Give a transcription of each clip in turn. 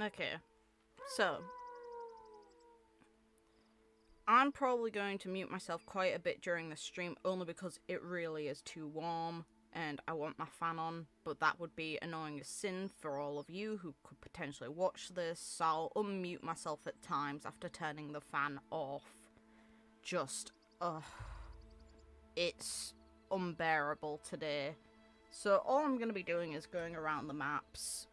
Okay, so I'm probably going to mute myself quite a bit during the stream only because it really is too warm and I want my fan on, but that would be annoying as sin for all of you who could potentially watch this, so I'll unmute myself at times after turning the fan off. Just, it's unbearable today. So all I'm going to be doing is going around the maps,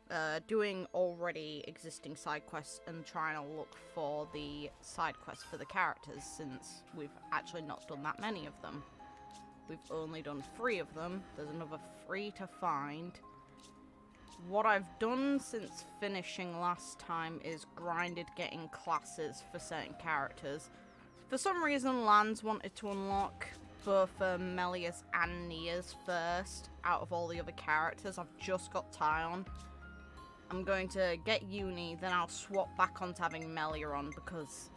doing already existing side quests and trying to look for the side quests for the characters, since we've actually not done that many of them. We've only done 3 of them. There's another 3 to find. What I've done since finishing last time is grinded getting classes for certain characters. For some reason, Lance wanted to unlock both Melia's and Nia's first out of all the other characters. I've just got Ty on. I'm going to get Uni, then I'll swap back onto having Melia on because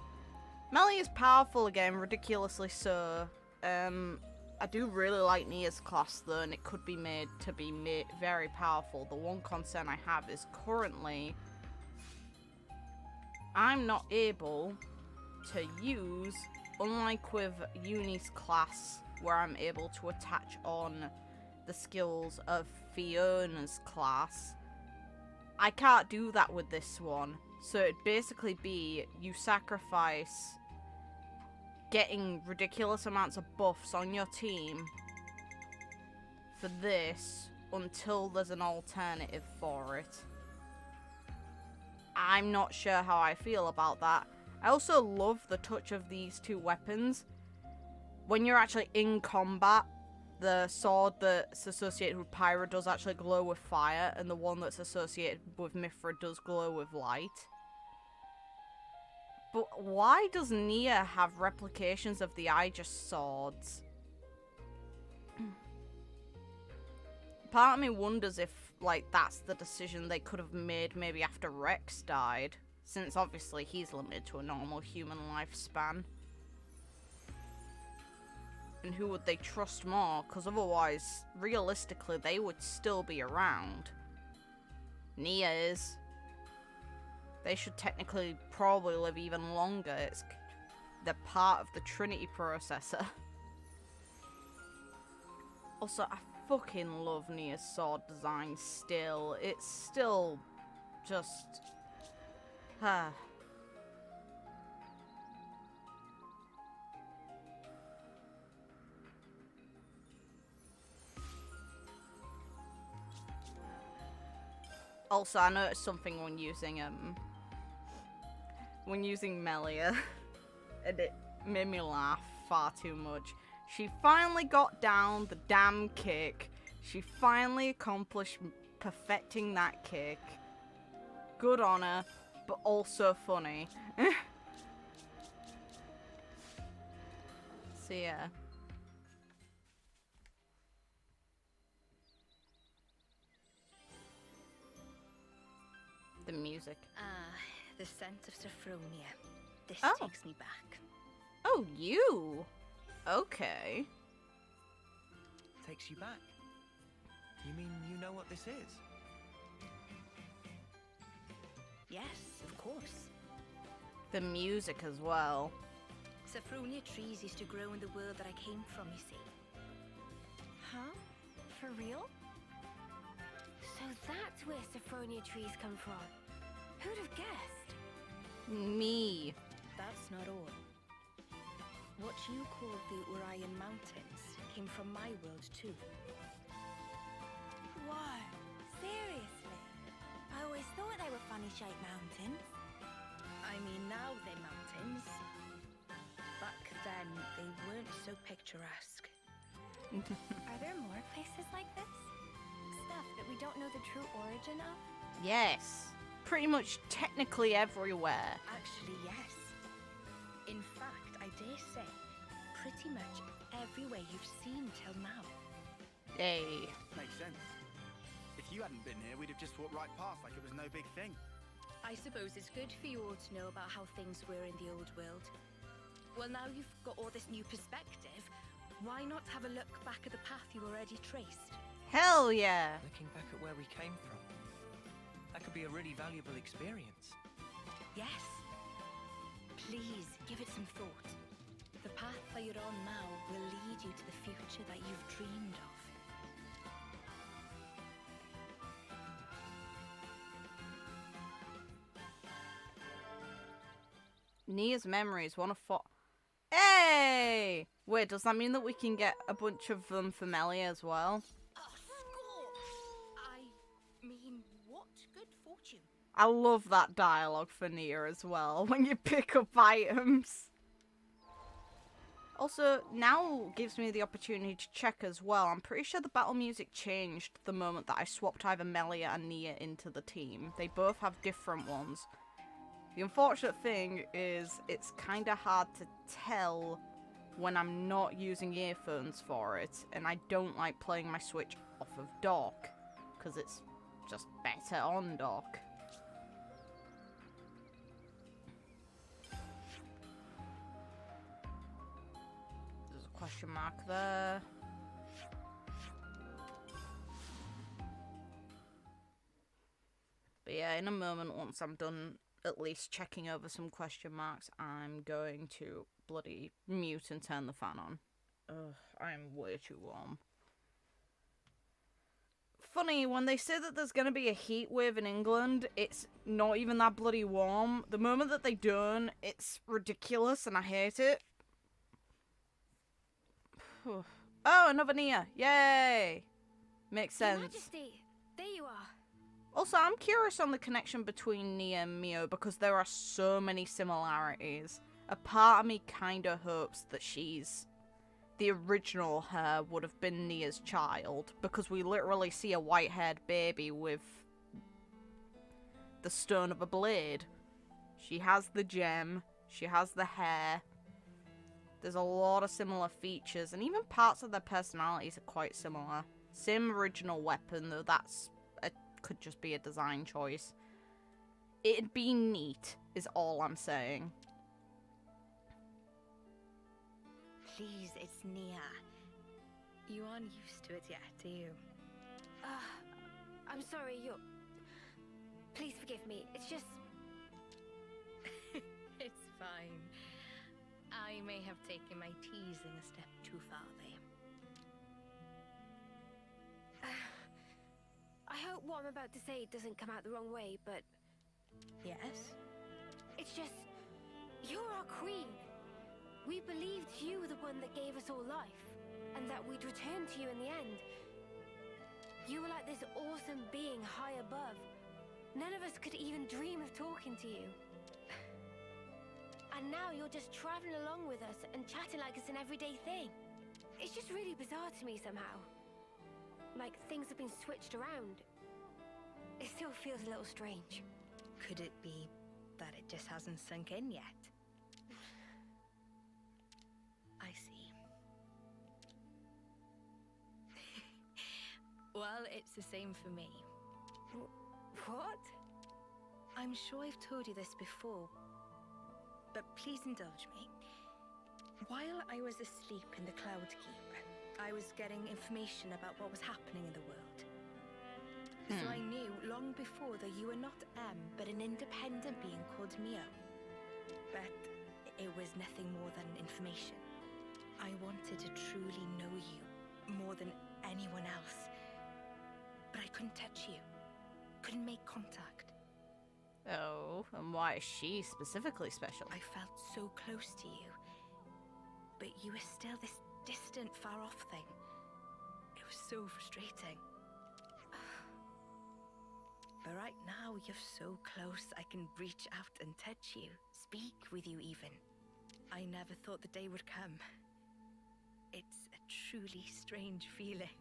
Melia's powerful again, ridiculously so. I do really like Nia's class though, and it could be made to be very powerful. The one concern I have is currently I'm not able to use, unlike with Uni's class where I'm able to attach on the skills of Fiona's class, I can't do that with this one. So it'd basically be you sacrifice getting ridiculous amounts of buffs on your team for this until there's an alternative for it. I'm not sure how I feel about that. I also love the touch of these 2 weapons. When you're actually in combat, the sword that's associated with Pyra does actually glow with fire, and the one that's associated with Mithra does glow with light. But why does Nia have replications of the Aegis swords? Part of me wonders if, like, that's the decision they could have made maybe after Rex died, since obviously he's limited to a normal human lifespan. And who would they trust more? Because otherwise, realistically, they would still be around. Nia is. They should technically probably live even longer. They're part of the Trinity processor. Also, I fucking love Nia's sword design still. It's still just... Also, I noticed something when using Melia, and it made me laugh far too much. She finally got down the damn kick. She finally accomplished perfecting that kick. Good on her, but also funny. So yeah. The music. Ah, the scent of Sophronia. This Oh. takes me back. Oh, you? Okay. Takes you back? You mean you know what this is? Yes, of course. The music as well. Sophronia trees used to grow in the world that I came from, you see. Huh? For real? So that's where Sophronia trees come from. Who'd have guessed? Me. That's not all. What you call the Urian Mountains came from my world too. Whoa, seriously? I always thought they were funny shaped mountains. I mean, now they're mountains. Back then, they weren't so picturesque. Are there more places like this? Stuff that we don't know the true origin of? Yes. Pretty much technically everywhere. Actually, yes. In fact, I dare say, pretty much everywhere you've seen till now. Hey. Makes sense. If you hadn't been here, we'd have just walked right past like it was no big thing. I suppose it's good for you all to know about how things were in the old world. Well, now you've got all this new perspective, why not have a look back at the path you already traced? Hell yeah. Looking back at where we came from. That could be a really valuable experience. Yes. Please give it some thought. The path that you're on now will lead you to the future that you've dreamed of. Nia's memories, one of four. Hey! Wait, does that mean that we can get a bunch of them for Melia as well? I mean, what good fortune? I love that dialogue for Nia as well, when you pick up items. Also, now gives me the opportunity to check as well. I'm pretty sure the battle music changed the moment that I swapped either Melia and Nia into the team. They both have different ones. The unfortunate thing is it's kind of hard to tell when I'm not using earphones for it, and I don't like playing my Switch off of dock, because it's just better on dock. There's a question mark there. But yeah, in a moment, once I'm done at least checking over some question marks, I'm going to bloody mute and turn the fan on. Ugh, I'm way too warm. Funny, when they say that there's going to be a heat wave in England, it's not even that bloody warm. The moment that they don't, it's ridiculous and I hate it. Oh, another Nia. Yay! Makes sense. Your Majesty, there you are. Also, I'm curious on the connection between Nia and Mio because there are so many similarities. A part of me kind of hopes that the original her would have been Nia's child, because we literally see a white-haired baby with the stone of a blade. She has the gem, she has the hair. There's a lot of similar features, and even parts of their personalities are quite similar. Same original weapon, though could just be a design choice. It'd be neat, is all I'm saying. Please, it's Nia. You aren't used to it yet, are you? I'm sorry, Please forgive me. It's just... It's fine. I may have taken my teasing a step too far there. I hope what I'm about to say doesn't come out the wrong way, but... Yes? It's just... You're our queen. We believed you were the one that gave us all life, and that we'd return to you in the end. You were like this awesome being high above. None of us could even dream of talking to you. And now you're just traveling along with us and chatting like it's an everyday thing. It's just really bizarre to me somehow. Like things have been switched around. It still feels a little strange. Could it be that it just hasn't sunk in yet? I see. Well, it's the same for me. What? I'm sure I've told you this before, but please indulge me. While I was asleep in the Cloud Keep, I was getting information about what was happening in the world. So I knew long before that you were not M, but an independent being called Mio. But it was nothing more than information. I wanted to truly know you more than anyone else. But I couldn't touch you. Couldn't make contact. Oh, and why is she specifically special? I felt so close to you. But you were still this distant, far-off thing. It was so frustrating. But right now, you're so close, I can reach out and touch you, speak with you even. I never thought the day would come. It's a truly strange feeling.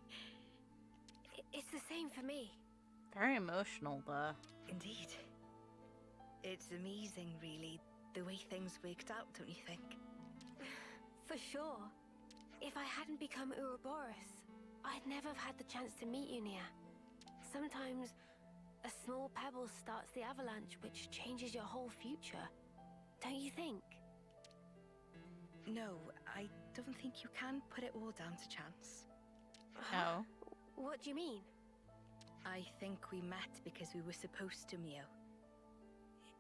It's the same for me. Very emotional there. Indeed. It's amazing, really, the way things worked out, don't you think? For sure. If I hadn't become Ouroboros, I'd never have had the chance to meet you, Nia. Sometimes a small pebble starts the avalanche, which changes your whole future. Don't you think? No, I don't think you can put it all down to chance. Oh. What do you mean? I think we met because we were supposed to, Mio.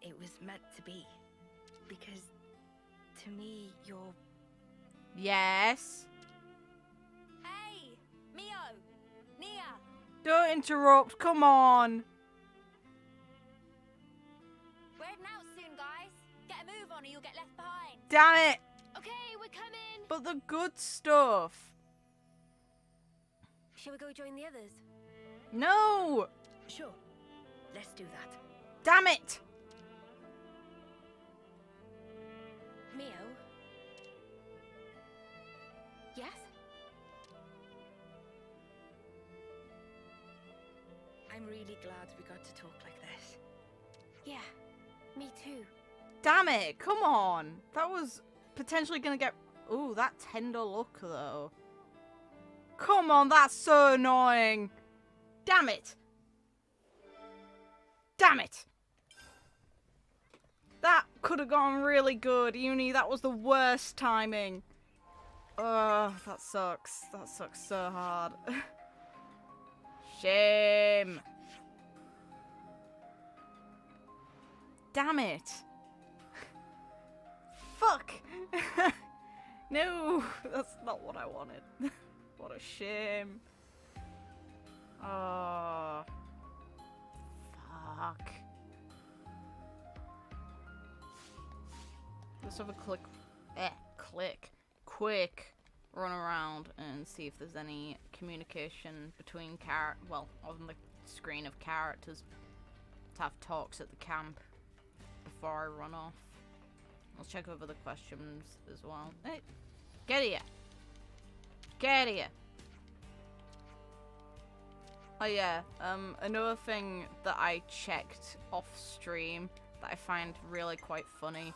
It was meant to be. Because, to me, you're... Yes. Hey! Mio! Nia! Don't interrupt. Come on. We're heading out soon, guys. Get a move on or you'll get left behind. Damn it. Okay, we're coming. But the good stuff. Shall we go join the others? No. Sure. Let's do that. Damn it. Mio? Yes? I'm really glad we got to talk like this. Yeah, me too. Damn it. Come on. That was potentially going to get... Ooh, that tender look, though. Come on, that's so annoying. Damn it. Damn it. That could have gone really good, Uni. That was the worst timing. Ugh, that sucks. That sucks so hard. Shame. Damn it. Fuck. No, that's not what I wanted. What a shame. Oh. Fuck. Let's have a quick run around and see if there's any communication between on the screen of characters to have talks at the camp before I run off. I'll check over the questions as well. Hey, get here. Get here. Oh yeah, another thing that I checked off stream that I find really quite funny.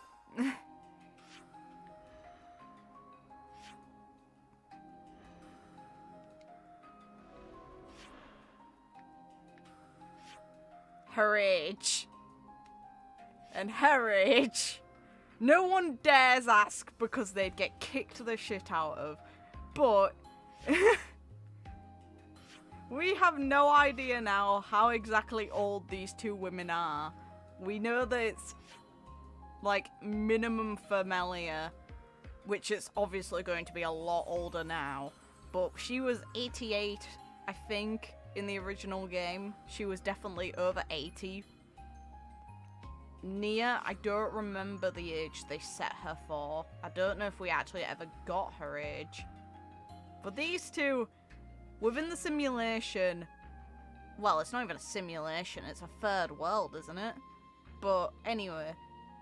Her age. And her age. No one dares ask because they'd get kicked the shit out of. But we have no idea now how exactly old these two women are. We know that it's like minimum for Melia, which is obviously going to be a lot older now. But she was 88, I think, in the original game. She was definitely over 80. Nia, I don't remember the age they set her for. I don't know if we actually ever got her age. But these two, within the simulation... Well, it's not even a simulation, it's a third world, isn't it? But anyway,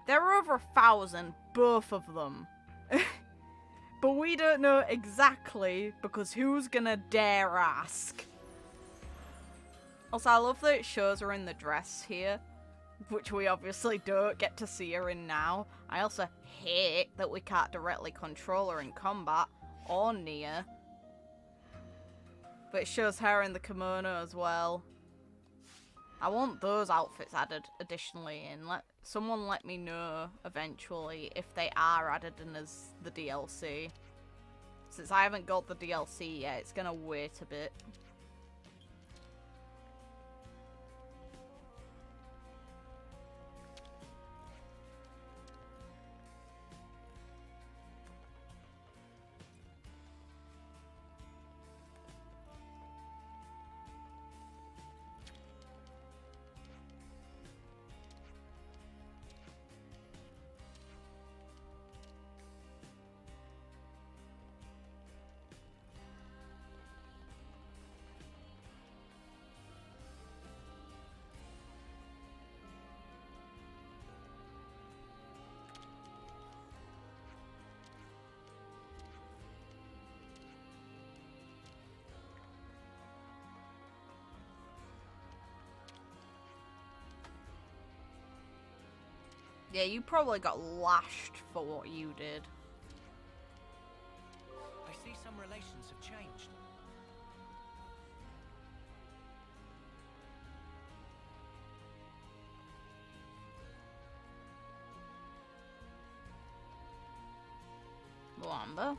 they're over 1,000, both of them. But we don't know exactly, because who's gonna dare ask? Also, I love that it shows her in the dress here, which we obviously don't get to see her in now. I also hate that we can't directly control her in combat, or Nia. But it shows her in the kimono as well. I want those outfits added additionally in. Someone let me know eventually if they are added in as the DLC. Since I haven't got the DLC yet, it's gonna wait a bit. Yeah, you probably got lashed for what you did. I see some relations have changed. Wamba.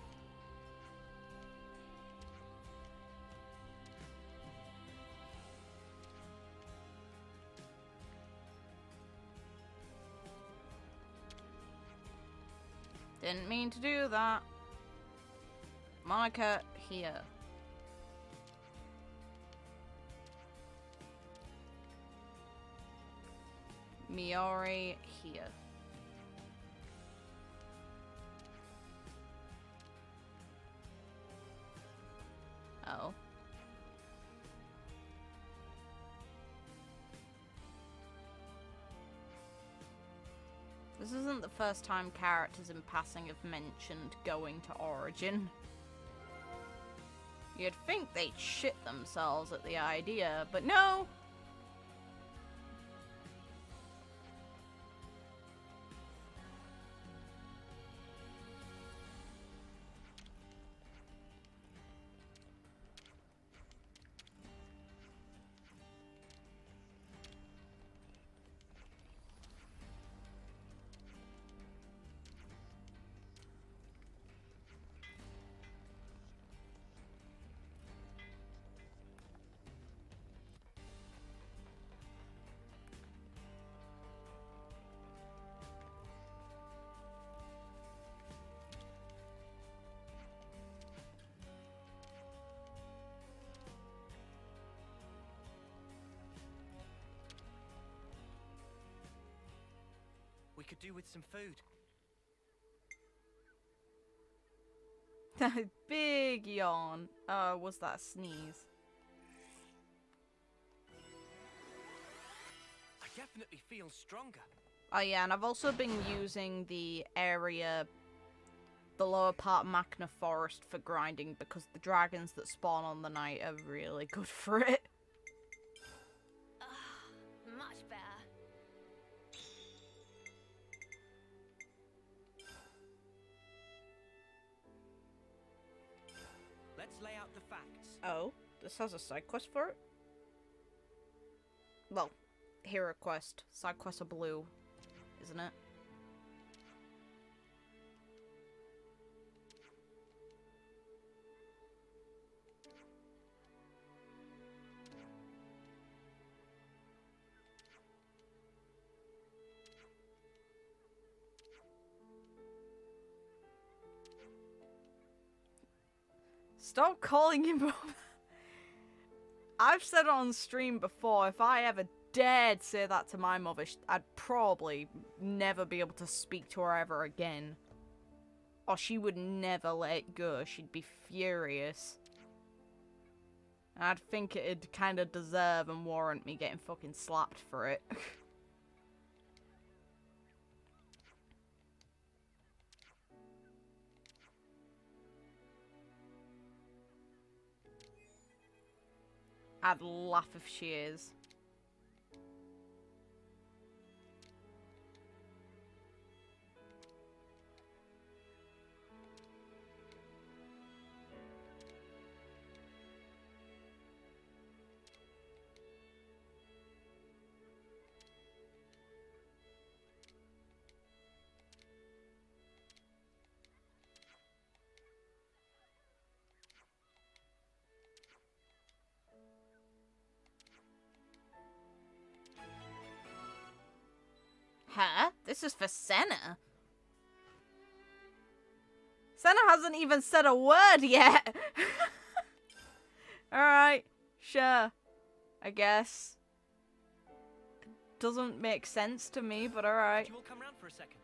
Didn't mean to do that. Monica, here. Miori, here. Oh. This isn't the first time characters in passing have mentioned going to Origin. You'd think they'd shit themselves at the idea, but no! We could do with some food. Big yawn. Was that a sneeze? I definitely feel stronger. Oh yeah, and I've also been using the area, the lower part of Machna Forest for grinding because the dragons that spawn on the night are really good for it. Much better. Let's lay out the facts. Oh, this has a side quest for it? Well, hero quest. Side quests are blue, isn't it? Stop calling him. I've said on stream before, if I ever dared say that to my mother, I'd probably never be able to speak to her ever again. Or she would never let it go. She'd be furious. And I'd think it'd kind of deserve and warrant me getting fucking slapped for it. I'd laugh if she is. Huh? This is for Senna. Senna hasn't even said a word yet. Alright, sure. I guess. Doesn't make sense to me, but alright. You all come round for a second.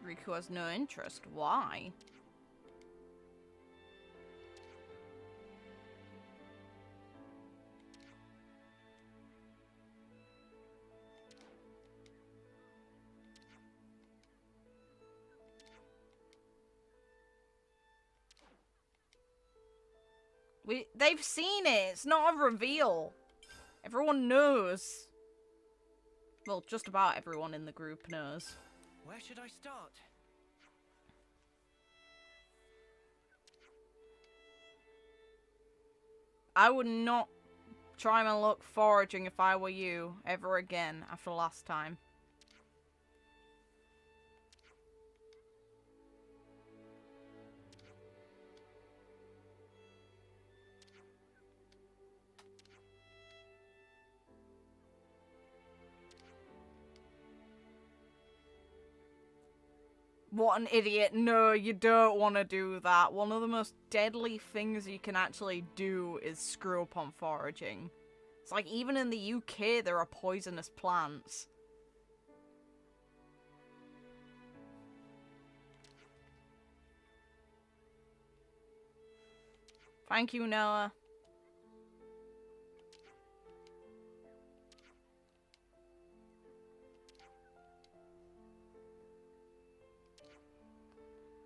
Riku has no interest. Why? They've seen it. It's not a reveal. Everyone knows. Well, just about everyone in the group knows. Where should I start? I would not try and look foraging if I were you ever again after last time. What an idiot. No, you don't want to do that. One of the most deadly things you can actually do is screw up on foraging. It's like, even in the UK, there are poisonous plants. Thank you, Noah.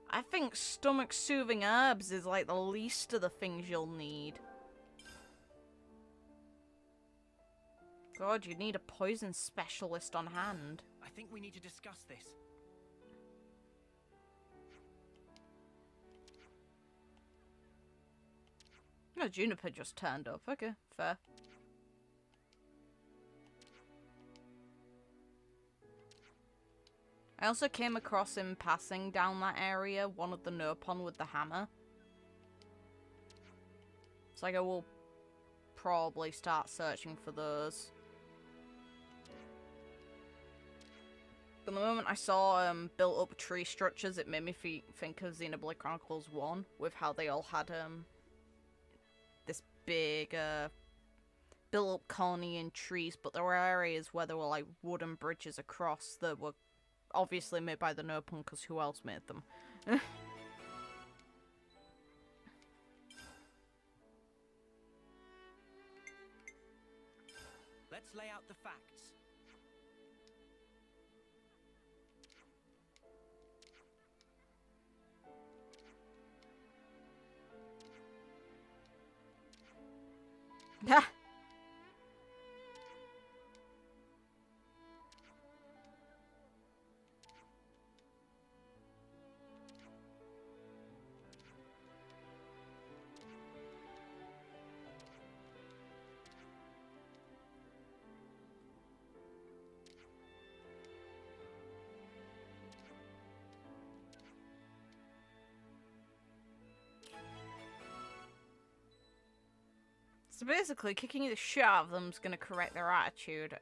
I think stomach-soothing herbs is like the least of the things you'll need. God, you need a poison specialist on hand. I think we need to discuss this. No, Juniper just turned up. Okay, fair. I also came across him passing down that area, one of the Nopon with the hammer. It's like I will probably start searching for those. But the moment I saw built up tree structures, it made me think of Xenoblade Chronicles 1, with how they all had this big built up colony in trees, but there were areas where there were like wooden bridges across that were obviously made by the Nopon, because who else made them? Let's lay out the facts. Ha! So basically, kicking the shit out of them's gonna correct their attitude.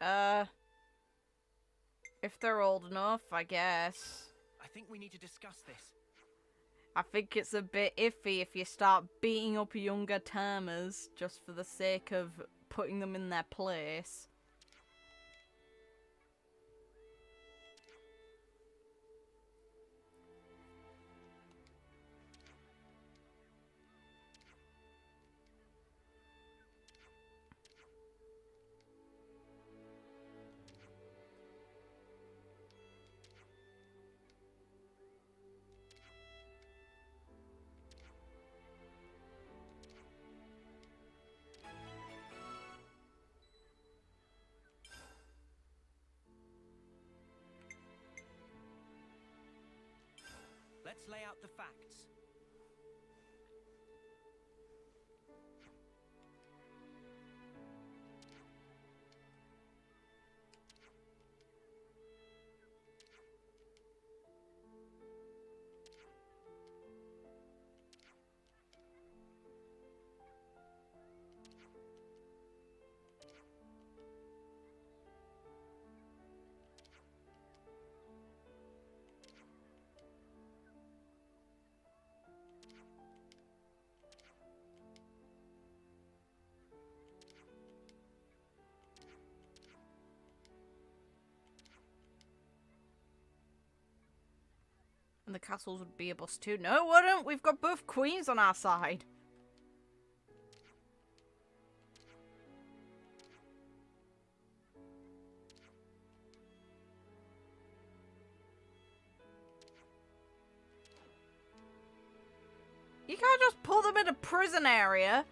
If they're old enough, I guess. I think we need to discuss this. I think it's a bit iffy if you start beating up younger termers just for the sake of putting them in their place. Let's lay out the facts. And the castles would be a bust too. No, it wouldn't! We've got both queens on our side. You can't just pull them in a prison area.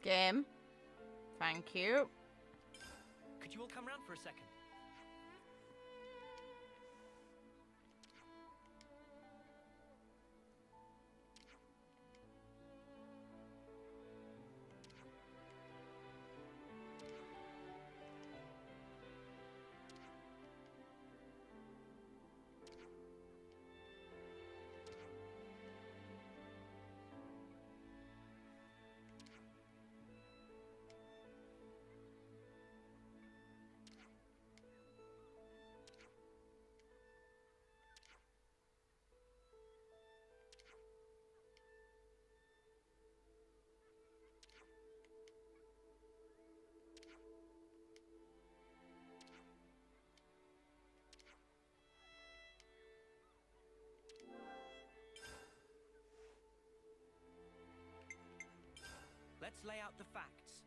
Game. Thank you. Could you all come round for a second? Let's lay out the facts.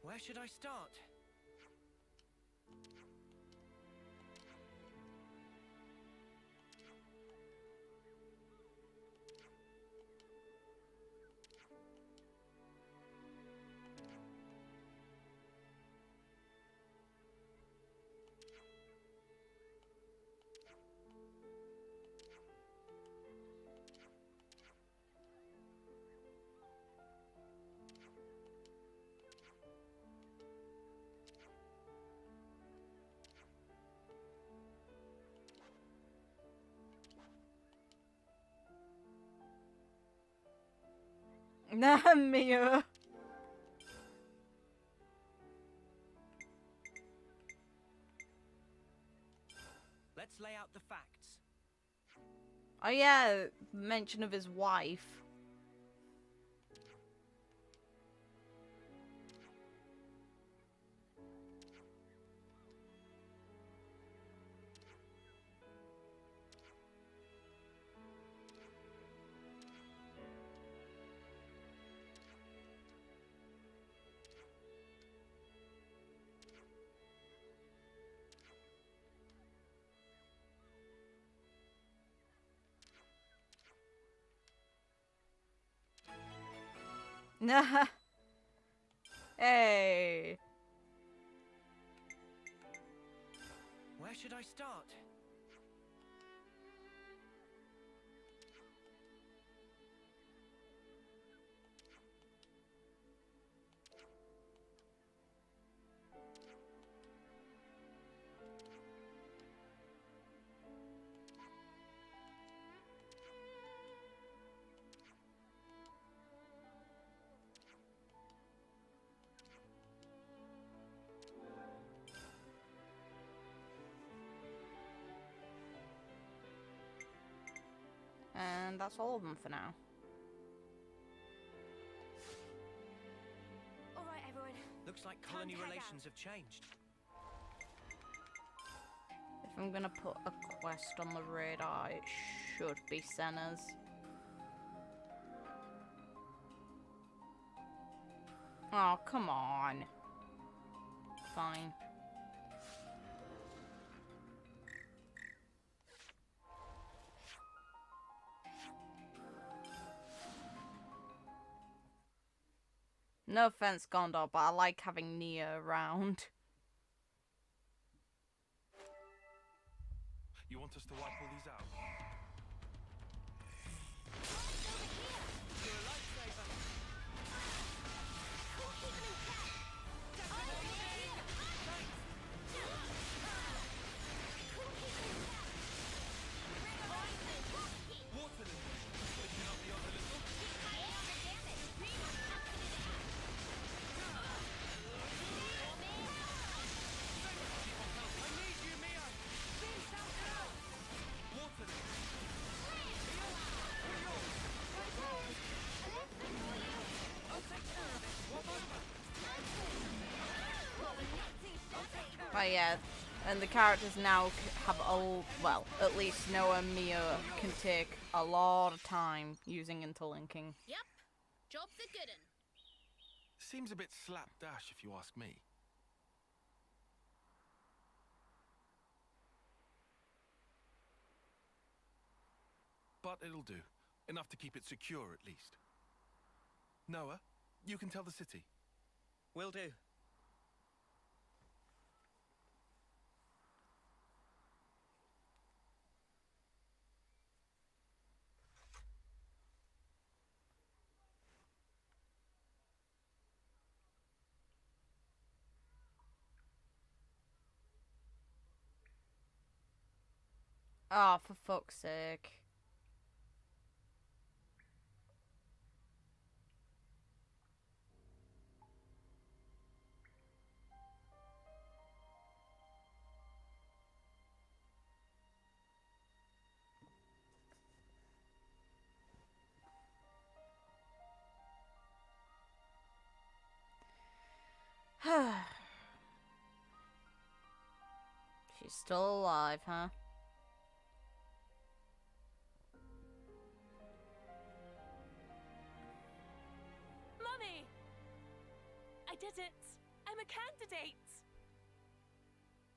Where should I start? Nah, Mia. Let's lay out the facts. Oh yeah, mention of his wife. Nah. Hey. Where should I start? And that's all of them for now. All right, everyone. Looks like Time colony to head relations have changed. If I'm gonna put a quest on the radar, it should be Senna's. Oh, come on. Fine. No offense, Gondor, but I like having Nia around. You want us to wipe all these out? But yeah, and the characters now have well, at least Noah and Mia can take a lot of time using interlinking. Yep, job's a good un. Seems a bit slapdash if you ask me. But it'll do. Enough to keep it secure, at least. Noah, you can tell the city. Will do. Oh, for fuck's sake. She's still alive, huh? Mummy! I did it! I'm a candidate!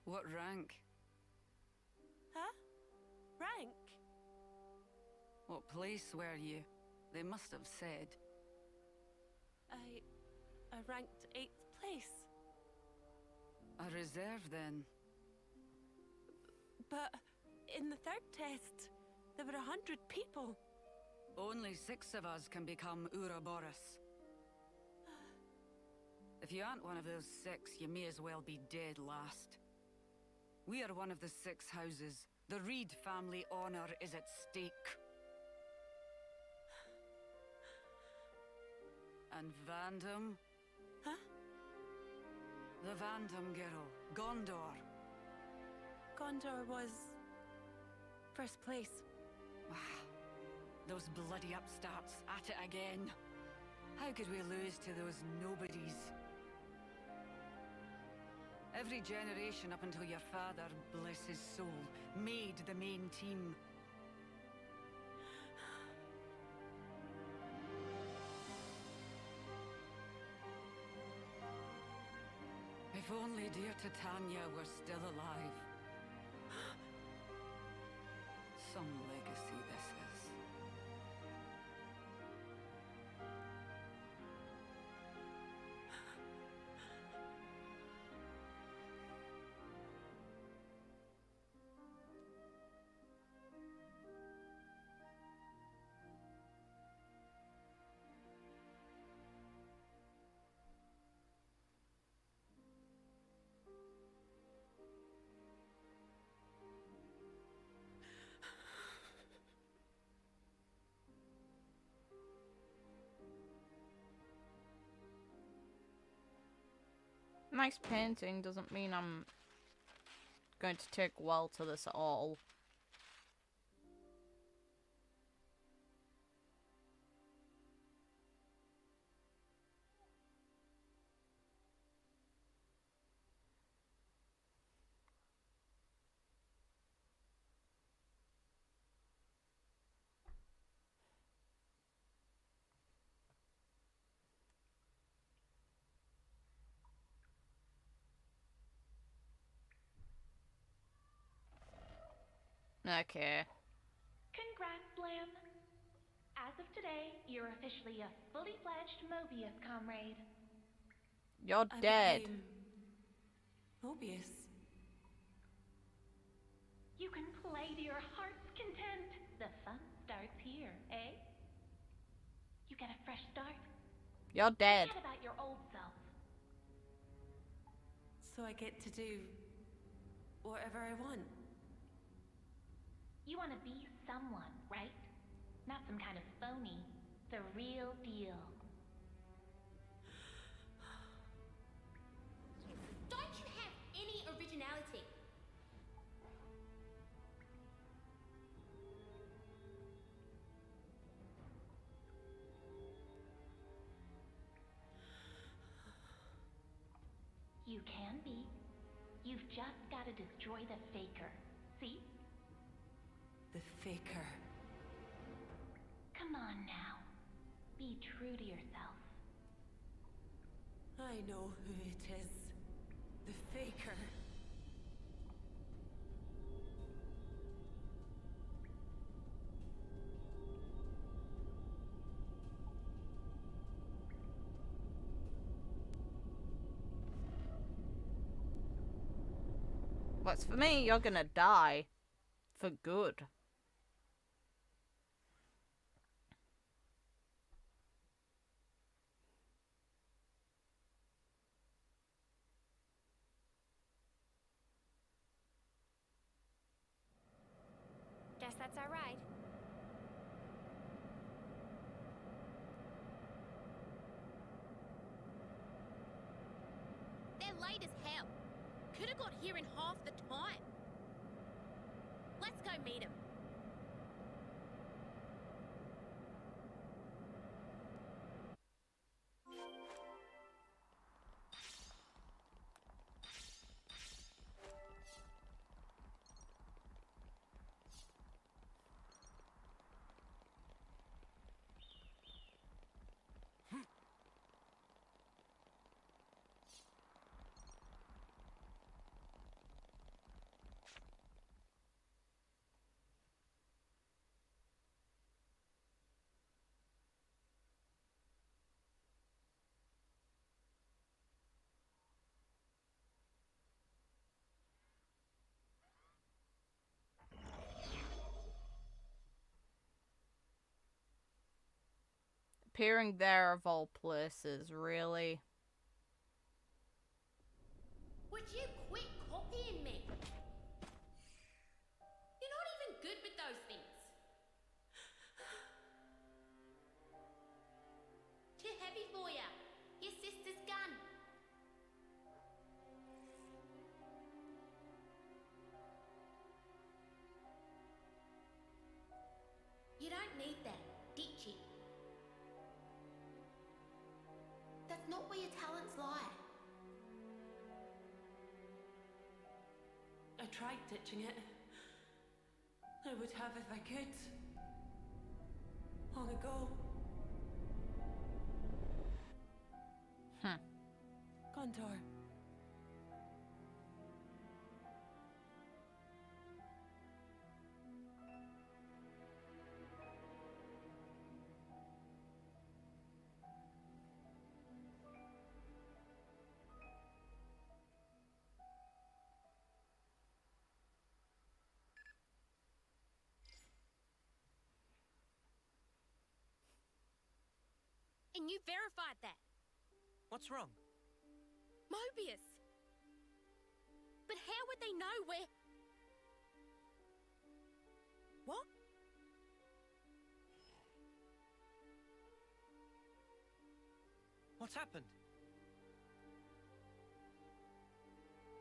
What rank? Huh? Rank? What place were you? They must have said. I ranked 8th place. A reserve, then. But in the 3rd test, there were 100 people. Only 6 of us can become Ouroboros. If you aren't one of those 6, you may as well be dead last. We are one of the 6 houses. The Reed family honor is at stake. And Vandom? Huh? The Vandom girl, Gondor. Gondor was 1st place. Wow. Those bloody upstarts at it again. How could we lose to those nobodies? Every generation up until your father, bless his soul, made the main team. If only dear Titania were still alive. Some legacy this is. Nice painting doesn't mean I'm going to take well to this at all. Okay. Congrats, Blam. As of today, you're officially a fully fledged Mobius comrade. You're I dead. became Mobius. You can play to your heart's content. The fun starts here, eh? You get a fresh start. You're dead. Forget about your old self. So I get to do whatever I want. You want to be someone, right? Not some kind of phony. The real deal. Don't you have any originality? You can be. You've just got to destroy the faker. See? The faker. Come on now. Be true to yourself. I know who it is. The Faker. What's for me? You're gonna die. For good. Guess that's our ride. They're late as hell. Could have got here in half the time. Let's go meet him. Appearing there of all places, really. Would you quit copying me? You're not even good with those things. Too heavy for ya. Your sister's gun. You don't need that, ditch it. That's not where your talents lie. I tried ditching it. I would have if I could. Long ago. Gondor. And you verified that. What's wrong? Mobius. But how would they know where... What? What's happened?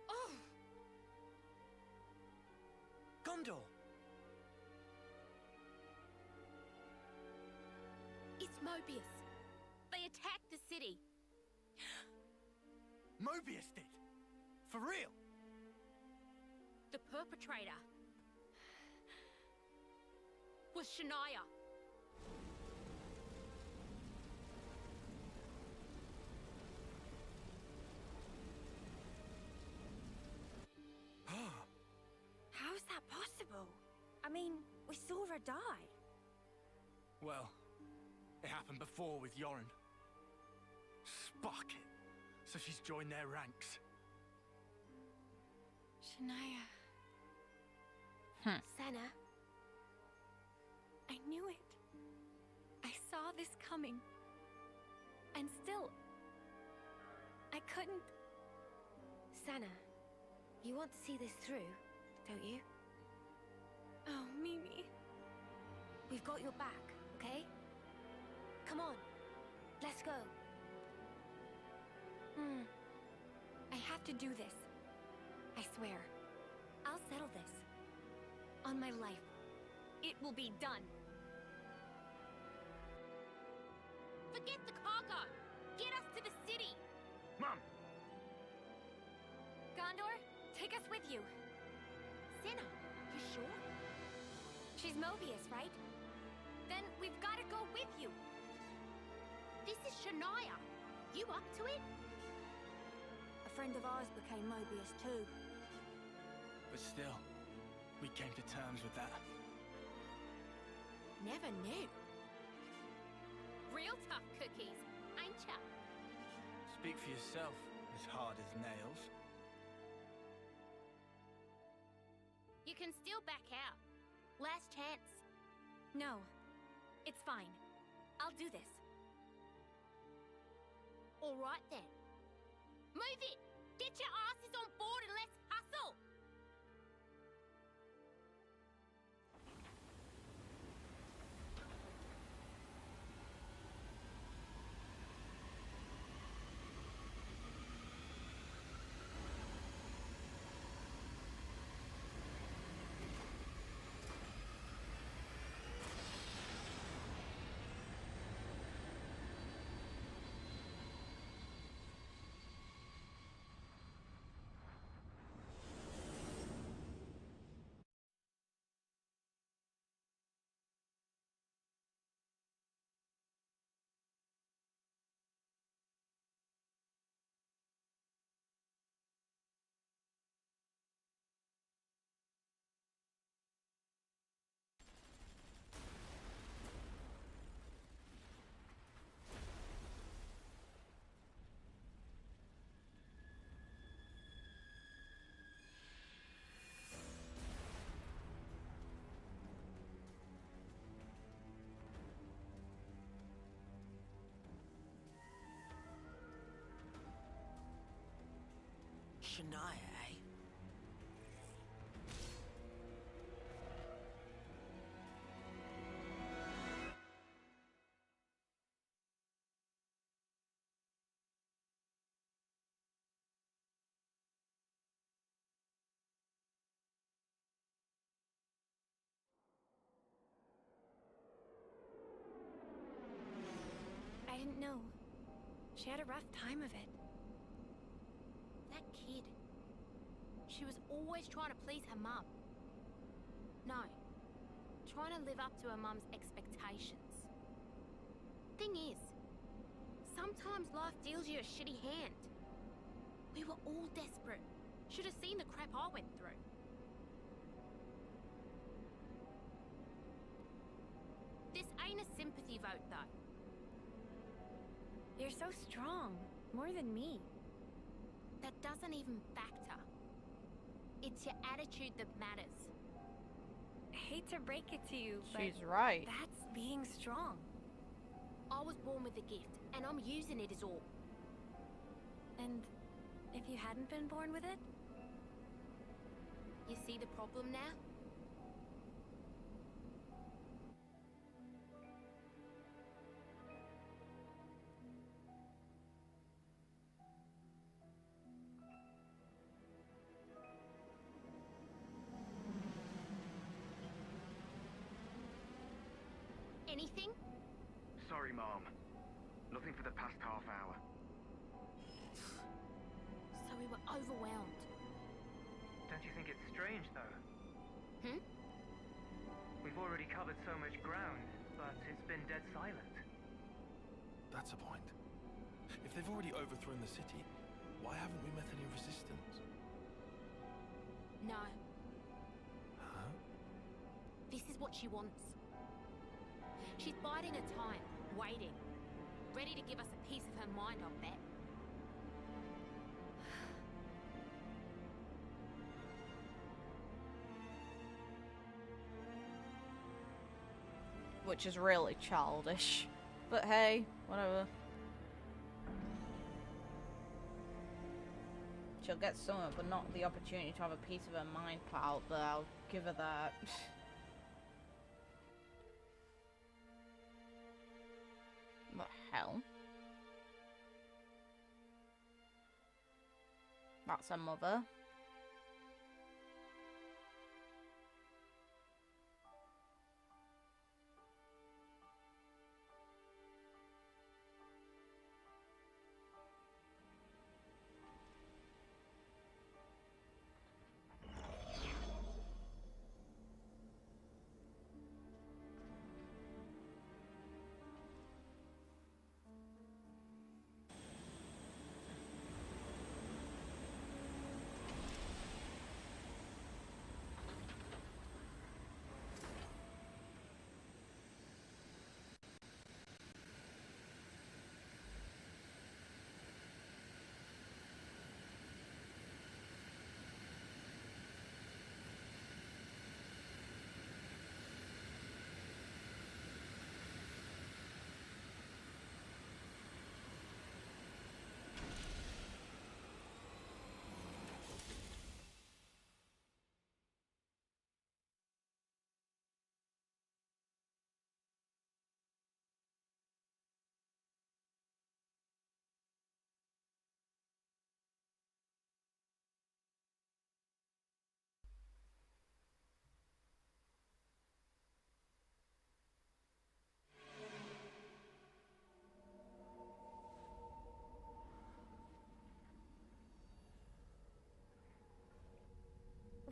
Oh! Gondor! It's Mobius. They attacked the city. Mobius did? For real? The perpetrator was Shania. How is that possible? I mean, we saw her die. Well, it happened before with Yoren. Spark it. So she's joined their ranks. Shania. Senna. I knew it. I saw this coming. And still, I couldn't. Senna, you want to see this through, don't you? Oh, Mimi. We've got your back, okay? Come on, let's go. I have to do this. I swear. I'll settle this. On my life. It will be done. Forget the cargo. Get us to the city. Mum! Gondor, take us with you. Senna, you sure? She's Mobius, right? Then we've got to go with you. This is Shania. You up to it? friend of ours became Mobius too. But still, we came to terms with that. Never knew. Real tough cookies, ain't ya? Speak for yourself, as hard as nails. You can still back out. Last chance. No, it's fine. I'll do this. All right then. Move it! Get your asses on board and let's hustle! Shania, eh? I didn't know. She had a rough time of it. That kid. She was always trying to please her mum. No. Trying to live up to her mum's expectations. Thing is, sometimes life deals you a shitty hand. We were all desperate. Should have seen the crap I went through. This ain't a sympathy vote, though. You're so strong. More than me. That doesn't even factor. It's your attitude that matters. I hate to break it to you, but She's right. that's being strong. I was born with a gift, and I'm using it as all. And if you hadn't been born with it? You see the problem now? Anything? Sorry, Mom. Nothing for the past half hour. So we were overwhelmed. Don't you think it's strange, though? Hmm? We've already covered so much ground, but it's been dead silent. That's a point. If they've already overthrown the city, why haven't we met any resistance? No. Huh? This is what she wants. She's biding her time, waiting. Ready to give us a piece of her mind, I'll bet. Which is really childish. But hey, whatever. She'll get something, but not the opportunity to have a piece of her mind put out there. I'll give her that. What the hell? That's her mother.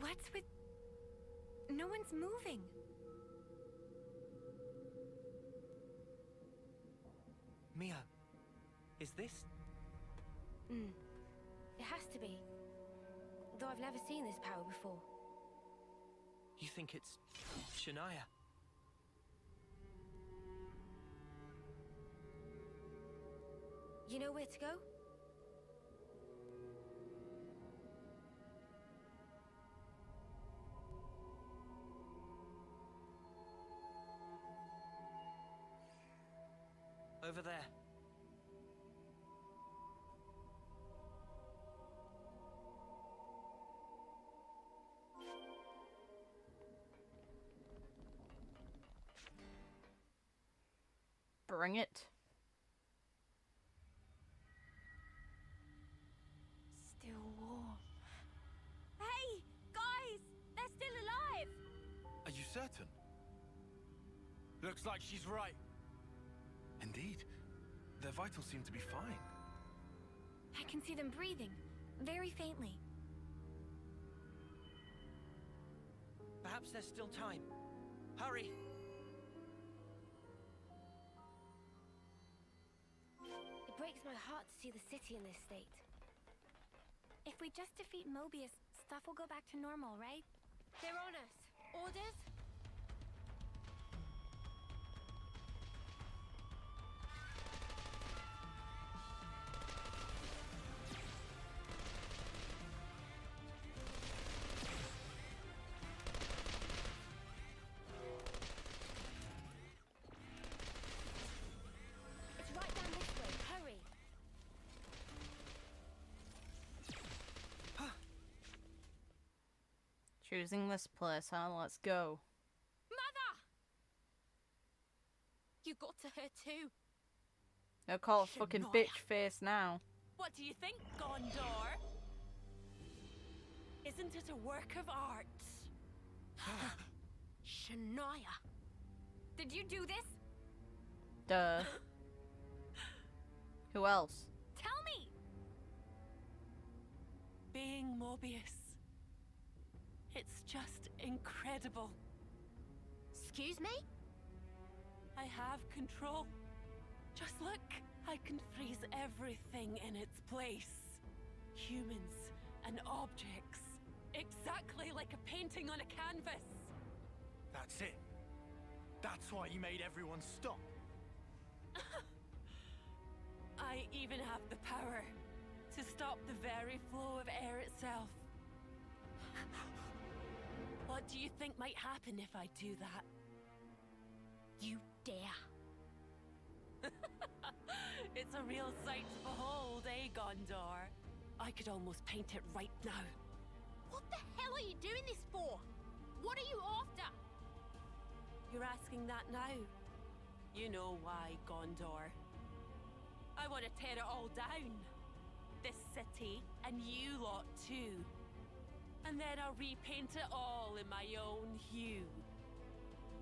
What's with... No one's moving. Mia, is this... It has to be. Though I've never seen this power before. You think it's Shania? You know where to go? Over there. Bring it. Still warm. Hey, guys! They're still alive! Are you certain? Looks like she's right. Indeed. Their vitals seem to be fine. I can see them breathing, very faintly. Perhaps there's still time. Hurry! It breaks my heart to see the city in this state. If we just defeat Mobius, stuff will go back to normal, right? They're on us. Orders? It's right down this way. Hurry. Choosing this place, huh? Let's go. Mother! You got to her too. No call it fucking Shania. bitch face now. What do you think, Gondor? Isn't it a work of art? Shania. Did you do this? Duh. Who else? Tell me! Being Mobius. It's just incredible. Excuse me? I have control. Just look, I can freeze everything in its place. Humans and objects. Exactly like a painting on a canvas. That's it. That's why you made everyone stop. I even have the power to stop the very flow of air itself. What do you think might happen if I do that? You dare. It's a real sight to behold, eh, Gondor? I could almost paint it right now. What the hell are you doing this for? What are you after? You're asking that now? You know why, Gondor. I want to tear it all down. This city, and you lot too. And then I'll repaint it all in my own hue.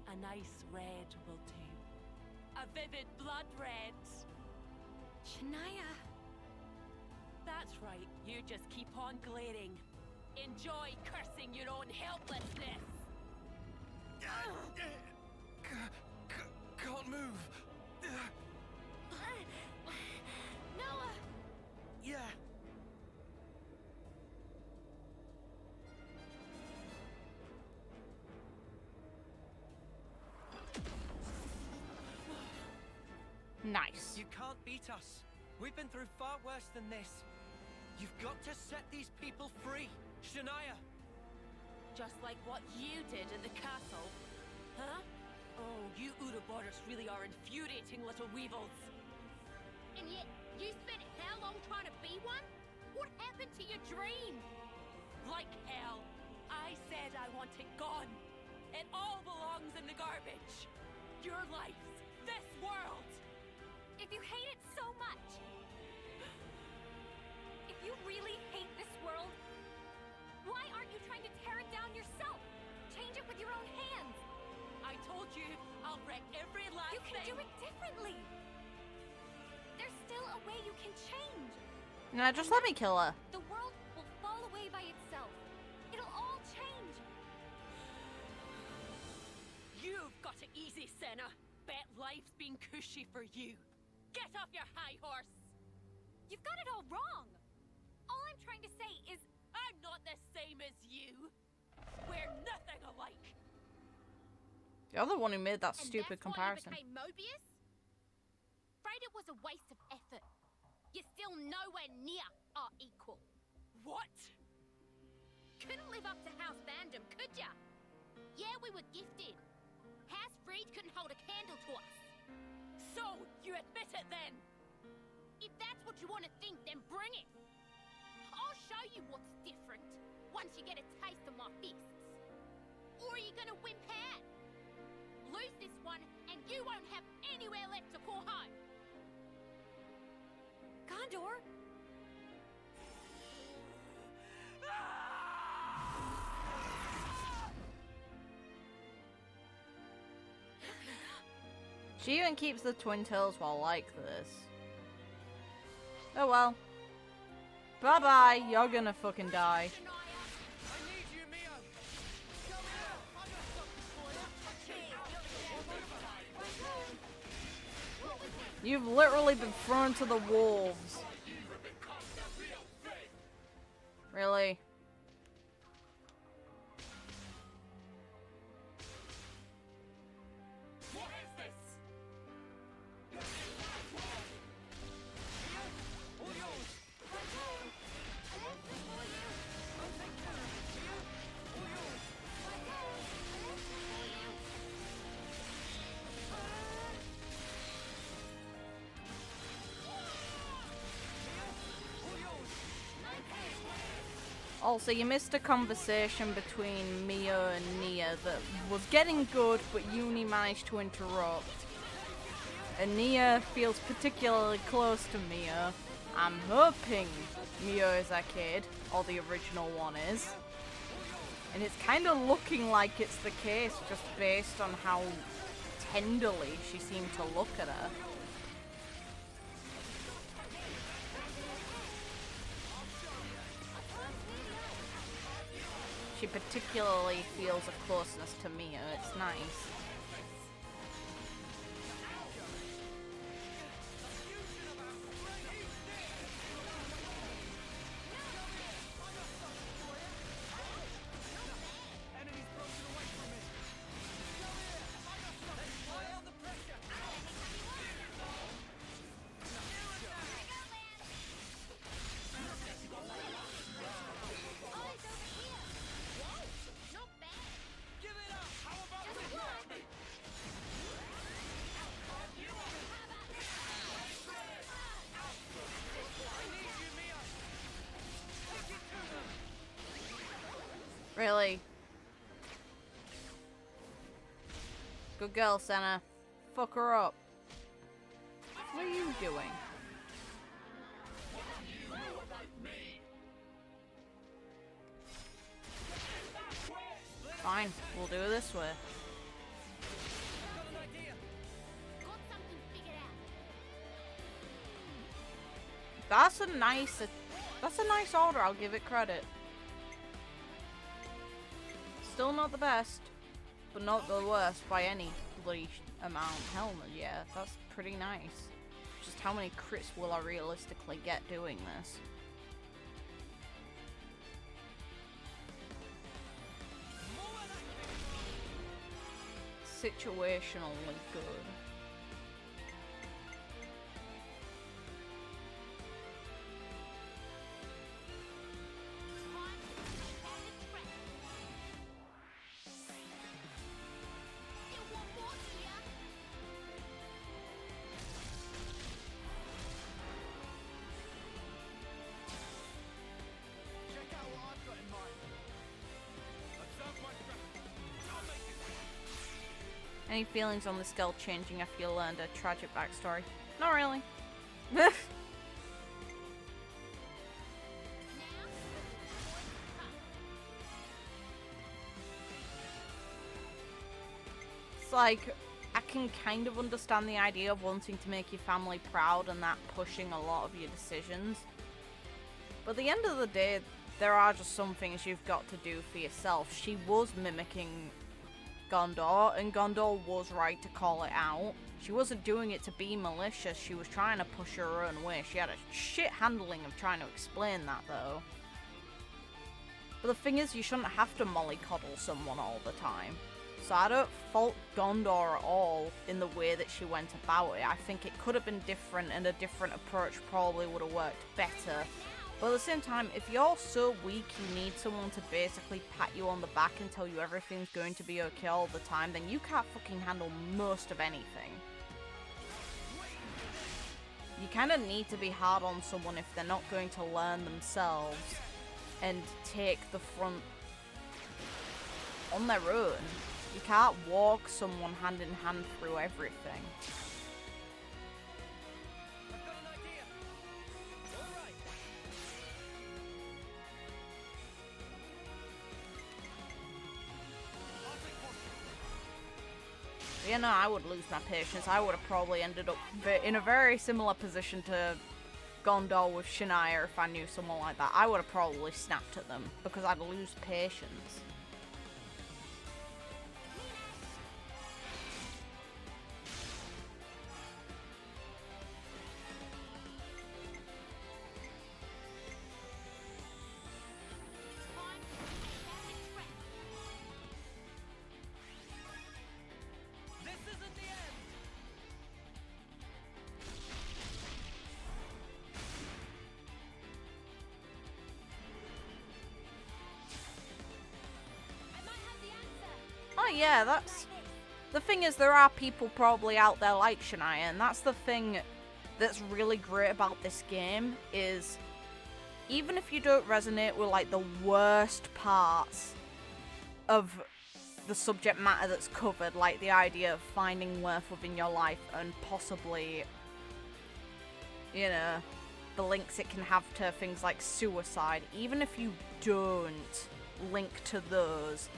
A nice red will do. A vivid blood red. Shania. That's right, you just keep on glaring. Enjoy cursing your own helplessness. Can't move. Noah! Yeah. Nice. You can't beat us. We've been through far worse than this. You've got to set these people free. Shania! Just like what you did in the castle. Huh? Oh, you Ouroboros really are infuriating little weevils. And yet, you spent how long trying to be one? What happened to your dream? Like hell. I said I want it gone. It all belongs in the garbage. Your lives. This world. If you hate it so much, if you really hate this world, why aren't you trying to tear it down yourself? Change it with your own hands. I told you, I'll wreck every last You can thing. do it differently. There's still a way you can change. Nah, just let me kill her. The world will fall away by itself. It'll all change. Easy, Senna. Bet life's been cushy for you. Get off your high horse. You've got it all wrong. All I'm trying to say is... I'm not the same as you. We're nothing alike. You're the one who made that And stupid that's comparison. Why you became Mobius? Afraid it was a waste of effort. You're still nowhere near our equal. What? Couldn't live up to House Fandom, could ya? Yeah, we were gifted. House Freed couldn't hold a candle to us. So, you admit it then? If that's what you want to think, then bring it. I'll show you what's different once you get a taste of my fists. Or are you gonna wimp out? Lose this one, and you won't have anywhere left to call home. Gondor? She even keeps the twin tails while like this. Oh well. Bye bye, you're gonna fucking die. You've literally been thrown to the wolves. Really? Also, you missed a conversation between Mia and Nia that was getting good, but Uni managed to interrupt. And Nia feels particularly close to Mia. I'm hoping Mia is a kid, or the original one is. And it's kind of looking like it's the case, just based on how tenderly she seemed to look at her. She particularly feels a closeness to Mia. It's nice. Really? Good girl, Senna. Fuck her up. What are you doing? Fine, we'll do it this way. That's a nice order, I'll give it credit. Still not the best, but not the worst by any bloody amount. Hell yeah, that's pretty nice. Just how many crits will I realistically get doing this? Situationally good. Any feelings on this girl changing after you learned a tragic backstory? Not really. It's like, I can kind of understand the idea of wanting to make your family proud and that pushing a lot of your decisions. But at the end of the day, there are just some things you've got to do for yourself. She was mimicking Gondor, and Gondor was right to call it out. She wasn't doing it to be malicious, she was trying to push her own way. She had a shit handling of trying to explain that, though. But the thing is, you shouldn't have to mollycoddle someone all the time. So I don't fault Gondor at all in the way that she went about it. I think it could have been different, and a different approach probably would have worked better. But at the same time, if you're so weak you need someone to basically pat you on the back and tell you everything's going to be okay all the time, then you can't fucking handle most of anything. You kind of need to be hard on someone if they're not going to learn themselves and take the front on their own. You can't walk someone hand in hand through everything. I've got an idea. All right. You know, I would lose my patience. I would have probably ended up in a very similar position to Gondor with Shania if I knew someone like that. I would have probably snapped at them because I'd lose patience. This isn't the end. Oh yeah, that's... The thing is, there are people probably out there like Shania, and that's the thing that's really great about this game, is even if you don't resonate with, like, the worst parts of the subject matter that's covered, like the idea of finding worth within your life and possibly, you know, the links it can have to things like suicide, even if you don't link to those,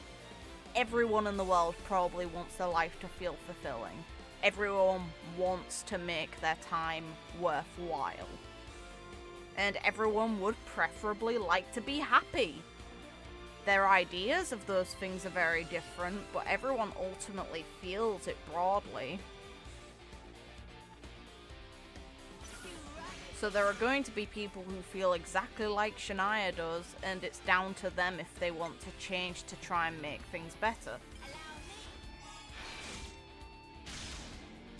everyone in the world probably wants their life to feel fulfilling. Everyone wants to make their time worthwhile. And everyone would preferably like to be happy. Their ideas of those things are very different, but everyone ultimately feels it broadly. So there are going to be people who feel exactly like Shania does, and it's down to them if they want to change to try and make things better.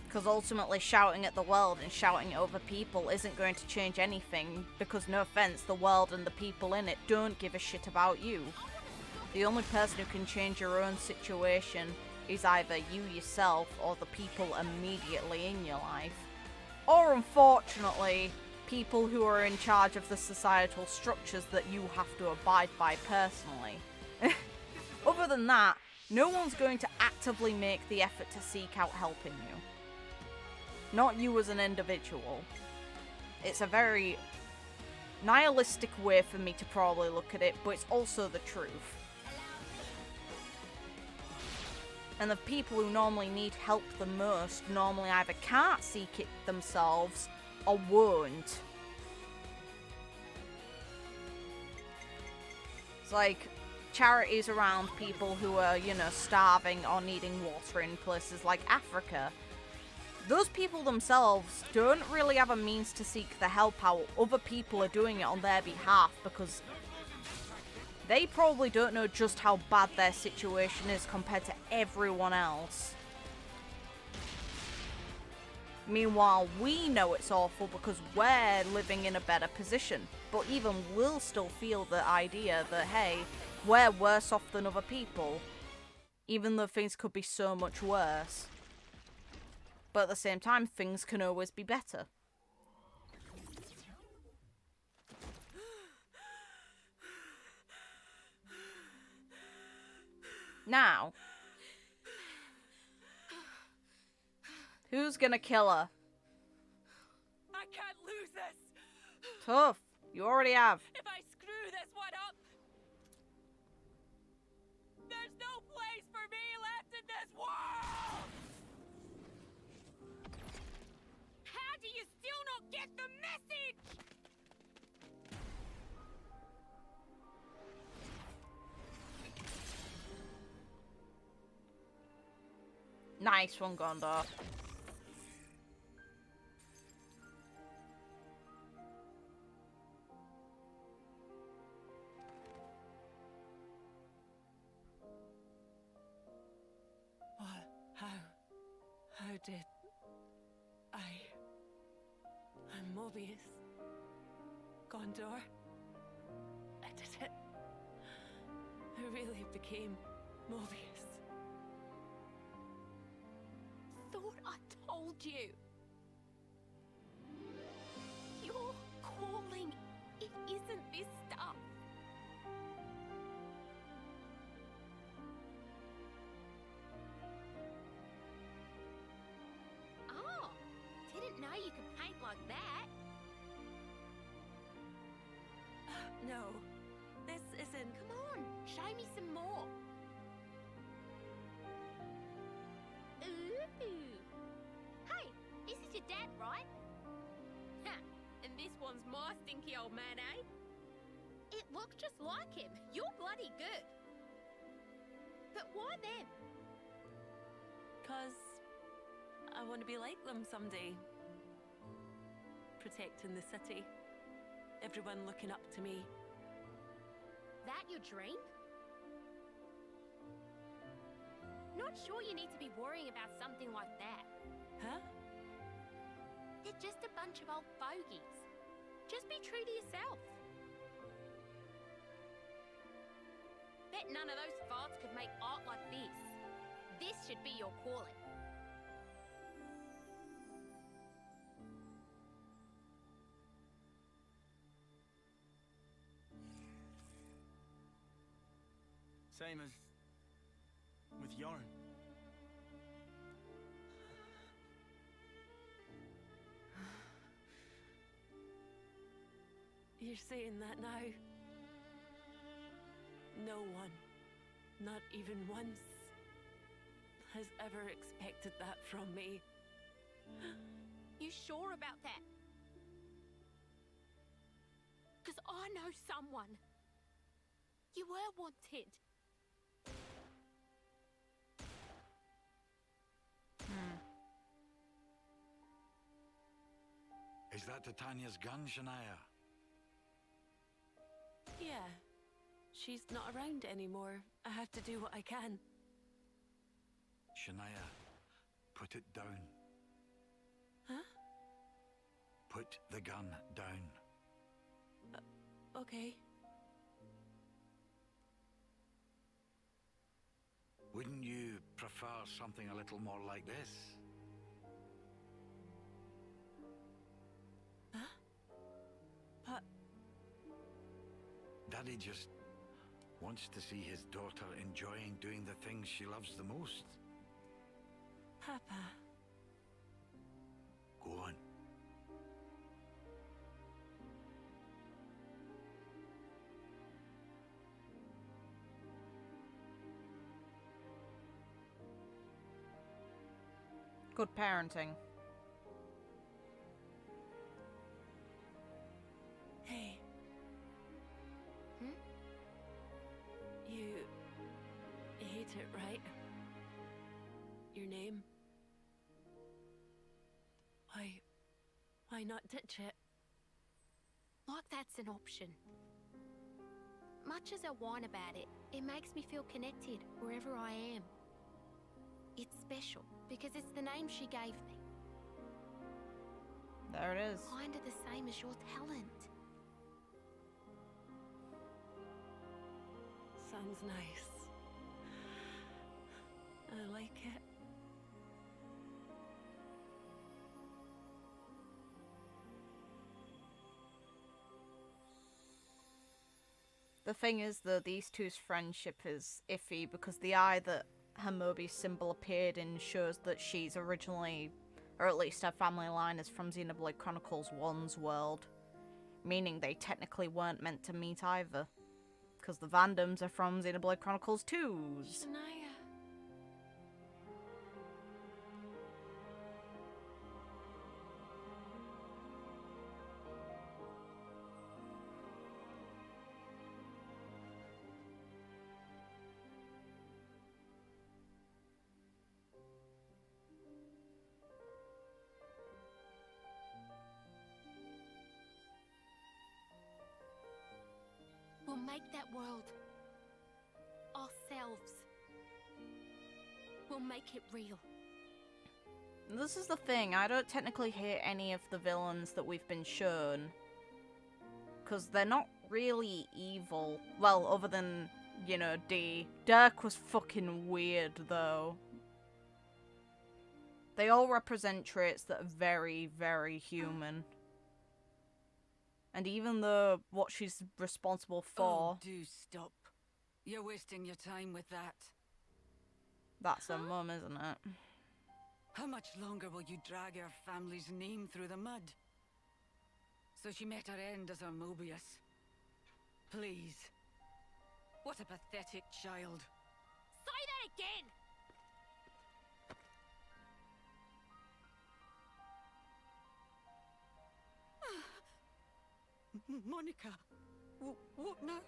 Because ultimately shouting at the world and shouting at other people isn't going to change anything, because no offense, the world and the people in it don't give a shit about you. The only person who can change your own situation is either you yourself or the people immediately in your life. Or unfortunately, people who are in charge of the societal structures that you have to abide by personally. Other than that, no one's going to actively make the effort to seek out helping you. Not you as an individual. It's a very nihilistic way for me to probably look at it, but it's also the truth. And the people who normally need help the most normally either can't seek it themselves or won't. It's like charities around people who are, you know, starving or needing water in places like Africa. Those people themselves don't really have a means to seek the help out. Other people are doing it on their behalf because they probably don't know just how bad their situation is compared to everyone else. Meanwhile, we know it's awful because we're living in a better position. But even we'll still feel the idea that, hey, we're worse off than other people. Even though things could be so much worse. But at the same time, things can always be better. Now, who's gonna kill her? I can't lose this. Tough. You already have. If I screw this one up, there's no place for me left in this world. How do you still not get the message? Nice one, Gondor. What? How did I'm Mobius. Gondor. I did it. I really became Mobius. Thought I told you. Your calling, it isn't this stuff. Oh, didn't know you could paint like that. No, this isn't. Come on, show me some more. Ooh. Hey, this is your dad, right? Ha, and this one's my stinky old man, eh? It looks just like him. You're bloody good. But why them? 'Cause I want to be like them someday. Protecting the city. Everyone looking up to me. That your dream? Not sure you need to be worrying about something like that. Huh? They're just a bunch of old fogies. Just be true to yourself. Bet none of those farts could make art like this. This should be your calling. Same as with Yoren. You're saying that now? No one, not even once, has ever expected that from me. You sure about that? 'Cause I know someone. You were wanted. Is that Titania's gun, Shania? Yeah. She's not around anymore. I have to do what I can. Shania, put it down. Huh? Put the gun down. Okay. Wouldn't you prefer something a little more like this? Huh? But... Daddy just wants to see his daughter enjoying doing the things she loves the most. Papa... Go on. Good parenting. Hey. You... hate it, right? Your name? Why not ditch it? Like that's an option. Much as I whine about it, it makes me feel connected wherever I am. It's special because it's the name she gave me. There it is. Kinda the same as your talent. Sounds nice. I like it. The thing is, though, these two's friendship is iffy because the eye that her Mobius symbol appeared in shows that she's originally, or at least her family line is from Xenoblade Chronicles 1's world, meaning they technically weren't meant to meet either, because the Vandoms are from Xenoblade Chronicles 2's. Shania. make that world. Ourselves. We'll make it real. This is the thing, I don't technically hate any of the villains that we've been shown. Because they're not really evil. Well, other than, you know, D. Dirk was fucking weird, though. They all represent traits that are very, very human. And even though what she's responsible for... Oh, do stop. You're wasting your time with that. That's her mum, isn't it? How much longer will you drag our family's name through the mud? So she met her end as her Mobius. Please. What a pathetic child. Say that again! Monica, what now?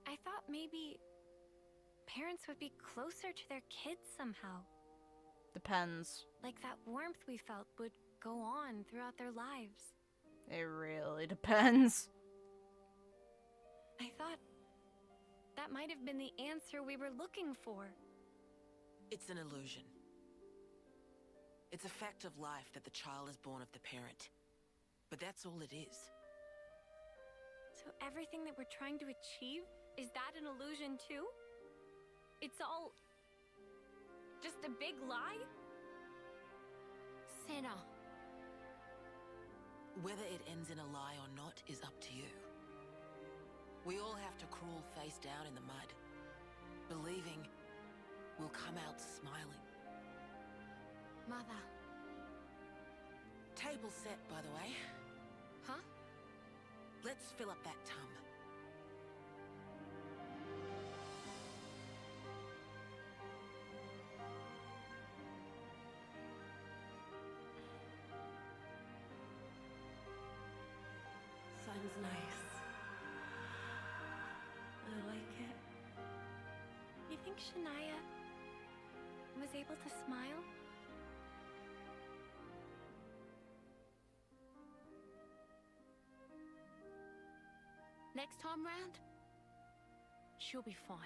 I thought maybe parents would be closer to their kids somehow. Depends. Like that warmth we felt would go on throughout their lives. It really depends. I thought that might have been the answer we were looking for. It's an illusion. It's a fact of life that the child is born of the parent. But that's all it is. So everything that we're trying to achieve, is that an illusion too? It's all just a big lie? Senna. Whether it ends in a lie or not is up to you. We all have to crawl face down in the mud, believing we'll come out smiling. Mother. Table set, by the way. Huh? Let's fill up that tum. Sounds nice. I like it. You think Shania was able to smile? Next time round, she'll be fine.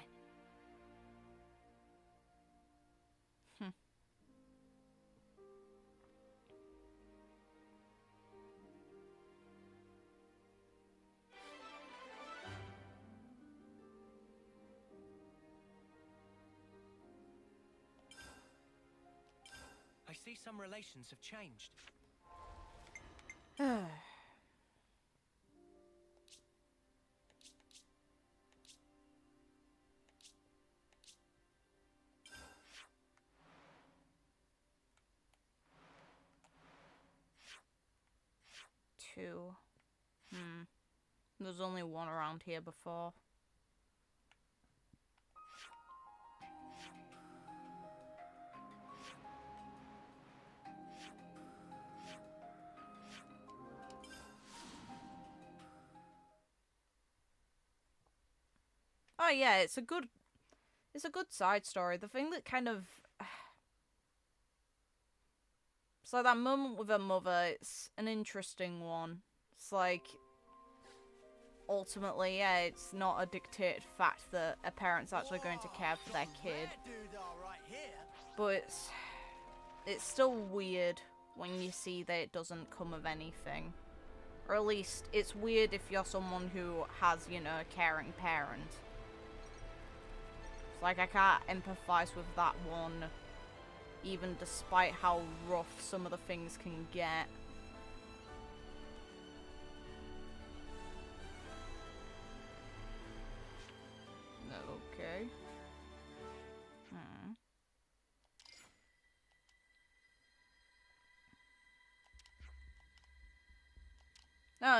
I see some relations have changed. Two. There's only one around here before. Oh yeah, it's a good side story. The thing that kind of it's like that moment with her mother, it's an interesting one. It's like ultimately, yeah, it's not a dictated fact that a parent's actually going to care for their kid. But it's still weird when you see that it doesn't come of anything. Or at least it's weird if you're someone who has, you know, a caring parent. It's like I can't empathize with that one, even despite how rough some of the things can get. Okay.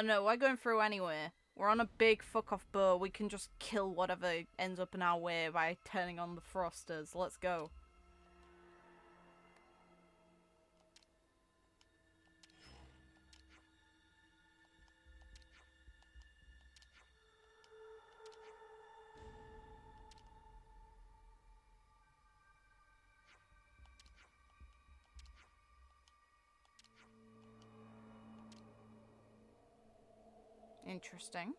No, we're going through anyway. We're on a big fuck-off boat. We can just kill whatever ends up in our way by turning on the thrusters. Let's go. Interesting.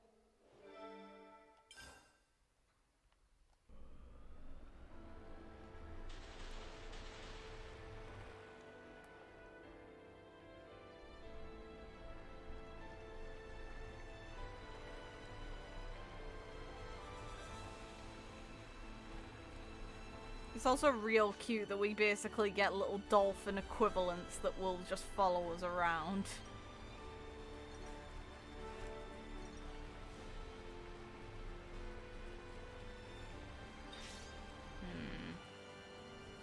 It's also real cute that we basically get little dolphin equivalents that will just follow us around.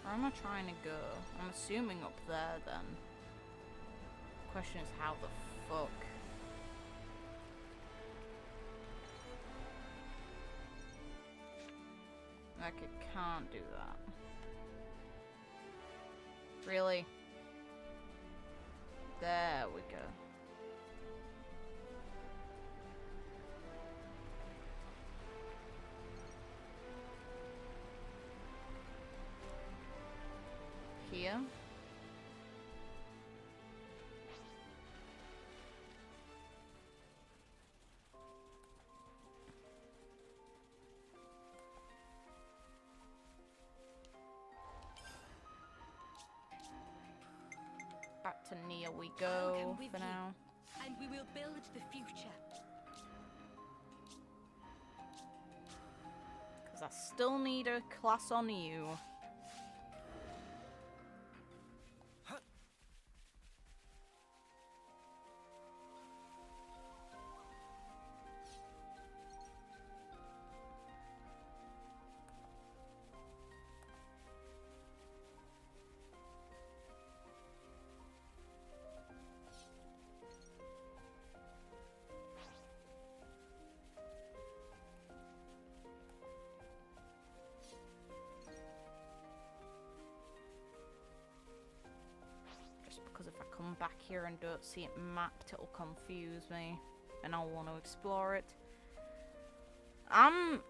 Where am I trying to go? I'm assuming up there then. Question is how the fuck? Like it can't do that. Really? There we go. Here? Back to Nia we go for now. And we will build the future. Because I still need a class on you. Because if I come back here and don't see it mapped, it'll confuse me, and I'll want to explore it. I'm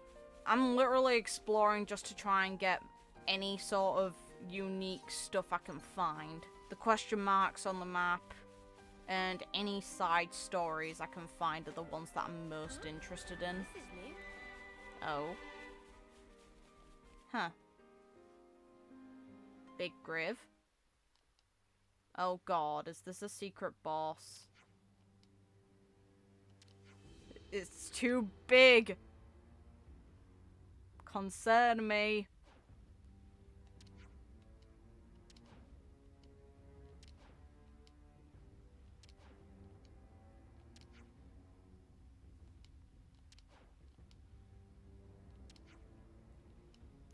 literally exploring just to try and get any sort of unique stuff I can find. The question marks on the map and any side stories I can find are the ones that I'm most interested in. This is new. Oh. Huh. Big Griv. Oh god, is this a secret boss? It's too big! Concern me.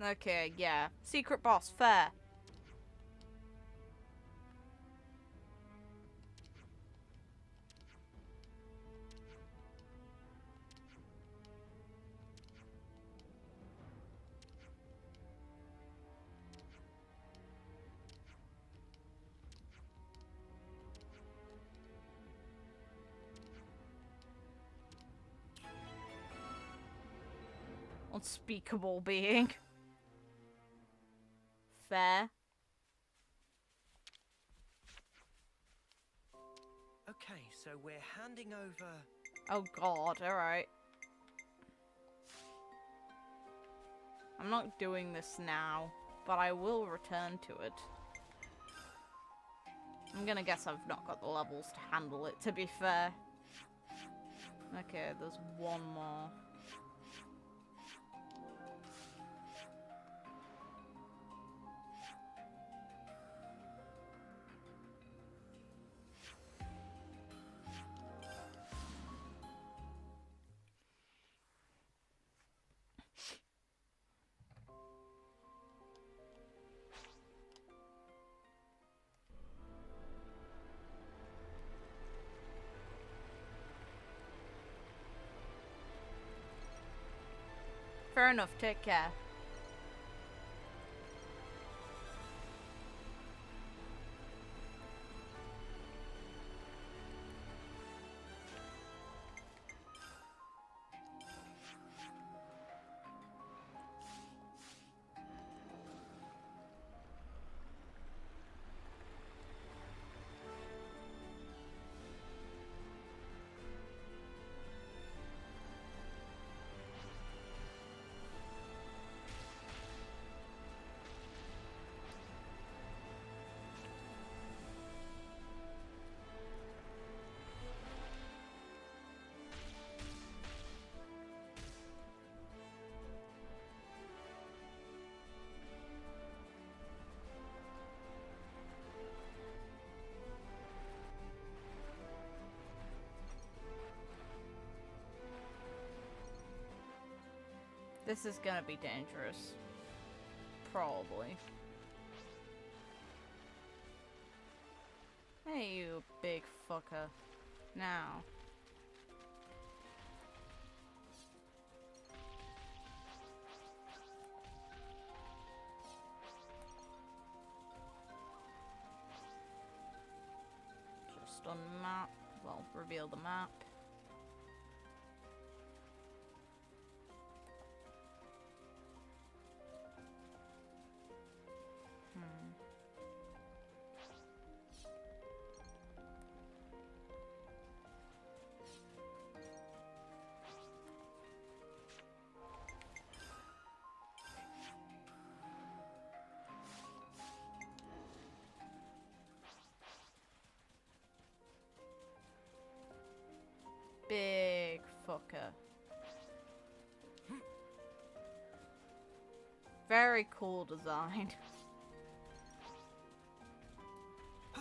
Okay, yeah. Secret boss, fair. Unspeakable being. Fair. Okay, so we're handing over... Oh god, alright. I'm not doing this now, but I will return to it. I'm gonna guess I've not got the levels to handle it, to be fair. Okay, there's one more. Fair enough, take care. This is gonna be dangerous. Probably. Hey, you big fucker. Now. Just on the map. Well, reveal the map. Big fucker. Very cool design. The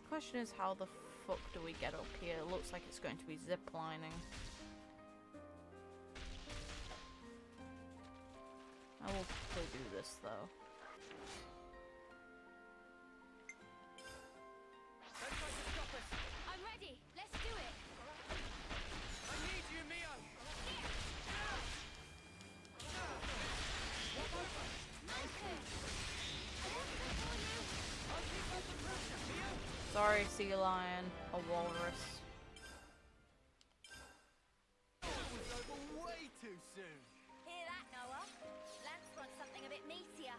question is, how the fuck do we get up here? It looks like it's going to be ziplining. I will probably do this though. I'm ready. Let's do it. I need you, Mio. Sorry, sea lion, a walrus. That was over way too soon. Hear that, Noah? Lance wants something a bit meatier.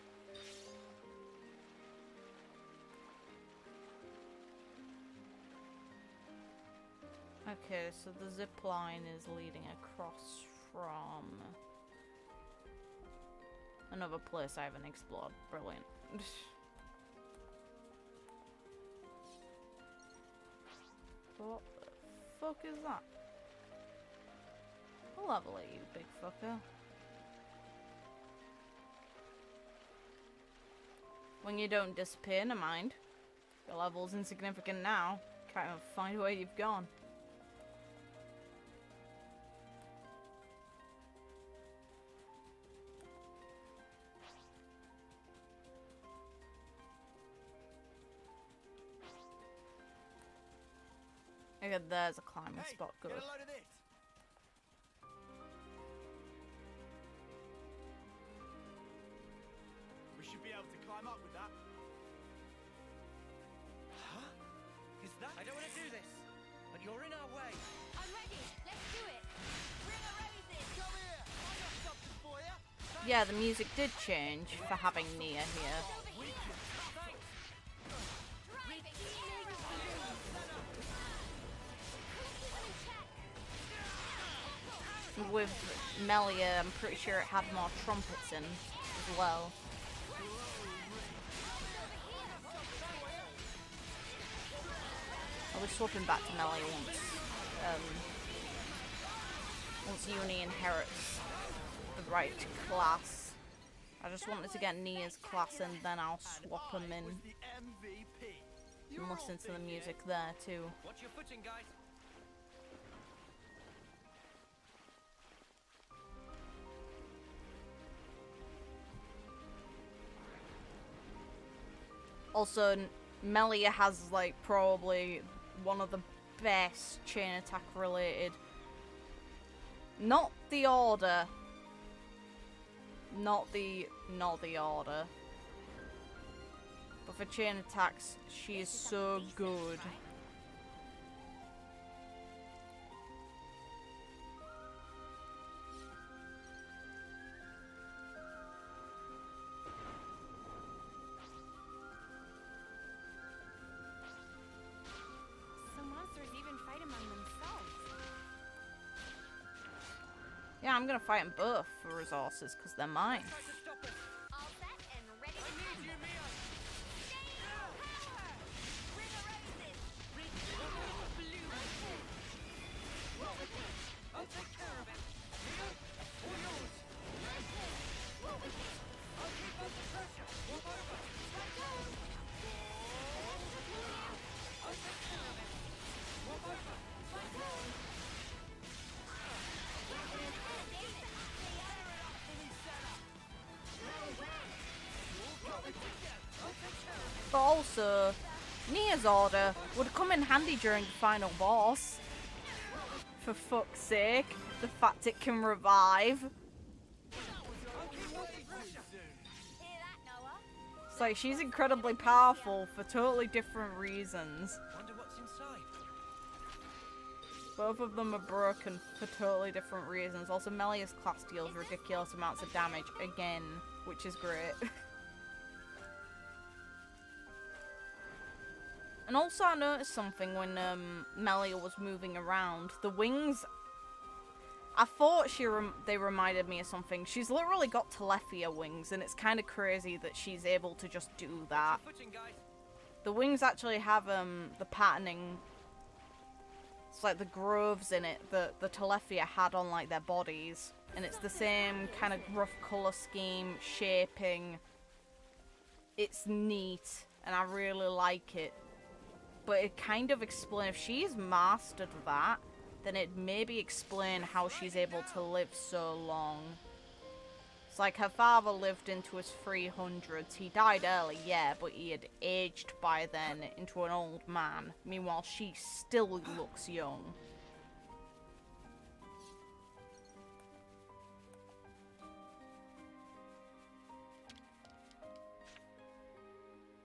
Okay, so the zip line is leading across from another place I haven't explored. Brilliant. What the fuck is that? I'll level at you, big fucker. When you don't disappear, never mind. Your level's insignificant now. Can't even find where you've gone. Okay, there's a climbing spot. Good. Get a load of this. We should be able to climb up with that. Huh? Is that? I don't want to do this, but you're in our way. I'm ready. Let's do it. Bring a roses. Come here. I got something for you. Yeah, the music did change for having Nia here. With Melia, I'm pretty sure it had more trumpets in as well. I'll be swapping back to Melia once Uni inherits the right class. I just wanted to get Nia's class and then I'll swap them in and listen to the music there too. Watch your footing, guys. Also, Melia has like probably one of the best chain attack related. Not the order. Not the order. But for chain attacks, she is so good. Yeah, I'm gonna fight them both for resources because they're mine. All set and ready to move. I'll take care of it. Mio, all yours. I'll keep up the pressure. Walk over. But also, Nia's order would come in handy during the final boss. For fuck's sake, the fact it can revive. It's like she's incredibly powerful for totally different reasons. Wonder what's inside. Both of them are broken for totally different reasons. Also, Melia's class deals ridiculous amounts of damage again, which is great. And also I noticed something when Melia was moving around. The wings, I thought they reminded me of something. She's literally got Telethia wings, and it's kind of crazy that she's able to just do that. The wings actually have the patterning. It's like the grooves in it that the Telethia had on like their bodies, and it's the same kind of rough color scheme, shaping. It's neat, and I really like it. But it kind of explains, if she's mastered that, then it maybe explain how she's able to live so long. It's like her father lived into his 300s. He died early, yeah, but he had aged by then into an old man. Meanwhile, she still looks young.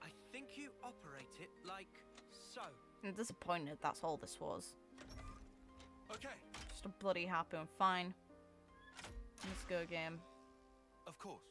I think you operate it like so. I'm disappointed that's all this was. Okay. Just a bloody harpoon. Fine. Let's go, game. Of course.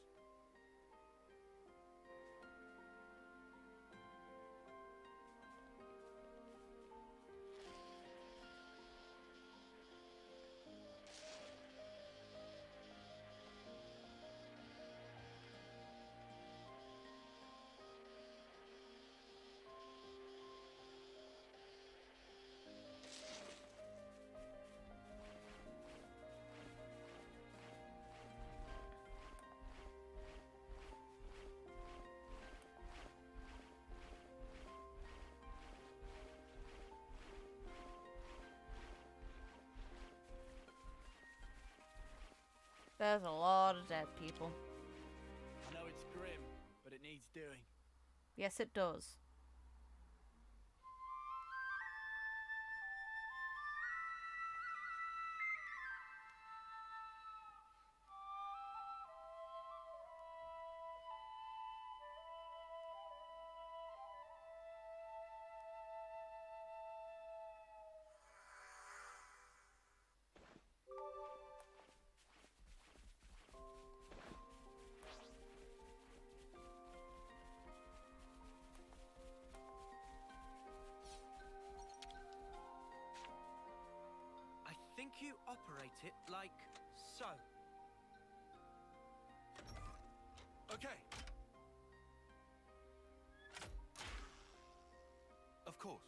There's a lot of dead people. I know it's grim, but it needs doing. Yes, it does. I think you operate it like so. Okay. Of course.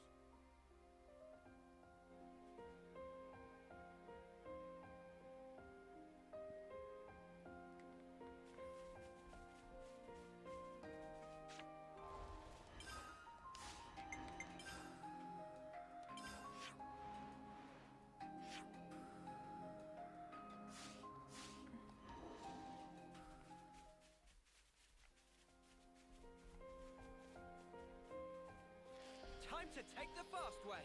Time to take the fast way.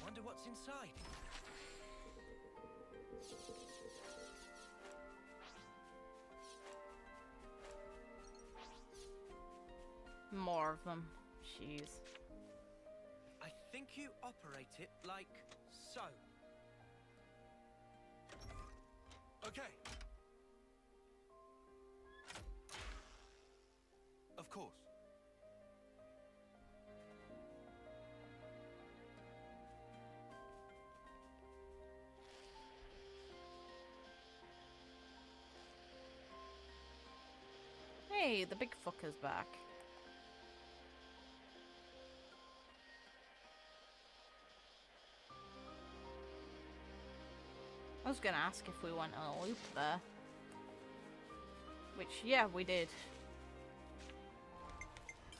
Wonder what's inside. More of them. Jeez. I think you operate it like so. Okay. Of course. Hey, the big fucker's back. was gonna ask if we went on a loop there. Which, yeah, we did.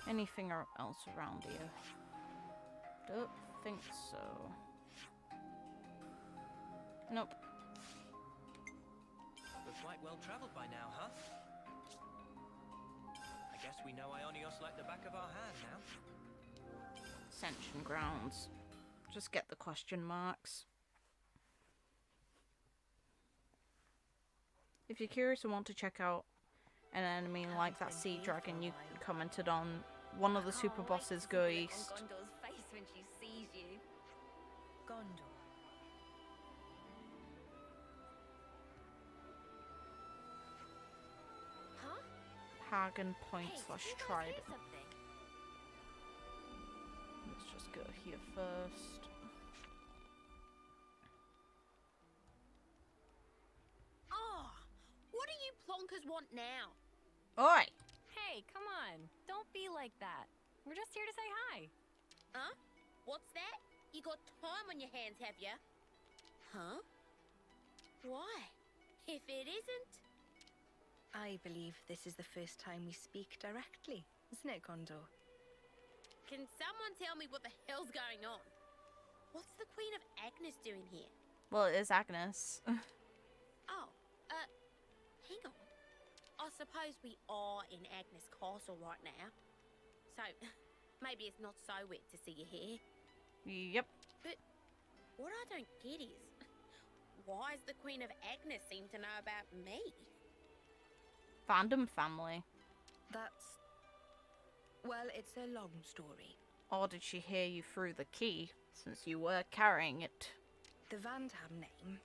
Anything else around here? Don't think so. Nope. We're quite well traveled by now, huh? I guess we know Ionios like the back of our hand now. Ascension grounds. Just get the question marks. If you're curious and want to check out an enemy like that sea dragon you commented on, one of the super bosses go east. Gondor's face when she sees you. Gondor. Huh? Hagen Point Hey, / did you guys hear Trident. something? Let's just go here first. Oh, what do you plonkers want now? Oi! Hey, come on. Don't be like that. We're just here to say hi. Huh? What's that? You got time on your hands, have ya? Huh? Why? If it isn't... I believe this is the first time we speak directly, isn't it, Gondor? Can someone tell me what the hell's going on? What's the Queen of Agnes doing here? Well, it is Agnes. Oh, hang on. I suppose we are in Agnes Castle right now. So, maybe it's not so weird to see you here. Yep. But what I don't get is, why does the Queen of Agnes seem to know about me? Fandom family. That's... well, it's a long story. Or did she hear you through the key, since you were carrying it? The Vandham name,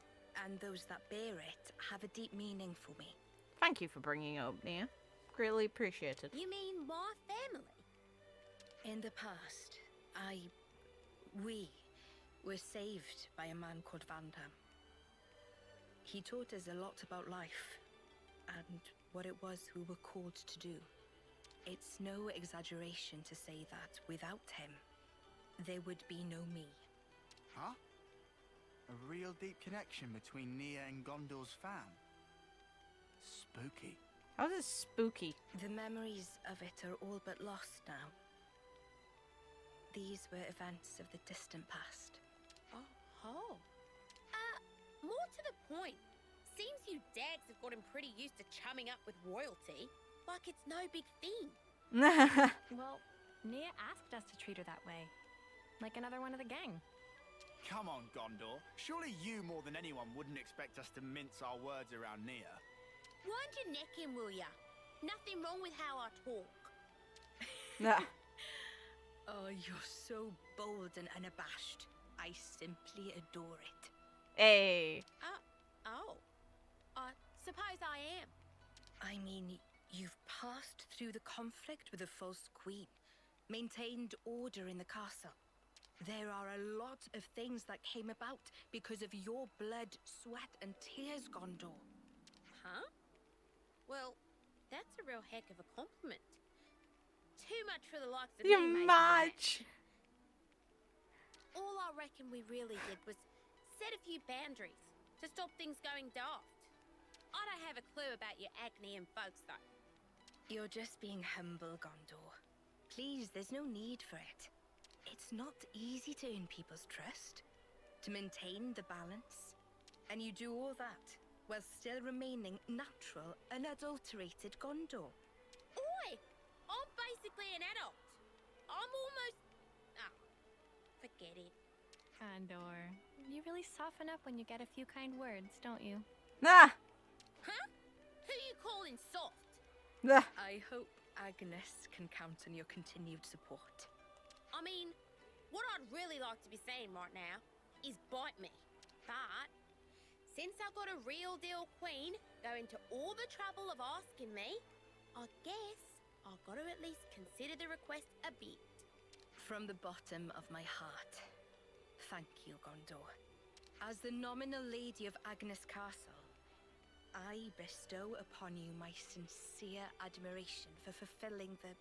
and those that bear it, have a deep meaning for me. Thank you for bringing it up, Nia. Greatly appreciated. You mean my family? In the past, we were saved by a man called Vandham. He taught us a lot about life, and what it was we were called to do. It's no exaggeration to say that without him, there would be no me. Huh? A real deep connection between Nia and Gondor's fam. Spooky. How's it spooky? The memories of it are all but lost now. These were events of the distant past. Oh. More to the point. Seems you dags have gotten pretty used to chumming up with royalty. Like it's no big thing. Well, Nia asked us to treat her that way. Like another one of the gang. Come on, Gondor. Surely you more than anyone wouldn't expect us to mince our words around Nia. Wind your neck in, will ya? Nothing wrong with how I talk. Nah. Oh, you're so bold and unabashed. I simply adore it. Hey. Suppose I am. I mean, you've passed through the conflict with the false queen, maintained order in the castle. There are a lot of things that came about because of your blood, sweat, and tears, Gondor. Huh? Well, that's a real heck of a compliment. Too much for the likes of You me, much. All I reckon we really did was set a few boundaries to stop things going daft. I don't have a clue about your Agnian folks, though. You're just being humble, Gondor. Please, there's no need for it. It's not easy to earn people's trust, to maintain the balance. And you do all that while still remaining natural, unadulterated Gondor. Oi! I'm basically an adult. I'm almost... forget it. Condor, you really soften up when you get a few kind words, don't you? Nah. Huh? Who you calling soft? Nah. I hope Agnes can count on your continued support. I mean, what I'd really like to be saying right now is bite me. But since I've got a real deal queen going to all the trouble of asking me, I guess I've got to at least consider the request a bit. From the bottom of my heart, thank you, Gondor. As the nominal lady of Agnes Castle, I bestow upon you my sincere admiration for fulfilling the...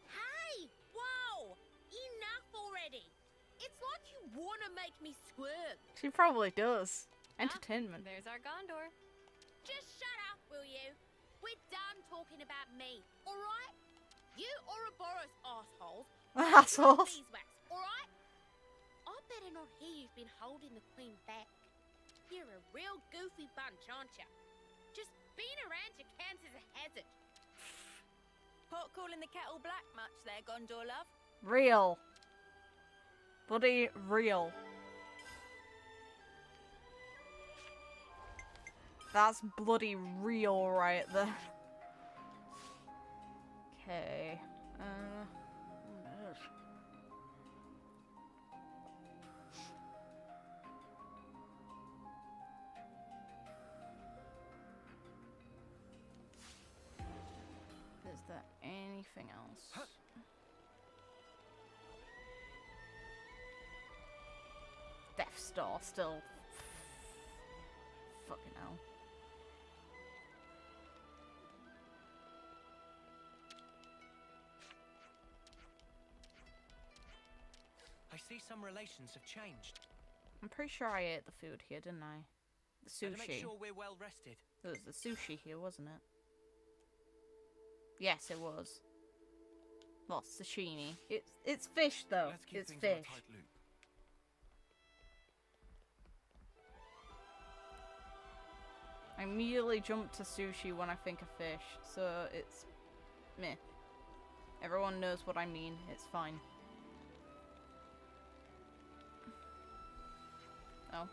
Hey! Whoa! Enough already! It's like you want to make me squirm. She probably does. Entertainment. There's our Gondor. Just shut up, will you? We're done talking about me, alright? You Ouroboros assholes. Assholes. Beeswax, alright? I better not hear you've been holding the Queen back. You're a real goofy bunch, aren't you? Just being around your counts as a hazard. Pot calling the kettle black much there, Gondor love? Real. Bloody real. That's bloody real right there. Okay. Is there anything else? Death Star still. Fucking hell. I see some relations have changed. I'm pretty sure I ate the food here, didn't I? The Better make sushi. sure we're well rested. It was the sushi here, wasn't it? Yes, it was. Well, sashimi. It's fish though. Let's keep It's things on a fish. tight loop. I immediately jump to sushi when I think of fish, so it's meh. Everyone knows what I mean. It's fine. Oh.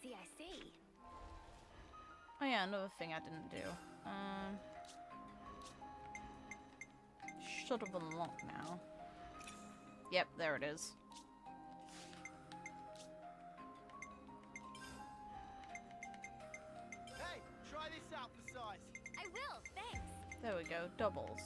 I see. Oh yeah, another thing I didn't do. Should have unlocked now. Yep, there it is. Hey, try this out for size. I will, thanks. There we go, doubles.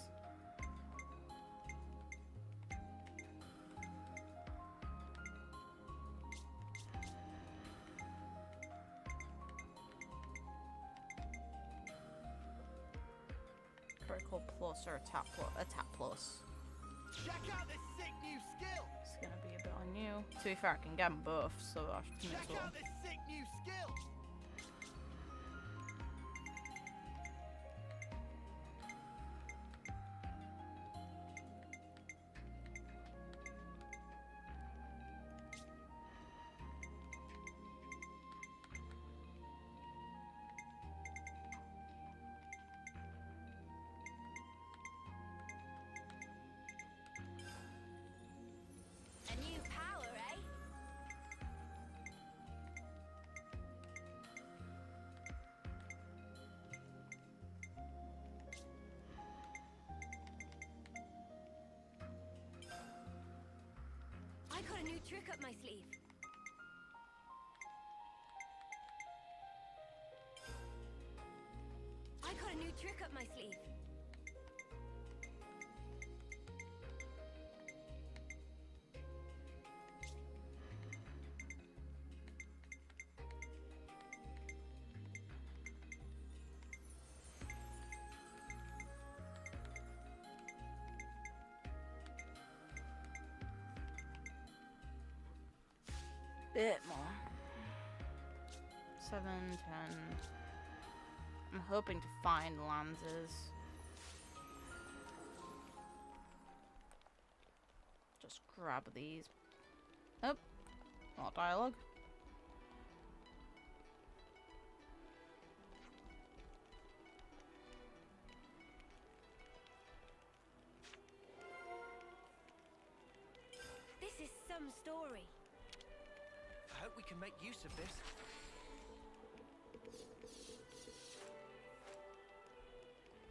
Critical plus or attack plus. Check out this sick new skill. It's gonna be a bit on you. To be fair, I can get them both, so I should Check as well. out this sick new skill. A new power, eh? I got a new trick up my sleeve. I got a new trick up my sleeve. Bit more. 7, 10. I'm hoping to find Lanzas. Just grab these. Oh, more dialogue. This is some story. I hope we can make use of this.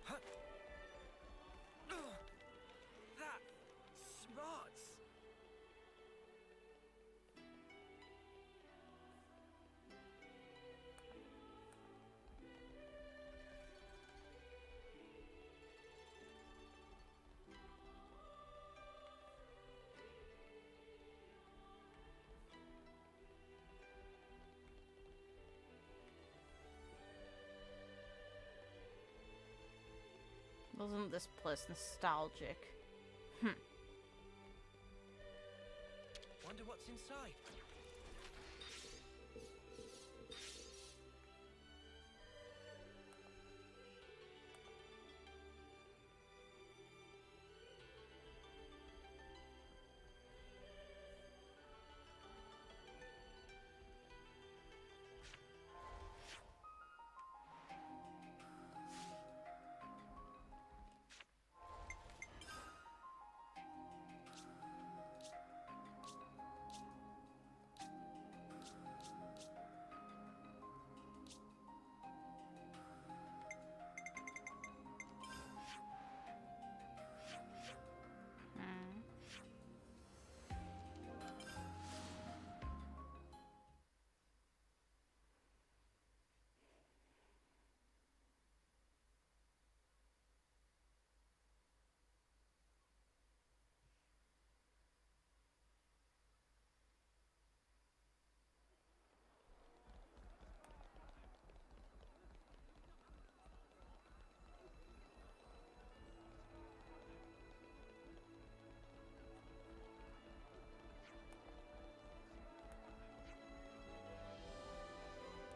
Huh. That smarts. Wasn't this place nostalgic? Wonder what's inside.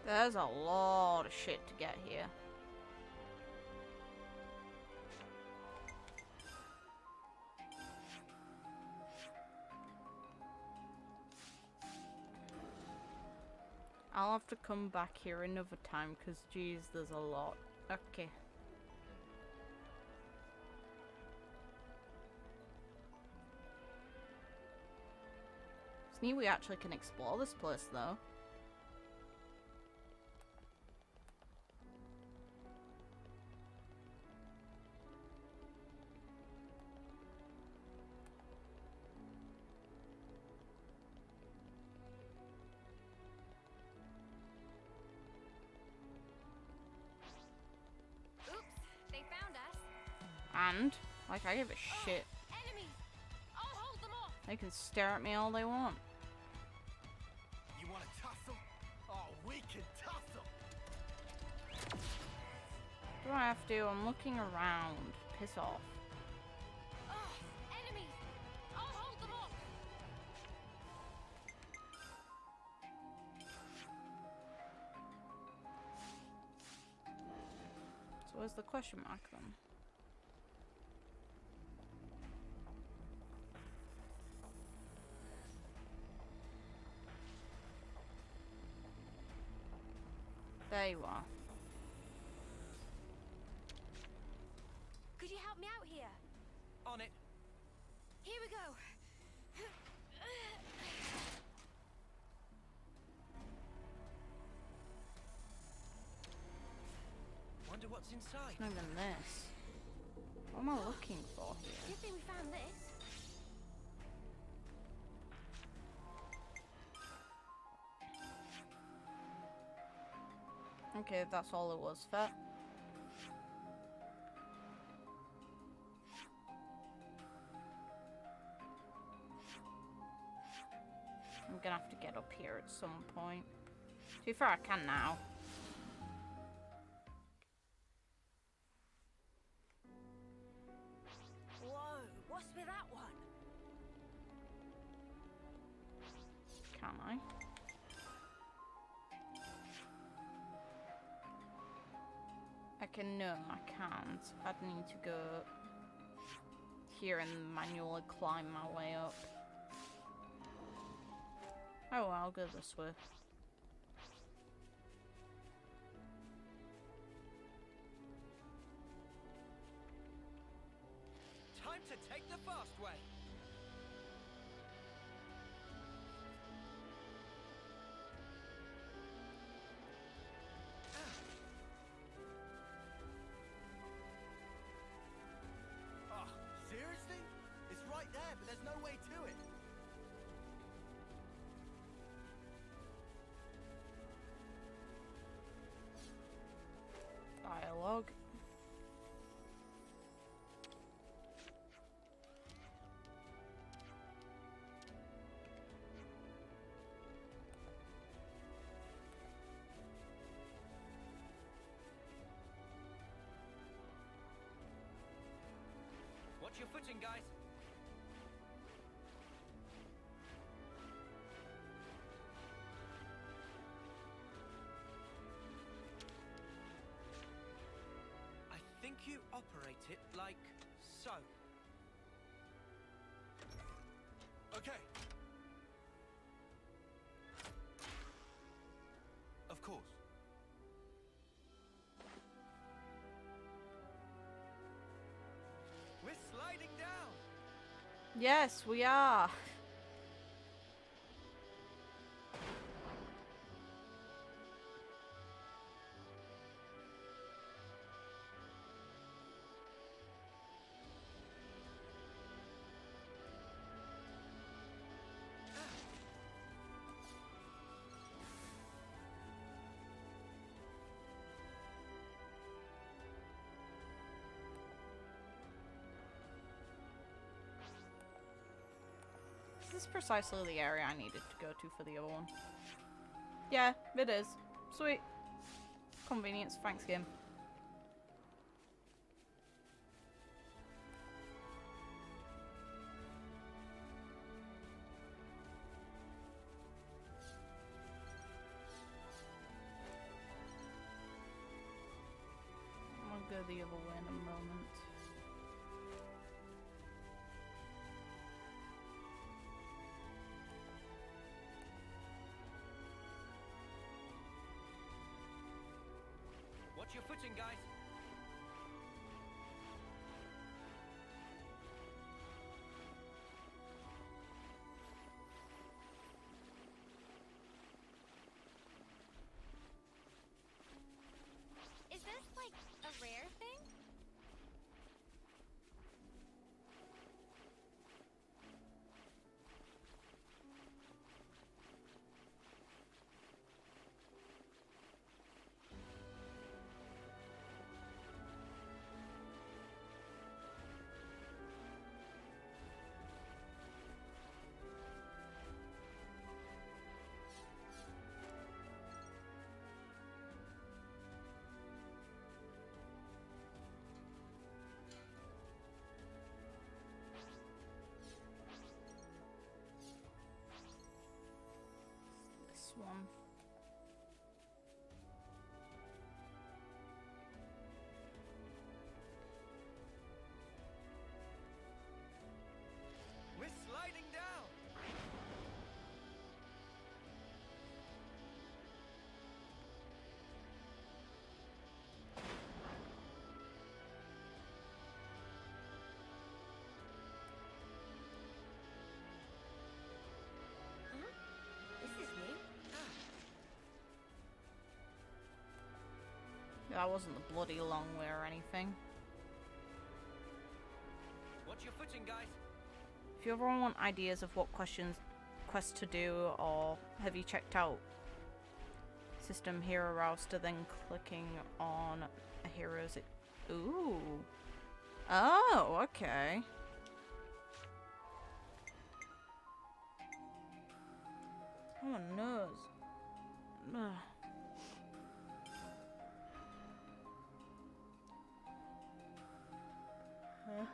There's a lot of shit to get here. I'll have to come back here another time because, geez, there's a lot. Okay. It's neat we actually can explore this place, though. And, like, I give a shit. Enemies! I'll hold them off! They can stare at me all they want. You want to tussle? Oh, we can tussle! What do I have to do? I'm looking around. Piss off. Enemies! I'll hold them off! So where's the question mark then? There you are. Could you help me out here? On it. Here we go. Wonder what's inside. It's not even this. What am I looking for here? Good thing we found this. Okay, that's all it was. Fair. I'm gonna have to get up here at some point. To be fair, I can now. Whoa, what's with that one? Can I? No, I can't. I'd need to go here and manually climb my way up. Oh well, I'll go this way. Time to take the fast way. Seriously? It's right there, but there's no way to it. your footing, guys. I think you operate it like so. Okay. Of course. We're sliding down. Yes, we are. This is precisely the area I needed to go to for the other one. Yeah, it is. Sweet. Convenience, thanks game. I'll go the other way in a moment. Watch your footing, guys. Is this like a rare thing? This one. We're sliding down. This is new. That wasn't the bloody long way or anything. Watch your footing, guys. If you ever want ideas of what quests to do, or have you checked out System Hero Roster, then clicking on a hero's... Ooh. Oh, okay. Oh, my nose. Ugh. Huh?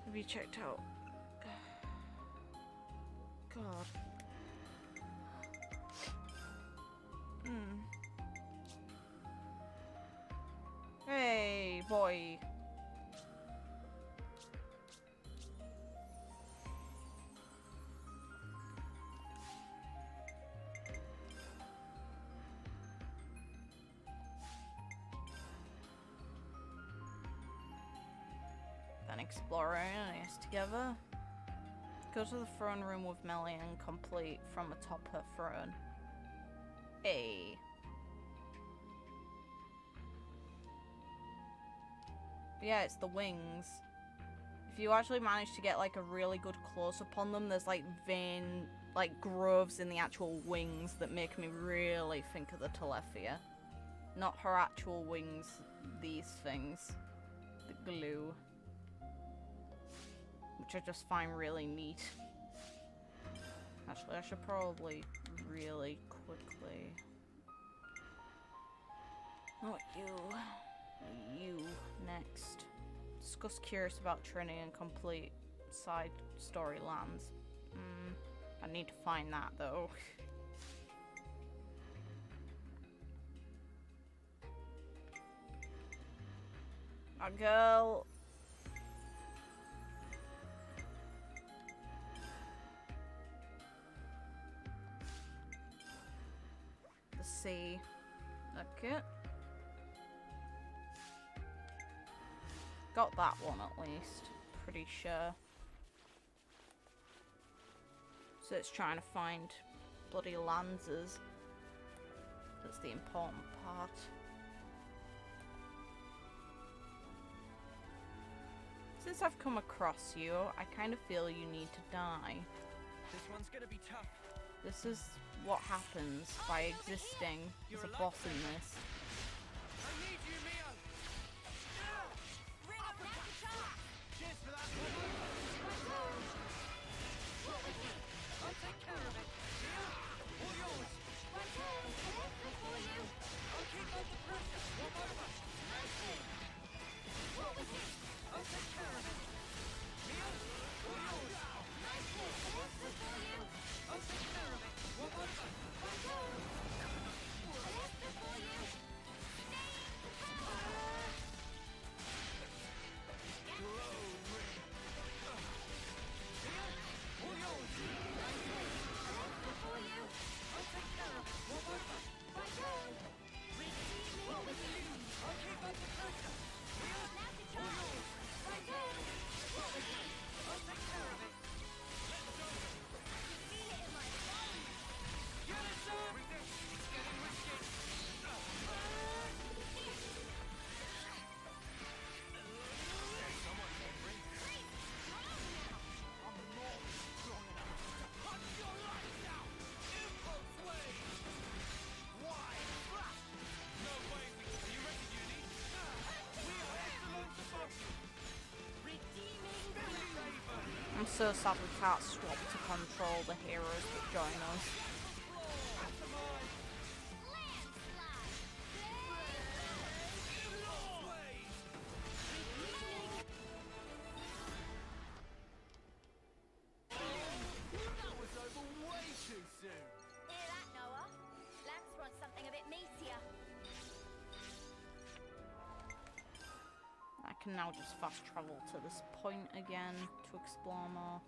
Have you checked out? God. Hey, boy. Then explore areas together. Go to the throne room with Melly and complete from atop her throne. Hey. Yeah, it's the wings. If you actually manage to get like a really good close-up on them, there's like grooves in the actual wings that make me really think of the Telethia. Not her actual wings, these things. The glue. Which I just find really neat. Actually, I should probably really quickly... Not you. You next. Discuss curious about training and complete side story lands. I need to find that though. A girl. The sea. Okay. Got that one at least. Pretty sure. So it's trying to find bloody Lancers. That's the important part. Since I've come across you, I kind of feel you need to die. This one's gonna be tough. This is what happens by existing as a boss in this. I need you, Mio. Cheers for that. I'll take care of it. Mio, all yours. I'll keep up the pressure. Walk over. I'll take care of it. Mio, all yours. I'll take care of it. Walk over. I'm so sad we can't swap to control the heroes that join us. That was over way too soon. Hear that, Noah? Lance wants something a bit meatier. I can now just fast travel to this point again to explore more.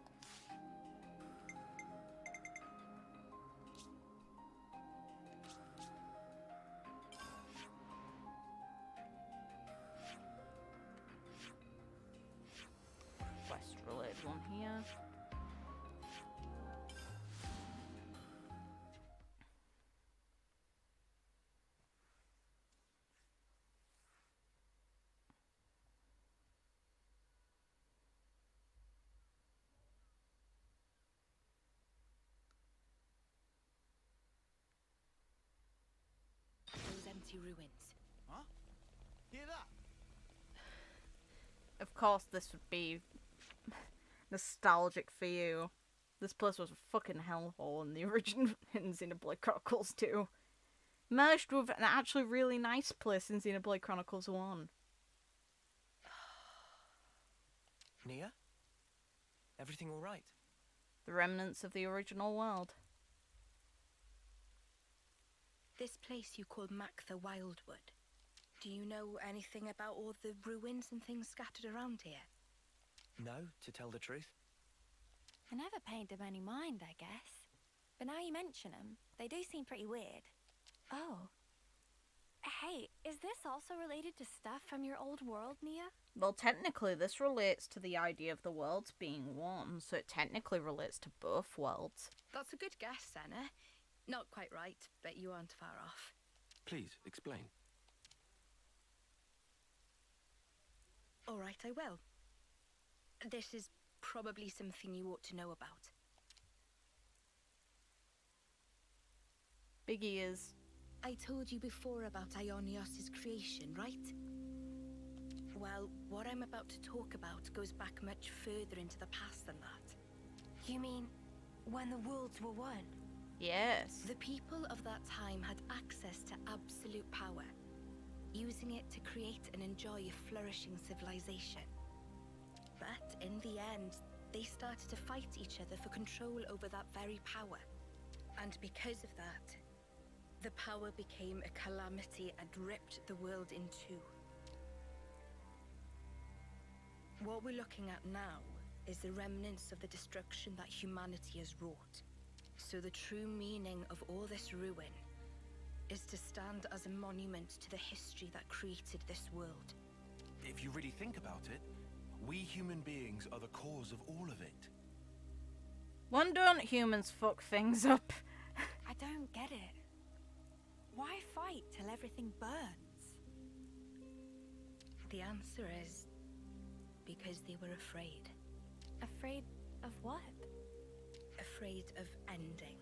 Quest related one here. Those empty ruins. Huh? Hear that? Of course this would be nostalgic for you. This place was a fucking hellhole in the original in Xenoblade Chronicles 2. Merged with an actually really nice place in Xenoblade Chronicles 1. Nia? Everything all right? The remnants of the original world. This place you call Mactha Wildwood. Do you know anything about all the ruins and things scattered around here? No, to tell the truth. I never paid them any mind, I guess. But now you mention them, they do seem pretty weird. Oh. Hey, is this also related to stuff from your old world, Nia? Well, technically this relates to the idea of the worlds being one, so it technically relates to both worlds. That's a good guess, Senna. Not quite right, but you aren't far off. Please, explain. All right, I will. This is probably something you ought to know about. Big ears. I told you before about Ionios' creation, right? Well, what I'm about to talk about goes back much further into the past than that. You mean when the worlds were one? Yes. The people of that time had access to absolute power. using it to create and enjoy a flourishing civilization. But in the end, they started to fight each other for control over that very power. And because of that, the power became a calamity and ripped the world in two. What we're looking at now is the remnants of the destruction that humanity has wrought. So the true meaning of all this ruin is to stand as a monument to the history that created this world. If you really think about it, we human beings are the cause of all of it. When don't humans fuck things up? I don't get it. Why fight till everything burns? The answer is because they were afraid. Afraid of what? Afraid of ending.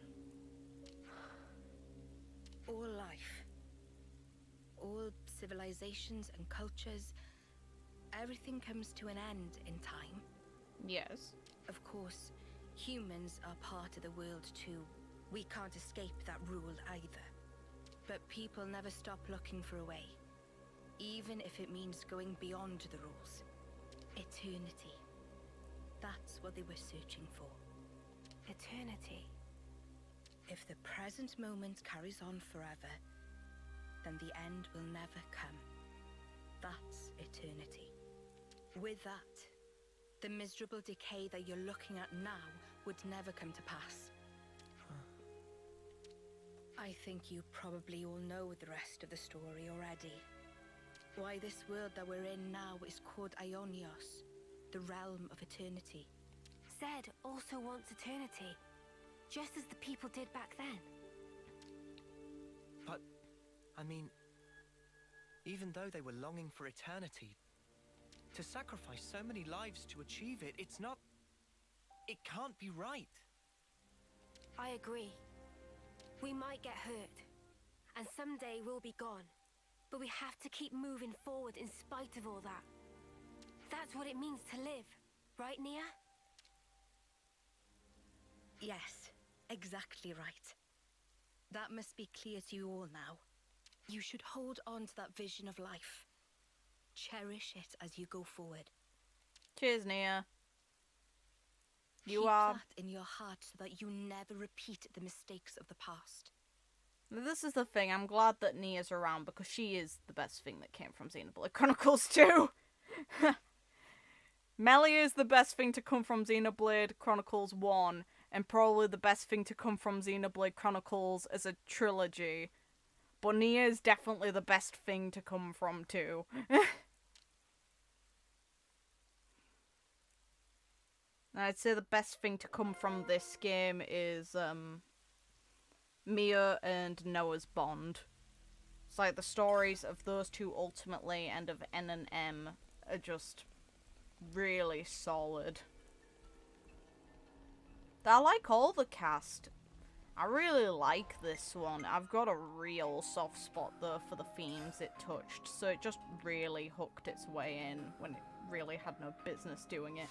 All life, all civilizations and cultures, everything comes to an end in time. Yes. Of course, humans are part of the world too. We can't escape that rule either. But people never stop looking for a way, even if it means going beyond the rules. Eternity. That's what they were searching for. Eternity. If the present moment carries on forever, then the end will never come. That's eternity. With that, the miserable decay that you're looking at now would never come to pass. I think you probably all know the rest of the story already. Why this world that we're in now is called Aionios, the realm of eternity. Zed also wants eternity, just as the people did back then. But, I mean, even though they were longing for eternity, to sacrifice so many lives to achieve it, it's not... It can't be right. I agree. We might get hurt, and someday we'll be gone. But we have to keep moving forward in spite of all that. That's what it means to live, right, Nia? Yes, exactly right. That must be clear to you all now. You should hold on to that vision of life. Cherish it as you go forward. Cheers, Nia. Keep that in your heart so that you never repeat the mistakes of the past. This is the thing, I'm glad that Nia's around because she is the best thing that came from Xenoblade Chronicles 2. Melia is the best thing to come from Xenoblade Chronicles 1, and probably the best thing to come from Xenoblade Chronicles as a trilogy. But Nia is definitely the best thing to come from 2. I'd say the best thing to come from this game is, Mia and Noah's bond. It's like the stories of those two ultimately and of N and M are just really solid. I like all the cast. I really like this one. I've got a real soft spot though for the themes it touched, so it just really hooked its way in when it really had no business doing it.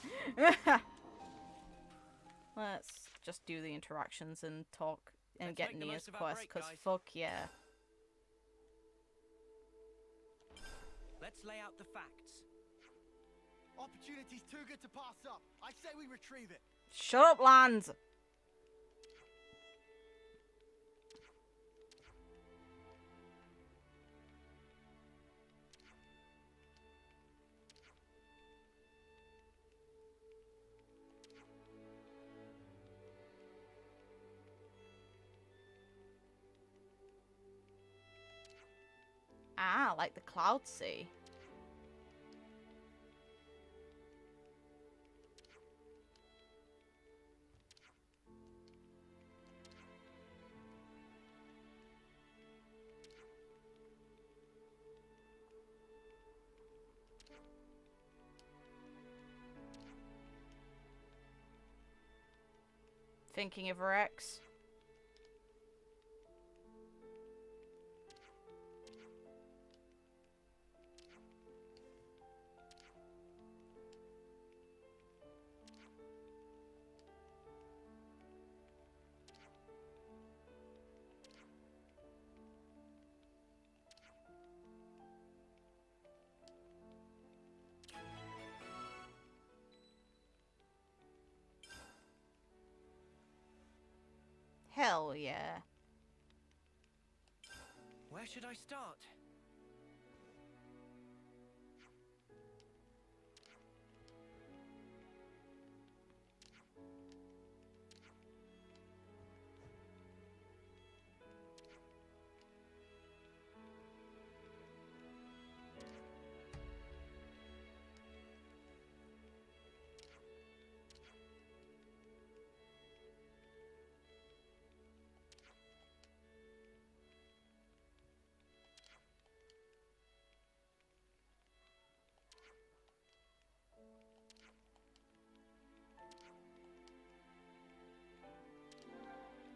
Let's just do the interactions and talk and get Nia's quest, because fuck yeah. Let's lay out the facts. Opportunity's too good to pass up. I say we retrieve it. Shut up, Lanz! Ah, like the Cloud Sea. Thinking of her ex? Hell yeah. Where should I start?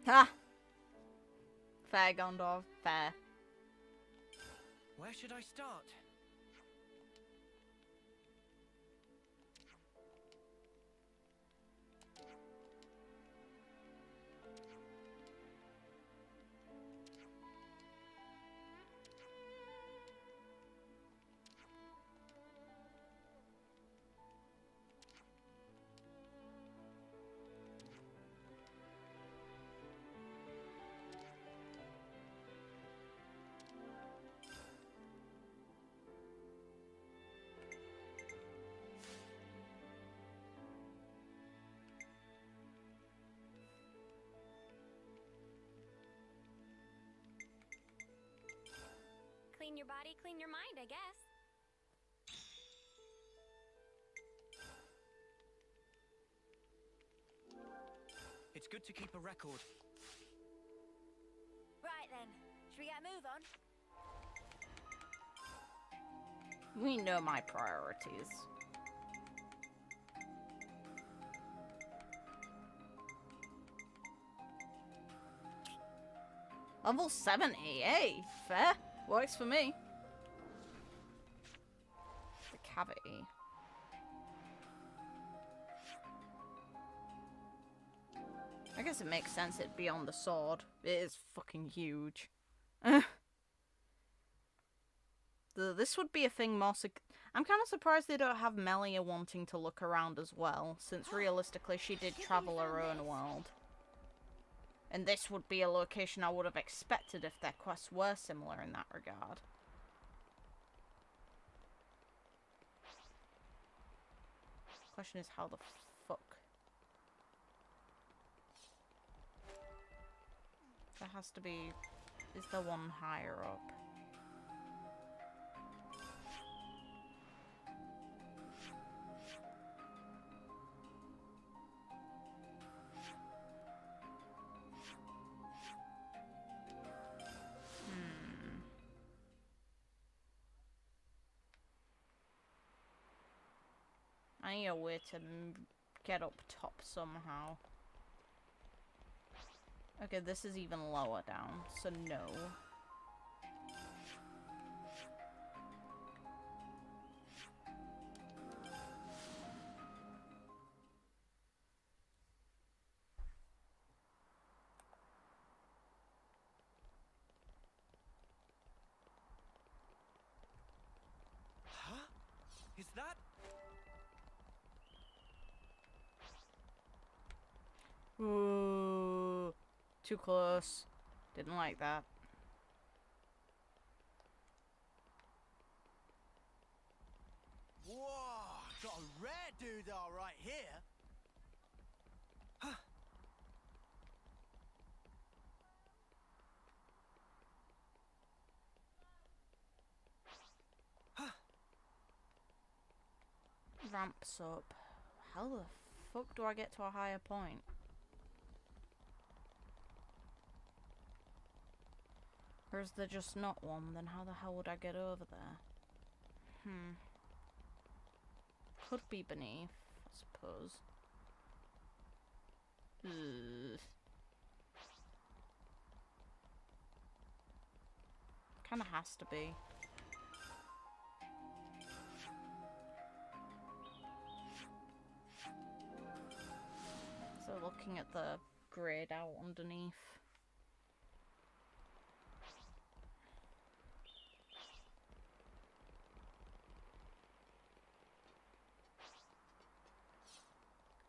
Ha! Fair, Gondor, fair. Where should I start? Clean your body, clean your mind, I guess. It's good to keep a record. Right then, should we get a move on? We know my priorities. Level 70, hey, fair. Works for me. The cavity. I guess it makes sense it'd be on the sword. It is fucking huge. This would be a thing more I'm kind of surprised they don't have Melia wanting to look around as well, since realistically she did travel her own world. And this would be a location I would have expected if their quests were similar in that regard. Question is how the fuck? There has to be... Is there one higher up? I need a way to get up top somehow. Okay, this is even lower down, so no. Huh? Is that... Ooh, too close. Didn't like that. Whoa, got a rare doodah right here. Huh. Huh. Ramps up. How the fuck do I get to a higher point? Or is there just not one? Then how the hell would I get over there? Could be beneath, I suppose. Ugh. Kinda has to be. So looking at the grade out underneath.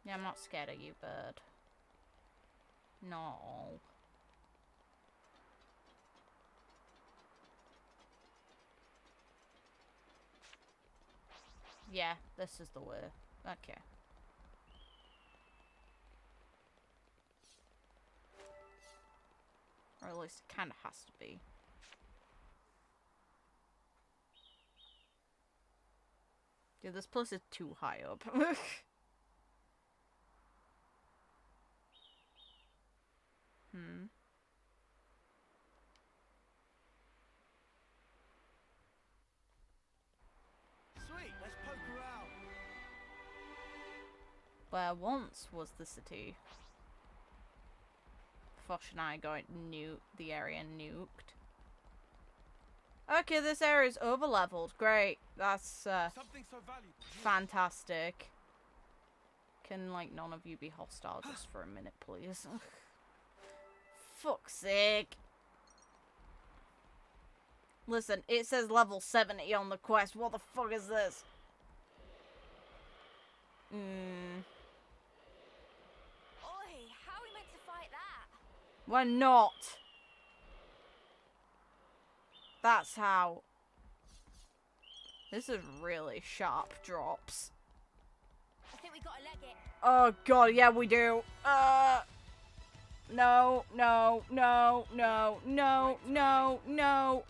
Yeah, I'm not scared of you, bird. Not all. Yeah, this is the way. Okay. Or at least it kind of has to be. Dude, this place is too high up. Sweet, let's poke around. Where once was the city. Fosh and I got the area nuked. Okay, this area is overleveled. Great. That's Something so valuable. fantastic. Can, like, none of you be hostile just for a minute, please? Fuck's sake. Listen, it says level 70 on the quest. What the fuck is this? Oi, how are we meant to fight that? We're not. That's how. This is really sharp drops. I think we gotta leg it. Oh god, yeah we do. No, no, no, no, no, no, no.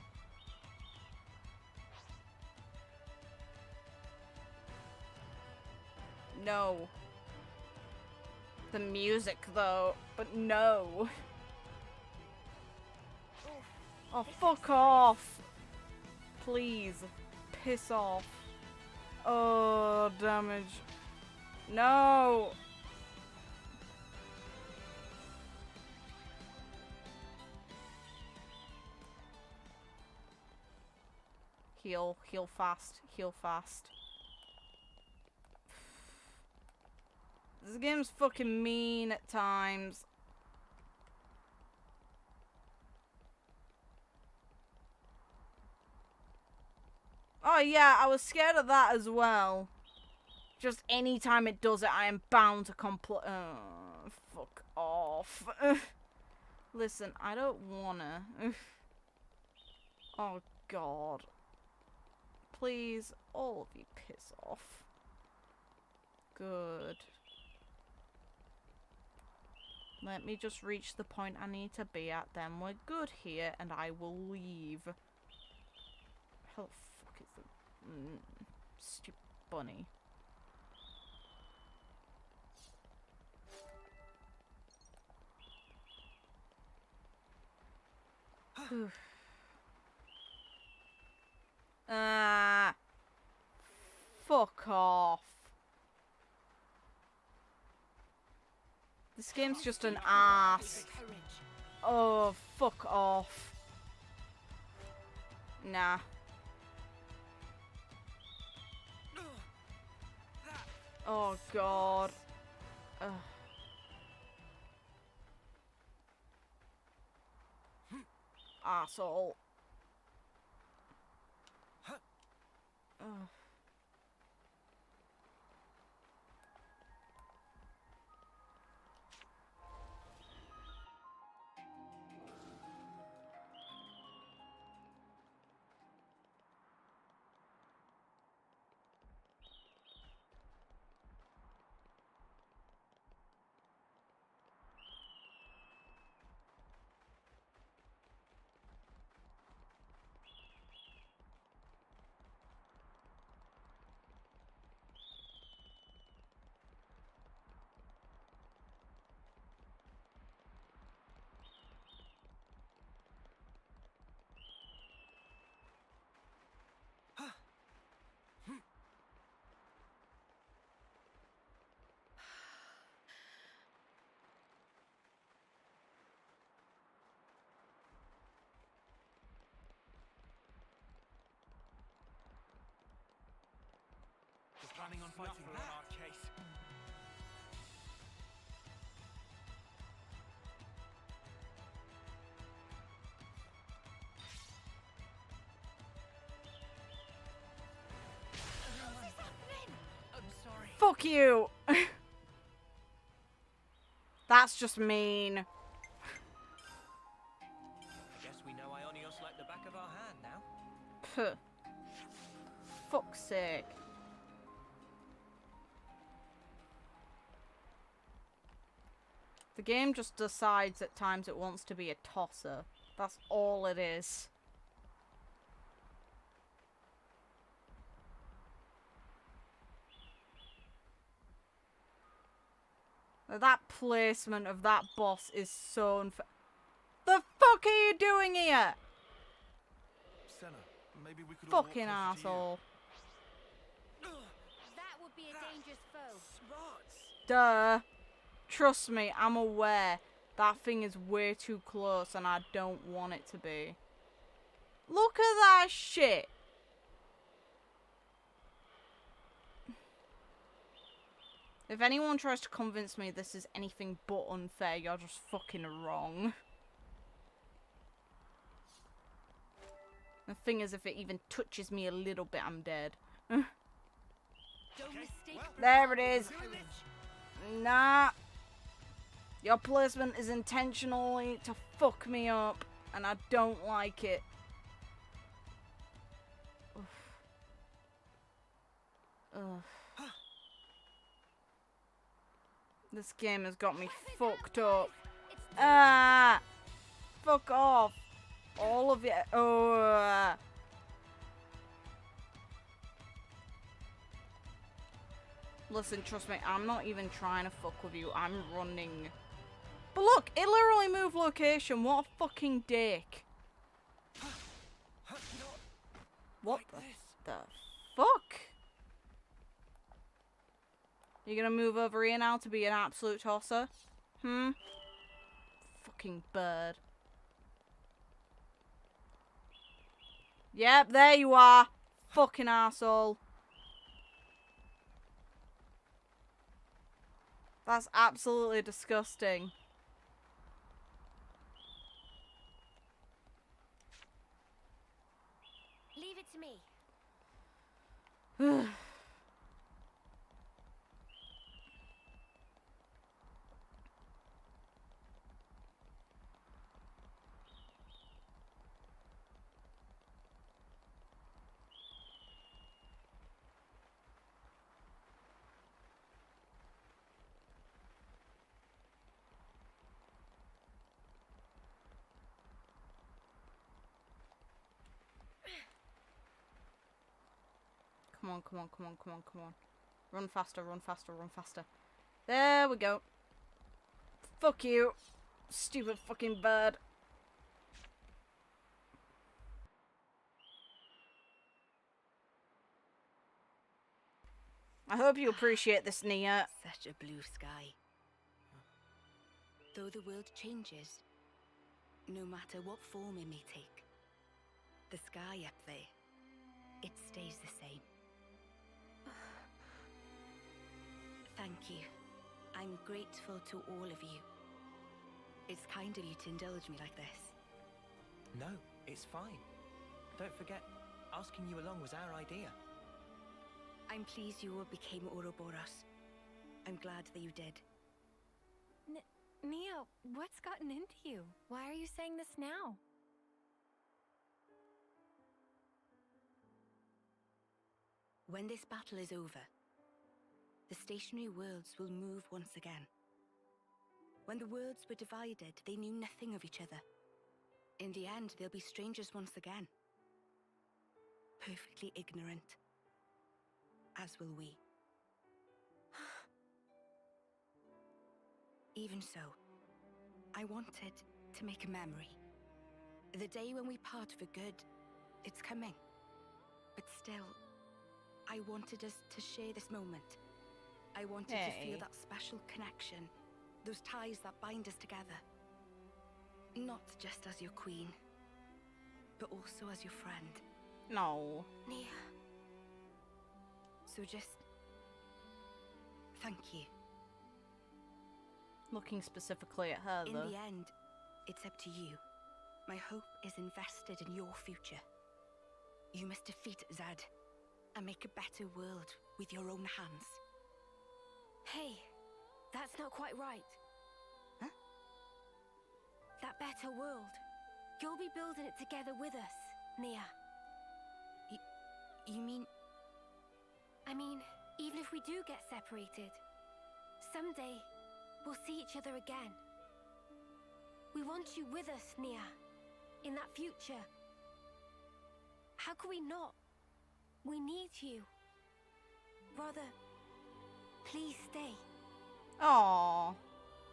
No. The music though, but no. Oh, fuck off. Please. Piss off. Oh, damage. No. Heal fast, heal fast. This game's fucking mean at times. Oh yeah, I was scared of that as well. Just any time it does it, I am bound to fuck off. Listen, I don't wanna. Oh god. Please, all of you piss off. Good. Let me just reach the point I need to be at, then we're good here, and I will leave. How the fuck is the stupid bunny? Fuck off. This game's just an ass. Oh, fuck off. Nah. Oh god. Ugh. Asshole. Ugh. Planning on fighting on our case. I'm sorry. Fuck you! That's just mean. I guess we know Ionios like the back of our hand now. Puh. Fuck's sake. The game just decides at times it wants to be a tosser. That's all it is. That placement of that boss is so unfair. The fuck are you doing here? Senna, maybe we could all walk Fucking closer to you. asshole. That would be a dangerous foe. Duh. Trust me, I'm aware. That thing is way too close and I don't want it to be. Look at that shit. If anyone tries to convince me this is anything but unfair, you're just fucking wrong. The thing is, if it even touches me a little bit, I'm dead. There it is. Nah. Your placement is intentionally to fuck me up, and I don't like it. Oof. Ugh. This game has got me fucked up. Ah! Fuck off. All of it. Oh. Listen, trust me, I'm not even trying to fuck with you. I'm running. But look, it literally moved location. What a fucking dick. What the fuck? You gonna move over here now to be an absolute tosser? Fucking bird. Yep, there you are. Fucking arsehole. That's absolutely disgusting. Leave it to me. Come on, come on, come on, come on, come on. Run faster, run faster, run faster. There we go. Fuck you, stupid fucking bird. I hope you appreciate this, Nia. Such a blue sky. Though the world changes, no matter what form it may take, the sky up there, it stays the same. Thank you. I'm grateful to all of you. It's kind of you to indulge me like this. No, it's fine. Don't forget, asking you along was our idea. I'm pleased you all became Ouroboros. I'm glad that you did. Nia, what's gotten into you? Why are you saying this now? When this battle is over, the stationary worlds will move once again. When the worlds were divided, they knew nothing of each other. In the end, they'll be strangers once again. Perfectly ignorant. As will we. Even so, I wanted to make a memory. The day when we part for good, it's coming. But still, I wanted us to share this moment. I wanted to feel that special connection, those ties that bind us together. Not just as your queen, but also as your friend. No. Nia. So just... thank you. Looking specifically at her, though. In the end, it's up to you. My hope is invested in your future. You must defeat Zed and make a better world with your own hands. Hey, that's not quite right. Huh? That better world. You'll be building it together with us, Nia. You mean... I mean, even if we do get separated, someday we'll see each other again. We want you with us, Nia. In that future. How could we not? We need you. Brother, please stay. Aww.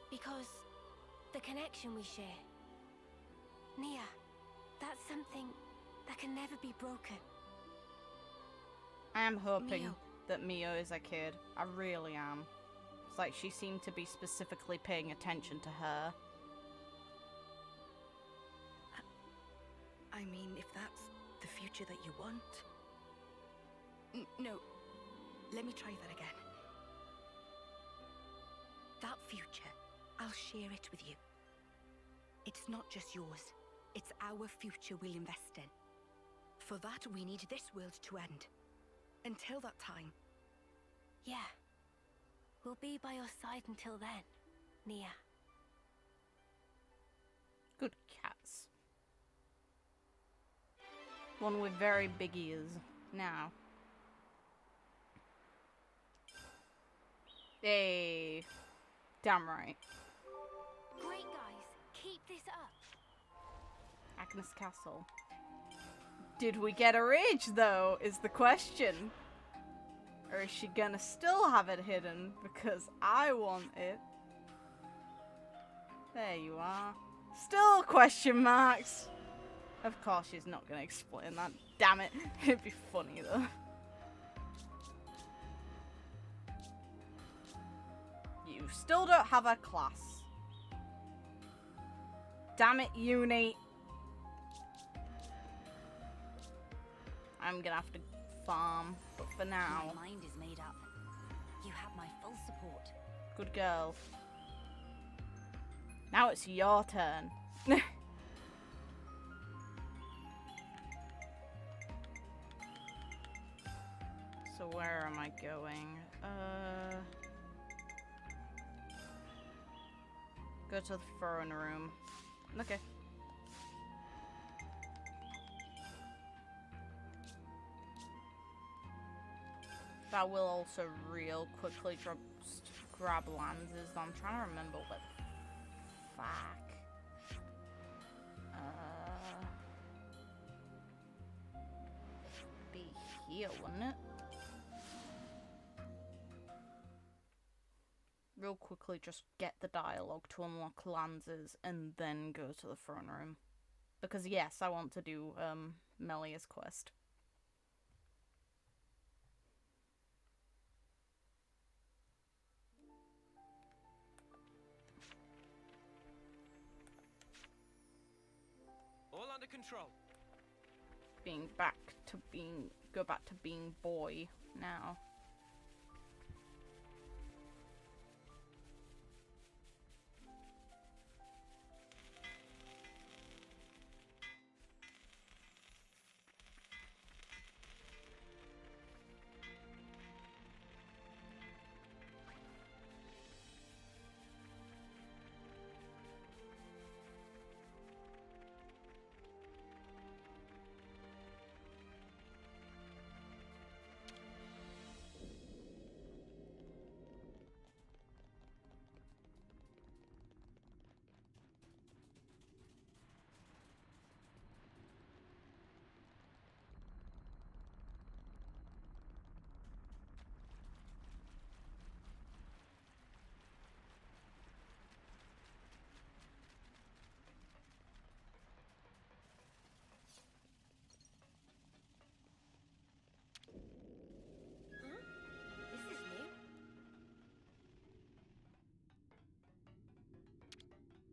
Because the connection we share. Nia, that's something that can never be broken. I am hoping Mio. that Mio is a kid. I really am. It's like she seemed to be specifically paying attention to her. I mean, if that's the future that you want. No, let me try that again. That future, I'll share it with you. It's not just yours, it's our future we'll invest in. For that, we need this world to end. Until that time. Yeah. We'll be by your side until then, Nia. Good cats. One with very big ears. Now. Hey. Damn right. Great, guys. Keep this up. Agnes Castle. Did we get her age, though, is the question. Or is she gonna still have it hidden? Because I want it. There you are. Still question marks. Of course she's not gonna explain that. Damn it. It'd be funny, though. You still don't have a class. Damn it, uni. I'm gonna have to farm, but for now. My mind is made up. You have my full support. Good girl. Now it's your turn. So where am I going? Go to the throne room. Okay. That will also real quickly just grab Lances. I'm trying to remember what the fuck. Be here, wouldn't it? Real quickly just get the dialogue to unlock Lances and then go to the throne room. Because yes, I want to do Melia's quest. All under control. Go back to being boy now.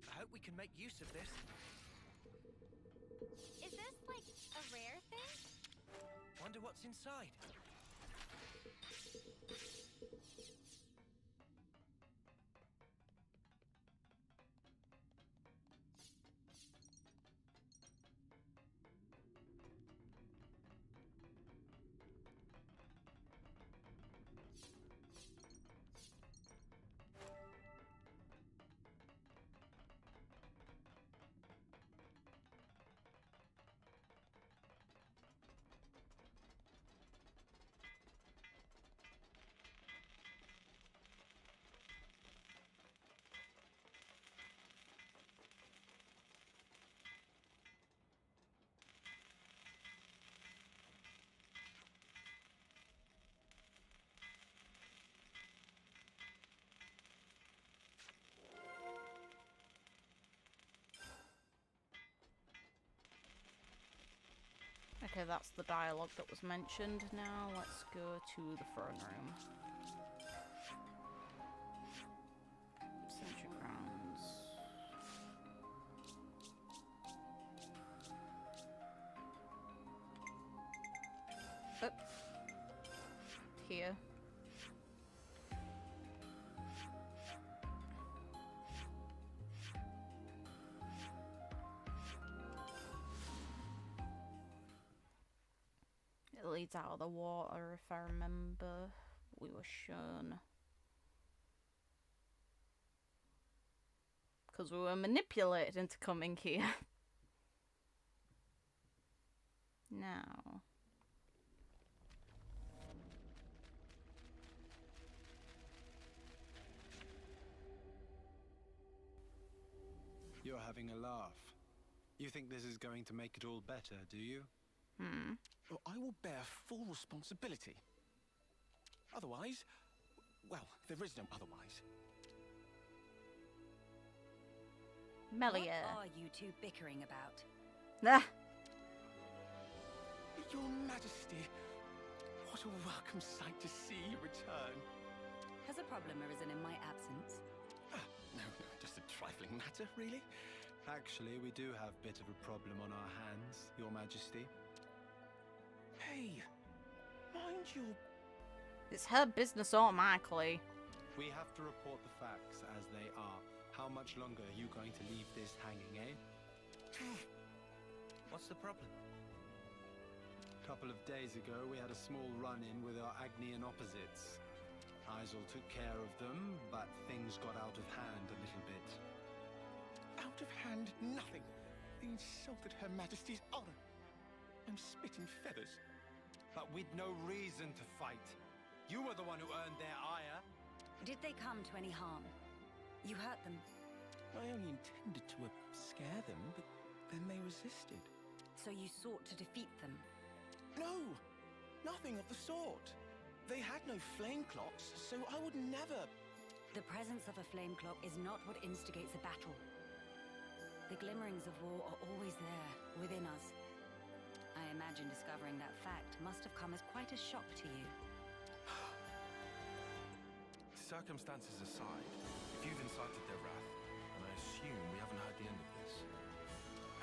I hope we can make use of this. Is this, like, a rare thing? Wonder what's inside. Okay, that's the dialogue that was mentioned. Now let's go to the throne room. Cemetery grounds. Oh. Here. It leads out of the water, if I remember. We were shown. Because we were manipulated into coming here. Now. You're having a laugh. You think this is going to make it all better, do you? Well, I will bear full responsibility. Otherwise, well, there is no otherwise. Melia. What are you two bickering about? Nah. Your Majesty, what a welcome sight to see you return. Has a problem arisen in my absence? No, just a trifling matter, really. Actually, we do have a bit of a problem on our hands, Your Majesty. Hey, mind your... It's her business automatically. We have to report the facts as they are. How much longer are you going to leave this hanging, eh? What's the problem? A couple of days ago, we had a small run-in with our Agnian opposites. Isel took care of them, but things got out of hand a little bit. Out of hand, nothing. They insulted Her Majesty's honor. I'm spitting feathers. But we'd no reason to fight. You were the one who earned their ire. Did they come to any harm? You hurt them? I only intended to scare them, but then they resisted. So you sought to defeat them? No! Nothing of the sort. They had no flame clocks, so I would never... The presence of a flame clock is not what instigates a battle. The glimmerings of war are always there, within us. I imagine discovering that fact must have come as quite a shock to you. Circumstances aside, if you've incited their wrath, then I assume we haven't heard the end of this.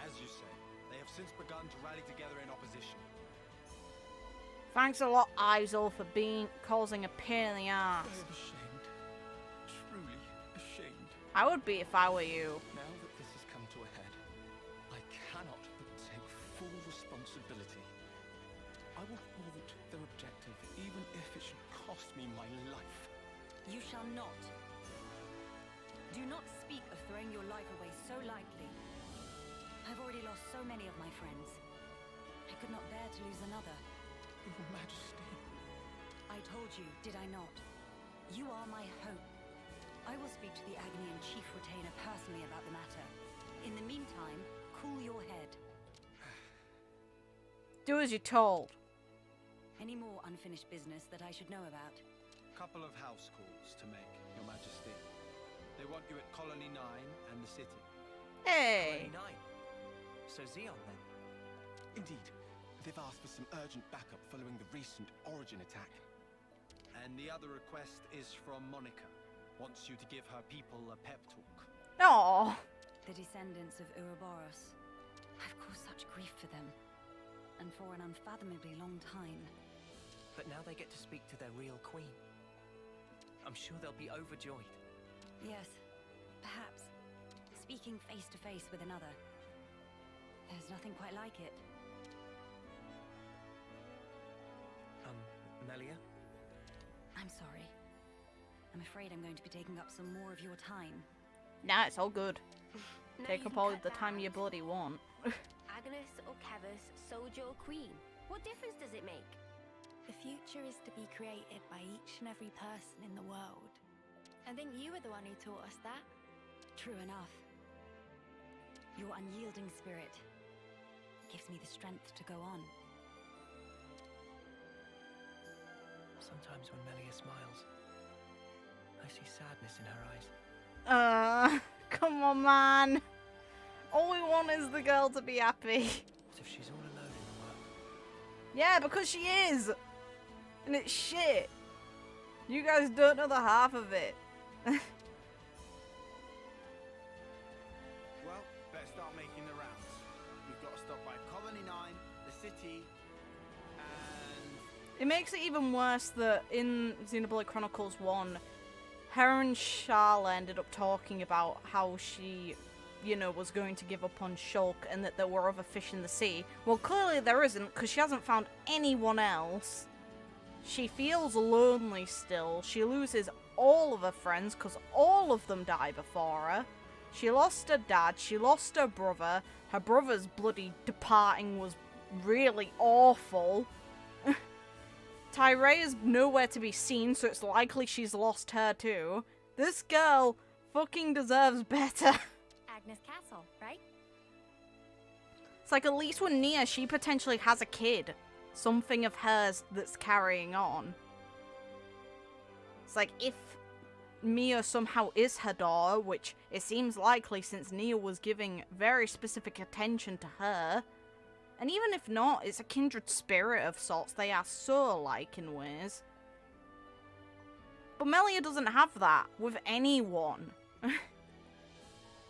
As you say, they have since begun to rally together in opposition. Thanks a lot, Isel, for causing a pain in the ass. I am ashamed. Truly ashamed. I would be if I were you. Now that this has come to a head, I cannot but take full responsibility. I will thwart their objective, even if it should cost me my life. You shall not. Do not speak of throwing your life away so lightly. I've already lost so many of my friends. I could not bear to lose another. Your Majesty. I told you, did I not? You are my hope. I will speak to the Agnian Chief Retainer personally about the matter. In the meantime, cool your head. Do as you're told. Any more unfinished business that I should know about? Couple of house calls to make, Your Majesty. They want you at Colony 9 and the city. Hey! Colony 9. So Xeon then? Indeed. They've asked for some urgent backup following the recent Origin attack. And the other request is from Monica. Wants you to give her people a pep talk. Aww. The descendants of Ouroboros. I've caused such grief for them. And for an unfathomably long time. But now they get to speak to their real queen. I'm sure they'll be overjoyed. Yes, perhaps. Speaking face to face with another. There's nothing quite like it. Melia? I'm sorry. I'm afraid I'm going to be taking up some more of your time. Nah, it's all good. No, Take you up can all cut the that time out. you bloody want. Agnes or Kevus, soldier or queen. What difference does it make? The future is to be created by each and every person in the world. I think you were the one who taught us that. True enough. Your unyielding spirit gives me the strength to go on. Sometimes when Melia smiles, I see sadness in her eyes. Come on, man. All we want is the girl to be happy. As if she's all alone in the world. Yeah, because she is! And it's shit. You guys don't know the half of it. Well, better start making the rounds. We've got to stop by Colony 9, the city, and... It makes it even worse that in Xenoblade Chronicles 1, her and Sharla ended up talking about how she, you know, was going to give up on Shulk and that there were other fish in the sea. Well, clearly there isn't, because she hasn't found anyone else. She feels lonely still. She loses all of her friends, because all of them die before her. She lost her dad, she lost her brother. Her brother's bloody departing was really awful. Tyree is nowhere to be seen, so it's likely she's lost her too. This girl fucking deserves better. Agnes Castle, right? It's like at least with Nia, she potentially has a kid. Something of hers that's carrying on. It's like if Mia somehow is her daughter, which it seems likely since Nia was giving very specific attention to her. And even if not, it's a kindred spirit of sorts. They are so alike in ways. But Melia doesn't have that with anyone.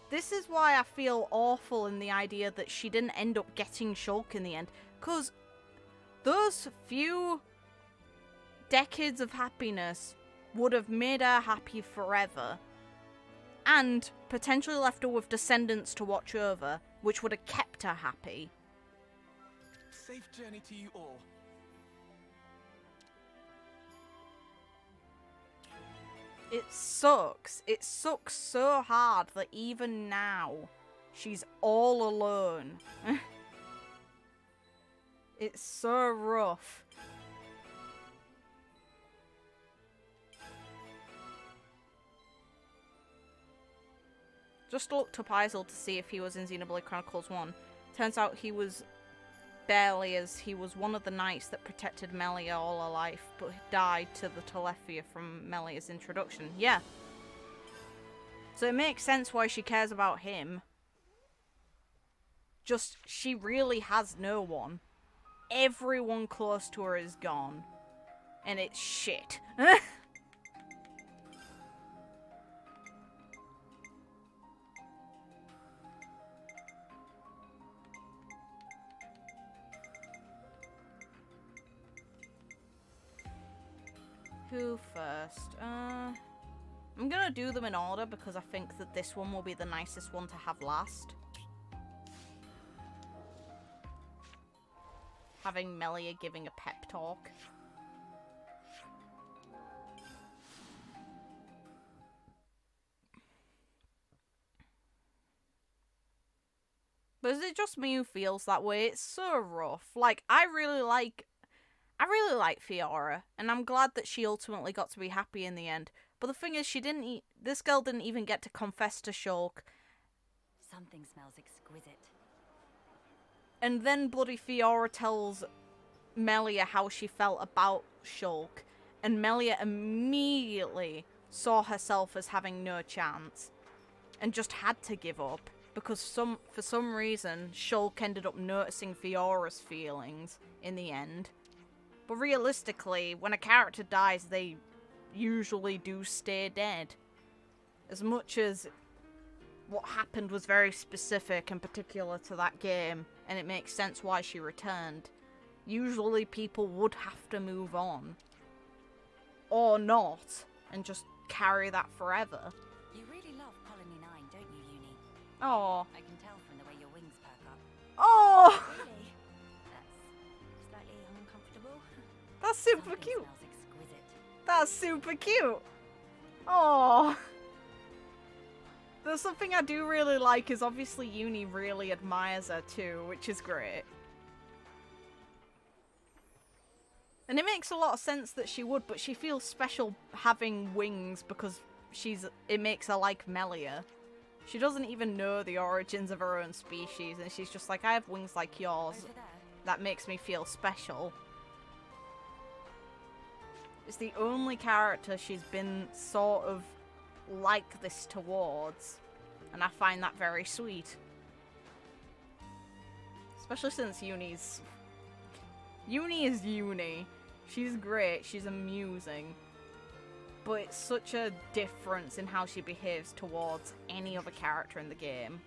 This is why I feel awful in the idea that she didn't end up getting Shulk in the end. Because those few decades of happiness would have made her happy forever. And potentially left her with descendants to watch over, which would have kept her happy. Safe journey to you all. It sucks. It sucks so hard that even now, she's all alone. It's so rough. Just looked up Isel to see if he was in Xenoblade Chronicles 1. Turns out he was barely, as he was one of the knights that protected Melia all her life, but died to the Telethia from Melia's introduction. Yeah. So it makes sense why she cares about him. Just, she really has no one. Everyone close to her is gone. And it's shit. Who first? I'm gonna do them in order because I think that this one will be the nicest one to have last. Having Melia giving a pep talk. But is it just me who feels that way? It's so rough. Like, I really like Fiora, and I'm glad that she ultimately got to be happy in the end. But the thing is, this girl didn't even get to confess to Shulk. Something smells exquisite. And then bloody Fiora tells Melia how she felt about Shulk, and Melia immediately saw herself as having no chance, and just had to give up, because for some reason, Shulk ended up noticing Fiora's feelings in the end. But realistically, when a character dies, they usually do stay dead. As much as what happened was very specific and particular to that game, and it makes sense why she returned, usually people would have to move on. Or not, and just carry that forever. You really love Colony 9, don't you, Uni? Oh. I can tell from the way your wings perk up. Oh! Really? That's slightly uncomfortable. That's super cute. That's super cute. Oh. There's something I do really like is obviously Uni really admires her too, which is great. And it makes a lot of sense that she would, but she feels special having wings because it makes her like Melia. She doesn't even know the origins of her own species, and she's just like, I have wings like yours. That makes me feel special. It's the only character she's been sort of like this towards, and I find that very sweet. Especially since Uni's Uni is Uni. She's great, she's amusing. But it's such a difference in how she behaves towards any other character in the game.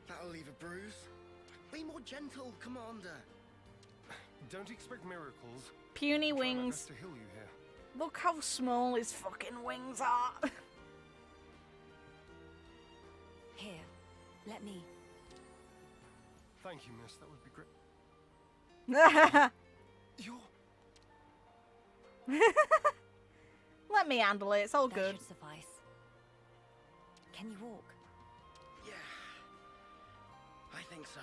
That'll leave a bruise. Be more gentle, Commander. Don't expect miracles. Puny Try my wings. best to heal you here. Look how small his fucking wings are. Here, let me. Thank you, miss. That would be great. You're... Let me handle it. It's all good. That should suffice. Can you walk? Yeah, I think so.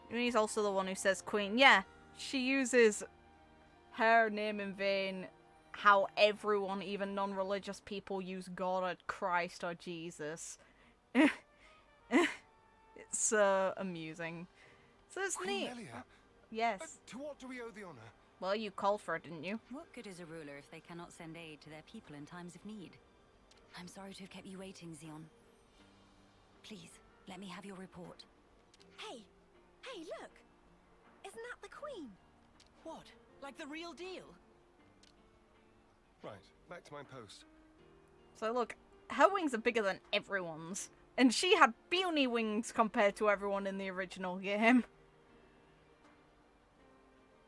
He's also the one who says Queen. Yeah, she uses her name in vain. How everyone, even non-religious people, use God or Christ or Jesus. It's amusing. So it's Queen neat. Melia, Yes. to what do we owe the honor? Well, you called for it, didn't you? What good is a ruler if they cannot send aid to their people in times of need? I'm sorry to have kept you waiting, Xeon. Please, let me have your report. Hey! Hey, look! Isn't that the Queen? What? Like the real deal? Right, back to my post. So look, her wings are bigger than everyone's. And she had puny wings compared to everyone in the original game.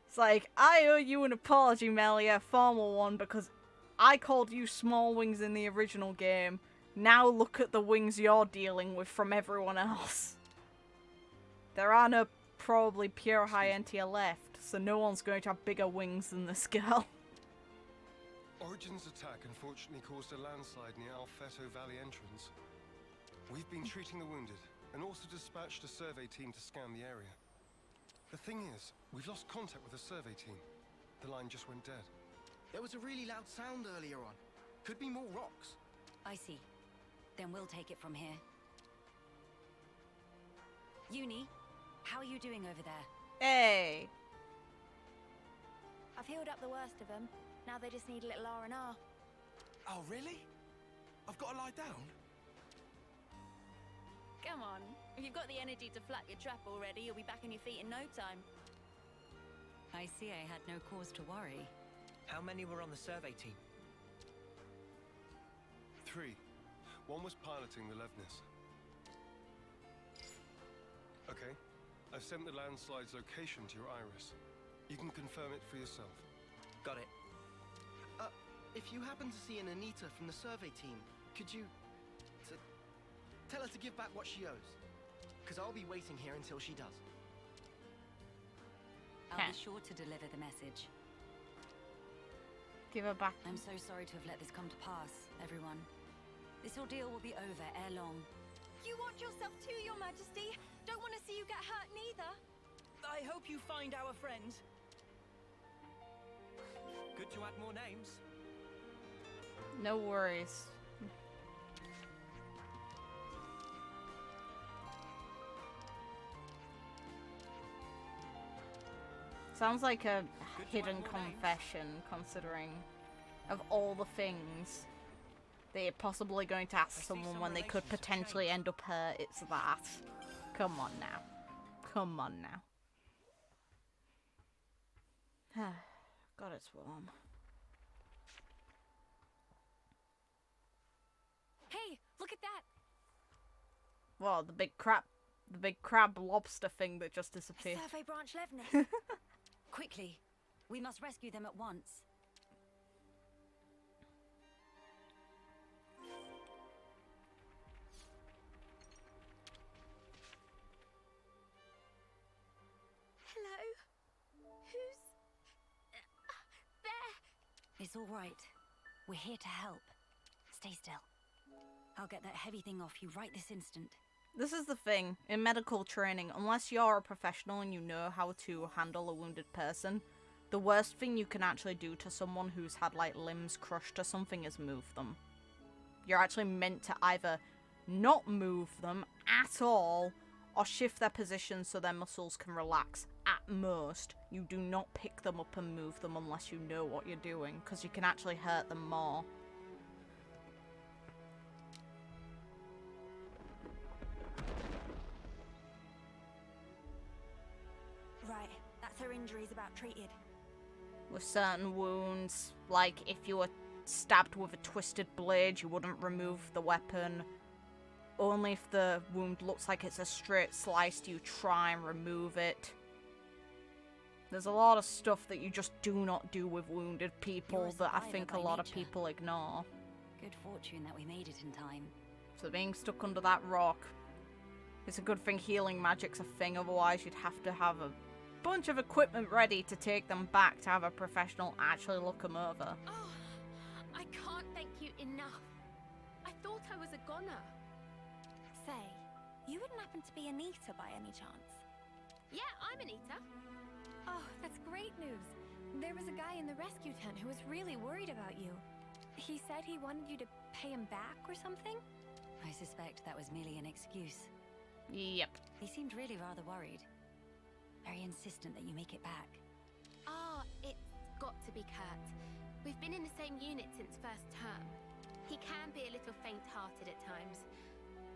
It's like, I owe you an apology, Melia, a formal one, because I called you small wings in the original game. Now look at the wings you're dealing with from everyone else. There are no probably pure high-end to your left, so no one's going to have bigger wings than this girl. Origin's attack unfortunately caused a landslide near Alfeto Valley entrance. We've been treating the wounded, and also dispatched a survey team to scan the area. The thing is, we've lost contact with the survey team. The line just went dead. There was a really loud sound earlier on. Could be more rocks. I see. Then we'll take it from here. Uni, how are you doing over there? Hey! I've healed up the worst of them. Now they just need a little R&R. Oh, really? I've got to lie down? Come on. If you've got the energy to flap your trap already, you'll be back on your feet in no time. I see I had no cause to worry. How many were on the survey team? 3. One was piloting the Levnis. Okay, I've sent the landslide's location to your iris. You can confirm it for yourself. Got it. If you happen to see an Anita from the survey team, could you... tell her to give back what she owes? Because I'll be waiting here until she does. I'll be sure to deliver the message. Give her back. I'm so sorry to have let this come to pass, everyone. This ordeal will be over ere long. You watch yourself too, Your Majesty. Don't want to see you get hurt neither. I hope you find our friends. Good to add more names. No worries. Sounds like a hidden confession, considering of all the things they're possibly going to ask someone when they could potentially end up hurt. It's that. Come on now. Come on now. God, it's warm. Hey, look at that! Whoa, the big crab lobster thing that just disappeared. Survey branch Levnis. Quickly, we must rescue them at once. Hello? Who's... there? It's all right. We're here to help. Stay still. I'll get that heavy thing off you right this instant. This is the thing. In medical training, unless you're a professional and you know how to handle a wounded person, the worst thing you can actually do to someone who's had, like, limbs crushed or something is move them. You're actually meant to either not move them at all, or shift their position so their muscles can relax. At most, you do not pick them up and move them unless you know what you're doing, because you can actually hurt them more. Right, that's her injuries about treated. With certain wounds, like if you were stabbed with a twisted blade, you wouldn't remove the weapon. Only if the wound looks like it's a straight slice do you try and remove it. There's a lot of stuff that you just do not do with wounded people that I think a lot of people ignore. Good fortune that we made it in time. So being stuck under that rock, it's a good thing healing magic's a thing, otherwise you'd have to have a bunch of equipment ready to take them back to have a professional actually look them over. Oh, I can't thank you enough. I thought I was a goner. Say, you wouldn't happen to be Anita by any chance? Yeah, I'm Anita. Oh, that's great news. There was a guy in the rescue tent who was really worried about you. He said he wanted you to pay him back or something? I suspect that was merely an excuse. Yep. He seemed really rather worried. Very insistent that you make it back. Ah, it's got to be Kurt. We've been in the same unit since first term. He can be a little faint-hearted at times.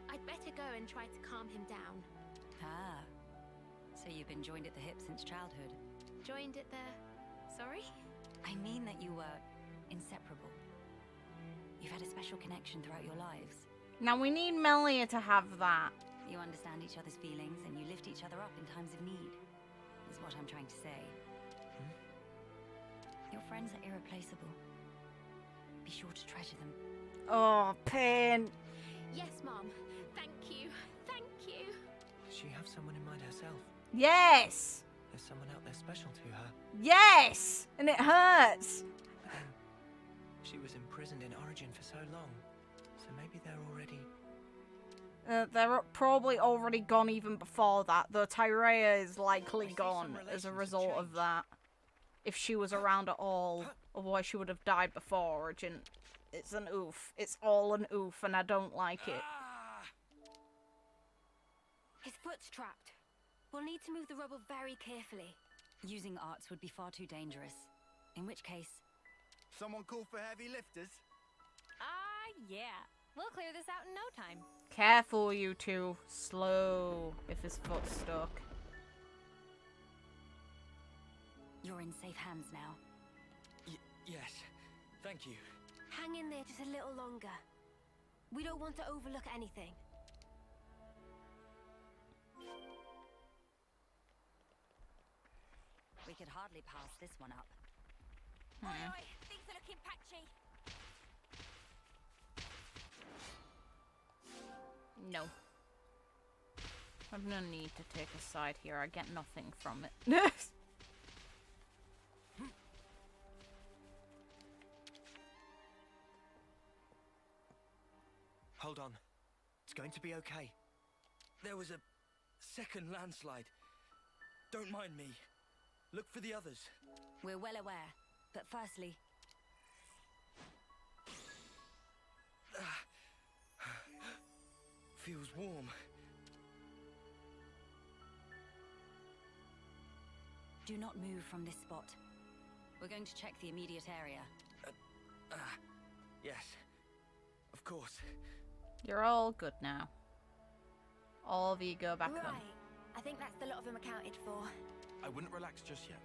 I'd better go and try to calm him down. Ah, so you've been joined at the hip since childhood? Joined at the... Sorry? I mean that you were inseparable. You've had a special connection throughout your lives. Now we need Melia to have that. You understand each other's feelings and you lift each other up in times of need, is what I'm trying to say. Your friends are irreplaceable. Be sure to treasure them. Oh, pain. Yes, Mom. Thank you. Thank you. Does she have someone in mind herself? Yes! There's someone out there special to her. Yes! And it hurts. But then, she was imprisoned in Origin for so long. So maybe they're already... They're probably already gone even before that, though Tyrea is likely gone as a result of that. If she was around at all, otherwise she would have died before Origin. It's an oof. It's all an oof, and I don't like it. His foot's trapped. We'll need to move the rubble very carefully. Using arts would be far too dangerous. In which case... Someone call for heavy lifters? Yeah. We'll clear this out in no time. Careful, you two. Slow, if his foot's stuck. You're in safe hands now. Yes, thank you. Hang in there just a little longer. We don't want to overlook anything. We could hardly pass this one up. Oi, oi, things are looking patchy. No. I've no need to take a side here. I get nothing from it. Hold on. It's going to be okay. There was a second landslide. Don't mind me. Look for the others. We're well aware, but firstly... Feels warm. Do not move from this spot. We're going to check the immediate area. Yes. Of course. You're all good now. All of you go back home. Right. I think that's the lot of them accounted for. I wouldn't relax just yet.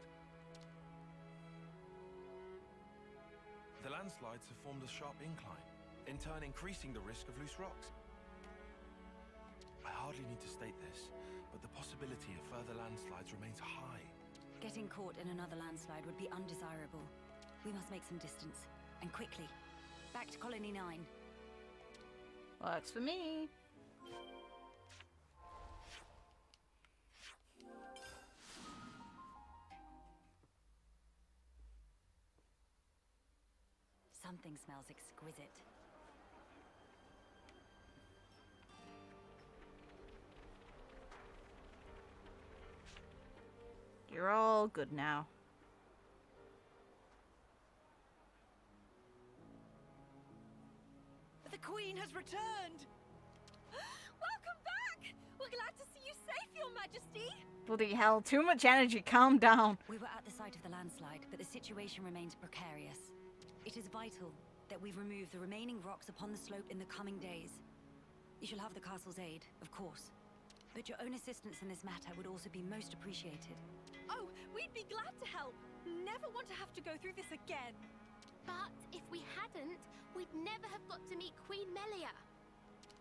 The landslides have formed a sharp incline, in turn increasing the risk of loose rocks. I hardly need to state this, but the possibility of further landslides remains high. Getting caught in another landslide would be undesirable. We must make some distance, and quickly. Back to Colony 9. Works for me. Something smells exquisite. You're all good now. The Queen has returned! Welcome back! We're glad to see you safe, Your Majesty. Bloody hell, too much energy, calm down. We were at the site of the landslide, but the situation remains precarious. It is vital that we remove the remaining rocks upon the slope in the coming days. You shall have the castle's aid, of course. But your own assistance in this matter would also be most appreciated. Oh, we'd be glad to help. Never want to have to go through this again. But if we hadn't, we'd never have got to meet Queen Melia.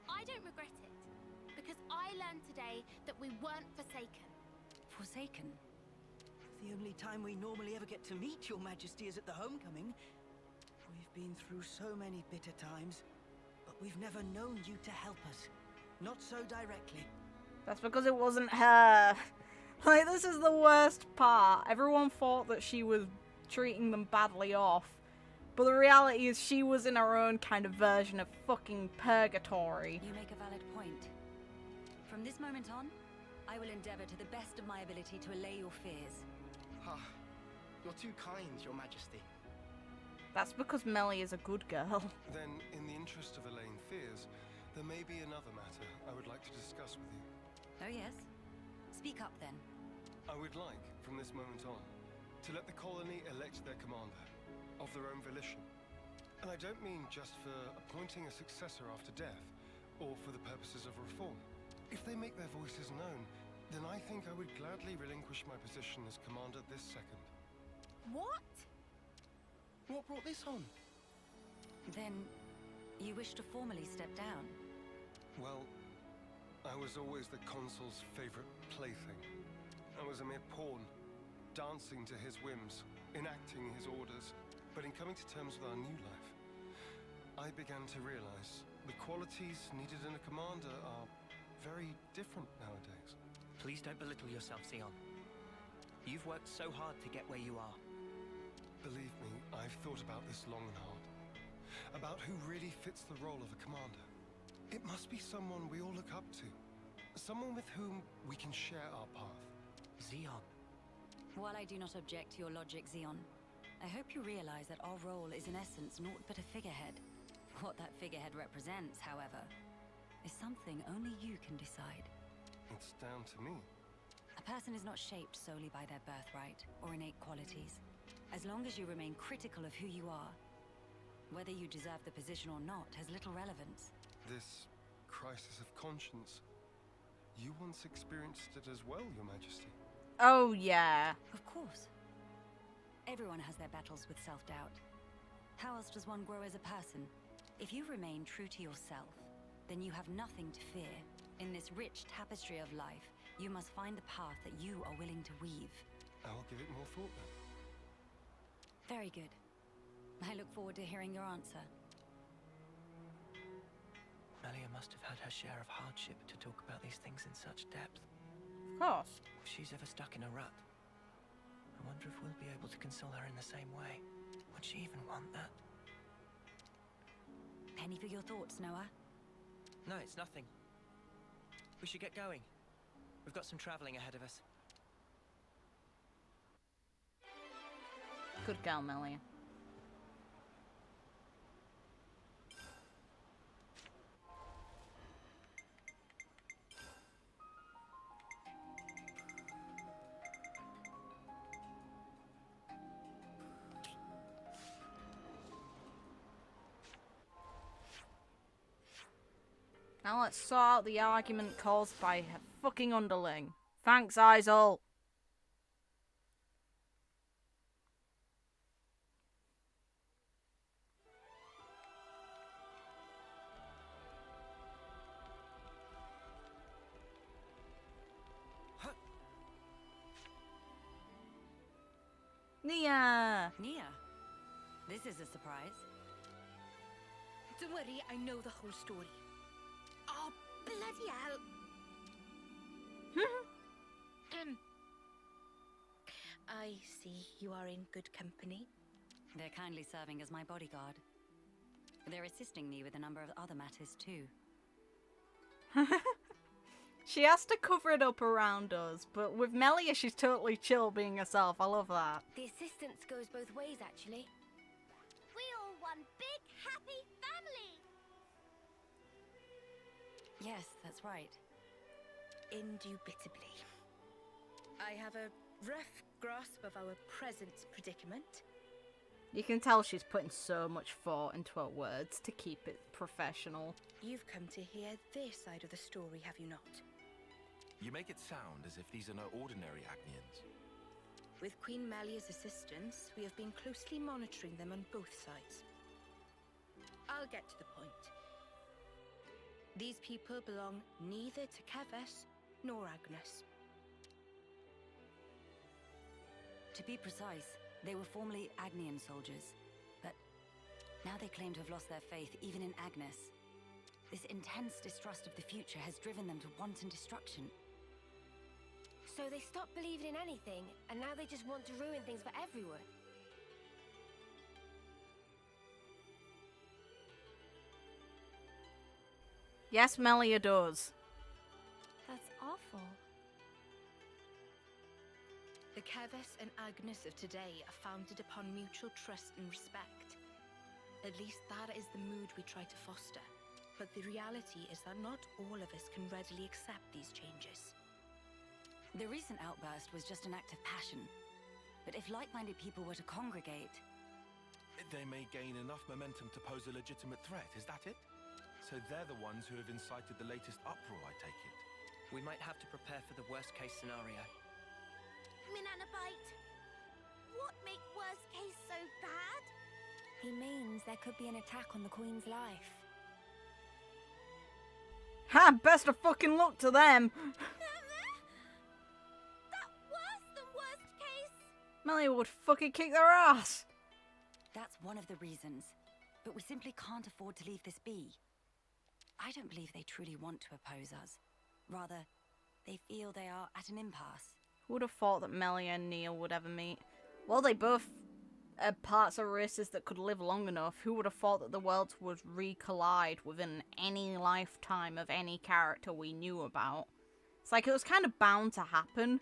I don't regret it, because I learned today that we weren't forsaken. Forsaken? The only time we normally ever get to meet Your Majesty is at the homecoming. We've been through so many bitter times, but we've never known you to help us. Not so directly. That's because it wasn't her. Like, this is the worst part. Everyone thought that she was treating them badly off. But the reality is she was in her own kind of version of fucking purgatory. You make a valid point. From this moment on, I will endeavor to the best of my ability to allay your fears. You're too kind, Your Majesty. That's because Melly is a good girl. Then, in the interest of allaying fears, there may be another matter I would like to discuss with you. Oh yes? Speak up then. I would like, from this moment on, to let the colony elect their commander, of their own volition. And I don't mean just for appointing a successor after death, or for the purposes of reform. If they make their voices known, then I think I would gladly relinquish my position as commander this second. What? What brought this on? Then, you wish to formally step down? Well, I was always the consul's favorite plaything. I was a mere pawn, dancing to his whims, enacting his orders. But in coming to terms with our new life, I began to realize the qualities needed in a commander are very different nowadays. Please don't belittle yourself, Xeon. You've worked so hard to get where you are. Believe me, I've thought about this long and hard. About who really fits the role of a commander. It must be someone we all look up to. Someone with whom we can share our path. Xeon. While I do not object to your logic, Xeon, I hope you realize that our role is in essence naught but a figurehead. What that figurehead represents, however, is something only you can decide. It's down to me. A person is not shaped solely by their birthright or innate qualities. As long as you remain critical of who you are, whether you deserve the position or not has little relevance. This crisis of conscience, you once experienced it as well, Your Majesty. Oh, yeah. Of course. Everyone has their battles with self-doubt. How else does one grow as a person? If you remain true to yourself, then you have nothing to fear. In this rich tapestry of life, you must find the path that you are willing to weave. I'll give it more thought then. Very good. I look forward to hearing your answer. Melia must have had her share of hardship to talk about these things in such depth. Of course. If she's ever stuck in a rut, I wonder if we'll be able to console her in the same way. Would she even want that? Penny for your thoughts, Noah? No, it's nothing. We should get going. We've got some traveling ahead of us. Good girl, Melia. Now let's sort out the argument caused by a fucking underling. Thanks, Isol. Nia! Nia? This is a surprise. Don't worry, I know the whole story. Oh, bloody hell. I see you are in good company. They're kindly serving as my bodyguard. They're assisting me with a number of other matters too. She has to cover it up around us, but with Melia, she's totally chill being herself. I love that. The assistance goes both ways, actually. We all one big, happy family! Yes, that's right. Indubitably. I have a rough grasp of our present predicament. You can tell she's putting so much thought into her words to keep it professional. You've come to hear their side of the story, have you not? You make it sound as if these are no ordinary Agnians. With Queen Melia's assistance, we have been closely monitoring them on both sides. I'll get to the point. These people belong neither to Keves nor Agnes. To be precise, they were formerly Agnian soldiers, but now they claim to have lost their faith even in Agnes. This intense distrust of the future has driven them to wanton destruction. So they stopped believing in anything, and now they just want to ruin things for everyone. Yes, Melia does. That's awful. The Keves and Agnes of today are founded upon mutual trust and respect. At least that is the mood we try to foster. But the reality is that not all of us can readily accept these changes. The recent outburst was just an act of passion. But if like-minded people were to congregate... They may gain enough momentum to pose a legitimate threat, is that it? So they're the ones who have incited the latest uproar, I take it. We might have to prepare for the worst-case scenario. Minanabite, what make worst case so bad? He means there could be an attack on the Queen's life. Ha! Best of fucking luck to them! That worse than worst case? Melia would fucking kick their ass! That's one of the reasons. But we simply can't afford to leave this be. I don't believe they truly want to oppose us. Rather, they feel they are at an impasse. Who would have thought that Melia and Neil would ever meet? Well, they both are parts of races that could live long enough. Who would have thought that the worlds would re-collide within any lifetime of any character we knew about? It's like it was kind of bound to happen.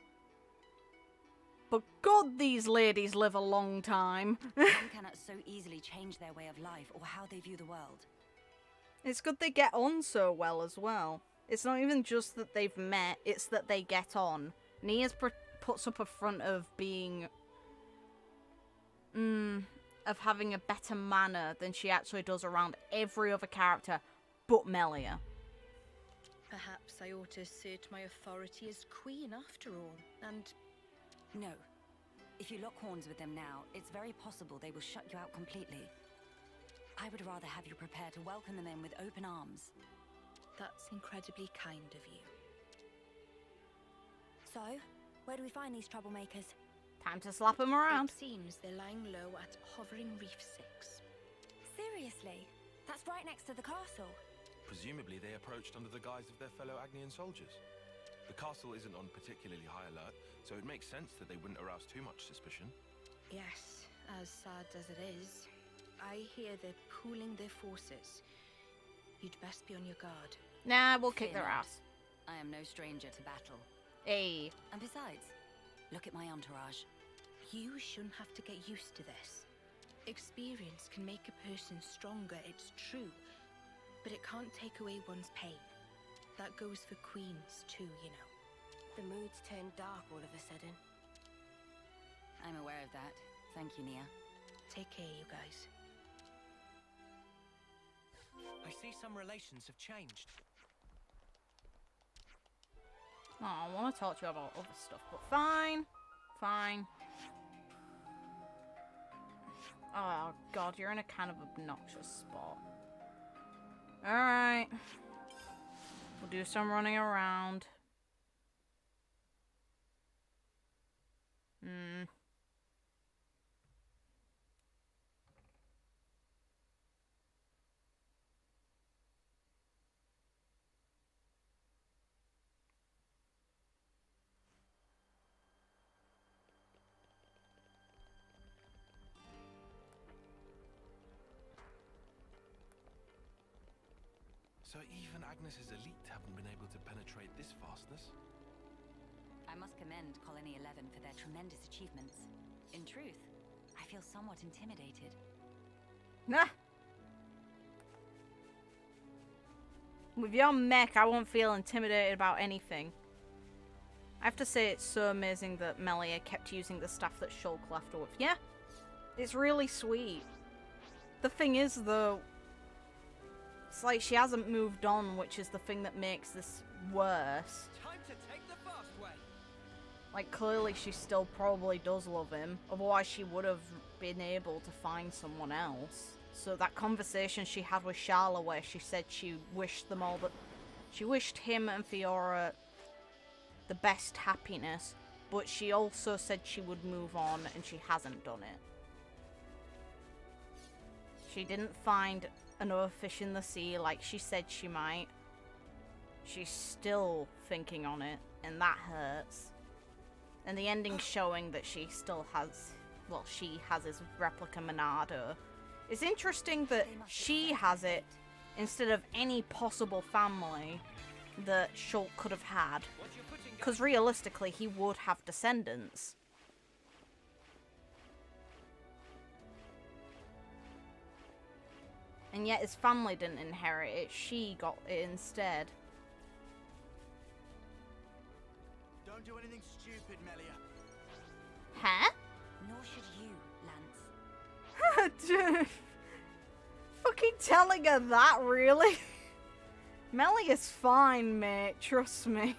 But God, these ladies live a long time. One cannot so easily change their way of life or how they view the world. It's good they get on so well as well. It's not even just that they've met, it's that they get on. Nia's puts up a front of being... of having a better manner than she actually does around every other character but Melia. Perhaps I ought to assert my authority as queen after all, and... No. If you lock horns with them now, it's very possible they will shut you out completely. I would rather have you prepare to welcome them in with open arms. That's incredibly kind of you. So, where do we find these troublemakers? Time to slap them around. It seems they're lying low at Hovering Reef 6. Seriously? That's right next to the castle. Presumably they approached under the guise of their fellow Agnian soldiers. The castle isn't on particularly high alert, so it makes sense that they wouldn't arouse too much suspicion. Yes, as sad as it is. I hear they're pooling their forces. You'd best be on your guard. Nah, we'll kick their ass. I am no stranger to battle. Hey. And besides, look at my entourage. You shouldn't have to get used to this. Experience can make a person stronger, it's true. But it can't take away one's pain. That goes for queens too, you know. The mood's turned dark all of a sudden. I'm aware of that. Thank you, Nia. Take care, you guys. I see some relations have changed. Oh, I want to talk to you about other stuff, but fine. Fine. Oh, God, you're in a kind of obnoxious spot. Alright. We'll do some running around. So even Agnes's elite haven't been able to penetrate this vastness? I must commend Colony 11 for their tremendous achievements. In truth, I feel somewhat intimidated. Nah. With your mech, I won't feel intimidated about anything. I have to say it's so amazing that Melia kept using the staff that Shulk left her with. Yeah, it's really sweet. The thing is, though, it's like she hasn't moved on, which is the thing that makes this worse. Time to take the fast way. Like, clearly she still probably does love him, otherwise she would have been able to find someone else. So that conversation she had with Sharla where she said she wished them all that... She wished him and Fiora the best happiness, but she also said she would move on, and she hasn't done it. She didn't find another fish in the sea like she said she might. She's still thinking on it, and that hurts. And the ending's showing that she still has... Well, she has his replica Monado. It's interesting that she has it instead of any possible family that Shulk could have had. Because realistically, he would have descendants. And yet his family didn't inherit it, she got it instead. Don't do anything stupid, Melia. Huh? Nor should you, Lance. Fucking telling her that, really? Melia's fine, mate, trust me.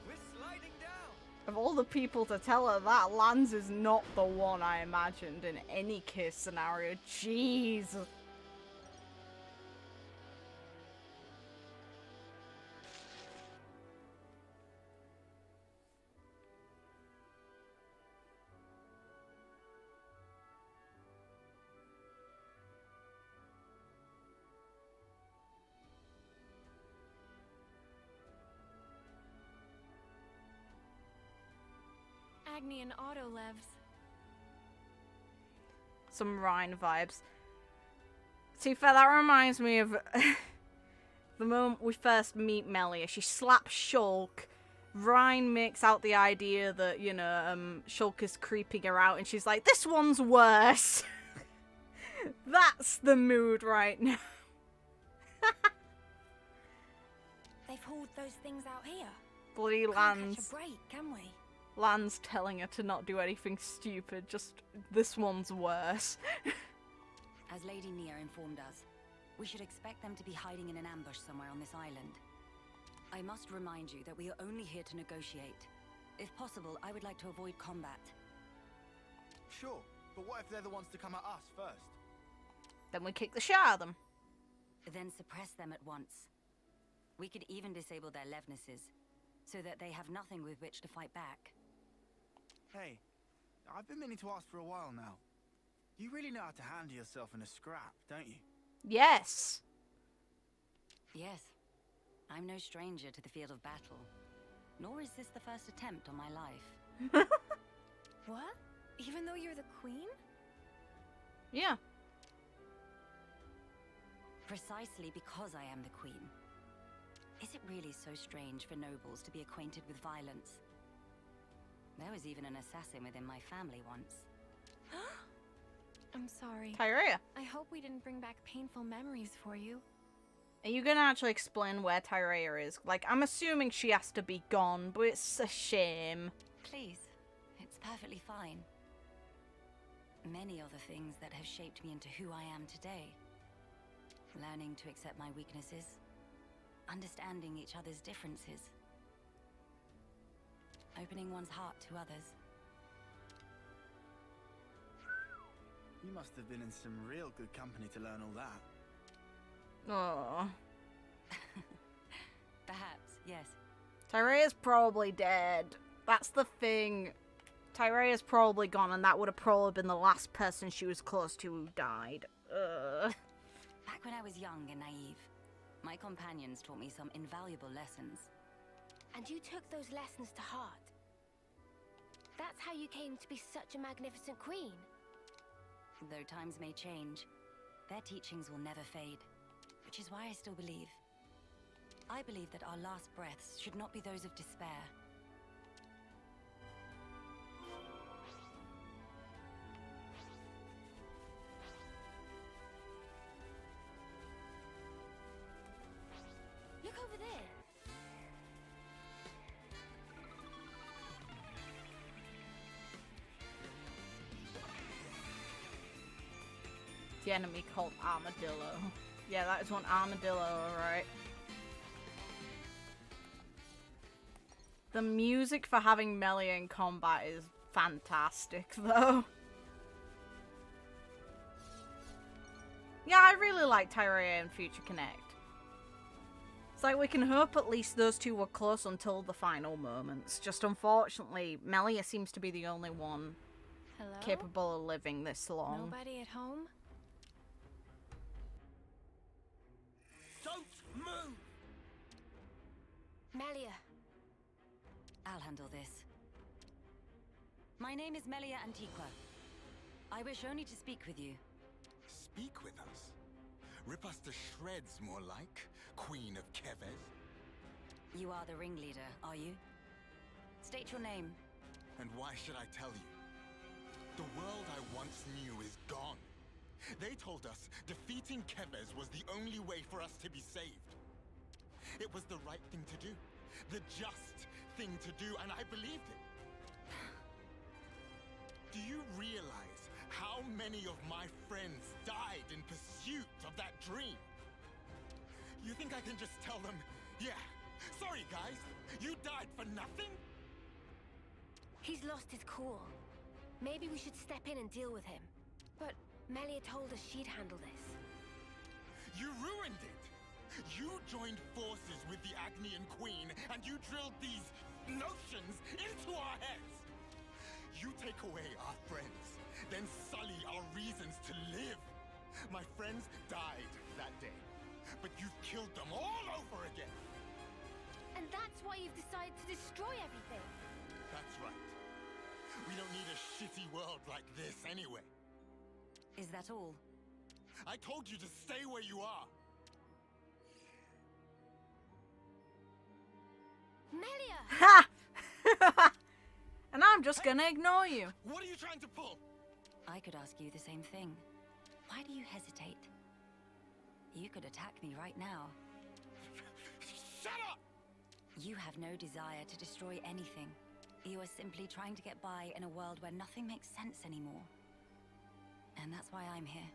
We're sliding down. Of all the people to tell her that, Lance is not the one I imagined in any case scenario. Jeez. Agni and Otto Levs. Some Rhine vibes. To be fair, that reminds me of the moment we first meet Melia. She slaps Shulk. Rhine makes out the idea that, you know, Shulk is creeping her out, and she's like, this one's worse. That's the mood right now. They've hauled those things out here. Bloody Can't Lance. catch a break, can we? Lance telling her to not do anything stupid, just this one's worse. As Lady Nia informed us, we should expect them to be hiding in an ambush somewhere on this island. I must remind you that we are only here to negotiate. If possible, I would like to avoid combat. Sure, but what if they're the ones to come at us first? Then we kick the shit out of them. Then suppress them at once. We could even disable their Levnesses, so that they have nothing with which to fight back. Hey, I've been meaning to ask for a while now. You really know how to handle yourself in a scrap, don't you? Yes. Yes. I'm no stranger to the field of battle. Nor is this the first attempt on my life. What? Even though you're the queen? Yeah. Precisely because I am the queen. Is it really so strange for nobles to be acquainted with violence? There was even an assassin within my family once. I'm sorry. Tyrea. I hope we didn't bring back painful memories for you. Are you gonna actually explain where Tyrea is? Like, I'm assuming she has to be gone, but it's a shame. Please, it's perfectly fine. Many are the things that have shaped me into who I am today. Learning to accept my weaknesses, understanding each other's differences, opening one's heart to others. You must have been in some real good company to learn all that. Oh. Perhaps, yes. Tyrea's probably dead. That's the thing. Tyrea's probably gone, and that would have probably been the last person she was close to who died. Ugh. Back when I was young and naive, my companions taught me some invaluable lessons. And you took those lessons to heart. That's how you came to be such a magnificent queen. Though times may change, their teachings will never fade, which is why I still believe. I believe that our last breaths should not be those of despair. Look over there. the enemy called Armadillo. Yeah, that is one Armadillo, alright. The music for having melee in combat is fantastic, though. Yeah, I really like Tyrea and Future Connect. It's like we can hope at least those two were close until the final moments. Just unfortunately, Melia seems to be the only one capable of living this long. Nobody at home? Don't move! Melia. I'll handle this. My name is Melia Antiqua. I wish only to speak with you. Speak with us? Rip us to shreds, more like, Queen of Keves. You are the ringleader, are you? State your name. And why should I tell you? The world I once knew is gone. They told us defeating Keves was the only way for us to be saved. It was the right thing to do. The just thing to do, and I believed it. Do you realize how many of my friends died in pursuit of that dream? You think I can just tell them, yeah, sorry guys, you died for nothing? He's lost his cool. Maybe we should step in and deal with him. But Melia told us she'd handle this. You ruined it! You joined forces with the Agnian Queen, and you drilled these notions into our heads! You take away our friends, then sully our reasons to live. My friends died that day, but you've killed them all over again! And that's why you've decided to destroy everything. That's right. We don't need a shitty world like this anyway. Is that all? I told you to stay where you are. Melia! Ha! And I'm just gonna ignore you. What are you trying to pull? I could ask you the same thing. Why do you hesitate? You could attack me right now. Shut up! You have no desire to destroy anything. You are simply trying to get by in a world where nothing makes sense anymore. And that's why I'm here.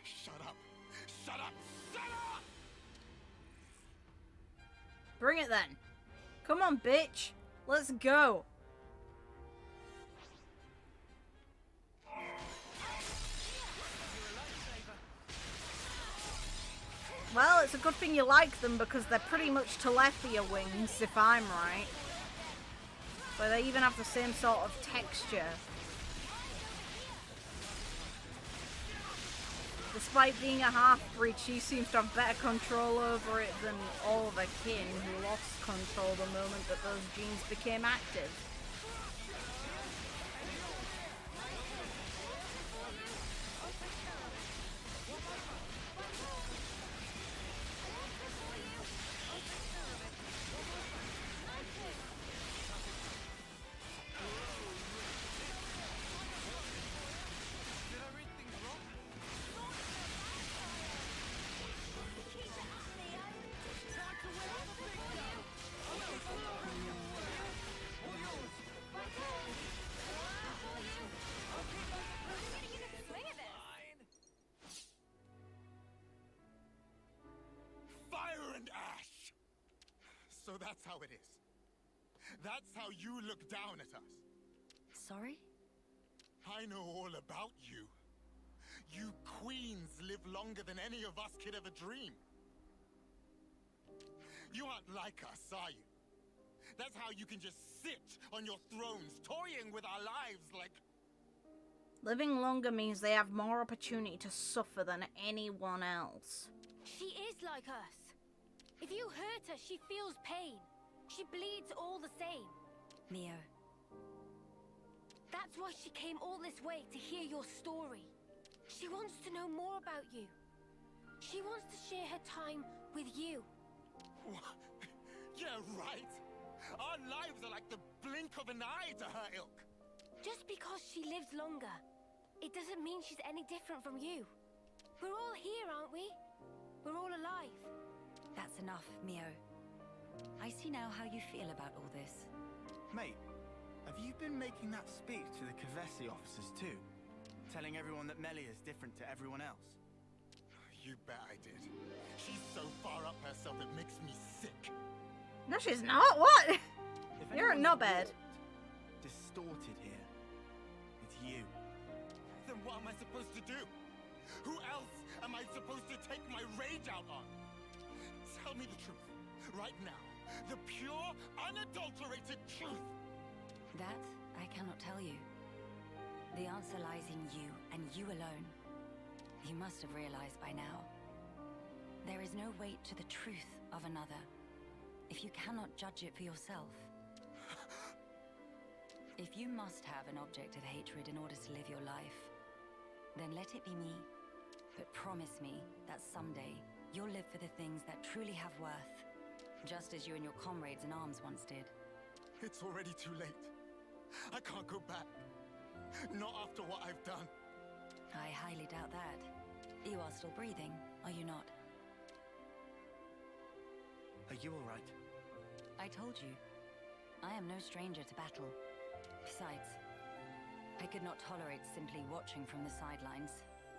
Shut up! Shut up! Shut up! Bring it then. Come on, bitch. Let's go. Well, it's a good thing you like them because they're pretty much Telethia wings, if I'm right. So they even have the same sort of texture. Despite being a half-breed, she seems to have better control over it than all the kin who lost control the moment that those genes became active. So that's how it is. That's how you look down at us. Sorry? I know all about you. You queens live longer than any of us could ever dream. You aren't like us, are you? That's how you can just sit on your thrones, toying with our lives like... Living longer means they have more opportunity to suffer than anyone else. She is like us. If you hurt her, she feels pain. She bleeds all the same. Mio. That's why she came all this way to hear your story. She wants to know more about you. She wants to share her time with you. Yeah, right. Our lives are like the blink of an eye to her ilk. Just because she lives longer, it doesn't mean she's any different from you. We're all here, aren't we? We're all alive. That's enough, Mio. I see now how you feel about all this. Mate, have you been making that speech to the Kavesi officers too? telling everyone that Melia is different to everyone else? You bet I did. She's so far up herself it makes me sick. No, she's not. What? If You're a anyone's knobhead. warped, distorted here, it's you. Then what am I supposed to do? Who else am I supposed to take my rage out on? Tell me the truth, right now. The pure, unadulterated truth. That I cannot tell you. The answer lies in you, and you alone. You must have realized by now. There is no weight to the truth of another, if you cannot judge it for yourself. If you must have an object of hatred in order to live your life, then let it be me. But promise me that someday you'll live for the things that truly have worth, just as you and your comrades in arms once did. It's already too late. I can't go back. Not after what I've done. I highly doubt that. You are still breathing, are you not? Are you all right? I told you. I am no stranger to battle. Besides, I could not tolerate simply watching from the sidelines.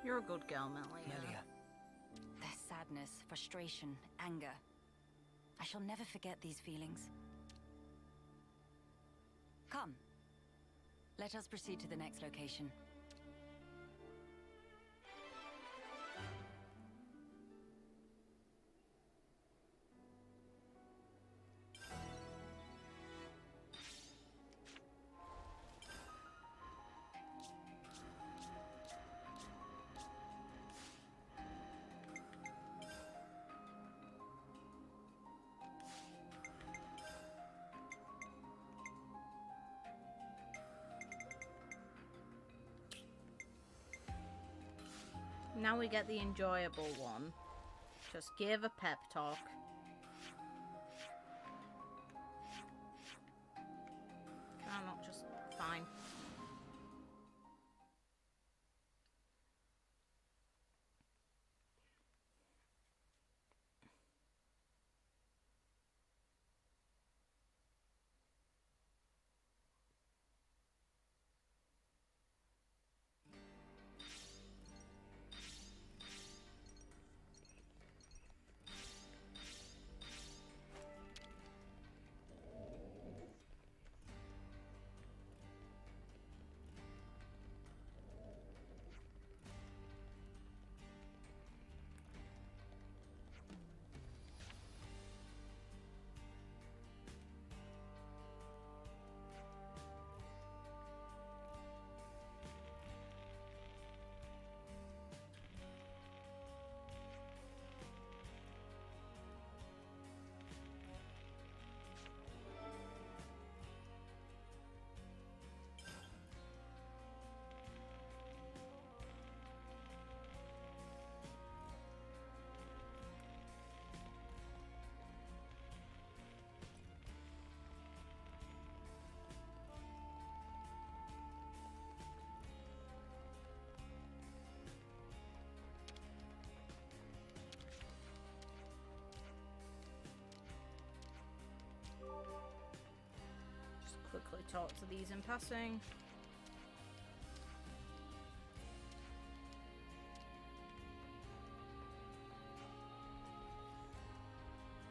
You're a good girl, Melia. Melia. Their sadness, frustration, anger. I shall never forget these feelings. Come. Let us proceed to the next location. Now we get the enjoyable one. Just give a pep talk. Can I not just... Fine. Quickly talk to these in passing.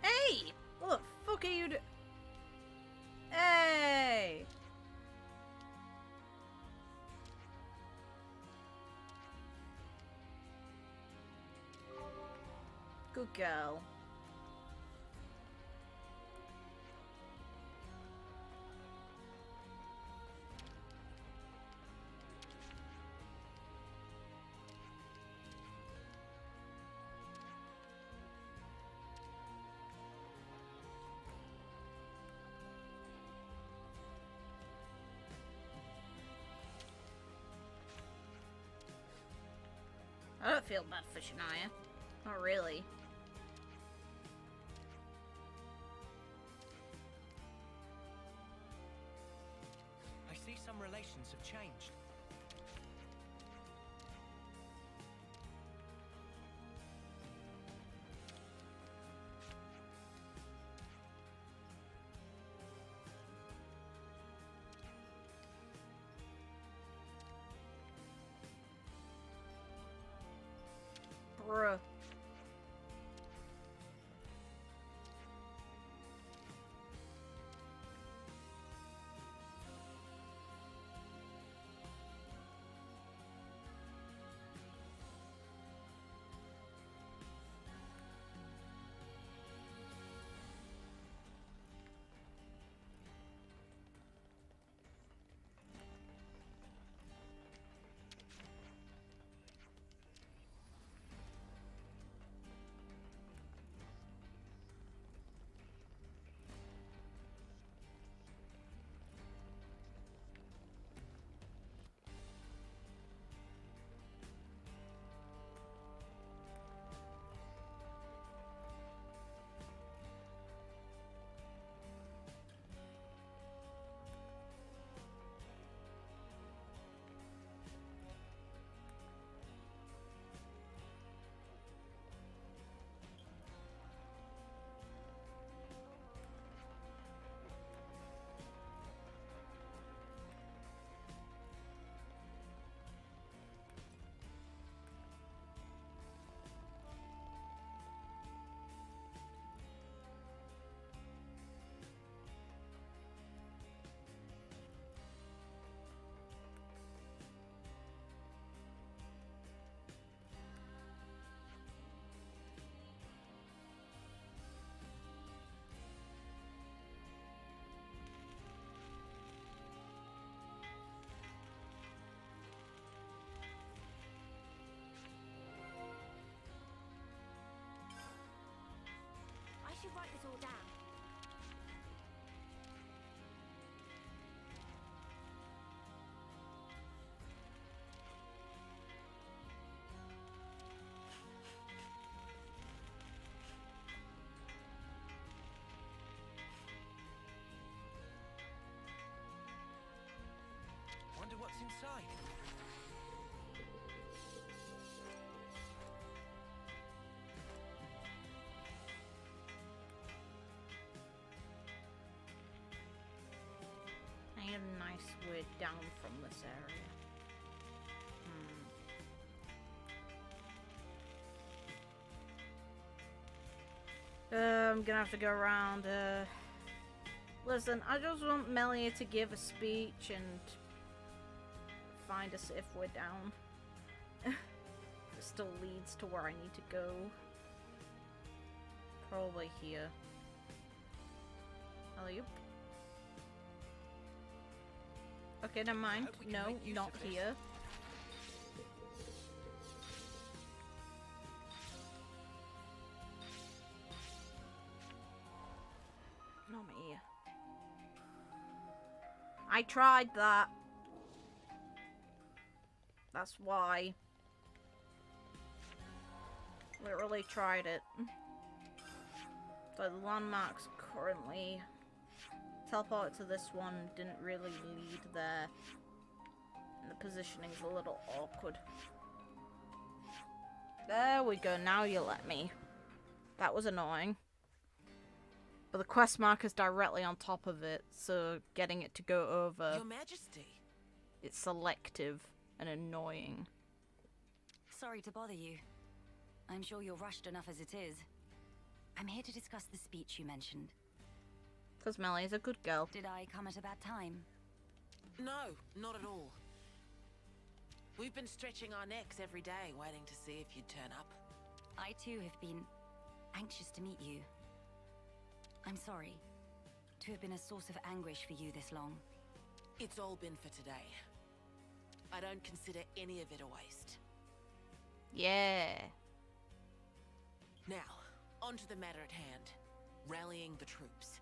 Hey! What the fuck are you Hey! Good girl. I don't feel bad for Shania. Not really. I see some relations have changed. Bruh. I should write this all down. Wonder what's inside. I need a nice way down from this area. I'm gonna have to go around. Listen, I just want Melia to give a speech and find us if we're down. It still leads to where I need to go. Probably here. Alley-oop. Okay, never mind. No, not here. Not me. I tried that. That's why. Literally tried it. So the landmarks currently teleport to this one didn't really lead there. And the positioning's a little awkward. There we go, now you let me. That was annoying. But the quest marker's directly on top of it, so getting it to go over... Your Majesty. It's selective and annoying. Sorry to bother you. I'm sure you're rushed enough as it is. I'm here to discuss the speech you mentioned. Because Melia's a good girl. Did I come at a bad time? No, not at all. We've been stretching our necks every day, waiting to see if you'd turn up. I too have been anxious to meet you. I'm sorry to have been a source of anguish for you this long. It's all been for today. I don't consider any of it a waste. Yeah. Now, on to the matter at hand. Rallying the troops.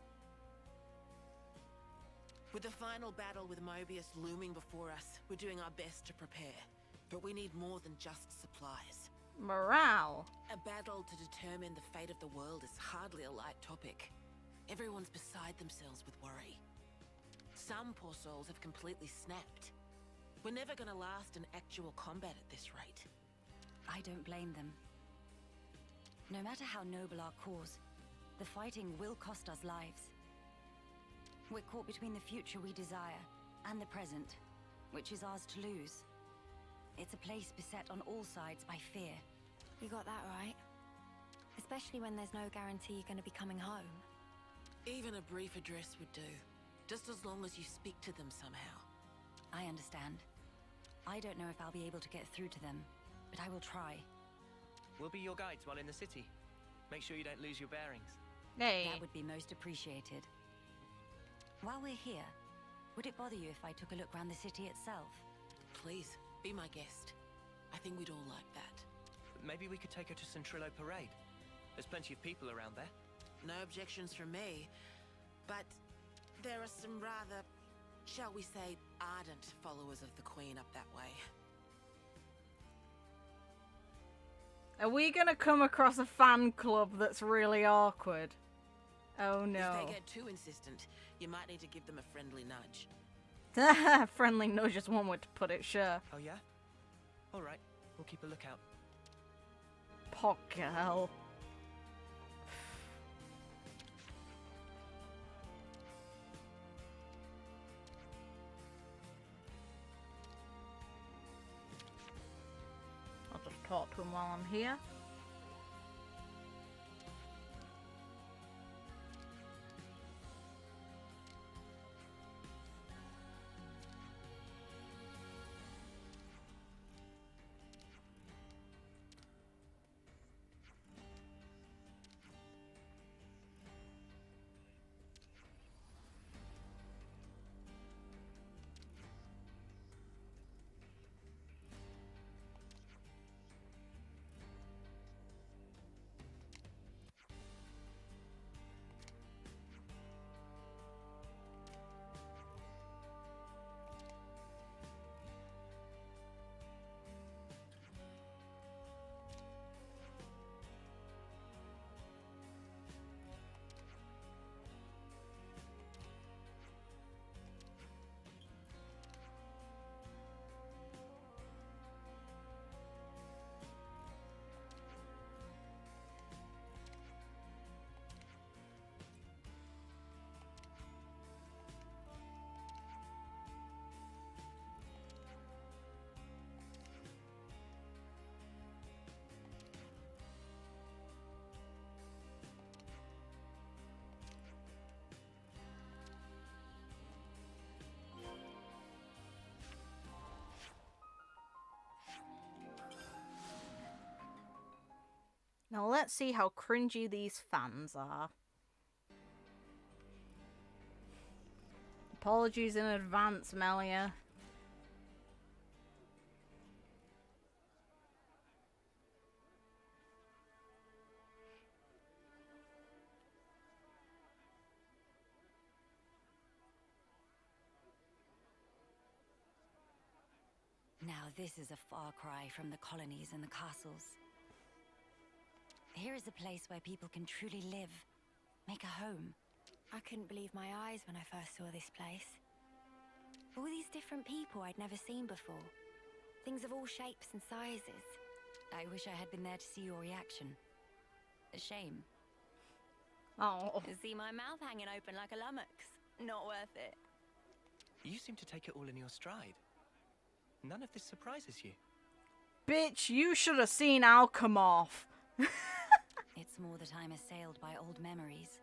With the final battle with Mobius looming before us, we're doing our best to prepare. But we need more than just supplies. Morale. A battle to determine the fate of the world is hardly a light topic. Everyone's beside themselves with worry. Some poor souls have completely snapped. We're never gonna last in actual combat at this rate. I don't blame them. No matter how noble our cause, the fighting will cost us lives. We're caught between the future we desire and the present, which is ours to lose. It's a place beset on all sides by fear. You got that right. Especially when there's no guarantee you're going to be coming home. Even a brief address would do. Just as long as you speak to them somehow. I understand. I don't know if I'll be able to get through to them, but I will try. We'll be your guides while in the city. Make sure you don't lose your bearings. Hey. That would be most appreciated. While we're here, would it bother you if I took a look around the city itself? Please, be my guest. I think we'd all like that. Maybe we could take her to Centrillo Parade. There's plenty of people around there. No objections from me, but there are some rather, shall we say, ardent followers of the Queen up that way. Are we gonna come across a fan club that's really awkward? Oh no. If they get too insistent, you might need to give them a friendly nudge. Friendly nudge is one way to put it, sure. Oh yeah? Alright, we'll keep a lookout. Pot girl. I'll just talk to him while I'm here. Now let's see how cringy these fans are. Apologies in advance, Melia. Now this is a far cry from the colonies and the castles. Here is a place where people can truly live, make a home. I couldn't believe my eyes when I first saw this place. All these different people I'd never seen before. Things of all shapes and sizes. I wish I had been there to see your reaction. A shame. Oh. See my mouth hanging open like a lummox. Not worth it. You seem to take it all in your stride. None of this surprises you. Bitch, you should have seen Alchemorph. It's more that I'm assailed by old memories.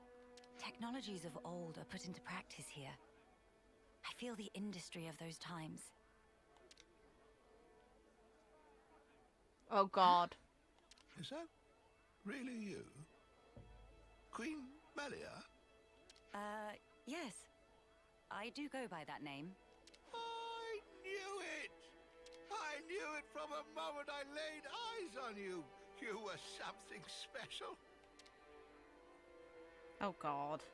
Technologies of old are put into practice here. I feel the industry of those times. Oh god. Is that really you? Queen Melia? Yes. I do go by that name. I knew it! I knew it from the moment I laid eyes on you! You were something special. Oh god.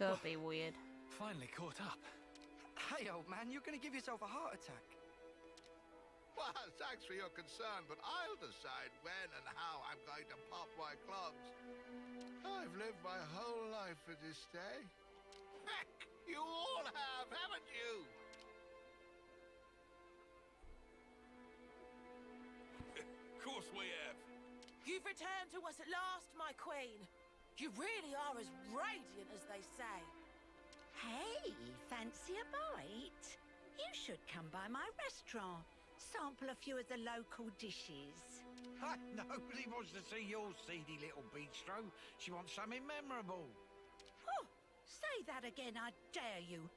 Don't be weird. Finally caught up. Hey, old man, you're gonna give yourself a heart attack. Well, thanks for your concern, but I'll decide when and how I'm going to pop my clogs. I've lived my whole life for this day. Heck, you all have, haven't you? Of course we have. You've returned to us at last, my queen. You really are as radiant as they say. Hey, fancy a bite? You should come by my restaurant. Sample a few of the local dishes. Nobody wants to see your seedy little bistro. She wants something memorable. Oh, say that again, I dare you.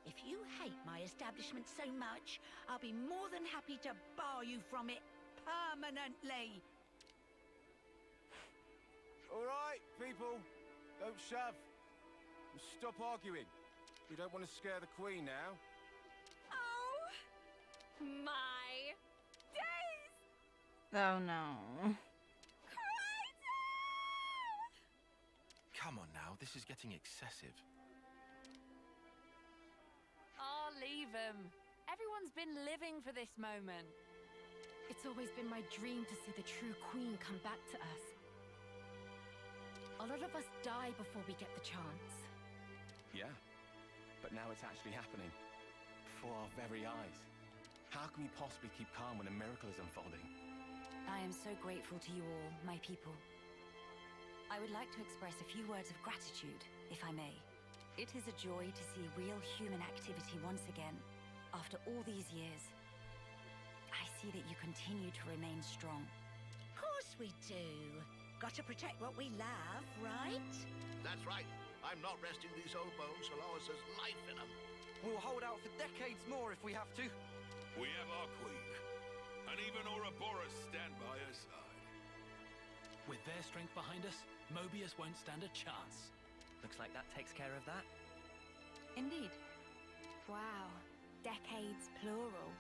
If you hate my establishment so much, I'll be more than happy to bar you from it permanently. All right, people. Don't shove. Stop arguing. We don't want to scare the Queen now. Oh, my days! Oh no. Come on now, this is getting excessive. Oh, leave him. Everyone's been living for this moment. It's always been my dream to see the true queen come back to us. A lot of us die before we get the chance. Yeah, but now it's actually happening. Before our very eyes. How can we possibly keep calm when a miracle is unfolding? I am so grateful to you all, my people. I would like to express a few words of gratitude, if I may. It is a joy to see real human activity once again, after all these years. I see that you continue to remain strong. Of course we do. Got to protect what we love, right? That's right. I'm not resting these old bones so long as there's life in them. We'll hold out for decades more if we have to. We have our queen, and even Ouroboros stand by her side. With their strength behind us, Mobius won't stand a chance. Looks like that takes care of that. Indeed. Wow, decades plural.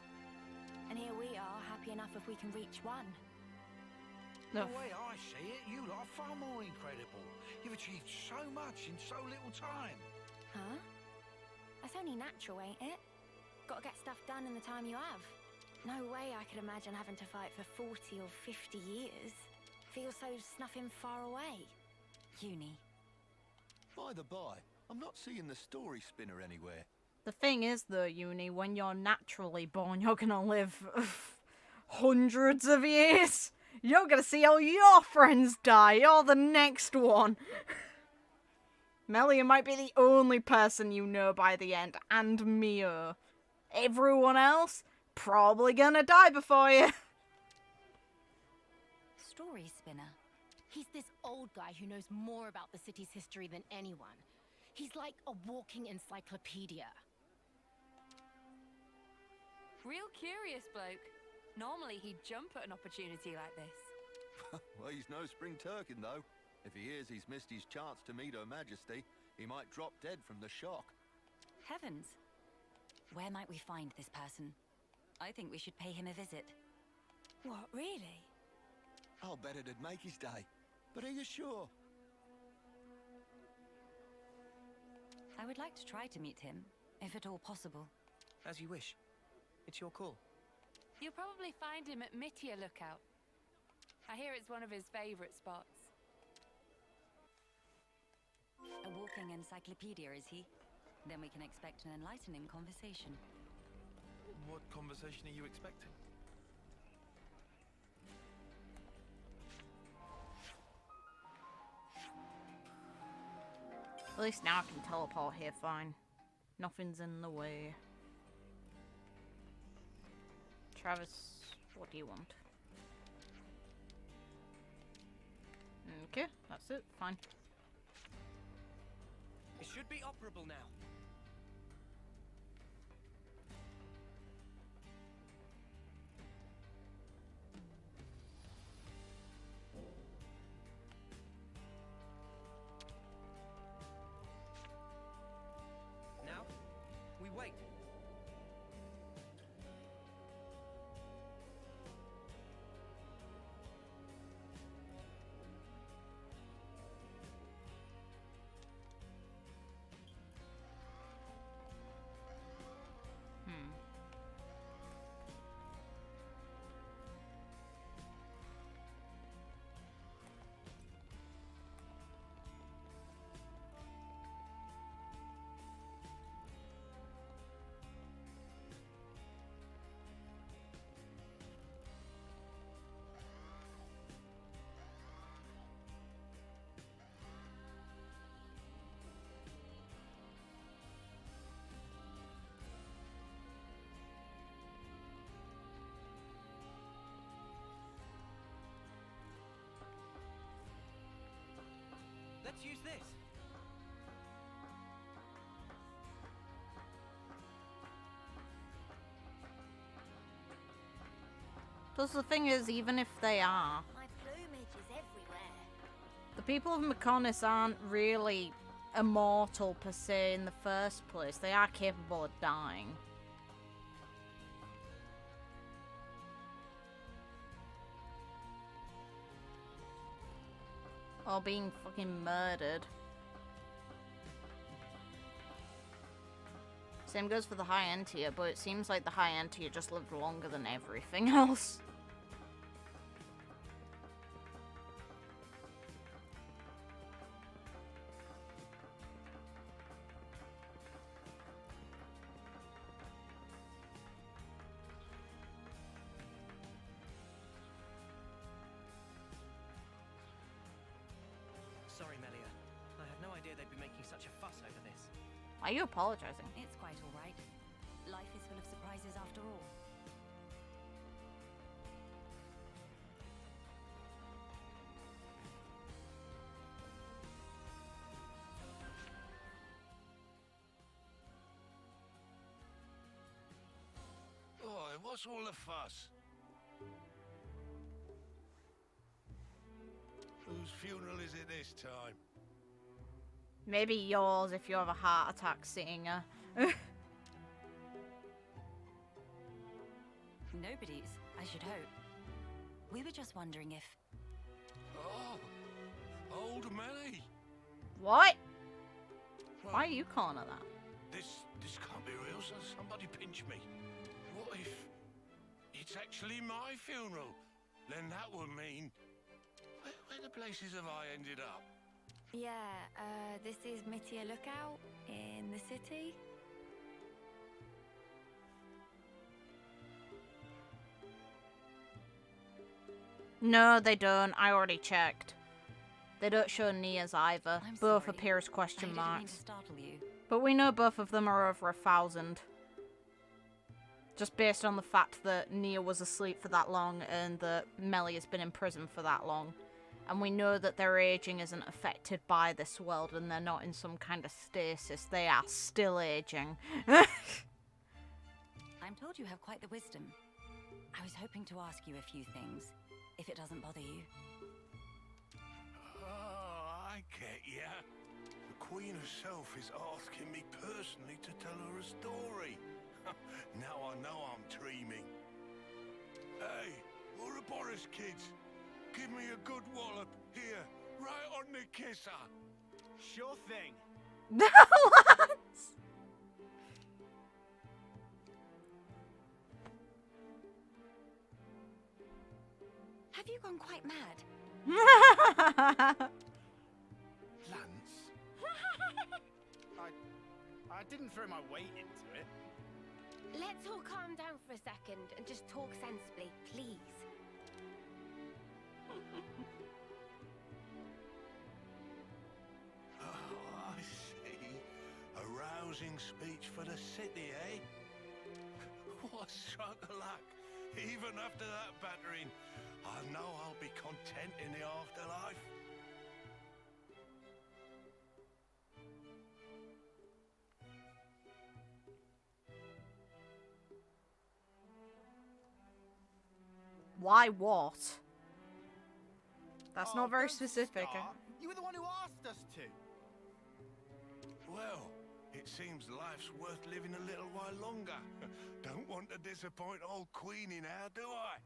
And here we are, happy enough if we can reach one. The way I see it, you lot are far more incredible. You've achieved so much in so little time. Huh? That's only natural, ain't it? Gotta get stuff done in the time you have. No way I could imagine having to fight for 40 or 50 years. Feels so snuffing far away. Uni. By the by, I'm not seeing the story spinner anywhere. The thing is, though, Uni, when you're naturally born, you're gonna live hundreds of years. You're gonna see all your friends die. You're the next one. Melia might be the only person you know by the end, and Mio. Everyone else, probably gonna die before you. Story spinner. He's this old guy who knows more about the city's history than anyone. He's like a walking encyclopedia. Real curious bloke. Normally he'd jump at an opportunity like this. Well, he's no spring turkin, though. If he hears he's missed his chance to meet Her Majesty, he might drop dead from the shock. Heavens. Where might we find this person? I think we should pay him a visit. What, really? I'll bet it'd make his day. But are you sure? I would like to try to meet him, if at all possible. As you wish. It's your call. You'll probably find him at Mittia Lookout. I hear it's one of his favorite spots. A walking encyclopedia, is he? Then we can expect an enlightening conversation. What conversation are you expecting? At least now I can teleport here fine. Nothing's in the way. Travis, what do you want? Okay, that's it. Fine. It should be operable now. Now, we wait. Let's use this. Plus the thing is, even if they are, My plumage is everywhere. the people of Mechonis aren't really immortal per se in the first place. They are capable of dying. Or being fucking murdered. Same goes for the high end tier, but it seems like the high end tier just lived longer than everything else. Sorry, Melia. I had no idea they'd be making such a fuss over this. Why are you apologizing? It's quite all right. Life is full of surprises after all. Oi, what's all the fuss? Whose funeral is it this time? Maybe yours if you have a heart attack seeing her. Nobody's, I should hope. We were just wondering if... Oh, old Melly. What? Why are you calling her that? This can't be real, so somebody pinch me. What if it's actually my funeral? Then that would mean... Where the places have I ended up? Yeah, this is Mittia Lookout in the city. No, they don't. I already checked. They don't show Nia's either. I'm Both sorry. appear as I question didn't mean marks. to startle you. But we know both of them are over 1,000. Just based on the fact that Nia was asleep for that long and that Melly has been in prison for that long. And we know that their aging isn't affected by this world and they're not in some kind of stasis. They are still aging. I'm told you have quite the wisdom. I was hoping to ask you a few things, if it doesn't bother you. Oh, I get ya. The Queen herself is asking me personally to tell her a story. Now I know I'm dreaming. Hey, Ouroboros kids, give me a good wallop here, right on the kisser. Sure thing. What? Have you gone quite mad? Lance? I didn't throw my weight into it. Let's all calm down for a second and just talk sensibly, please. Oh, I see. A rousing speech for the city, eh? What a stroke of luck. Even after that battering, I know I'll be content in the afterlife. Why what? That's Oh, not very don't specific. start. You were the one who asked us to. Well, it seems life's worth living a little while longer. Don't want to disappoint old Queenie now, do I?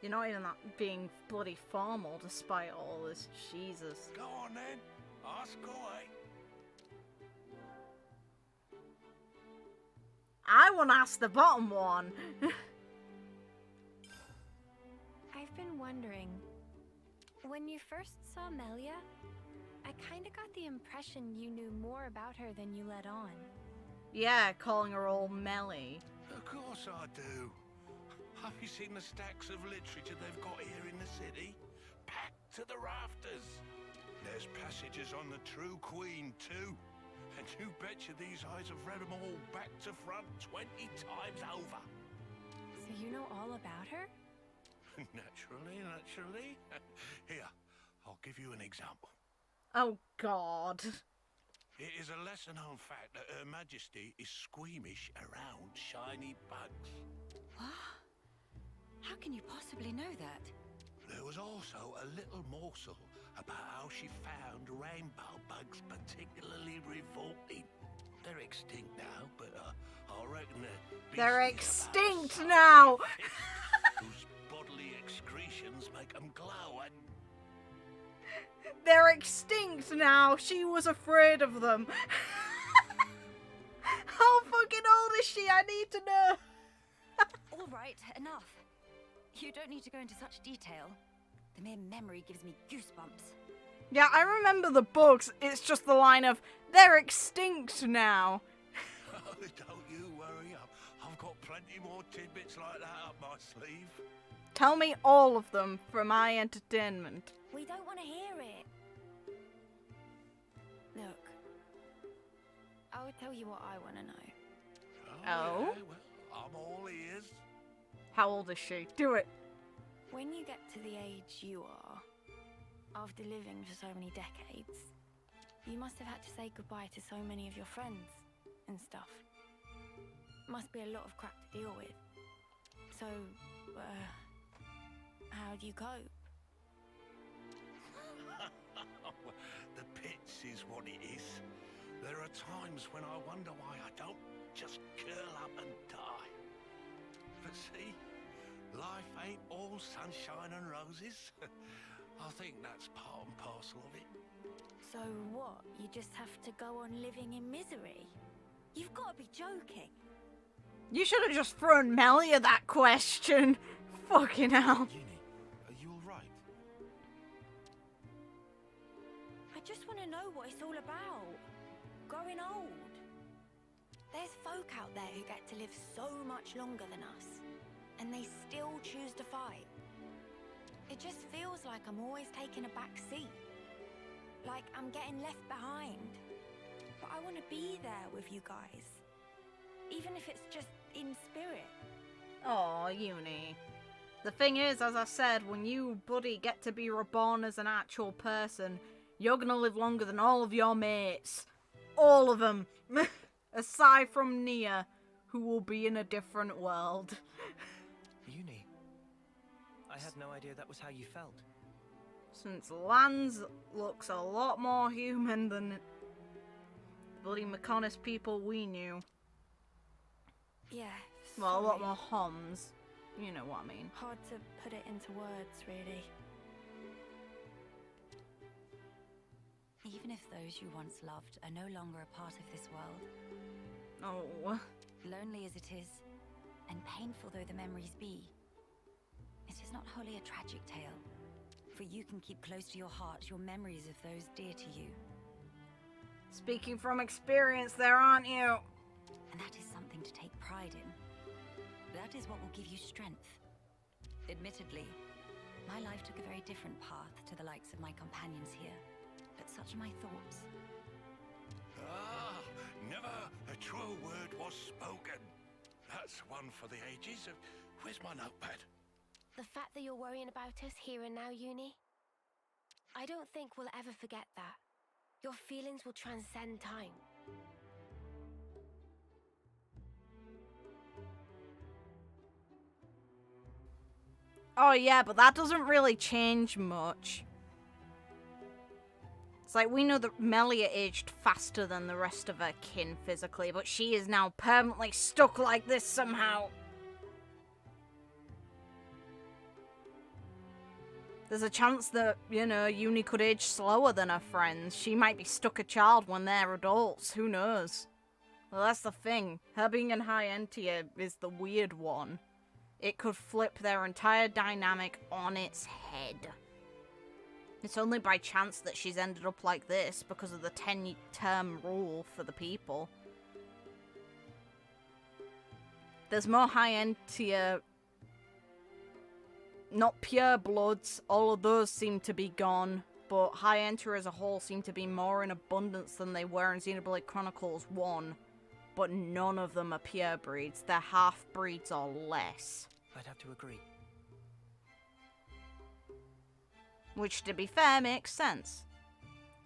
You're not even that being bloody formal despite all this. Jesus. Go on then, ask away. I want to ask the bottom one. I've been wondering, when you first saw Melia, I kinda got the impression you knew more about her than you let on. Yeah, calling her old Melly. Of course I do. Have you seen the stacks of literature they've got here in the city? Packed to the rafters. There's passages on the true Queen too. And you betcha these eyes have read them all back to front 20 times over. So you know all about her? Naturally. Here, I'll give you an example. Oh, God. It is a lesser-known fact that Her Majesty is squeamish around shiny bugs. What? How can you possibly know that? There was also a little morsel about how she found rainbow bugs particularly revolting. They're extinct now, but I reckon they're extinct now! whose bodily excretions make them glow and... They're extinct now! She was afraid of them! How fucking old is she? I need to know! All right, enough. You don't need to go into such detail. The mere memory gives me goosebumps. Yeah, I remember the books. It's just the line of, they're extinct now. Don't you worry, I've got plenty more tidbits like that up my sleeve. Tell me all of them for my entertainment. We don't want to hear it. Look, I will tell you what I want to know. Oh? Yeah, well, I'm all ears. How old is she? Do it. When you get to the age you are, after living for so many decades, you must have had to say goodbye to so many of your friends and stuff. Must be a lot of crap to deal with. So, how do you cope? The pits is what it is. There are times when I wonder why I don't just curl up and die. But see, life ain't all sunshine and roses. I think that's part and parcel of it. So what? You just have to go on living in misery? You've got to be joking. You should have just thrown Melia that question. Fucking hell. Uni, are you alright? I just want to know what it's all about. Growing old. There's folk out there who get to live so much longer than us, and they still choose to fight. It just feels like I'm always taking a back seat. Like I'm getting left behind. But I want to be there with you guys. Even if it's just in spirit. Aw, Uni. The thing is, as I said, when you, buddy, get to be reborn as an actual person, you're gonna live longer than all of your mates. All of them. Aside from Nia, who will be in a different world. Uni, I had no idea that was how you felt. Since Lance looks a lot more human than the bloody Mechonis people we knew. Yeah. Well, a lot sorry. more Homs. You know what I mean. Hard to put it into words, really. Even if those you once loved are no longer a part of this world, Oh. lonely as it is, and painful though the memories be, it is not wholly a tragic tale, for you can keep close to your heart your memories of those dear to you. Speaking from experience there, aren't you? And that is something to take pride in. That is what will give you strength. Admittedly, my life took a very different path to the likes of my companions here, but such are my thoughts. Ah, never a true word was spoken. That's one for the ages. Where's my notepad? The fact that you're worrying about us here and now, Uni, I don't think we'll ever forget that. Your feelings will transcend time. Oh yeah, but that doesn't really change much. It's like, we know that Melia aged faster than the rest of her kin physically, but she is now permanently stuck like this somehow. There's a chance that, you know, Uni could age slower than her friends. She might be stuck a child when they're adults. Who knows? Well, that's the thing. Her being in high end tier is the weird one. It could flip their entire dynamic on its head. It's only by chance that she's ended up like this because of the 10-term rule for the people. There's more high-end tier, not pure bloods, all of those seem to be gone, but high-end tier as a whole seem to be more in abundance than they were in Xenoblade Chronicles 1. But none of them are pure breeds, they're half-breeds or less. I'd have to agree. Which, to be fair, makes sense.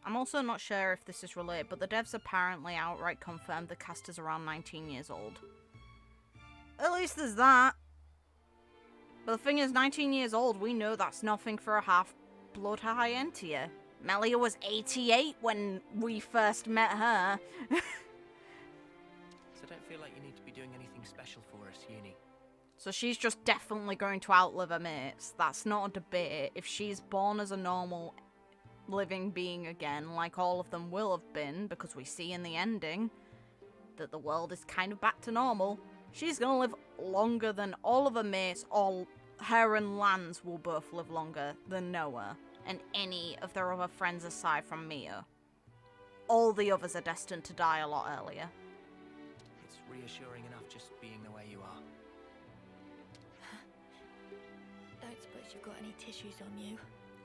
I'm also not sure if this is related, but the devs apparently outright confirmed the cast is around 19 years old. At least there's that. But the thing is, 19 years old, we know that's nothing for a half-blood high end tier. Melia was 88 when we first met her. So don't feel like you need to be doing anything special for us, Uni. So she's just definitely going to outlive her mates. That's not a debate. If she's born as a normal living being again, like all of them will have been, because we see in the ending that the world is kind of back to normal, she's gonna live longer than all of her mates. All her and Lance will both live longer than Noah and any of their other friends aside from Mia. All the others are destined to die a lot earlier. It's reassuring enough just being the way you are. Don't suppose you've got any tissues on you?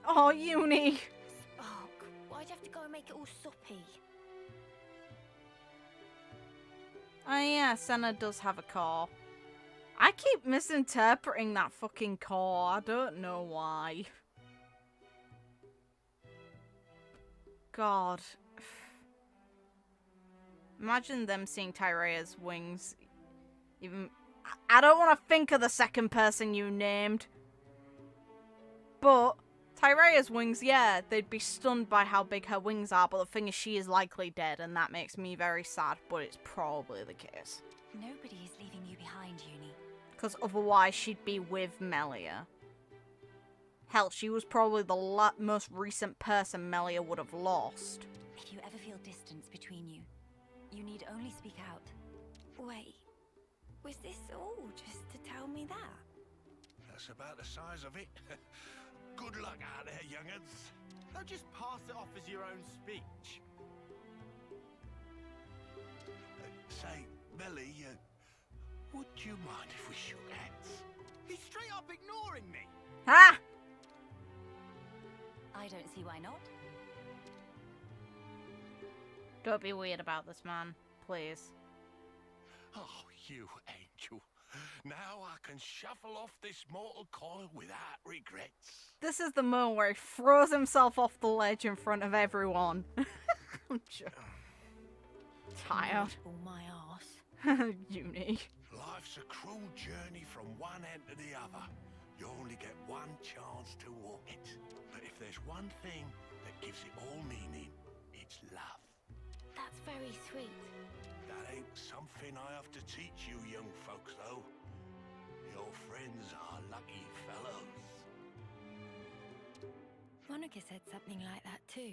Oh, Uni! Spark, why'd you have to go and make it all soppy? Oh yeah, Senna does have a core. I keep misinterpreting that fucking core. I don't know why. God. Imagine them seeing Tyrea's wings. Even... I don't want to think of the second person you named. But Tyrea's wings, yeah, they'd be stunned by how big her wings are, but the thing is she is likely dead, and that makes me very sad, but it's probably the case. Nobody is leaving you behind, Uni. Because otherwise she'd be with Melia. Hell, she was probably the most recent person Melia would have lost. If you ever feel distance between you, you need only speak out. Wait, was this all just to tell me that? That's about the size of it. Good luck out there, young'uns. Don't just pass it off as your own speech. Say, Melly, would you mind if we shook hands? He's straight up ignoring me. Ha! I don't see why not. Don't be weird about this, man. Please. Oh, you angel. Now I can shuffle off this mortal coil without regrets. This is the moment where he throws himself off the ledge in front of everyone. I'm just tired. Oh, my arse. Uni. Life's a cruel journey from one end to the other. You only get one chance to walk it. But if there's one thing that gives it all meaning, it's love. That's very sweet. That ain't something I have to teach you young folks, though. Your friends are lucky fellows. Monica said something like that too.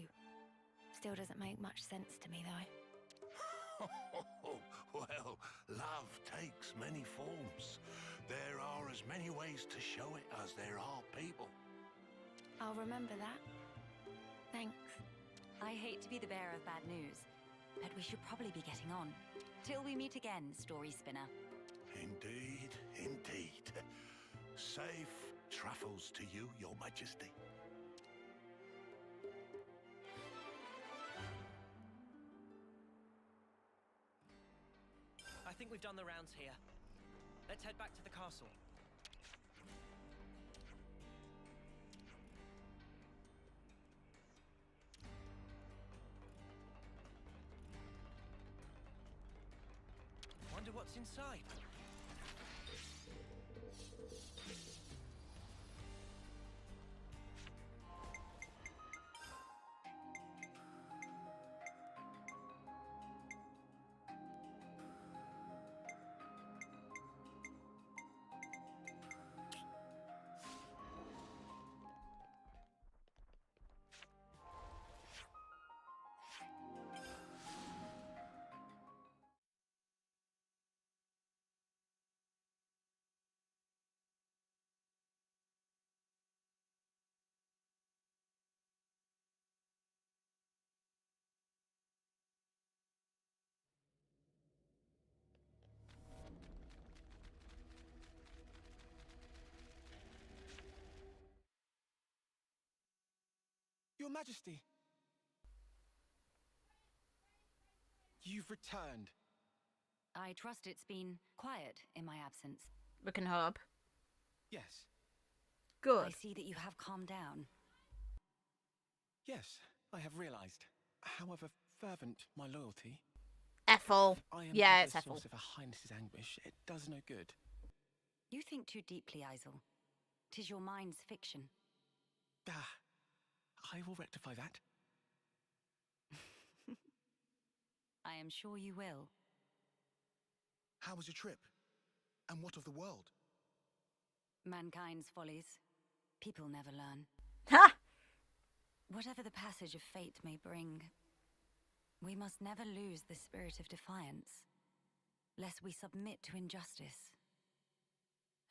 Still doesn't make much sense to me though. Well, love takes many forms. There are as many ways to show it as there are people. I'll remember that. Thanks. I hate to be the bearer of bad news, but we should probably be getting on. Till we meet again, Story Spinner. Indeed, indeed. Safe travels to you, Your Majesty. I think we've done the rounds here. Let's head back to the castle. Wonder what's inside. Your Majesty! You've returned. I trust it's been quiet in my absence. We can hope. Yes. Good. I see that you have calmed down. Yes, I have realized, however fervent my loyalty, Ethel. I am Yeah, ever it's Ethel. source of Her Highness's anguish, it does no good. You think too deeply, Isel. 'Tis your mind's fiction. Ah, I will rectify that. I am sure you will. How was your trip? And what of the world? Mankind's follies. People never learn. Ha! Whatever the passage of fate may bring, we must never lose the spirit of defiance, lest we submit to injustice,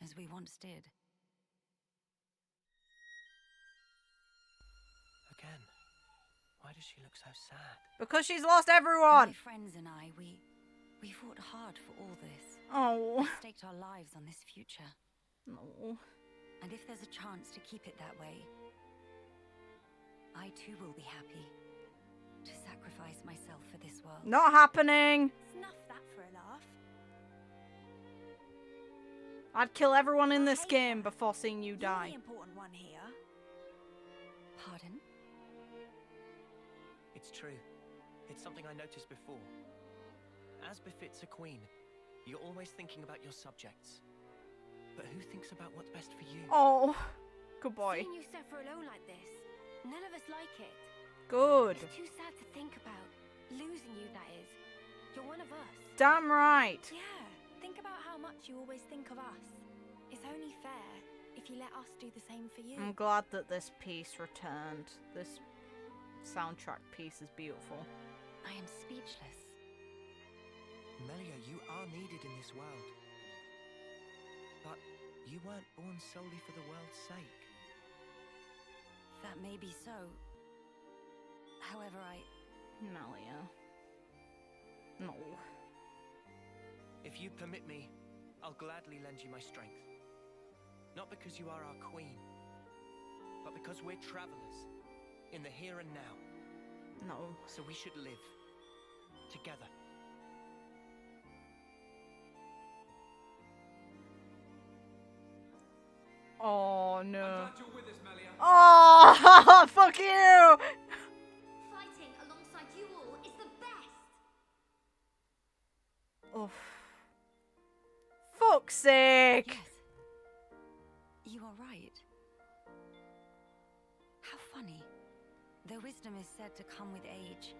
as we once did. Again, why does she look so sad? Because she's lost everyone! My friends and I, we fought hard for all this. Oh. We staked our lives on this future. No. And if there's a chance to keep it that way, I too will be happy to sacrifice myself for this world. Not happening! Snuff that for a laugh. I'd kill everyone in this game before seeing you You're die. the important one here. Pardon? It's true. It's something I noticed before. As befits a queen, you're always thinking about your subjects. But who thinks about what's best for you? Oh, good boy. Seeing you suffer alone like this, none of us like it. Good. It's too sad to think about. Losing you, that is. You're one of us. Damn right. Yeah, think about how much you always think of us. It's only fair if you let us do the same for you. I'm glad that this piece returned. This soundtrack piece is beautiful. I am speechless. Melia, you are needed in this world. But you weren't born solely for the world's sake. That may be so. However, Melia. No. If you permit me, I'll gladly lend you my strength. Not because you are our queen, but because we're travelers in the here and now. No. So we should live together. Oh no. I'm glad you're with us, Melia. Oh, fuck you! Fighting alongside you all is the best. Oh. Fuck's sake! yes. You are right. How funny. Though wisdom is said to come with age,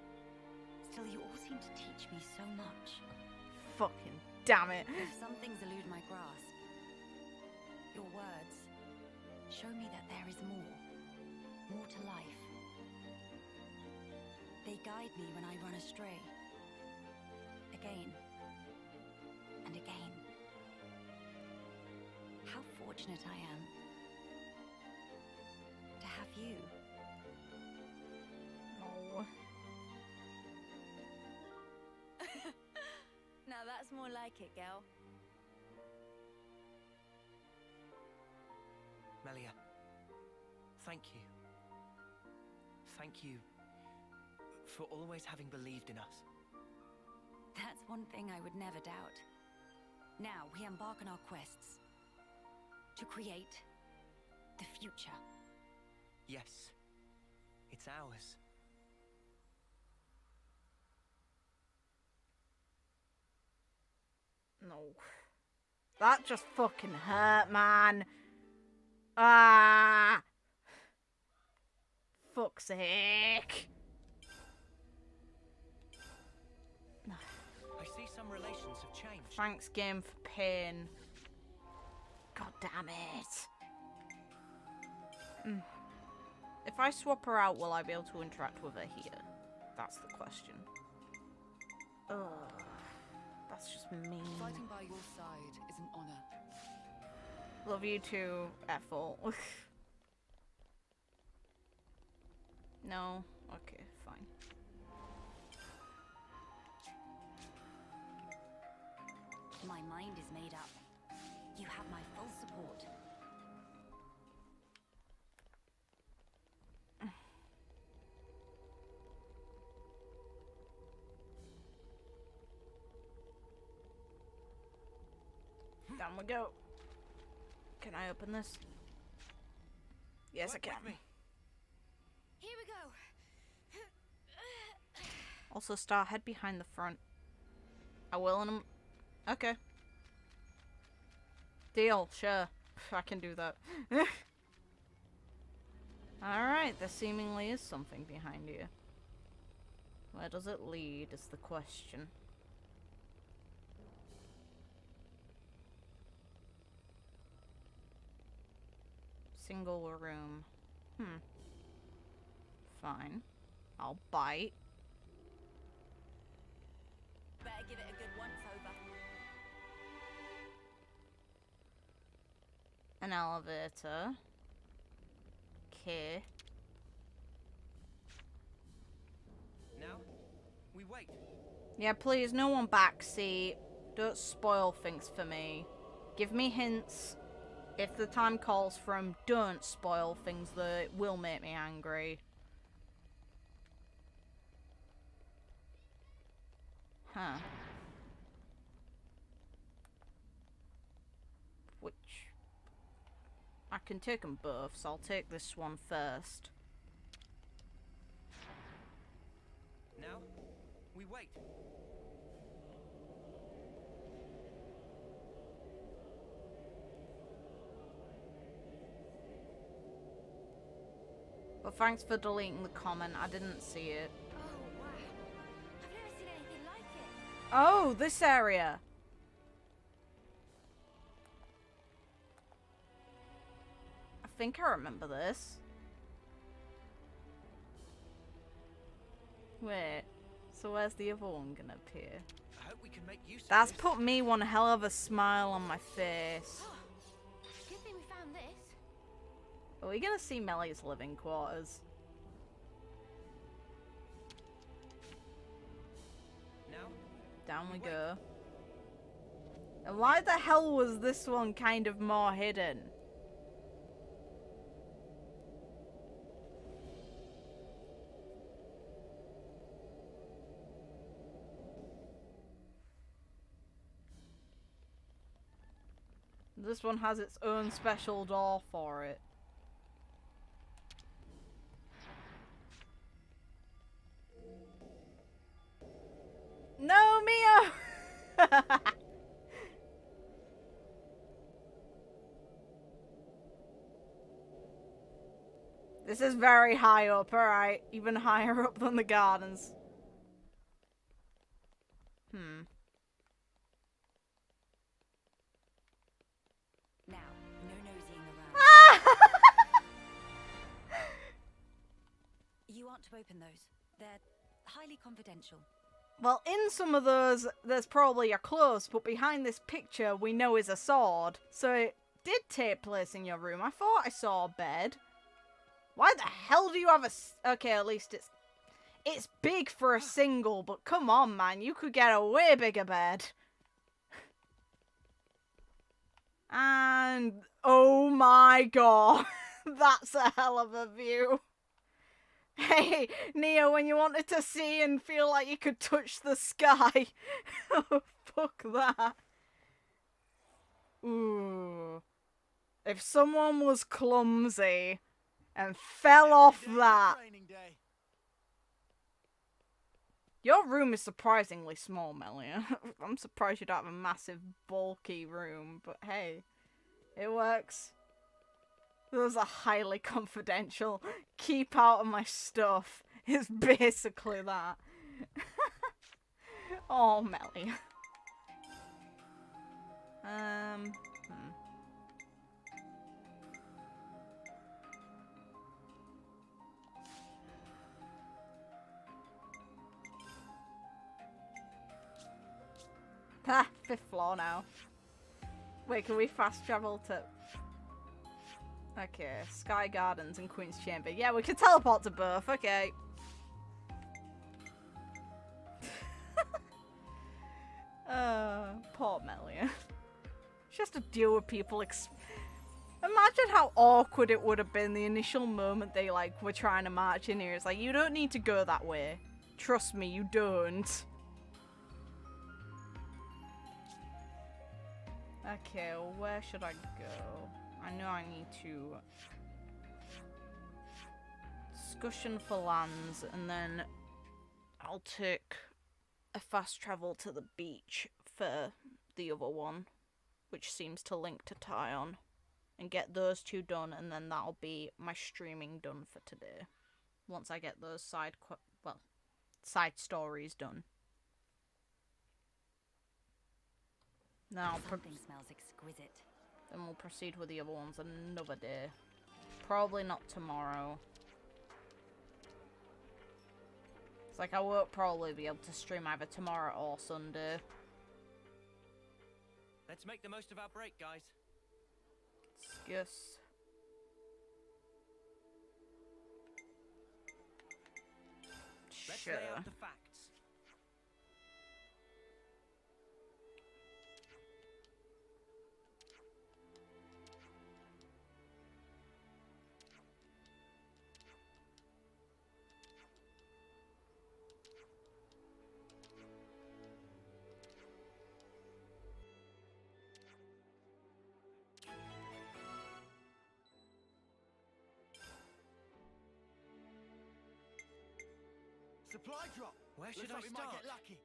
still you all seem to teach me so much. Fucking damn it. If some things elude my grasp, your words show me that there is more to life. They guide me when I run astray. Again and again. How fortunate I am to have you. No. Now that's more like it, girl. Melia, thank you. Thank you for always having believed in us. That's one thing I would never doubt. Now we embark on our quests to create the future. Yes, it's ours. No. That just fucking hurt, man. Ah. Fuck's sake. I see some relations have changed. Thanks, game, for pain. God damn it. If I swap her out, will I be able to interact with her here? That's the question. Ugh. That's just mean. Fighting by your side is an honor. Love you too, Ethel. No? Okay, fine. My mind is made up. You have my full support. Down we go. Can I open this? Yes, I can. Here we go. Also, Star, head behind the front. I will in a... Okay. Deal, sure. I can do that. Alright, there seemingly is something behind you. Where does it lead is the question. Single room. Fine. I'll bite. Better give it a good once over. An elevator. Okay. Now, we wait. Yeah, please, no one backseat. Don't spoil things for me. Give me hints. If the time calls for 'em, don't spoil things that will make me angry. Huh. Which... I can take them both, so I'll take this one first. Now, we wait. But thanks for deleting the comment, I didn't see it. Oh, wow. I've never seen anything like it. Oh, this area! I think I remember this. Wait, so where's the other one gonna appear? I hope we can make use That's of this. put me one hell of a smile on my face. Good thing we found this. Are we gonna see Melly's living quarters? Now, Down we go. And why the hell was this one kind of more hidden? This one has its own special door for it. No, Mio! This is very high up, alright. Even higher up than the gardens. Now, no nosying around. You aren't to open those. They're highly confidential. Well, in some of those, there's probably a close, but behind this picture we know is a sword. So it did take place in your room. I thought I saw a bed. Why the hell do you have a... Okay, at least it's big for a single, but come on, man. You could get a way bigger bed. And... oh my god. That's a hell of a view. Hey, Neo, when you wanted to see and feel like you could touch the sky. Oh, fuck that. Ooh. If someone was clumsy and fell off that... Your room is surprisingly small, Melia. I'm surprised you don't have a massive, bulky room, but hey, it works. Those are highly confidential. Keep out of my stuff. It's basically that. Oh, Melia. Ah, 5th floor now. Wait, can we fast travel to... Okay, Sky Gardens and Queen's Chamber. Yeah, we can teleport to both, okay. Poor Melia. She has to deal with people imagine how awkward it would have been the initial moment they, like, were trying to march in here. It's like, you don't need to go that way. Trust me, you don't. Okay, well, where should I go? I know I need to... discussion for lands, and then... I'll take a fast travel to the beach for the other one, which seems to link to Tyon, and get those two done, and then that'll be my streaming done for today. Once I get those side stories done. Now Something smells exquisite. Then we'll proceed with the other ones another day. Probably not tomorrow. It's like I won't probably be able to stream either tomorrow or Sunday. Let's make the most of our break, guys. Yes. Let's Sure. lay out the facts. Supply drop. Where should Looks I like we might start? get lucky.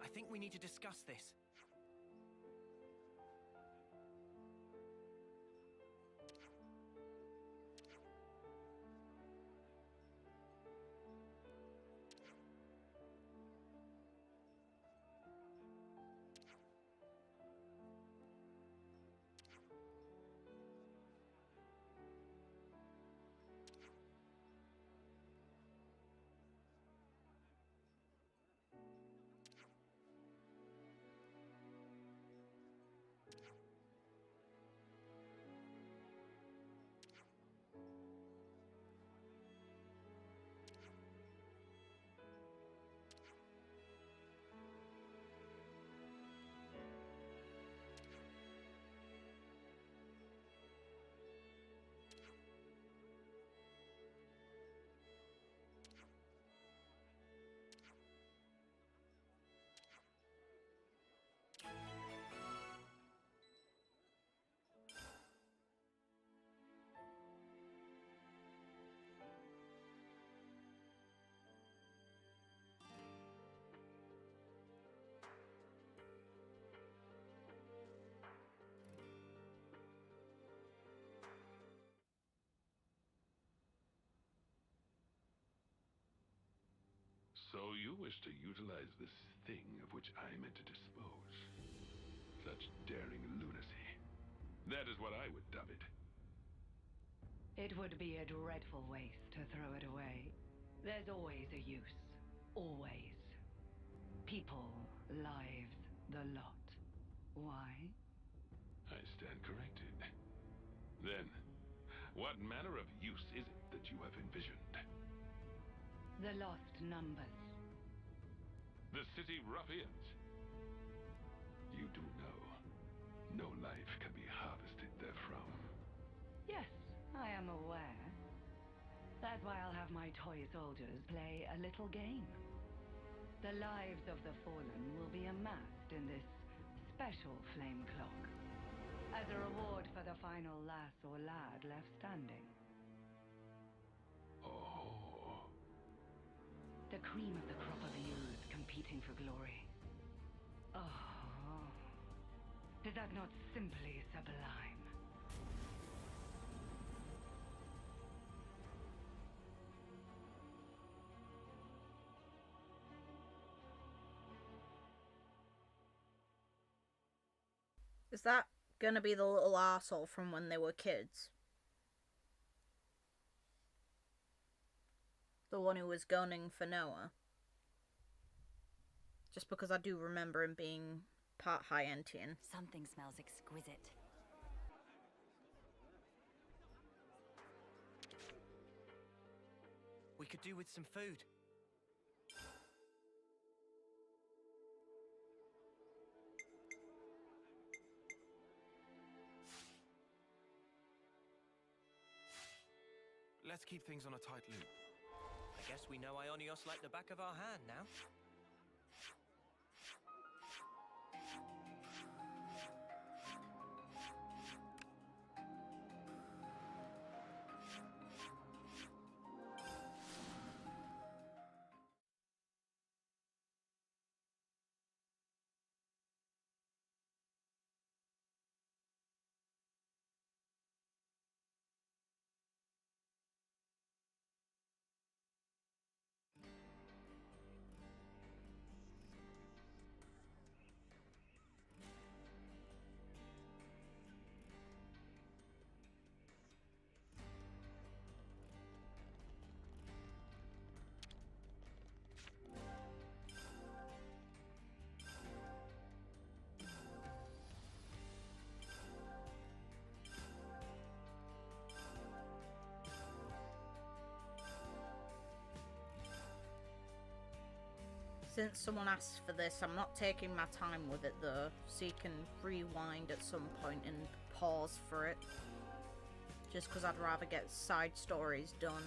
I think we need to discuss this. So you wish to utilize this thing of which I meant to dispose. Such daring lunacy. That is what I would dub it. It would be a dreadful waste to throw it away. There's always a use. Always. People, lives, the lot. Why? I stand corrected. Then, what manner of use is it that you have envisioned? The lost numbers. The city ruffians. You do know, no life can be harvested therefrom. Yes, I am aware. That's why I'll have my toy soldiers play a little game. The lives of the fallen will be amassed in this special flame clock, as a reward for the final lass or lad left standing. Oh. The cream of the crop of youth competing for glory. Oh, is that not simply sublime? Is that gonna be the little arsehole from when they were kids? The one who was gunning for Noah? Just because I do remember him being part High-Entian. Something smells exquisite. We could do with some food. Let's keep things on a tight loop. I guess we know Ionios like the back of our hand now. Since someone asked for this, I'm not taking my time with it though, so you can rewind at some point and pause for it. Just because I'd rather get side stories done.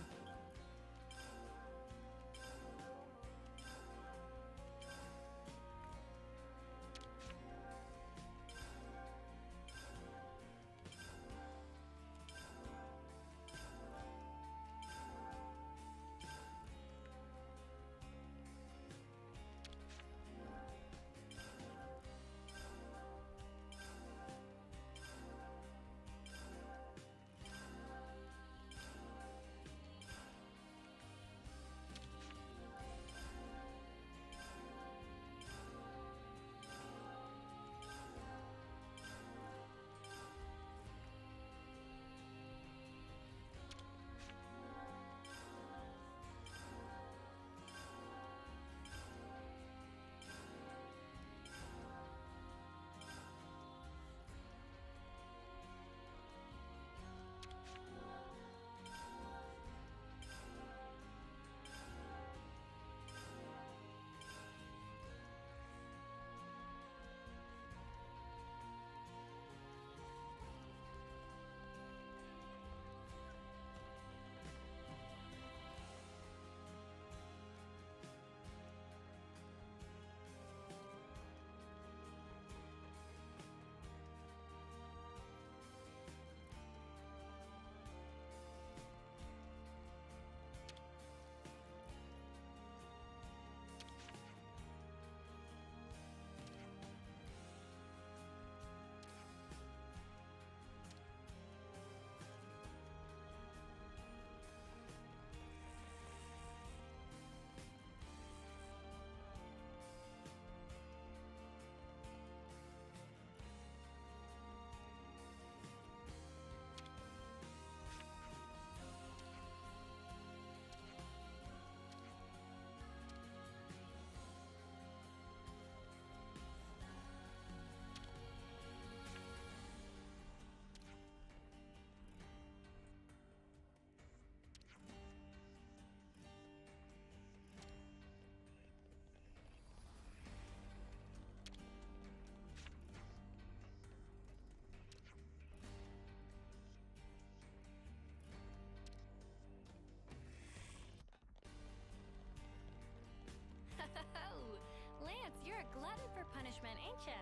Lance, you're a glutton for punishment, ain't ya?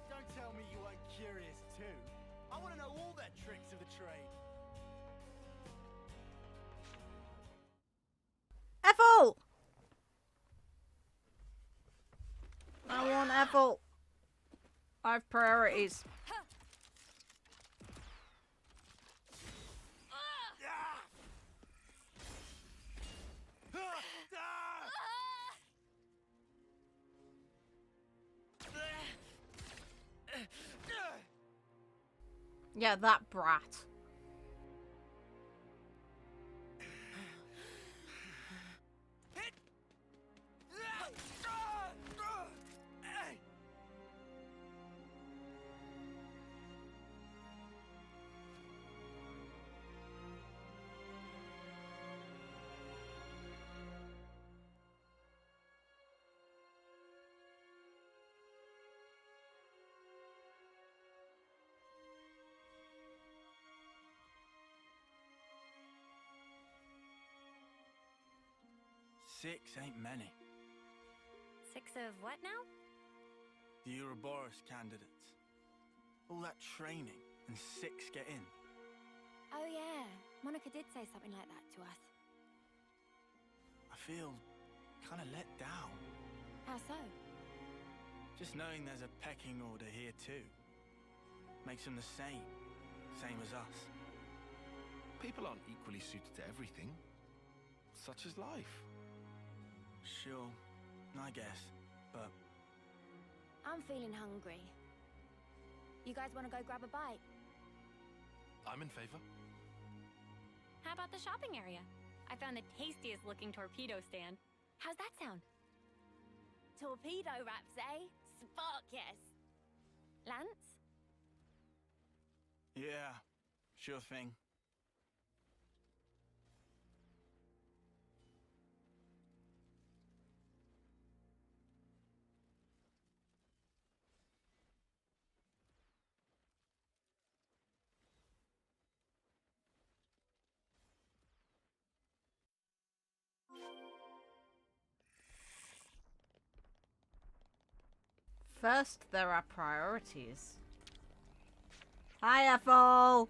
Don't tell me you weren't curious too. I want to know all their tricks of the trade. Ethel! I want Ethel. I have priorities. Yeah, that brat. 6 ain't many. 6 of what now? The Ouroboros candidates. All that training, and 6 get in. Oh yeah, Monica did say something like that to us. I feel kind of let down. How so? Just knowing there's a pecking order here too. Makes them the same as us. People aren't equally suited to everything. Such is life. Sure, I guess, but... I'm feeling hungry. You guys want to go grab a bite? I'm in favor. How about the shopping area? I found the tastiest looking torpedo stand. How's that sound? Torpedo wraps, eh? Sparkus! Lance? Yeah, sure thing. First, there are priorities. Hi, Ethel!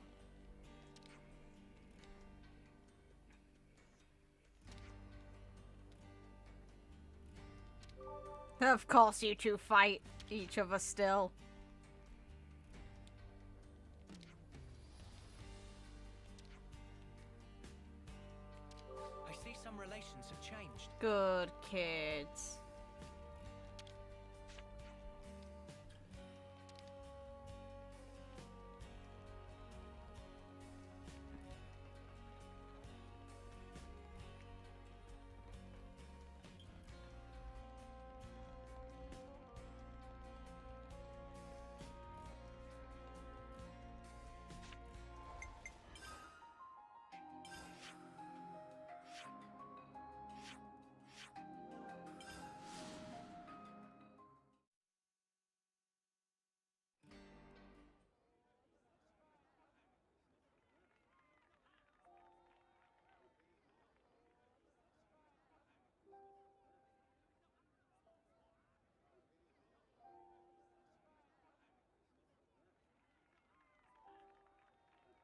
Of course you two fight each other still. I see some relations have changed. Good kids.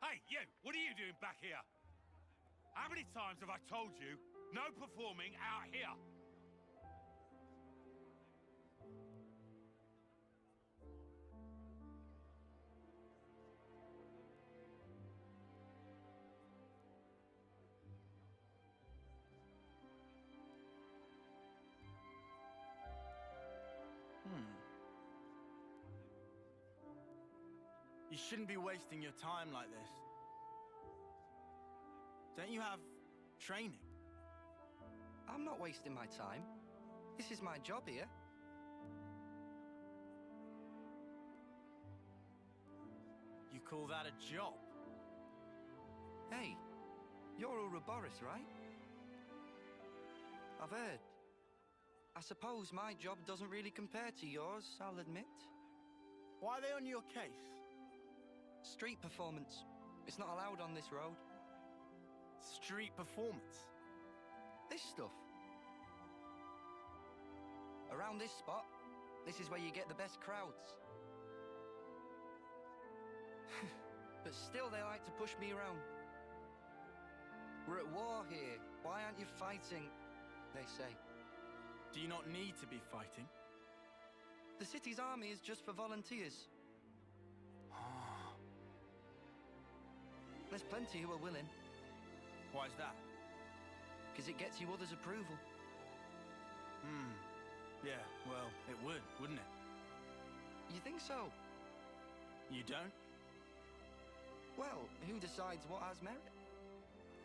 Hey, you! What are you doing back here? How many times have I told you, no performing out here? You shouldn't be wasting your time like this. Don't you have training? I'm not wasting my time. This is my job here. You call that a job? Hey, you're Ouroboros, right? I've heard. I suppose my job doesn't really compare to yours, I'll admit. Why are they on your case? Street performance. It's not allowed on this road. Street performance? This stuff. Around this spot, this is where you get the best crowds. But still they like to push me around. We're at war here. Why aren't you fighting? They say. Do you not need to be fighting? The city's army is just for volunteers. There's plenty who are willing. Why's that? Because it gets you others' approval. Yeah, well, it would, wouldn't it? You think so? You don't? Well, who decides what has merit?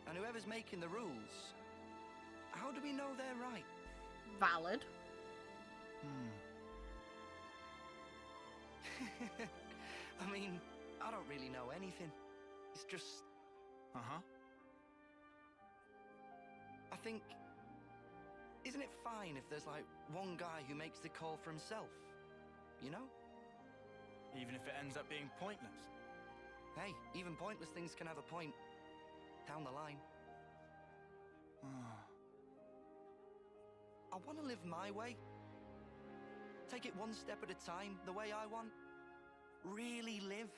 And whoever's making the rules, how do we know they're right? Valid. I mean, I don't really know anything. It's just... I think... Isn't it fine if there's, like, one guy who makes the call for himself? You know? Even if it ends up being pointless? Hey, even pointless things can have a point. Down the line. I want to live my way. Take it one step at a time, the way I want. Really live.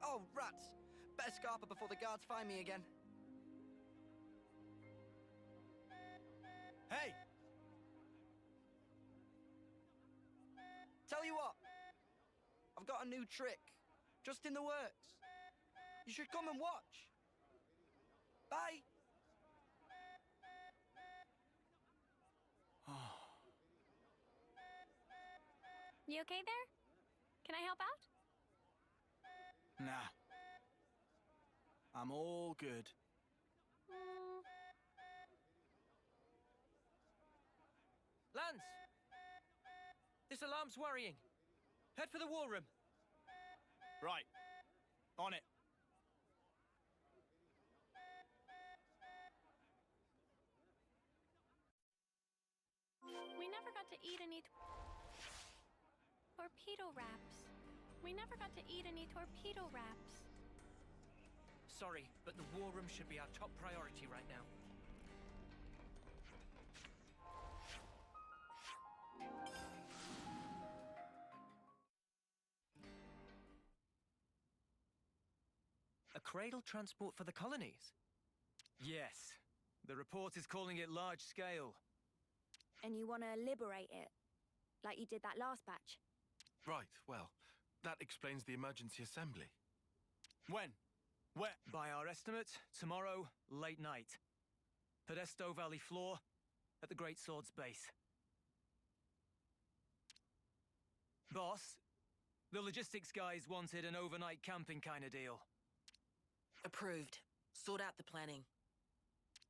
Oh, rats! Better scarper before the guards find me again. Hey! Tell you what, I've got a new trick, just in the works. You should come and watch. Bye! You okay there? Can I help out? Nah. I'm all good. Lance! This alarm's worrying. Head for the war room. Right. On it. We never got to eat any torpedo wraps. We never got to eat any torpedo wraps. Sorry, but the war room should be our top priority right now. A cradle transport for the colonies? Yes. The report is calling it large scale. And you want to liberate it, like you did that last batch? Right, well, that explains the emergency assembly. When? Where? By our estimate, tomorrow, late night. Podesto Valley floor, at the Great Sword's base. Boss, the logistics guys wanted an overnight camping kind of deal. Approved. Sort out the planning.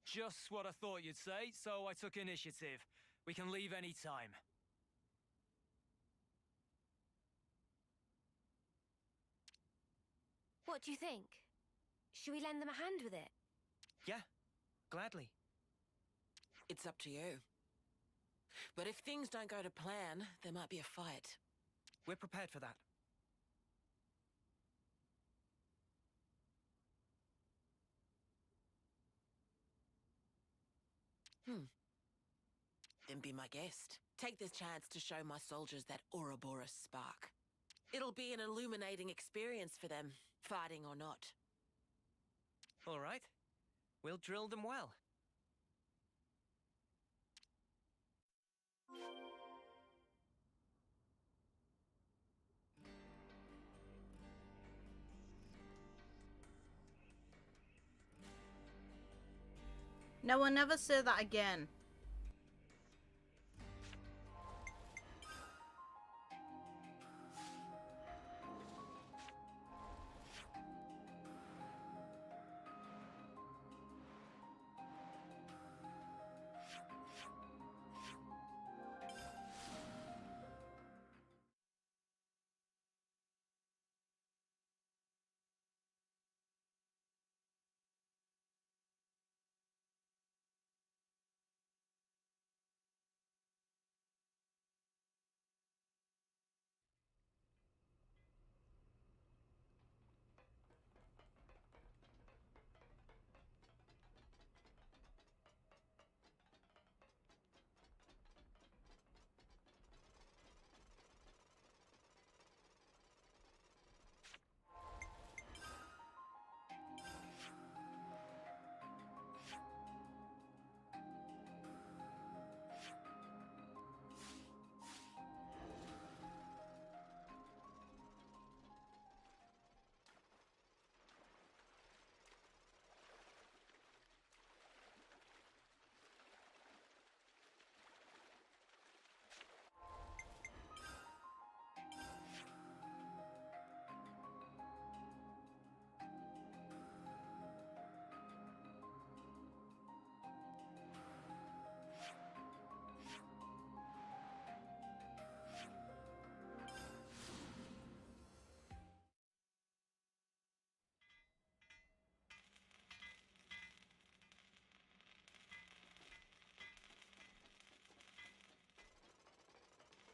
Just what I thought you'd say, so I took initiative. We can leave any time. What do you think? Should we lend them a hand with it? Yeah, gladly. It's up to you. But if things don't go to plan, there might be a fight. We're prepared for that. Then be my guest. Take this chance to show my soldiers that Ouroboros spark. It'll be an illuminating experience for them, fighting or not. All right. We'll drill them well. No one never say that again.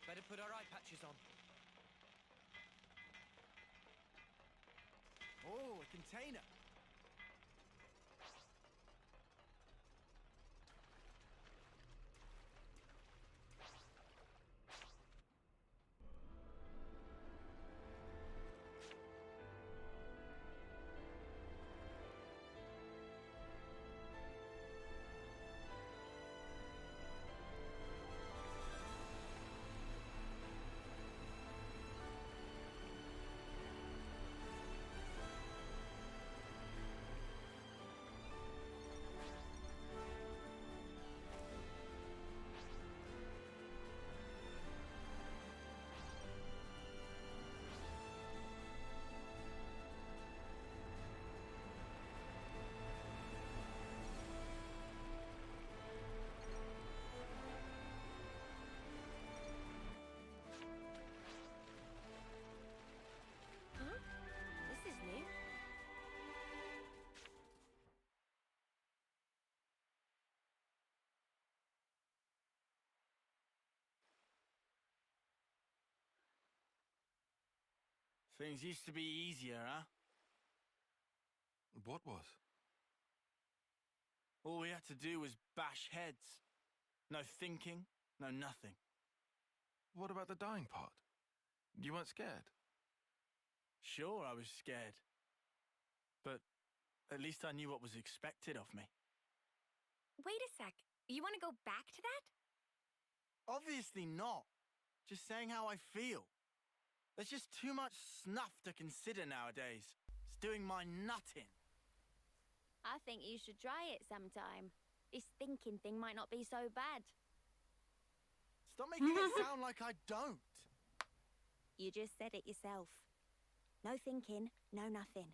Better put our eye patches on. Oh, a container. Things used to be easier, huh? What was? All we had to do was bash heads. No thinking, no nothing. What about the dying part? You weren't scared? Sure, I was scared. But at least I knew what was expected of me. Wait a sec. You want to go back to that? Obviously not. Just saying how I feel. There's just too much snuff to consider nowadays. It's doing my nut in. I think you should try it sometime. This thinking thing might not be so bad. Stop making it sound like I don't. You just said it yourself. No thinking, no nothing.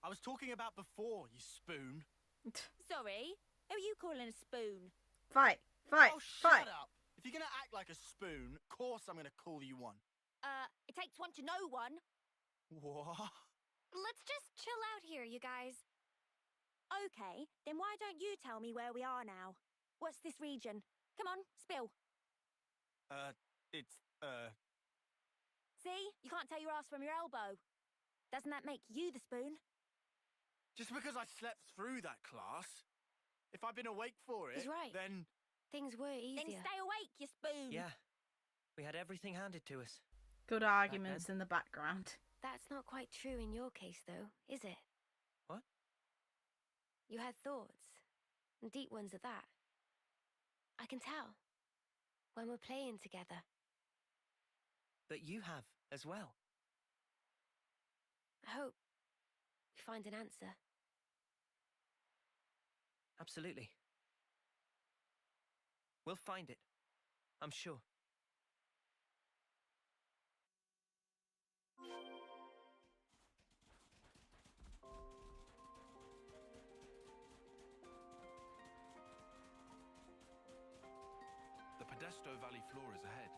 I was talking about before, you spoon. Sorry? Who are you calling a spoon? Fight! Oh, shut up! If you're gonna act like a spoon, of course I'm gonna call you one. It takes one to know one. What? Let's just chill out here, you guys. Okay, then why don't you tell me where we are now? What's this region? Come on, spill. See? You can't tell your ass from your elbow. Doesn't that make you the spoon? Just because I slept through that class? If I'd been awake for it, He's right. then... Things were easier. Then stay awake, you spoon. Yeah. We had everything handed to us. Good arguments in the background. That's not quite true in your case, though, is it? What? You had thoughts. And deep ones at that. I can tell. When we're playing together. But you have, as well. I hope we find an answer. Absolutely. We'll find it. I'm sure. The Podesto Valley floor is ahead.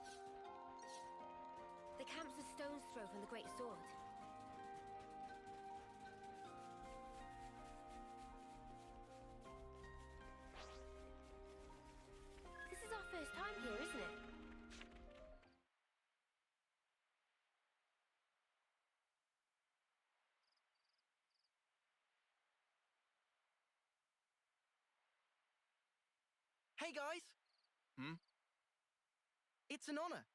The camp's a stone's throw from the Great Sword. This is our first time here, isn't it? Hey, guys! It's an honor.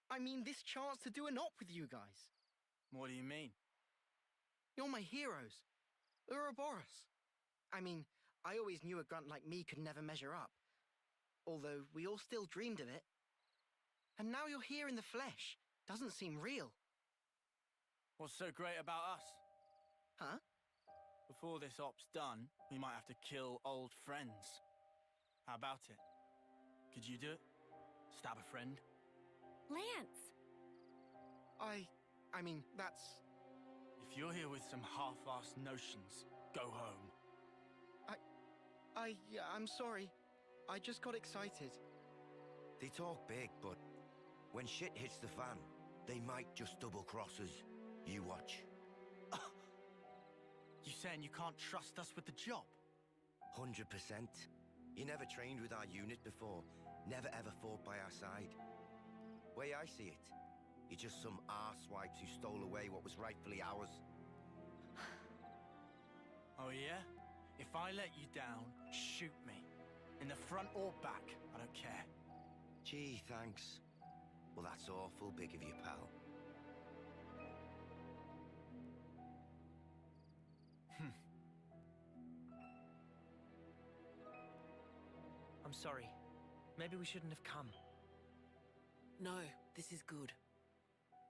I mean, this chance to do an op with you guys. What do you mean? You're my heroes. Ouroboros. I mean, I always knew a grunt like me could never measure up. Although we all still dreamed of it. And now you're here in the flesh. Doesn't seem real. What's so great about us? Huh? Before this op's done, we might have to kill old friends. How about it? Could you do it? Stab a friend? Lance! I mean, that's... If you're here with some half-assed notions, go home. I'm sorry. I just got excited. They talk big, but when shit hits the fan, they might just double-cross us. You watch. You saying you can't trust us with the job? 100%. You never trained with our unit before. Never ever fought by our side. Way I see it, you're just some arsewipes who stole away what was rightfully ours. Oh yeah? If I let you down, shoot me. In the front or back, I don't care. Gee, thanks. Well, that's awful big of you, pal. I'm sorry. Maybe we shouldn't have come. No, this is good.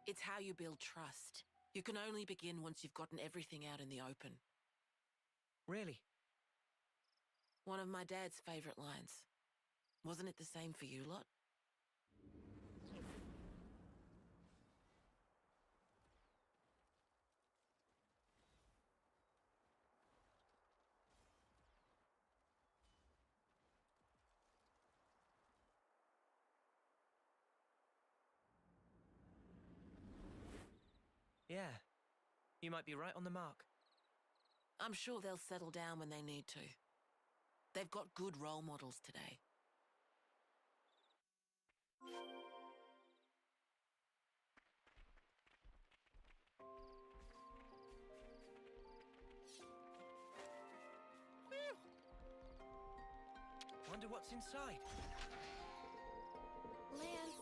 It's how you build trust. You can only begin once you've gotten everything out in the open. Really? One of my dad's favorite lines. Wasn't it the same for you lot? Yeah. You might be right on the mark. I'm sure they'll settle down when they need to. They've got good role models today. what's inside. Lance.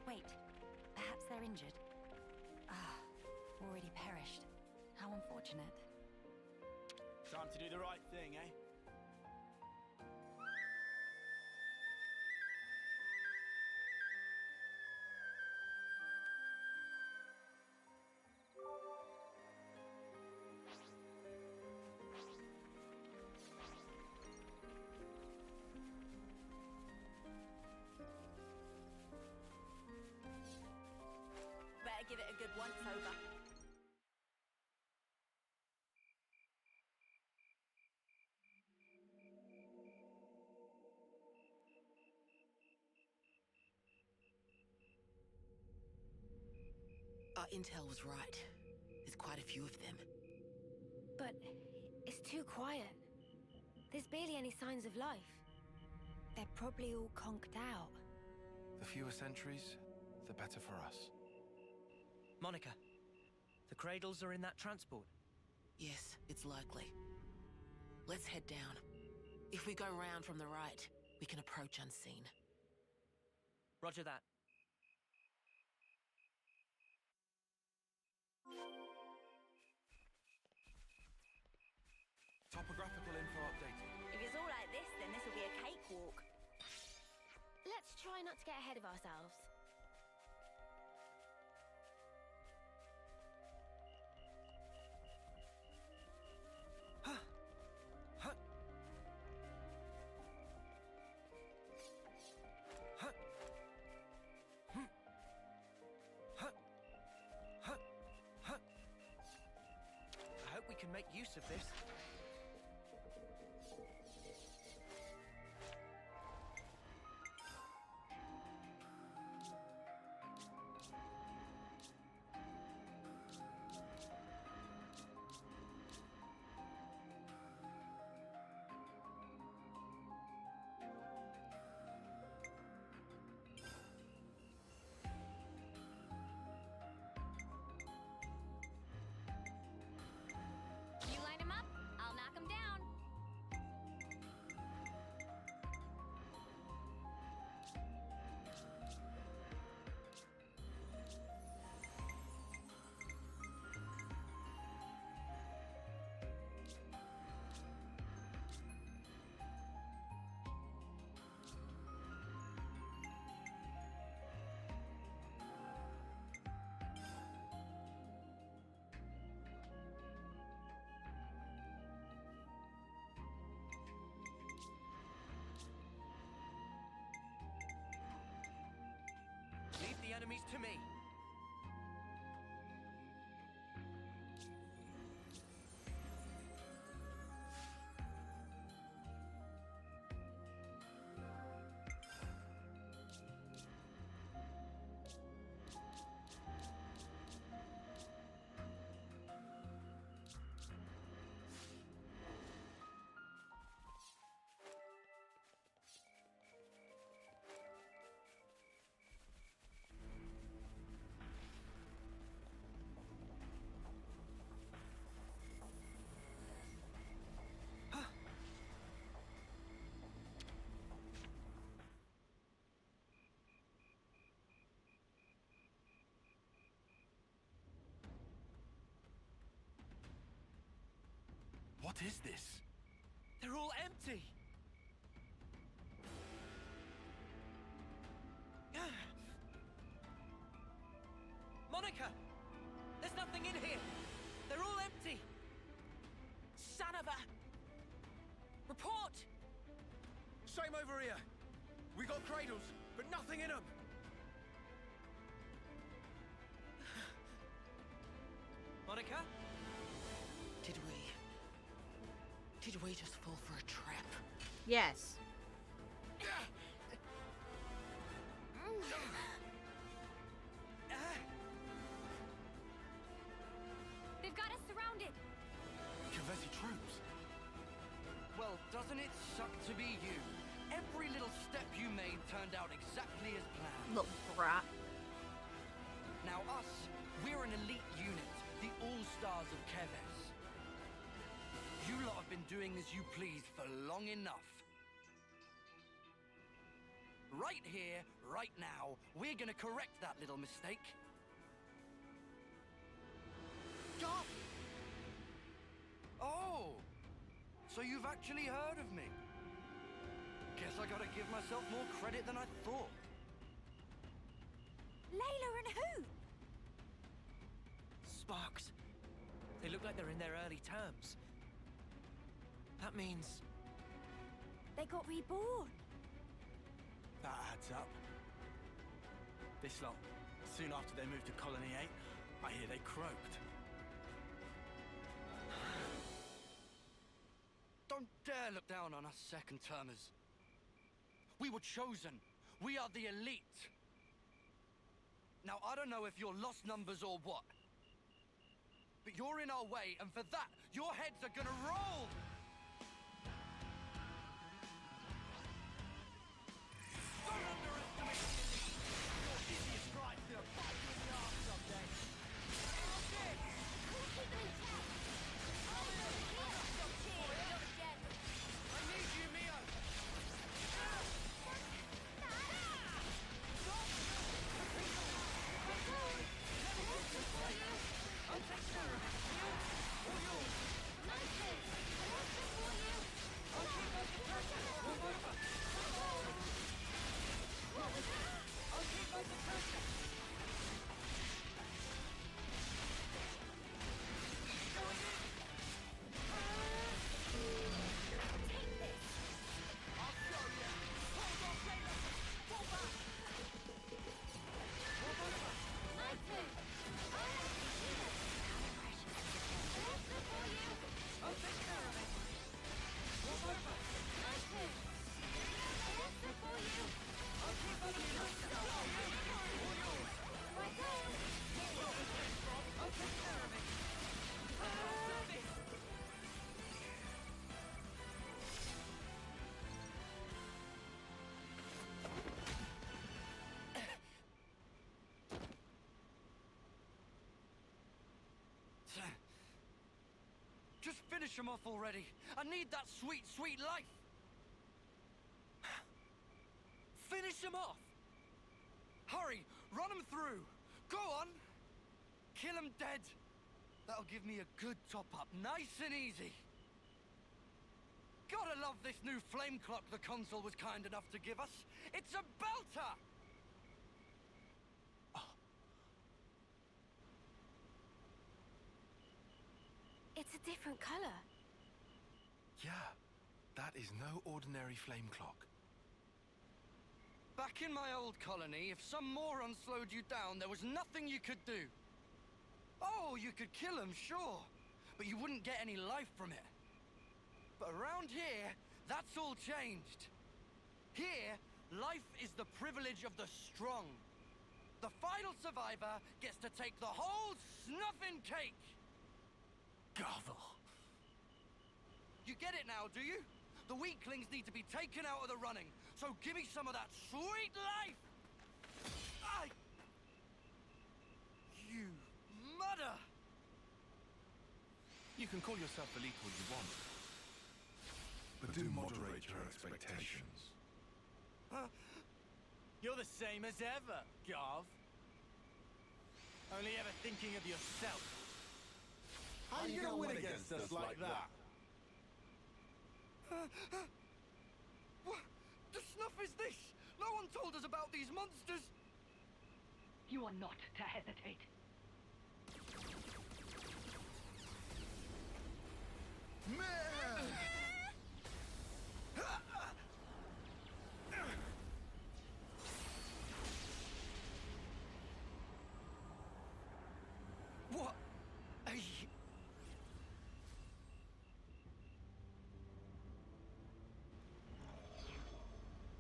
Wait, perhaps they're injured. Ah, already perished. How unfortunate. Time to do the right thing, eh? Better give it a good once-over. Our intel was right. There's quite a few of them. But it's too quiet. There's barely any signs of life. They're probably all conked out. The fewer sentries, the better for us. Monica, the cradles are in that transport. Yes, it's likely. Let's head down. If we go round from the right, we can approach unseen. Roger that. Topographical info updated. If it's all like this, then this will be a cakewalk. Let's try not to get ahead of ourselves. I hope we can make use of this. You line them up, I'll knock them down. Leave the enemies to me. What is this? They're all empty. Monica! There's nothing in here! They're all empty! Son of a... Report! Same over here. We got cradles, but nothing in them. Monica? Did we just fall for a trap? Yes. Kevesi troops. Well, doesn't it suck to be you? Every little step you made turned out exactly as planned. Little brat. Now us, we're an elite unit, the all-stars of Keves. You lot have been doing as you please for long enough. Right here, right now, we're gonna correct that little mistake. Garth! Oh! So you've actually heard of me? Guess I gotta give myself more credit than I thought. Layla and who? Sparks. They look like they're in their early terms. That means... They got reborn. That adds up. This lot, soon after they moved to Colony 8, I hear they croaked. Don't dare look down on us second-termers. We were chosen. We are the elite. Now, I don't know if you're lost numbers or what, but you're in our way, and for that, your heads are gonna roll! Don't underestimate the elite! Your easiest strike, they'll bite you in the arse someday. Okay! We'll keep them in check. Oh, no, stop cheering. You're dead. I need you, Mio! I'll take care of it. All yours. Nice hit. What's it for you? I'll keep up the pressure. Move over. What was that? I'll keep up the pressure. Going in. Take this. I'll show you! Hold on, Layla. Fall back. Move over! Nice hit. I'll take care of it! Move over! Nice hit. What's it for you? I'll keep up the pressure! All yours! Right there. I'll take care of it! Service! Just finish him off already. I need that sweet, sweet life. Finish him off. Hurry, run him through. Go on. Kill him dead. That'll give me a good top-up, nice and easy. Gotta love this new flame clock the console was kind enough to give us. It's a belter! It's a different color. Yeah, that is no ordinary flame clock. Back in my old colony, if some moron slowed you down, there was nothing you could do. Oh, you could kill him, sure, but you wouldn't get any life from it. But around here, that's all changed. Here, life is the privilege of the strong. The final survivor gets to take the whole snuffing cake. Gavel. You get it now, do you? The weaklings need to be taken out of the running, so give me some of that sweet life! You mother! You can call yourself elite all you want, but do moderate your expectations. You're the same as ever, Garv. Only ever thinking of yourself. How you gonna win against us like that? What the snuff is this? No one told us about these monsters! You are not to hesitate. What?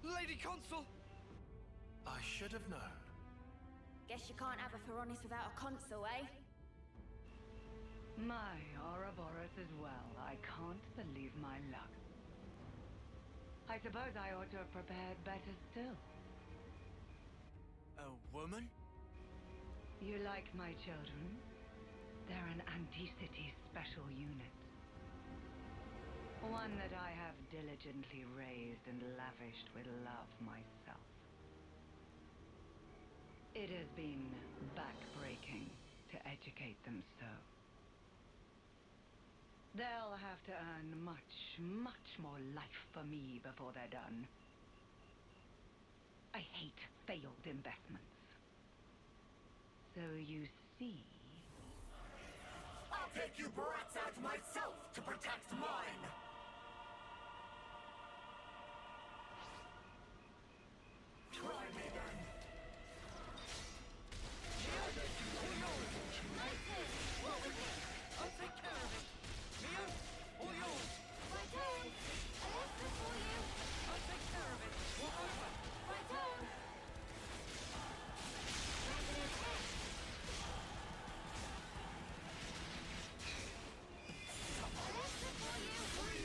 Lady Consul! I should have known. Guess you can't have a Feronis without a consul, eh? My Ouroboros as well. I can't believe my luck. I suppose I ought to have prepared better still. A woman? You like my children? They're an anti-city special unit. One that I have diligently raised and lavished with love myself. It has been backbreaking to educate them so. They'll have to earn much, much more life for me before they're done. I hate failed investments. So you see... I'll take you brats out myself to protect mine! Try me then! I'll take care of it! Mia, all yours! My turn! Alyssa for you! I'll take care of it! Whatever! My turn! Resonant X! Alyssa for you!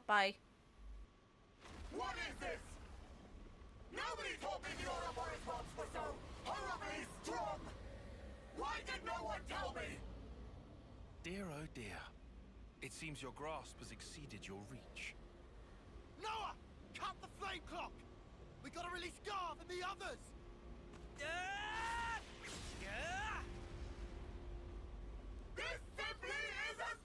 Bye. What is this? Nobody told me the Ouroboros mobs were so horribly strong! Why did no one tell me? Dear oh dear. It seems your grasp has exceeded your reach. Noah! Cut the flame clock! We gotta release Garv and the others! This simply isn't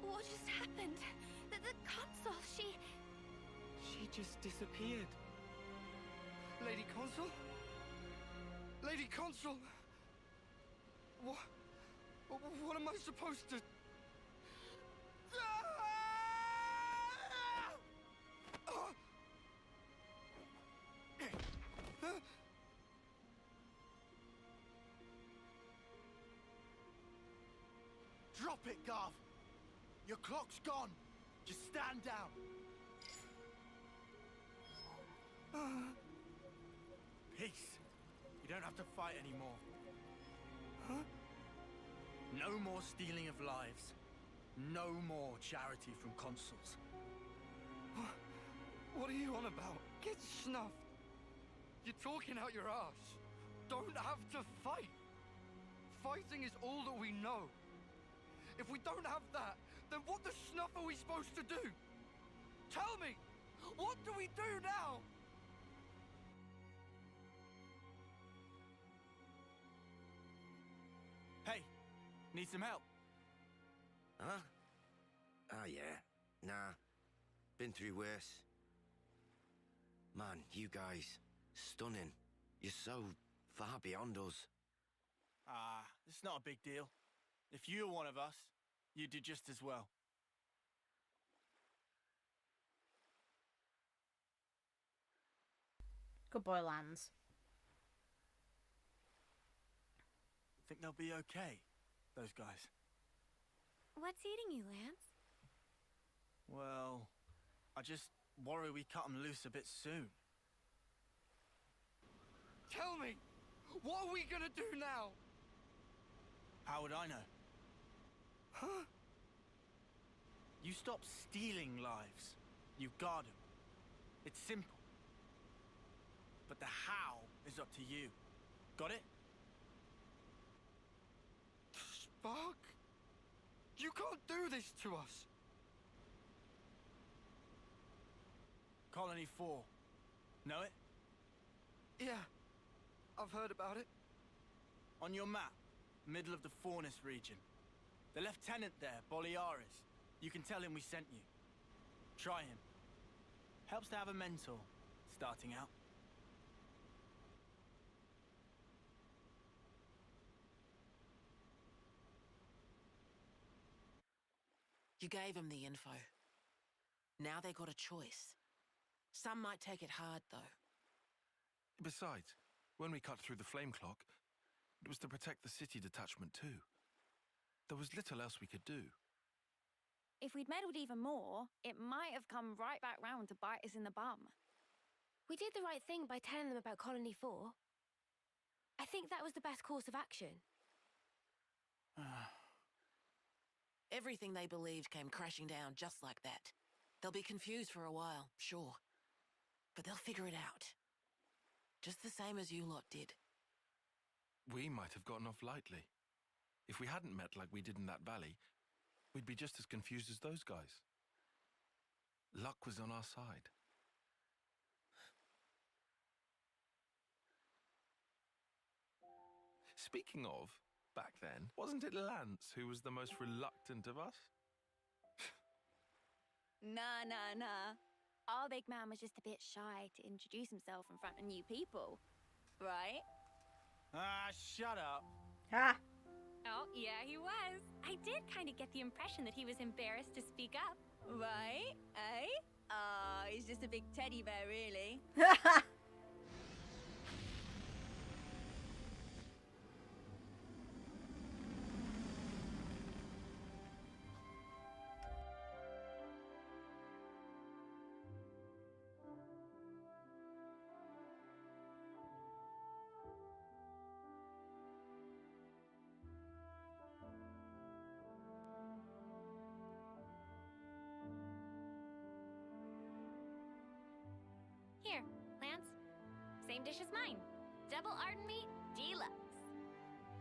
What just happened? The console, she just disappeared. Lady Consul? Lady Consul! What am I supposed to... Drop it, Garv! Your clock's gone! Just stand down! Peace. You don't have to fight anymore. Huh? No more stealing of lives. No more charity from consuls. What are you on about? Get snuffed. You're talking out your ass. Don't have to fight. Fighting is all that we know. If we don't have that, then what the snuff are we supposed to do? Tell me! What do we do now? Hey, need some help? Huh? Oh, yeah. Nah. Been through worse. Man, you guys, stunning. You're so far beyond us. Ah, it's not a big deal. If you were one of us, you'd do just as well. Good boy, Lance. Think they'll be okay, those guys? What's eating you, Lance? Well, I just worry we cut them loose a bit soon. Tell me! What are we gonna do now? How would I know? Huh? You stop stealing lives. You guard them. It's simple. But the how is up to you. Got it? Spark? You can't do this to us! Colony 4. Know it? Yeah, I've heard about it. On your map, middle of the Faunus region. The lieutenant there, Boliaris. You can tell him we sent you. Try him. Helps to have a mentor, starting out. You gave them the info. Now they got a choice. Some might take it hard, though. Besides, when we cut through the flame clock, it was to protect the city detachment too. There was little else we could do. If we'd meddled even more, it might have come right back round to bite us in the bum. We did the right thing by telling them about Colony 4. I think that was the best course of action. Everything they believed came crashing down just like that. They'll be confused for a while, sure. But they'll figure it out. Just the same as you lot did. We might have gotten off lightly. If we hadn't met like we did in that valley, we'd be just as confused as those guys. Luck was on our side. Speaking of, back then, wasn't it Lance who was the most reluctant of us? Nah. Our big man was just a bit shy to introduce himself in front of new people. Right? Ah, shut up. Ha! Oh, yeah, he was. I did kind of get the impression that he was embarrassed to speak up. Right? Eh? Oh, he's just a big teddy bear, really. Same dish as mine. Double Arden meat deluxe.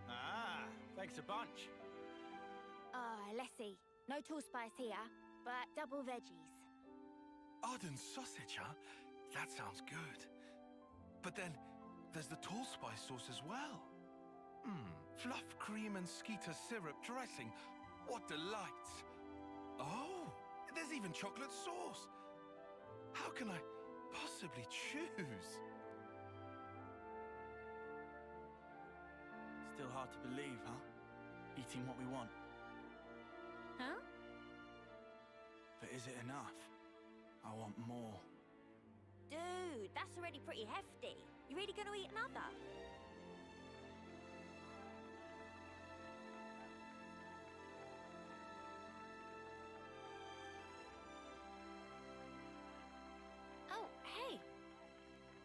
Ah, thanks a bunch. Let's see. No tall spice here, but double veggies. Arden sausage, huh? That sounds good. But then, there's the tall spice sauce as well. Fluff cream and skeeter syrup dressing. What delight! Oh, there's even chocolate sauce. How can I possibly choose? Still hard to believe, huh? Eating what we want. Huh? But is it enough? I want more. Dude, that's already pretty hefty. You really gonna eat another? Oh, hey.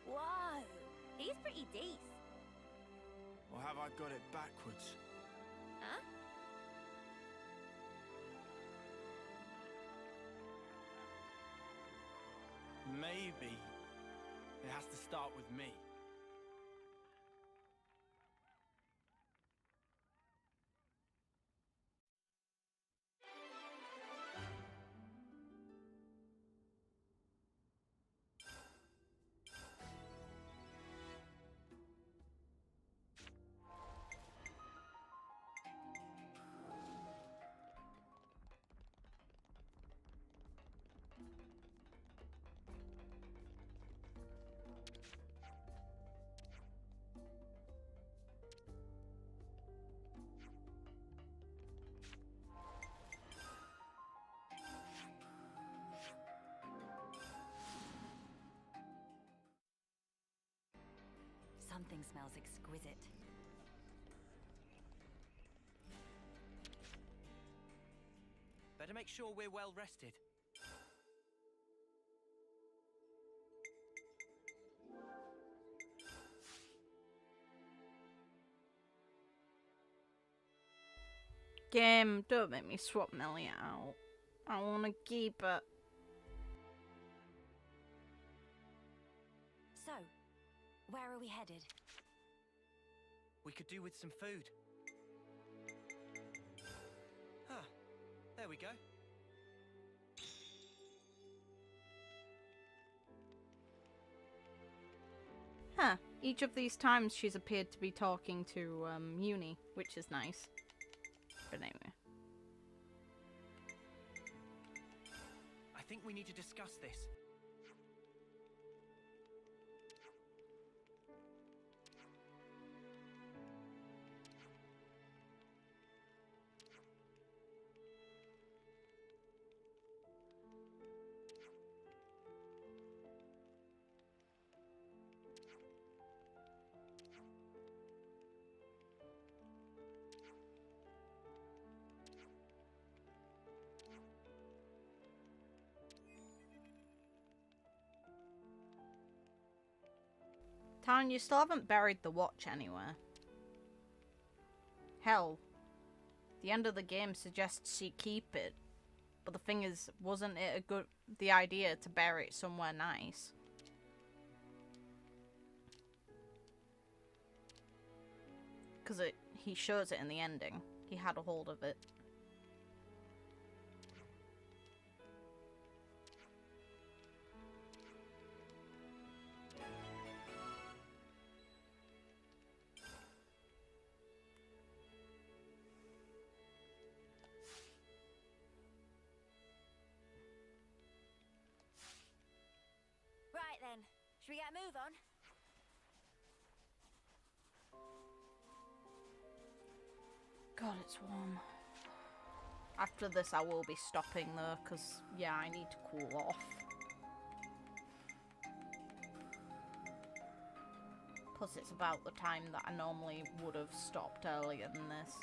Whoa, he's pretty decent. Or have I got it backwards? Huh? Maybe it has to start with me. Something smells exquisite. Better make sure we're well rested. Game, don't make me swap Melly out. I want to keep it. So, where are we headed? We could do with some food. Huh. There we go. Huh. Each of these times she's appeared to be talking to Uni, which is nice. But anyway. I think we need to discuss this. Town, you still haven't buried the watch anywhere. Hell, the end of the game suggests you keep it. But the thing is, wasn't it the idea to bury it somewhere nice? Because he shows it in the ending. He had a hold of it. Right then, should we get a move on? God, it's warm. After this, I will be stopping though, because, yeah, I need to cool off. Plus, it's about the time that I normally would have stopped earlier than this.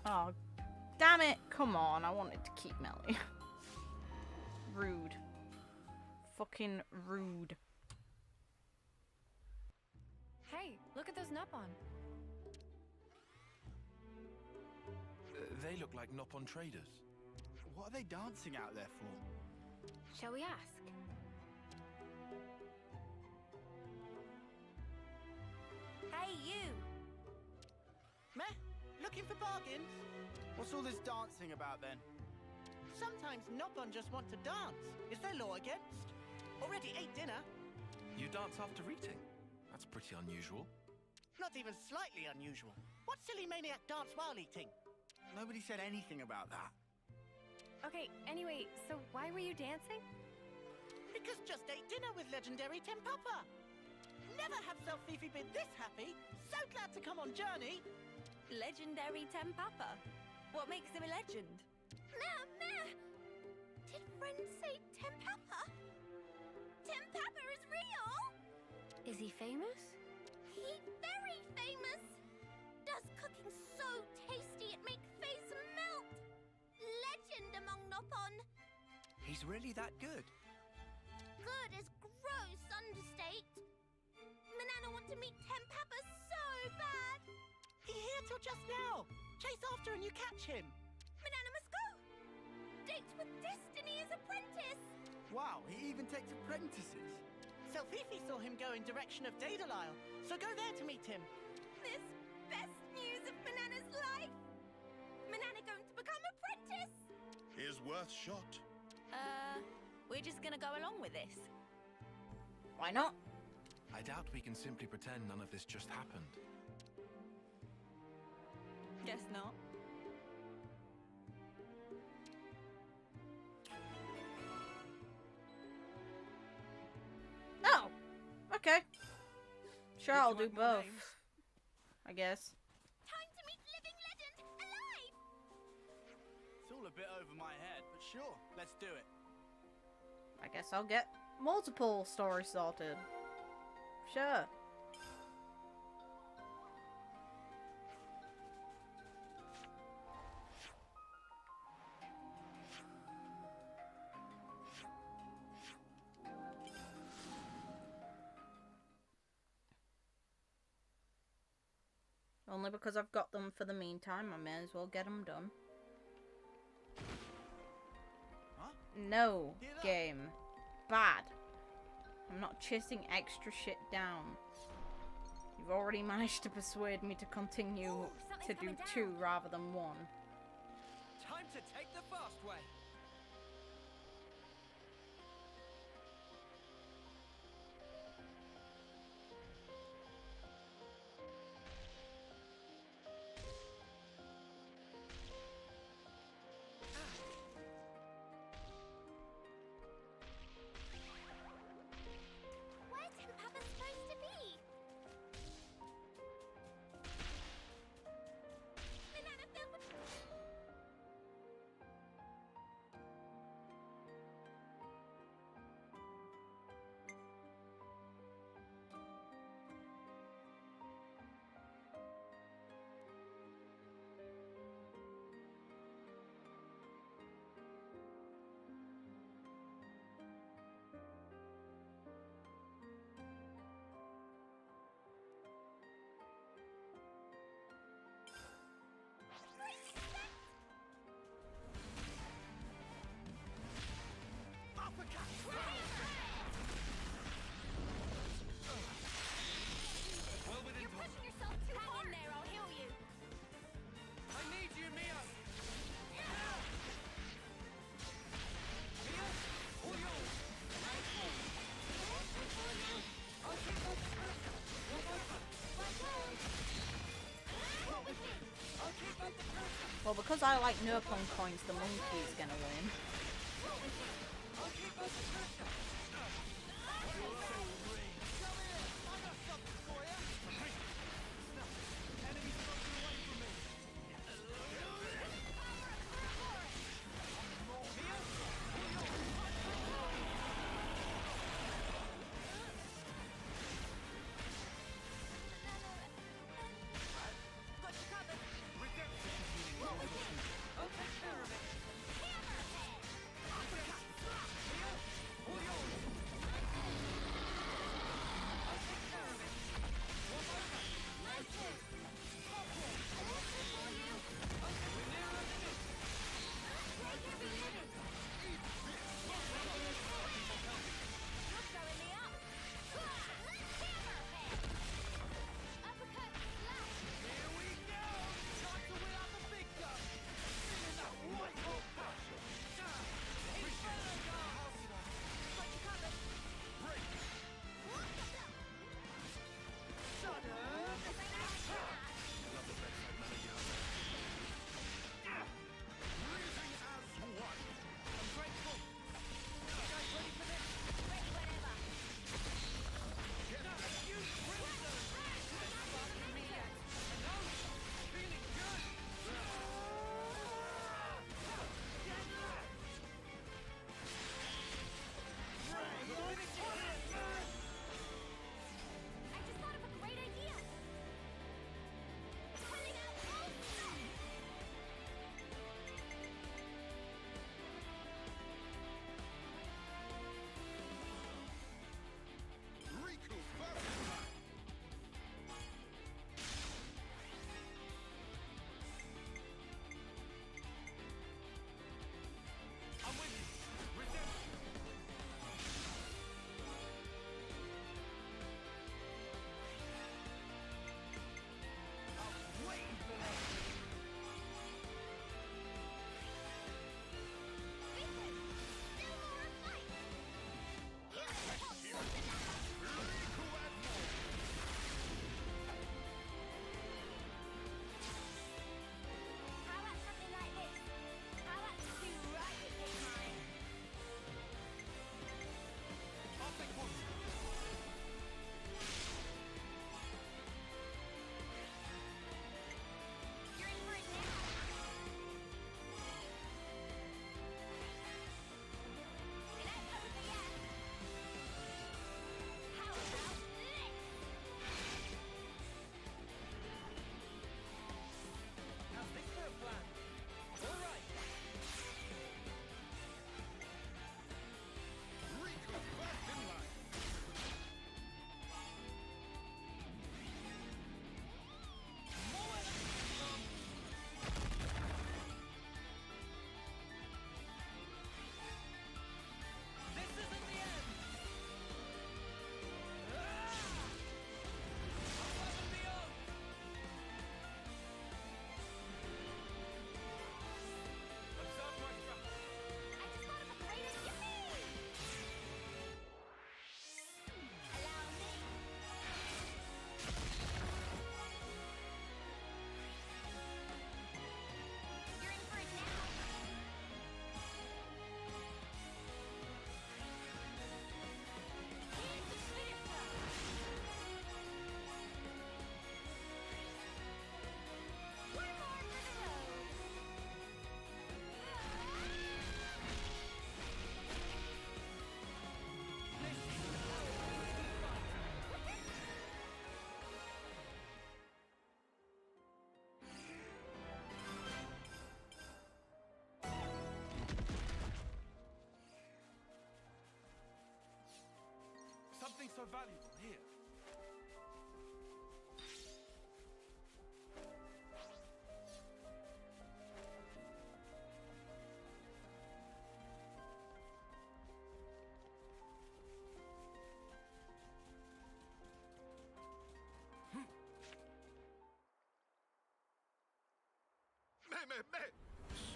Oh, damn it! Come on, I wanted to keep Melly. Rude. Fucking rude. Hey, look at those Nupon. They look like Nopon traders. What are they dancing out there for? Shall we ask? Hey, you! Meh? Looking for bargains? What's all this dancing about then? Sometimes Nopon just want to dance. Is there law against? Already ate dinner. You dance after eating? That's pretty unusual. Not even slightly unusual. What silly maniac dance while eating? Nobody said anything about that. Okay, anyway, so why were you dancing? Because just ate dinner with legendary Tempapa. Never have Self-Fifi been this happy. So glad to come on journey. Legendary Tempapa? What makes him a legend? Meh! Did friends say Tempapa? Tempapa is real! Is he famous? He very famous! Does cooking so tasty it make face melt! Legend among Nopon! He's really that good? Good is gross understate. Manana want to meet Tempapa so bad! He here till just now. Chase after and you catch him. Manana must go! Date with Destiny's apprentice! Wow, he even takes apprentices. Selfifi saw him go in direction of Daedalile, so go there to meet him. This best news of Manana's life! Manana going to become apprentice! Is worth shot. We're just gonna go along with this. Why not? I doubt we can simply pretend none of this just happened. Guess not. Oh! Okay. Sure, Would I'll you do like more both. names? I guess. Time to meet living legend alive! It's all a bit over my head, but sure, let's do it. I guess I'll get multiple stories sorted. Sure. Only because I've got them for the meantime, I may as well get them done. Huh? No, Hear that? game. Bad. I'm not chasing extra shit down. You've already managed to persuade me to continue Ooh, to something's do coming 2 down. rather than 1. Time to take the fast way. Where's Tempapa supposed to be? Manana filled with... You're pushing yourself too hard! Hang in there, I'll heal you. I need you, Mia! Well, because I like Nopon coins, the monkey's gonna win. Got you covered! I'll take care of it. Hammerhead! so valuable here?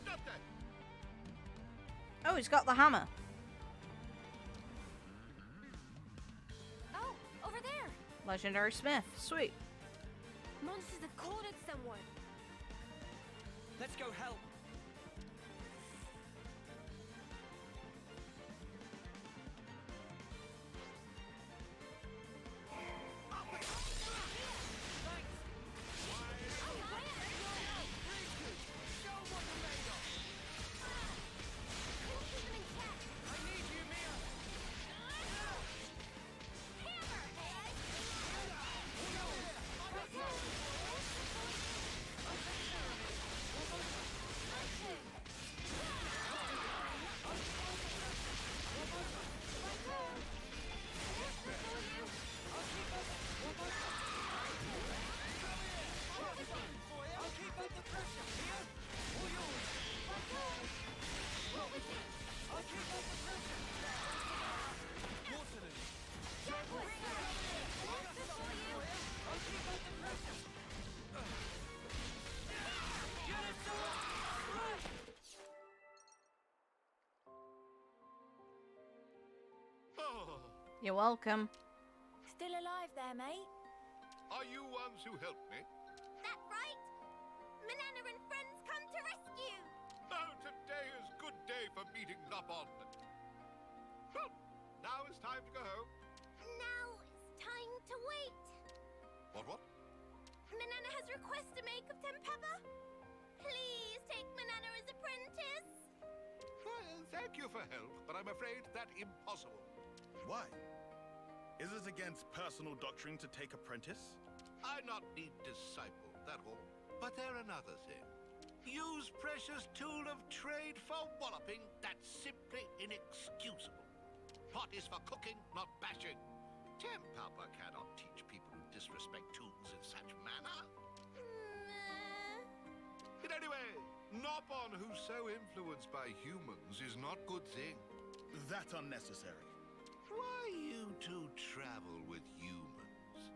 Stop that! Oh, he's got the hammer. Oh, over there! Legendary Smith. Sweet. Monsters have cornered someone. Let's go help. You're welcome. Still alive there, mate? Are you ones who helped me? That right? Manana and friends come to rescue! Oh, today is good day for meeting Nopon. Well, now it's time to go home. Now it's time to wait. What? Manana has request to make of Tempapa. Please take Manana as apprentice. Well, thank you for help, but I'm afraid that's impossible. Why? Is it against personal doctrine to take apprentice? I not need disciple, that all. But there another thing. Use precious tool of trade for walloping, that's simply inexcusable. Pot is for cooking, not bashing. Tempapa cannot teach people who disrespect tools in such manner. In any way, Nopon who's so influenced by humans is not good thing. That's unnecessary. Why you two travel with humans?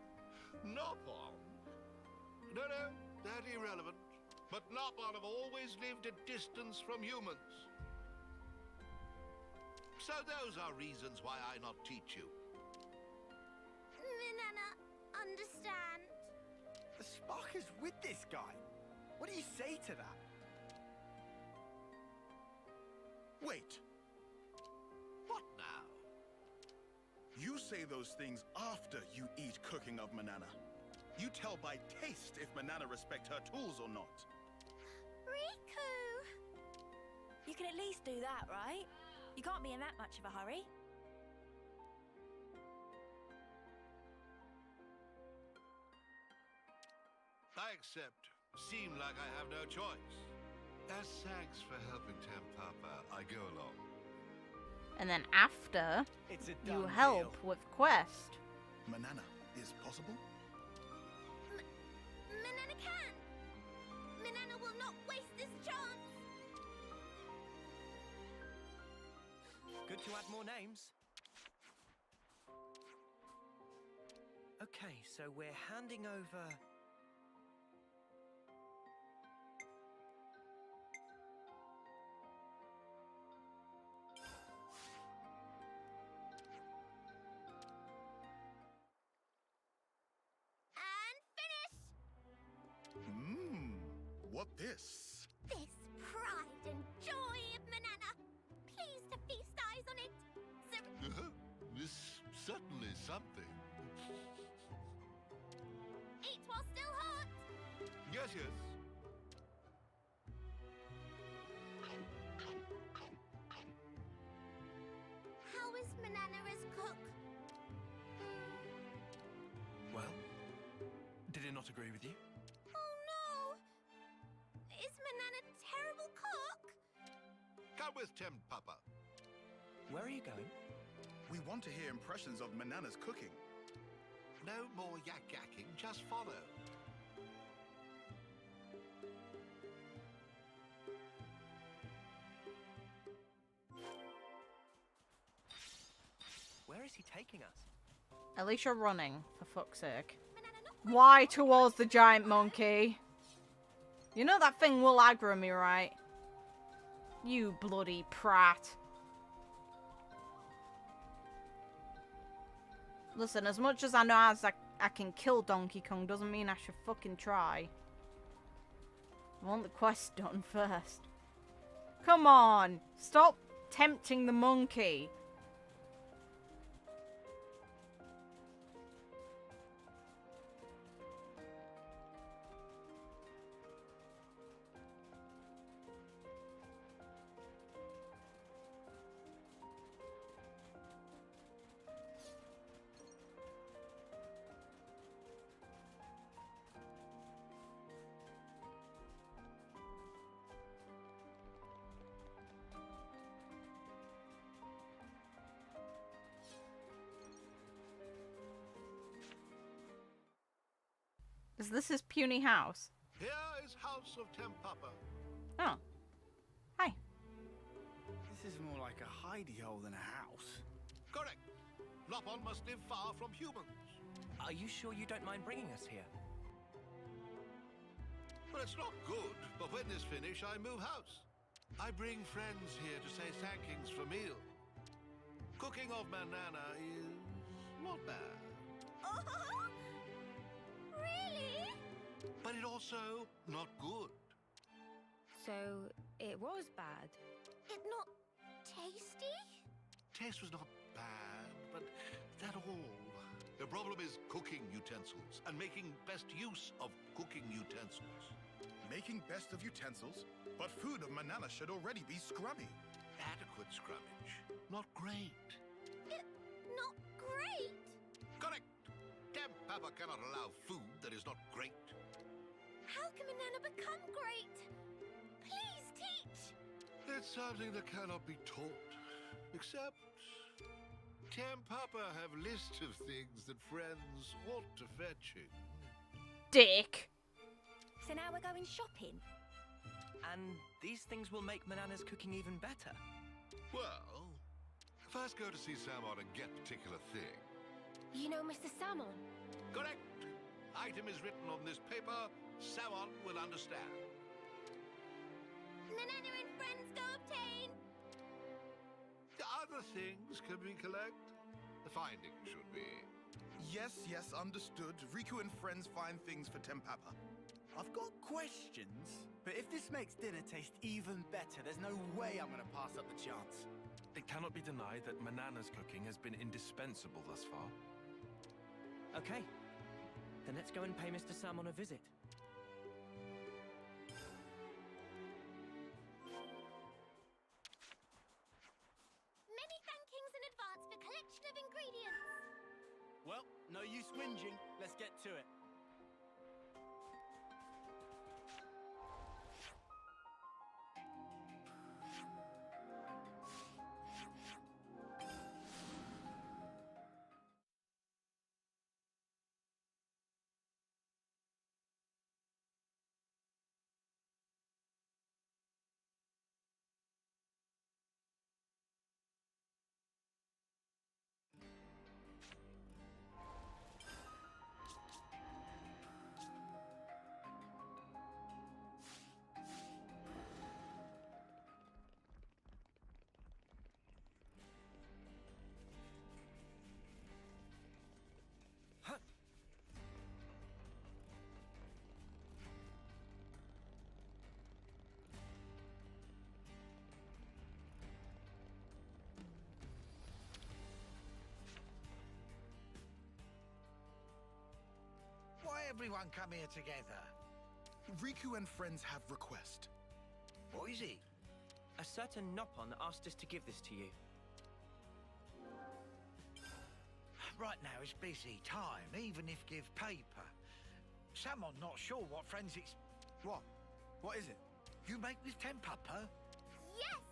Nopon? No, that irrelevant. But Nopon have always lived a distance from humans. So those are reasons why I not teach you. Manana, understand? The spark is with this guy. What do you say to that? Wait. What now? You say those things after you eat cooking of Manana. You tell by taste if Manana respect her tools or not. Riku! You can at least do that, right? You can't be in that much of a hurry. I accept. Seem like I have no choice. As thanks for helping Tempapa, I go along. And then after, It's a you done help deal. with quest. Manana is possible? Manana can! Manana will not waste this chance! Good to add more names. Okay, so we're handing over... And finish! What this? This pride and joy of Manana! Please to feast eyes on it! This certainly something. Eat while still hot! Yes. How is Manana as cook? Well, did it not agree with you? Oh no! Is Manana a terrible cook? Come with Tempapa. Where are you going? We want to hear impressions of Manana's cooking. No more yak-yakking, just follow. Where is he taking us? At least you're running, for fuck's sake. Why towards the giant monkey? You know that thing will aggro me, right? You bloody prat. Listen, as much as I know as I can kill Donkey Kong doesn't mean I should fucking try. I want the quest done first. Come on! Stop tempting the monkey. Is this his puny house? Here is House of Tempapa. Oh. Hi. This is more like a hidey hole than a house. Correct. Lopon must live far from humans. Are you sure you don't mind bringing us here? Well, it's not good, but when this finish, I move house. I bring friends here to say thankings for meal. Cooking of Manana is not bad. Really? But it also not good. So, it was bad? It not tasty? Taste was not bad, but that all. The problem is cooking utensils and making best use of cooking utensils. Making best of utensils? But food of Manana should already be scrubby. Adequate scrummage. Not great. It not great? Correct. Tempapa cannot allow food that is not great. How can Manana become great? Please teach. It's something that cannot be taught. Except Tempapa have list of things that friends ought to fetching. Dick. So now we're going shopping? And these things will make Manana's cooking even better. Well, first go to see Samon and get particular thing. You know Mr. Salmon? Correct. Item is written on this paper. Samon will understand. Manana and friends go obtain. The other things can we collect? The findings should be. Yes, understood. Riku and friends find things for Tempapa. I've got questions, but if this makes dinner taste even better, there's no way I'm gonna pass up the chance. It cannot be denied that Manana's cooking has been indispensable thus far. Okay. Then let's go and pay Mr. Salmon a visit. Many thankings in advance for collection of ingredients. Well, no use whinging. Let's get to it. Why everyone come here together? Riku and friends have request. What is it? A certain Nopon asked us to give this to you. Right now it's busy time, even if give paper. Someone not sure what friends it's... What? What is it? You make this Tempapa? Yes!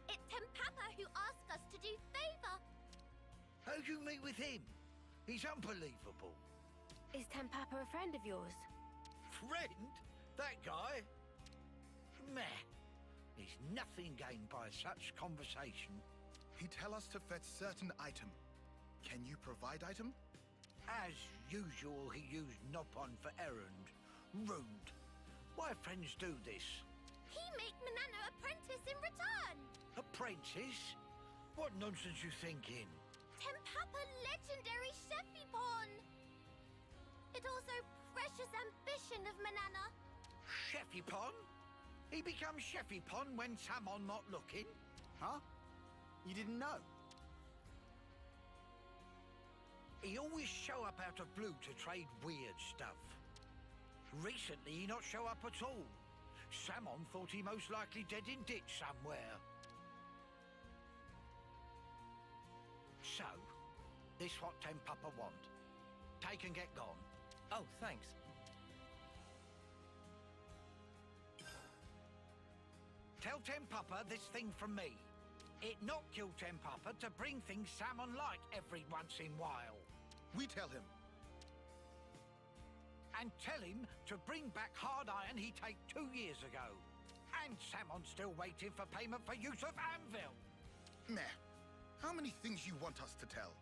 It's Tempapa who asked us to do favor. How'd you meet with him? He's unbelievable. Is Tempapa a friend of yours? Friend? That guy? Meh. There's nothing gained by such conversation. He tell us to fetch certain item. Can you provide item? As usual, he used Nopon for errand. Rude. Why friends do this? He make Manana apprentice in return. Apprentice? What nonsense you thinking? Tempapa legendary Sheffy-pon. It also precious ambition of Manana. Sheffy-pon? He becomes Sheffy-pon when Samon not looking? Huh? You didn't know? He always show up out of blue to trade weird stuff. Recently, he not show up at all. Samon thought he most likely dead in ditch somewhere. So, this what Tempapa want. Take and get gone. Oh, thanks. Tell Tempapa this thing from me. It not kill Tempapa to bring things Samon like every once in while. We tell him. And tell him to bring back hard iron he take 2 years ago. And Samon's still waiting for payment for use of anvil. Meh. How many things you want us to tell?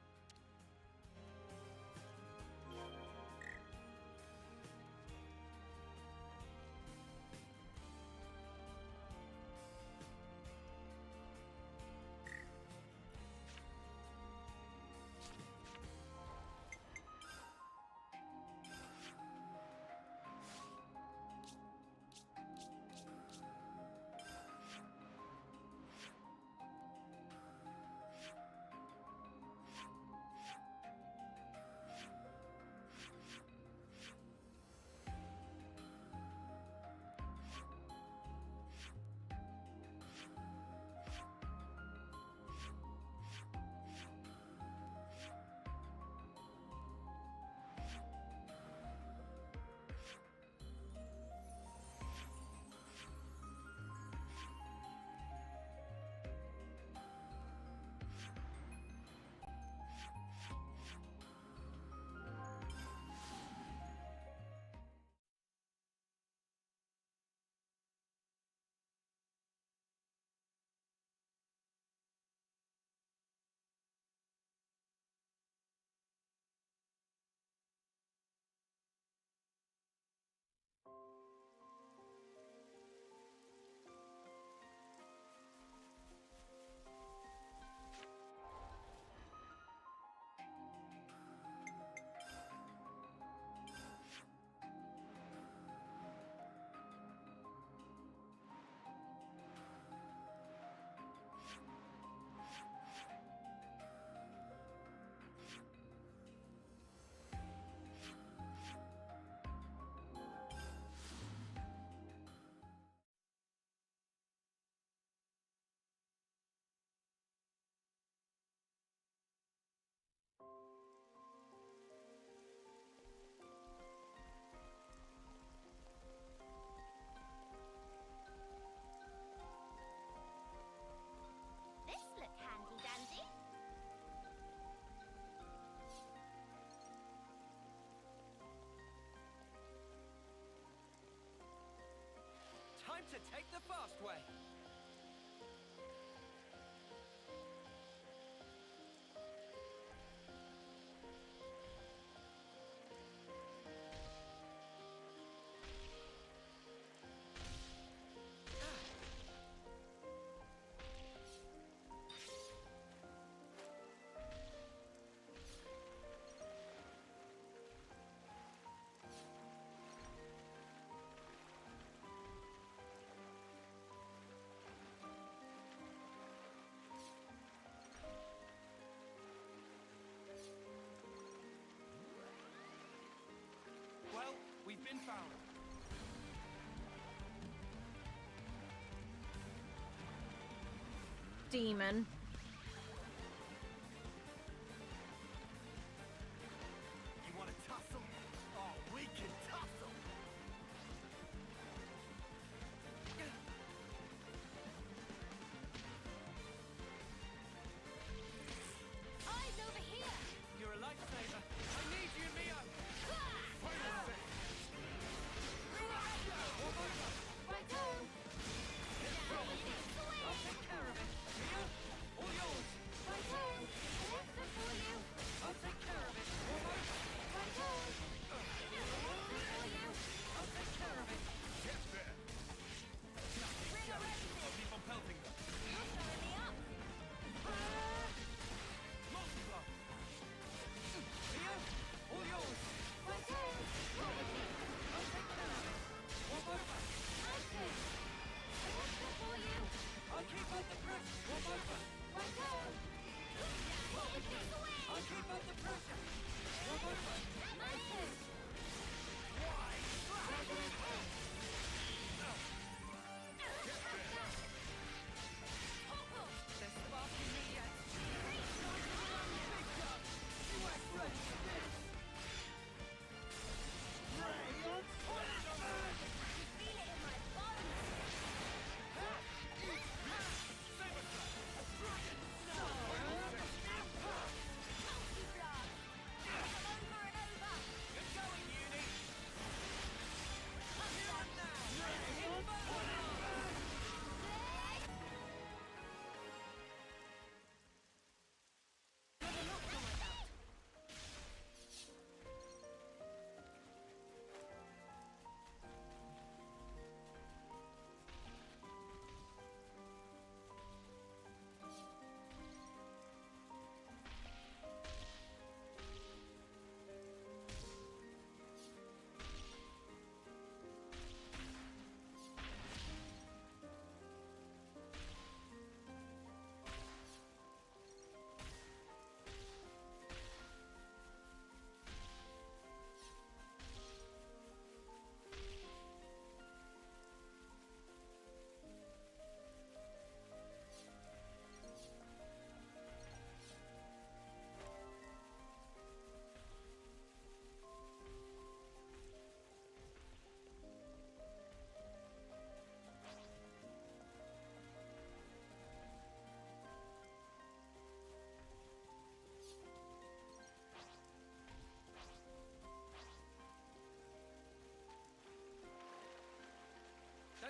This look handy dandy. Time to take the fast way. Well, we've been found. Demon. You want to tussle? Oh, we can tussle! Eyes over here.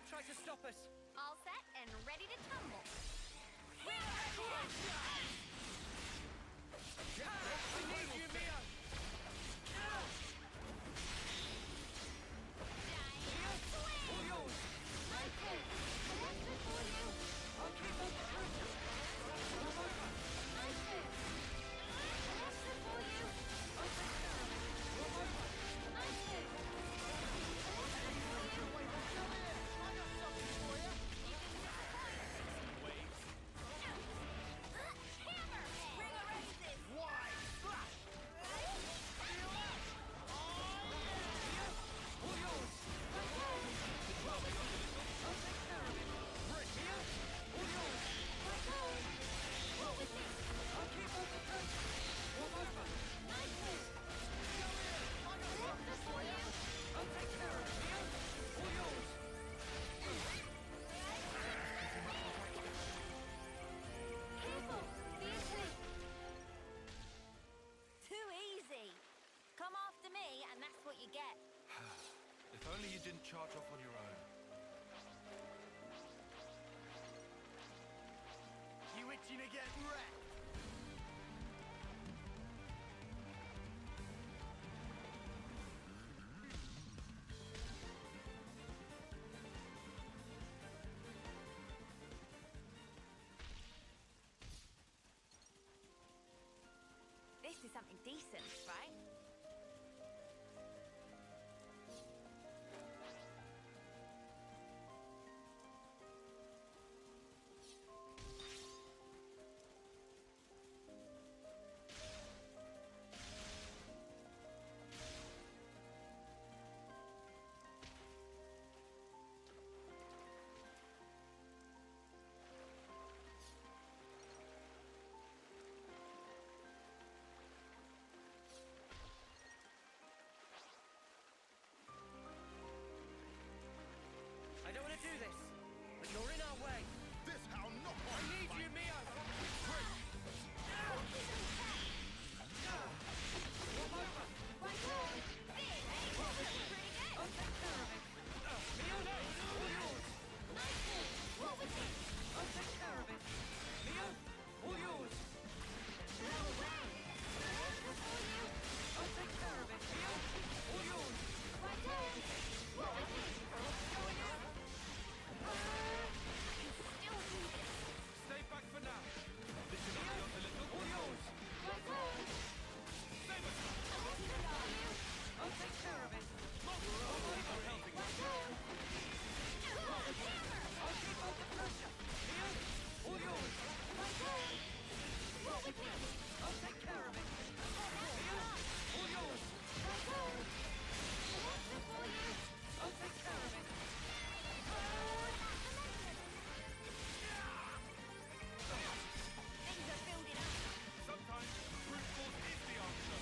Don't try to stop us. All set and ready to tumble. We need you, Mio. All yours. My turn. Electric for you. I'll keep on the pressure. My turn. Electric for you. I'll take care of it. My turn. Electric for you. I got something for you. You can disappoint. Waves. Hammer. Bring a raises. Why? Flash. All yours. My turn. I'll take care of it. Right here. All yours. My turn. Roll with me. I'll keep on the pressure. Walk over. My turn. Electric for you. I'll take care of it. Here. All yours. Careful. Be asleep. Too easy. Come after me, and that's what you get. If only you didn't charge off on your own. You itching to get wrecked? This is something decent, right? I don't want to do this, but you're in our way. This how not I need you, Mio. Come over. My turn. Pretty good. I'll take care of it. Mio, no. All yours. My turn. Roll with me. I'll take care of it. Mio, all yours. Blow away. Electric for you. I'll take care of it. Mio, all yours. My turn. Roll with me. Going in. Still do this. Stay back for now. This is only a little. All yours. My turn. Electric for you. I'll take care of it. My turn. Roll with me. I'll keep on the pressure. Mio, all yours. My turn. Roll with me. I'll take care of it. Mio, all yours. My turn. Electric for you. I'll take care of it. Things are building up. Sometimes brute force is the answer.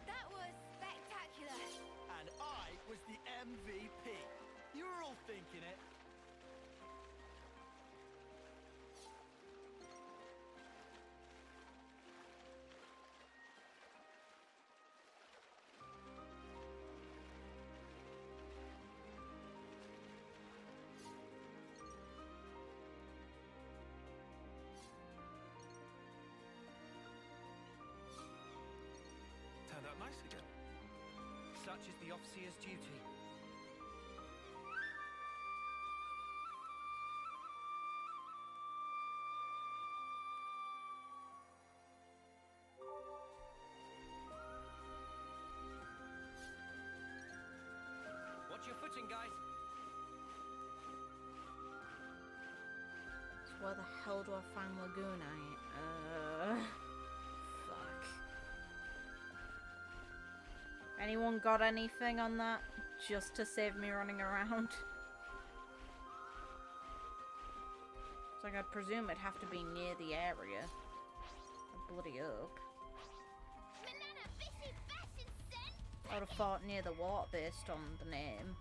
That was spectacular. And I was the MVP. You were all thinking it. Turned out nice again. Such is the officer's duty. Watch your footing, guys. So where the hell do I find Lagoonite? Fuck. Anyone got anything on that? Just to save me running around? It's like, I presume it'd have to be near the area. Bloody up. I would have thought near the water based on the name.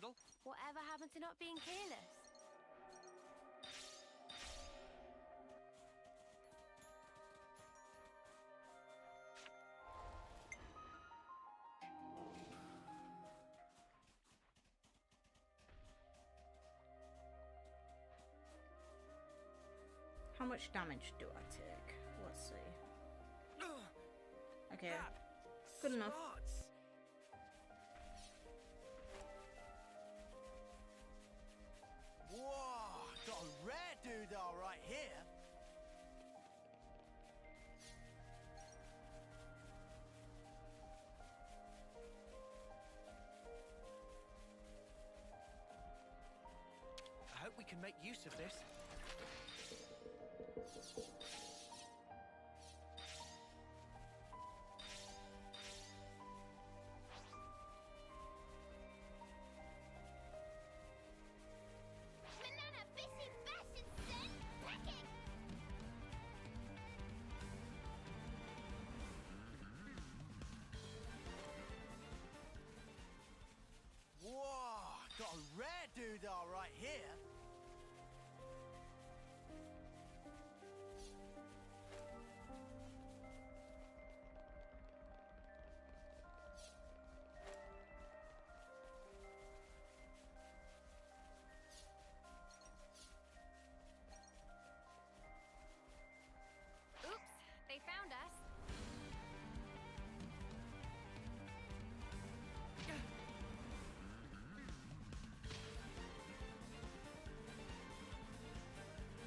puddle? Whatever happened to not being careless? How much damage do I take? Let's see. Okay, good enough. Whoa, got a rare doodah right here. I hope we can make use of this. Whoa, got a rare doodah right here. Oops, they found us.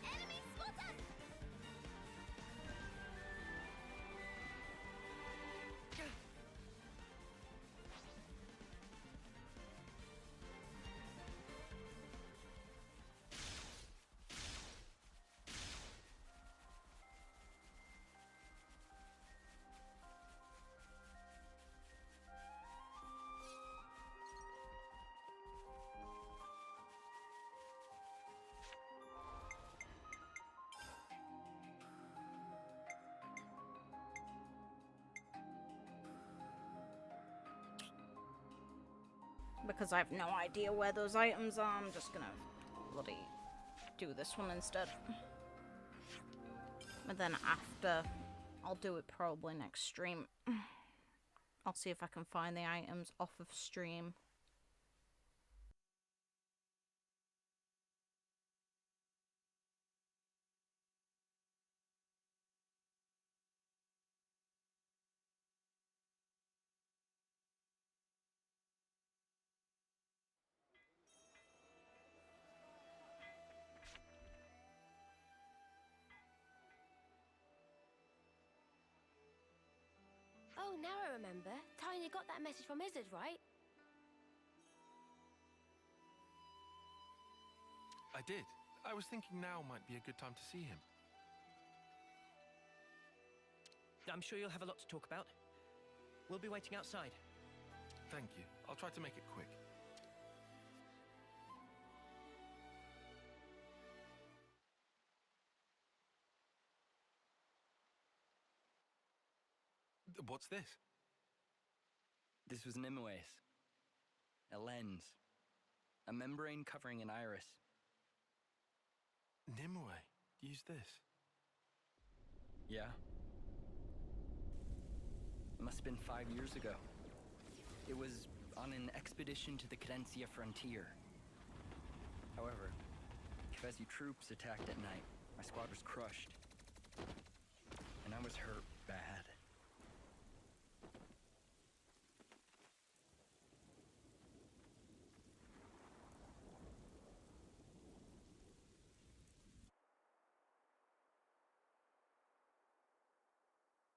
Enemy spotted! Because I have no idea where those items are, I'm just gonna bloody do this one instead. But then after, I'll do it probably next stream. I'll see if I can find the items off of stream. Oh, now I remember. Tanya got that message from Izzard, right? I did. I was thinking now might be a good time to see him. I'm sure you'll have a lot to talk about. We'll be waiting outside. Thank you. I'll try to make it quick. What's this? This was Nimue's. A lens. A membrane covering an iris. Nimue used this? Yeah. It must have been 5 years ago. It was on an expedition to the Cadencia frontier. However, Kefesi troops attacked at night. My squad was crushed. And I was hurt bad.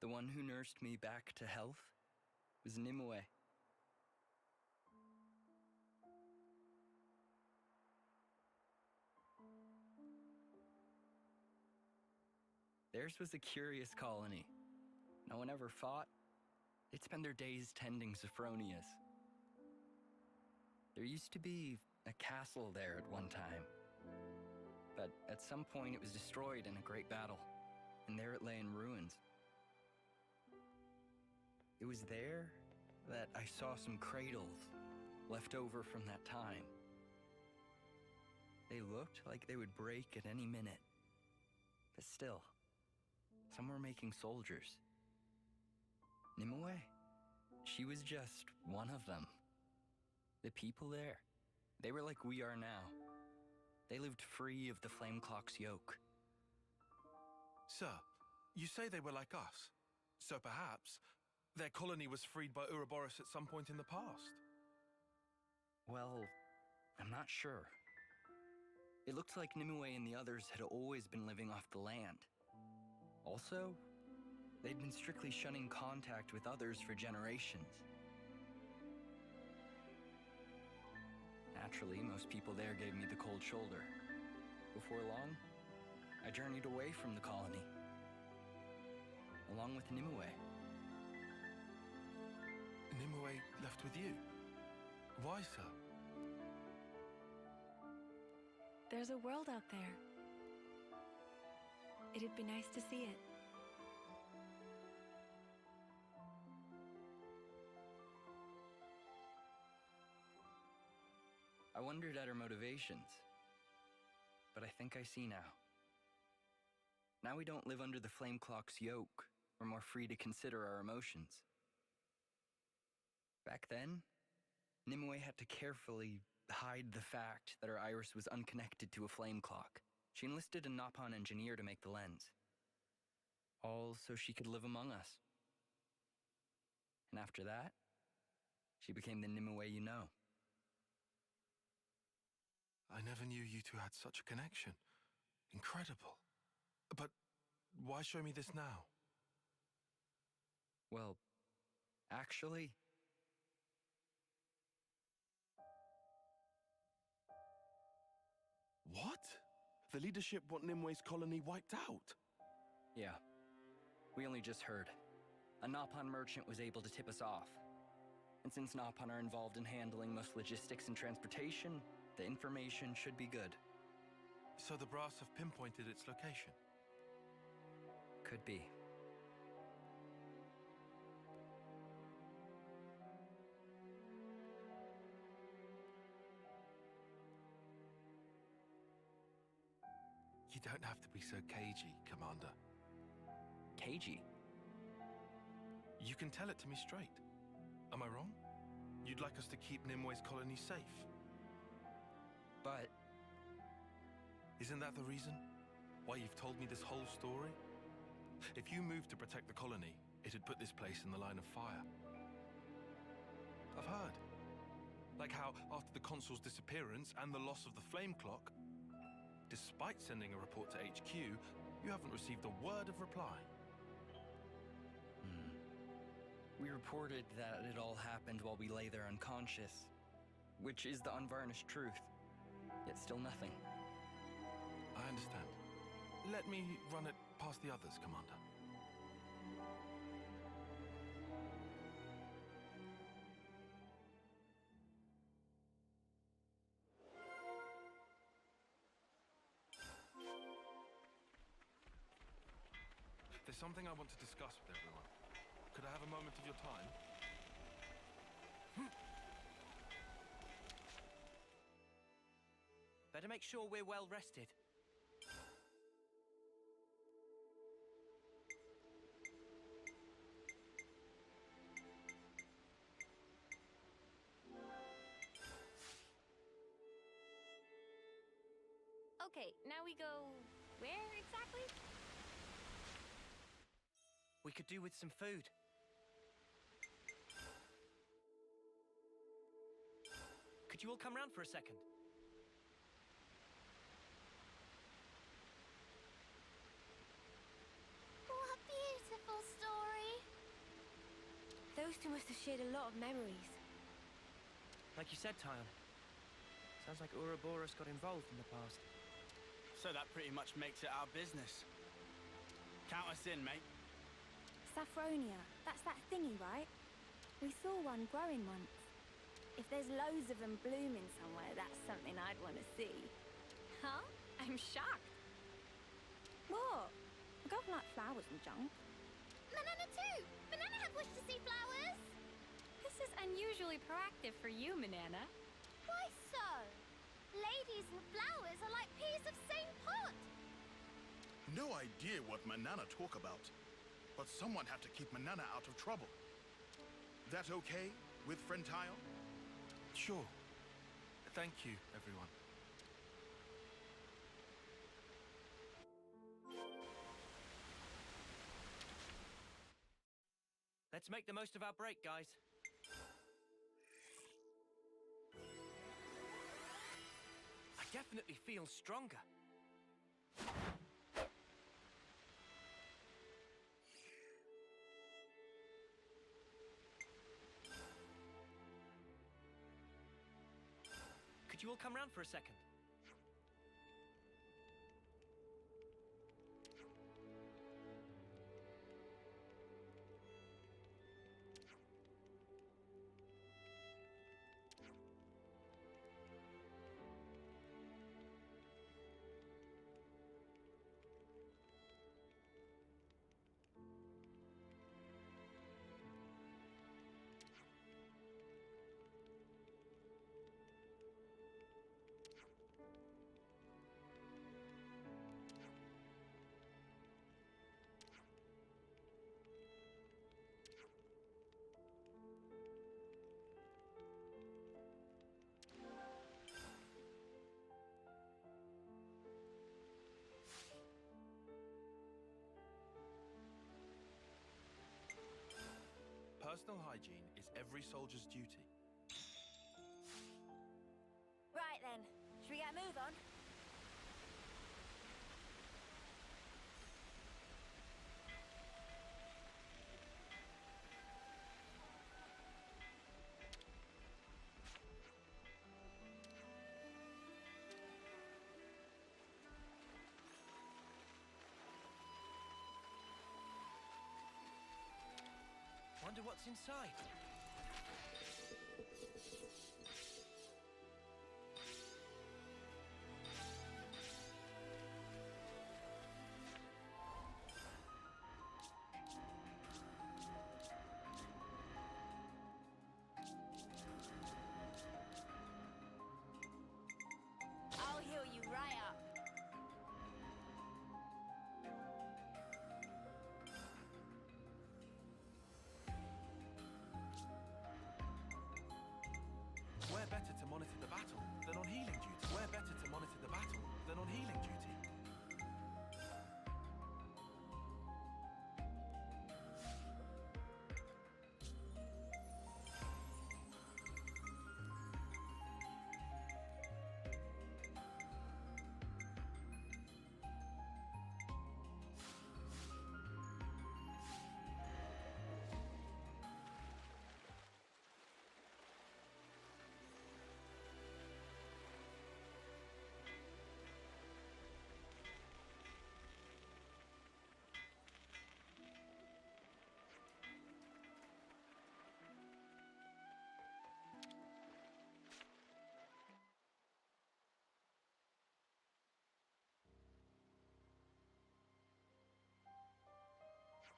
The one who nursed me back to health was Nimue. Theirs was a curious colony. No one ever fought. They'd spend their days tending Sophronias. There used to be a castle there at one time. But at some point it was destroyed in a great battle, and there it lay in ruins. It was there that I saw some cradles left over from that time. They looked like they would break at any minute. But still, some were making soldiers. Nimue, she was just one of them. The people there, they were like we are now. They lived free of the Flame Clock's yoke. Sir, you say they were like us. So perhaps their colony was freed by Ouroboros at some point in the past. Well, I'm not sure. It looked like Nimue and the others had always been living off the land. Also, they'd been strictly shunning contact with others for generations. Naturally, most people there gave me the cold shoulder. Before long, I journeyed away from the colony, along with Nimue. Nimue left with you? Why, sir? There's a world out there. It'd be nice to see it. I wondered at her motivations, but I think I see now. Now we don't live under the Flame Clock's yoke. We're more free to consider our emotions. Back then, Nimue had to carefully hide the fact that her iris was unconnected to a flame clock. She enlisted a Nopon engineer to make the lens. All so she could live among us. And after that, she became the Nimue you know. I never knew you two had such a connection. Incredible. But why show me this now? Well, actually... What? The leadership want Nimue's colony wiped out? Yeah. We only just heard. A Nopon merchant was able to tip us off. And since Nopon are involved in handling most logistics and transportation, the information should be good. So the brass have pinpointed its location? Could be. You don't have to be so cagey, Commander. Cagey? You can tell it to me straight. Am I wrong? You'd like us to keep Nimue's colony safe? But... Isn't that the reason? Why you've told me this whole story? If you moved to protect the colony, it'd put this place in the line of fire. I've heard. Like how, after the consul's disappearance and the loss of the flame clock, despite sending a report to HQ, you haven't received a word of reply. We reported that it all happened while we lay there unconscious, which is the unvarnished truth, yet still nothing. I understand. Let me run it past the others, Commander. There's something I want to discuss with everyone. Could I have a moment of your time? Better make sure we're well rested. Okay, now we go... where exactly? We could do with some food. Could you all come round for a second? What a beautiful story. Those two must have shared a lot of memories. Like you said, Tyon. Sounds like Ouroboros got involved in the past. So that pretty much makes it our business. Count us in, mate. Saffronia, that's that thingy, right? We saw one growing once. If there's loads of them blooming somewhere, that's something I'd want to see. Huh? I'm shocked. What? I don't like flowers and junk. Banana too! Banana have wished to see flowers! This is unusually proactive for you, Manana. Why so? Ladies and flowers are like peas of same pot. No idea what Manana talk about, but someone have to keep Manana out of trouble. That okay with friend Tile? Sure. Thank you, everyone. Let's make the most of our break, guys. I definitely feel stronger. Could you all come round for a second? Personal hygiene is every soldier's duty. Right then, should we get a move on? Wonder what's inside. I'll heal you right up. Where better to monitor the battle than on healing duty? Where better to monitor the battle than on healing duty?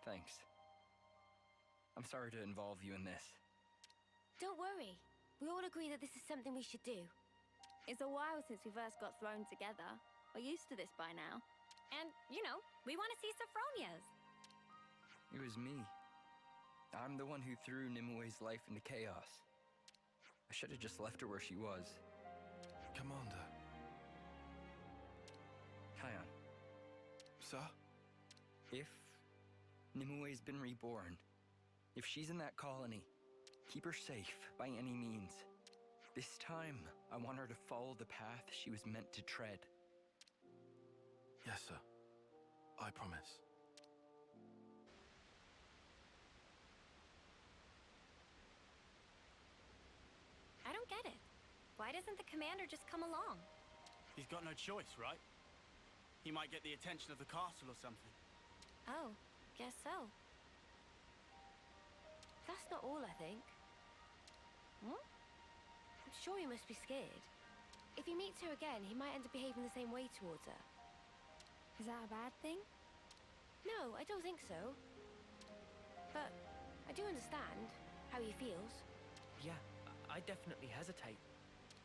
Thanks. I'm sorry to involve you in this. Don't worry. We all agree that this is something we should do. It's a while since we first got thrown together. We're used to this by now. And, you know, we want to see Sophronia's. It was me. I'm the one who threw Nimue's life into chaos. I should have just left her where she was. Commander. Kion. Sir? If Nimue's been reborn, if she's in that colony, keep her safe by any means. This time, I want her to follow the path she was meant to tread. Yes, sir. I promise. I don't get it. Why doesn't the commander just come along? He's got no choice, right? He might get the attention of the castle or something. Oh, guess so. That's not all, I think. Hmm? I'm sure he must be scared. If he meets her again, he might end up behaving the same way towards her. Is that a bad thing? No, I don't think so. But I do understand how he feels. Yeah, I definitely hesitate.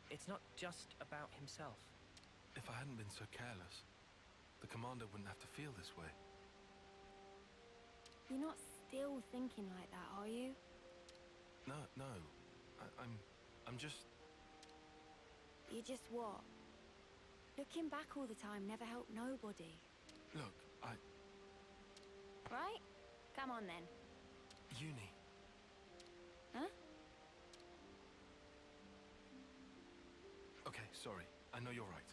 It's not just about himself. If I hadn't been so careless, the commander wouldn't have to feel this way. You're not still thinking like that, are you? No. I'm just... You just what? Looking back all the time never helped nobody. Look, Right? Come on then. Uni. Huh? Okay, sorry. I know you're right.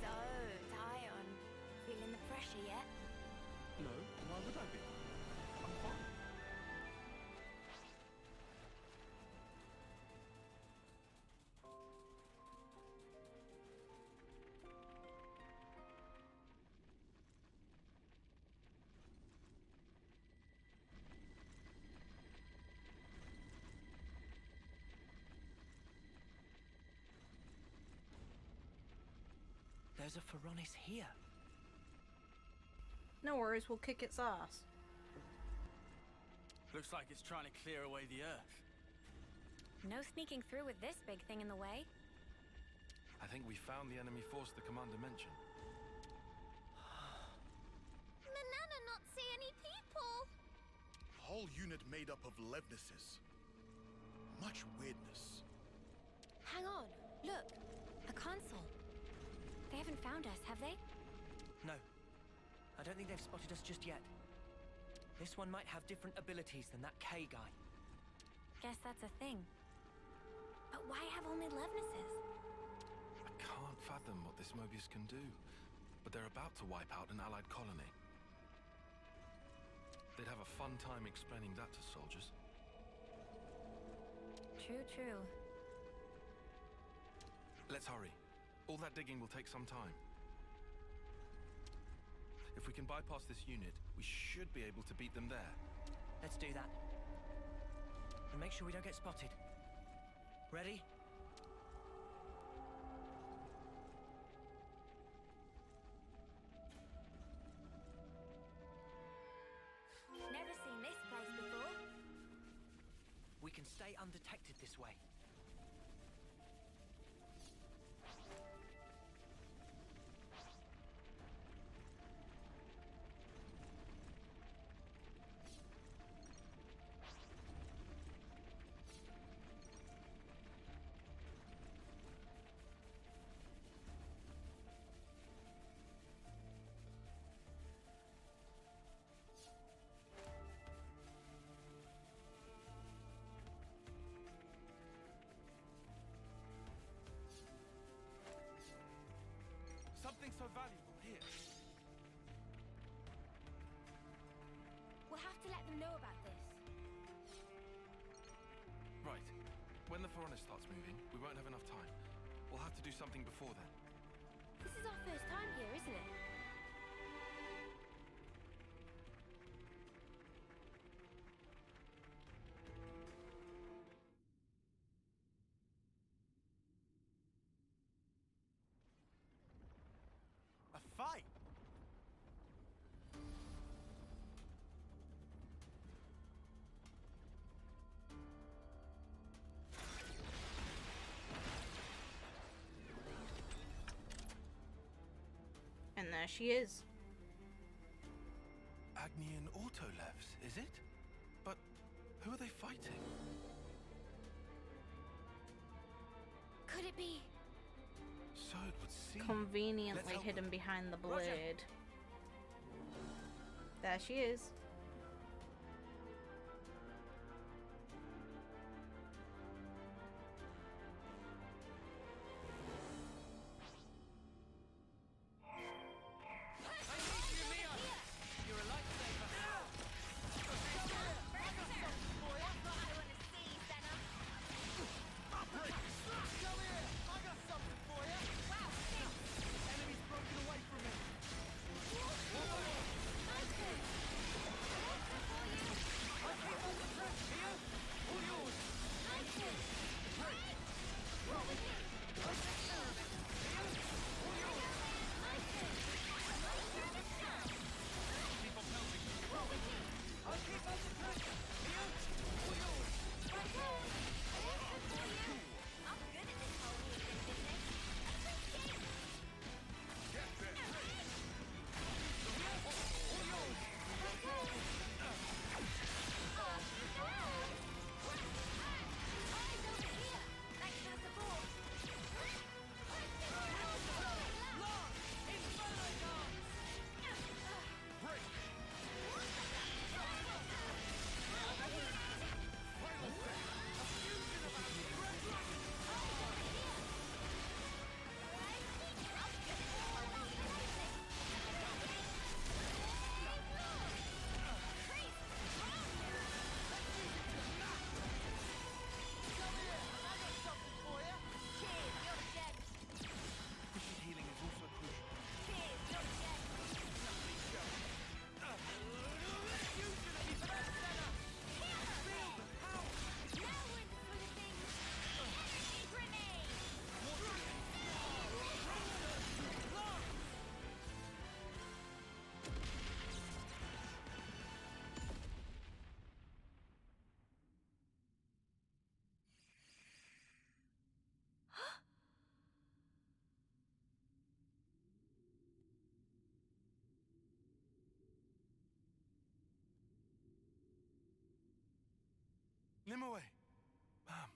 So, Tyon, feeling the pressure yet? No, why would I be? I'm fine. There's a Feronis here. No worries, we'll kick its ass. Looks like it's trying to clear away the Earth. No sneaking through with this big thing in the way. I think we found the enemy force the commander mentioned. Manana not see any people. Whole unit made up of Levnesses. Much weirdness. Hang on, look, a console. They haven't found us, have they? No. I don't think they've spotted us just yet. This one might have different abilities than that K guy. Guess that's a thing. But why have only Levnesses? I can't fathom what this Mobius can do, but they're about to wipe out an allied colony. They'd have a fun time explaining that to soldiers. True. Let's hurry. All that digging will take some time. If we can bypass this unit, we should be able to beat them there. Let's do that. And make sure we don't get spotted. Ready? Never seen this place before. We can stay undetected this way. Something so valuable here. We'll have to let them know about this. Right. When the Feronis starts moving, we won't have enough time. We'll have to do something before then. This is our first time here, isn't it? A fight? there she is. Agnian Autolevs, is it? But who are they fighting? Could it be? So it would seem. Conveniently hidden behind the blade. There she is. Nimue! Ma'am.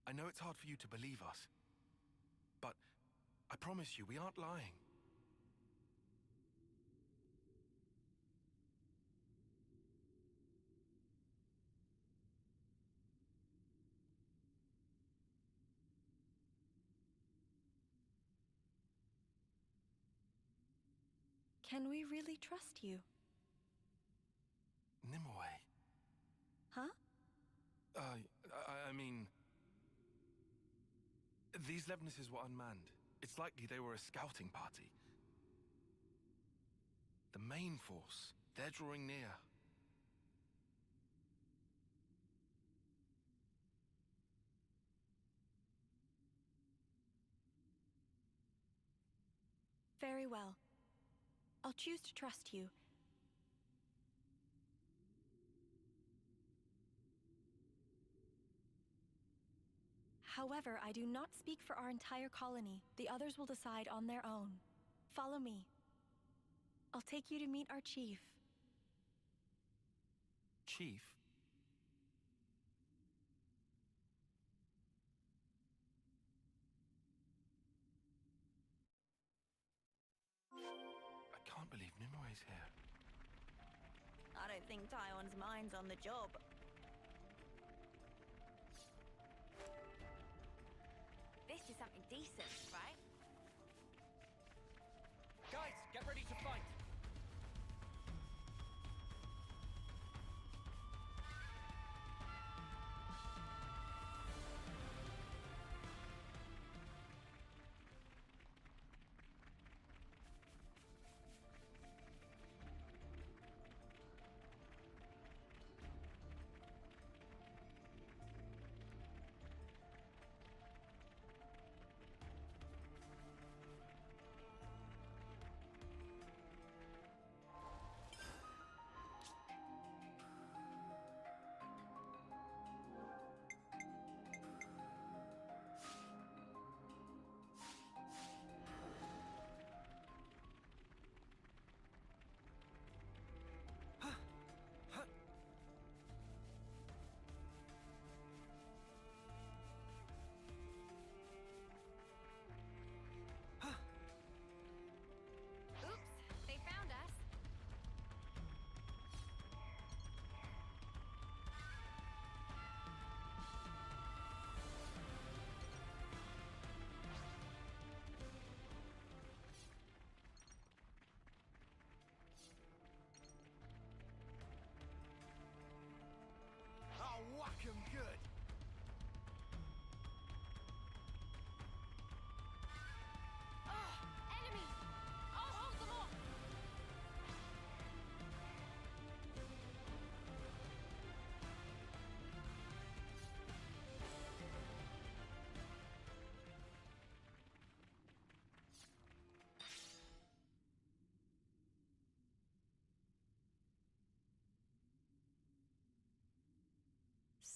I know it's hard for you to believe us, but I promise you, we aren't lying. Can we really trust you? Nimue. Huh? I mean... These Levnesses were unmanned. It's likely they were a scouting party. The main force, they're drawing near. Very well. I'll choose to trust you. However, I do not speak for our entire colony. The others will decide on their own. Follow me. I'll take you to meet our chief. Chief? I can't believe Nimue's here. I don't think Taiwan's mind's on the job. This is something decent, right? Guys, get ready to fight.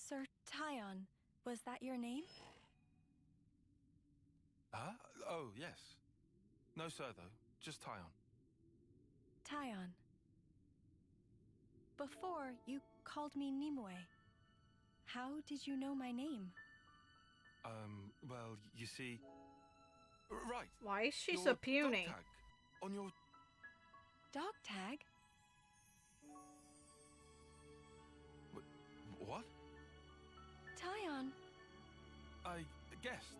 Sir Tyon, was that your name? Huh? Oh, yes. No, sir, though. Just Tyon. Tyon. Before, you called me Nimue. How did you know my name? Well, you see... Right. Why is she your so puny? dog tag on your... Dog tag? What? Tyon. I guessed.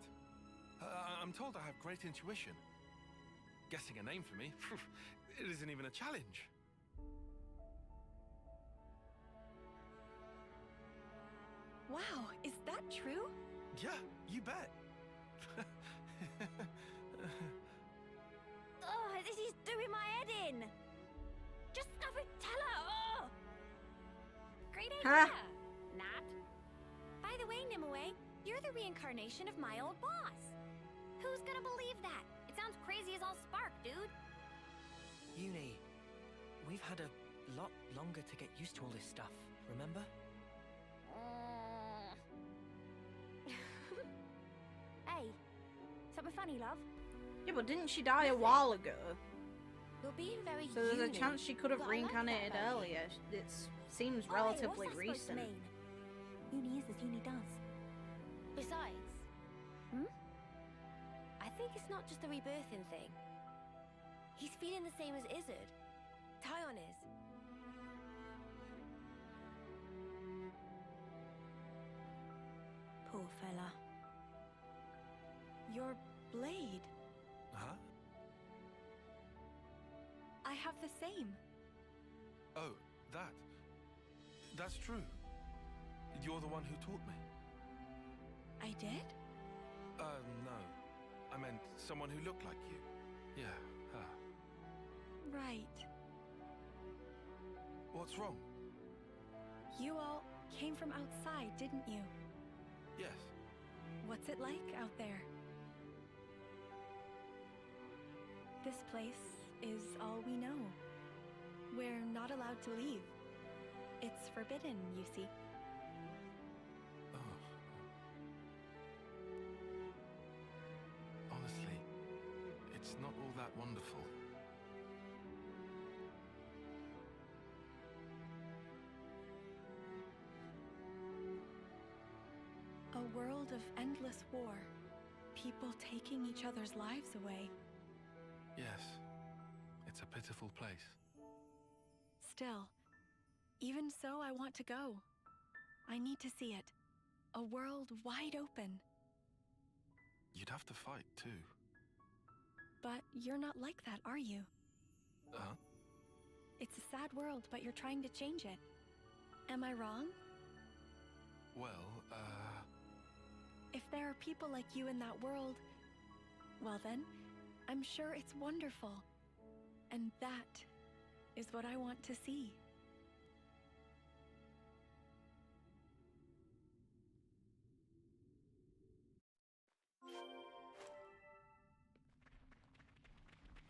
I'm told I have great intuition. Guessing a name for me, it isn't even a challenge. Wow, is that true? Yeah, you bet. Oh, this is doing my head in. Just go and tell her. Oh. Great idea, Nat. By the way, Nimue, you're the reincarnation of my old boss. Who's gonna believe that? It sounds crazy as all spark, dude. Uni, we've had a lot longer to get used to all this stuff, remember? Hey, something funny, love? Yeah, but didn't she die a while ago? You're being very So there's a uni, chance she could have but I like that reincarnated about you. earlier. It seems Oh, relatively wait, what's that supposed to recent. mean? Uni is as uni does. Besides, I think it's not just a rebirthing thing. He's feeling the same as Izzard. Tyon is. Poor fella. Your blade. Huh? I have the same. Oh, that. That's true. You're the one who taught me. I did? No. I meant someone who looked like you. Yeah, her. Right. What's wrong? You all came from outside, didn't you? Yes. What's it like out there? This place is all we know. We're not allowed to leave. It's forbidden, you see. Honestly, it's not all that wonderful. A world of endless war. People taking each other's lives away. Yes. It's a pitiful place. Still, even so, I want to go. I need to see it. A world wide open. You'd have to fight, too. But you're not like that, are you? Huh? It's a sad world, but you're trying to change it. Am I wrong? Well, If there are people like you in that world, well then, I'm sure it's wonderful. And that is what I want to see.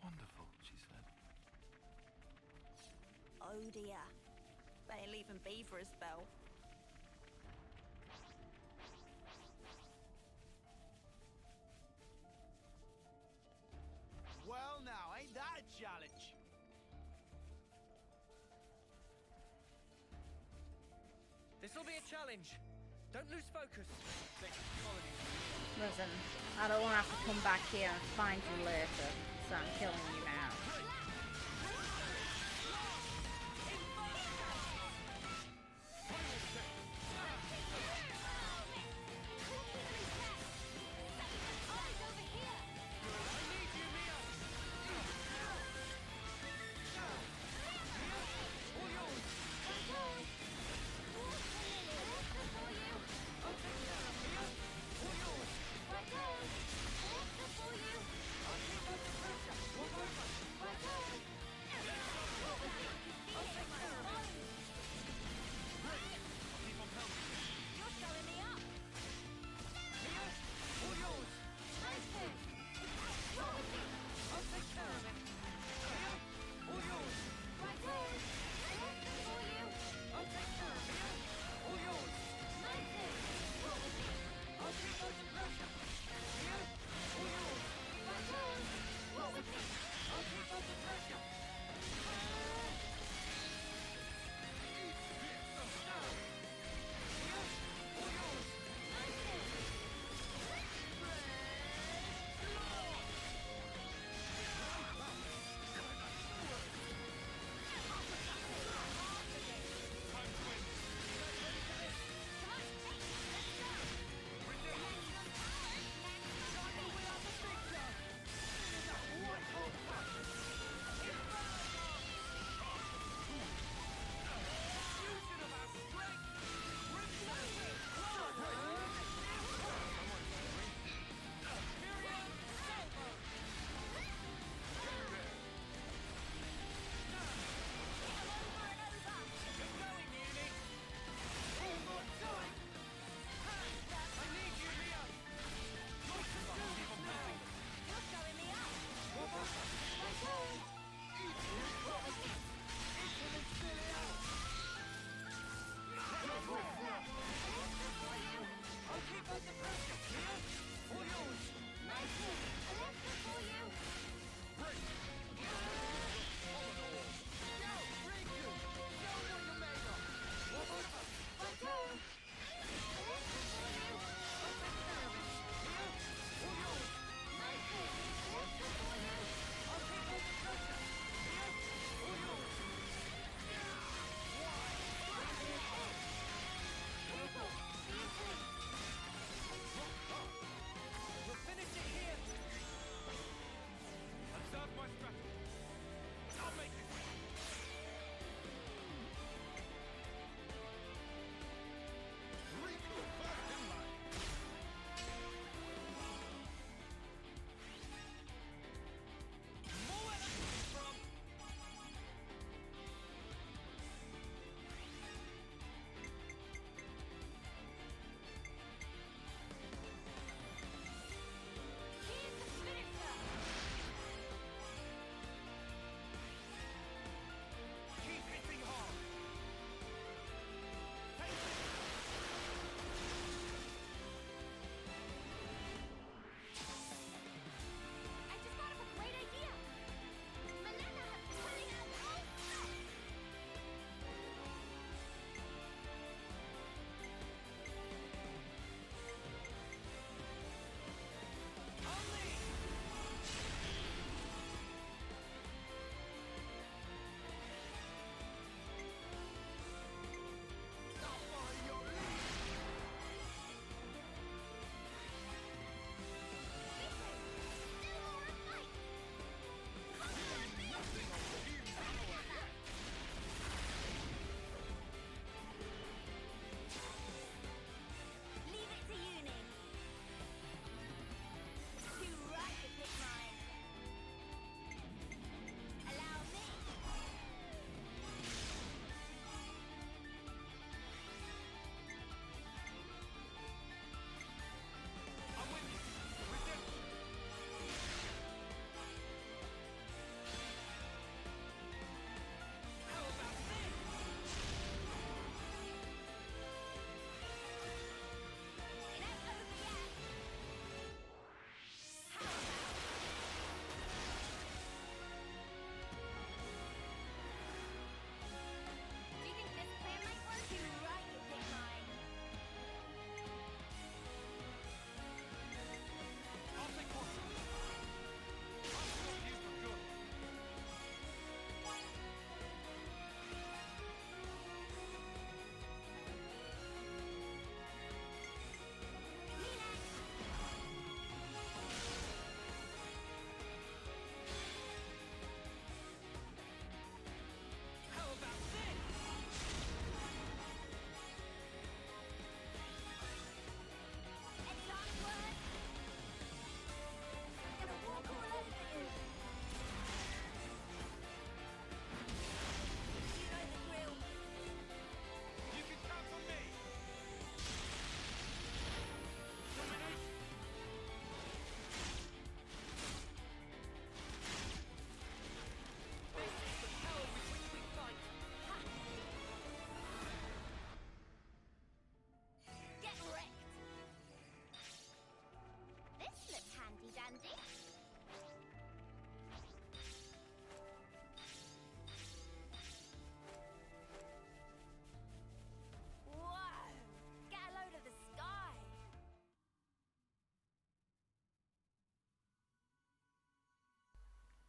Wonderful, she said. Oh dear. Better leave him be for a spell. Well now, ain't that a challenge? This'll be a challenge. Don't lose focus. Listen, I don't want to have to come back here and find you later, so I'm killing you now.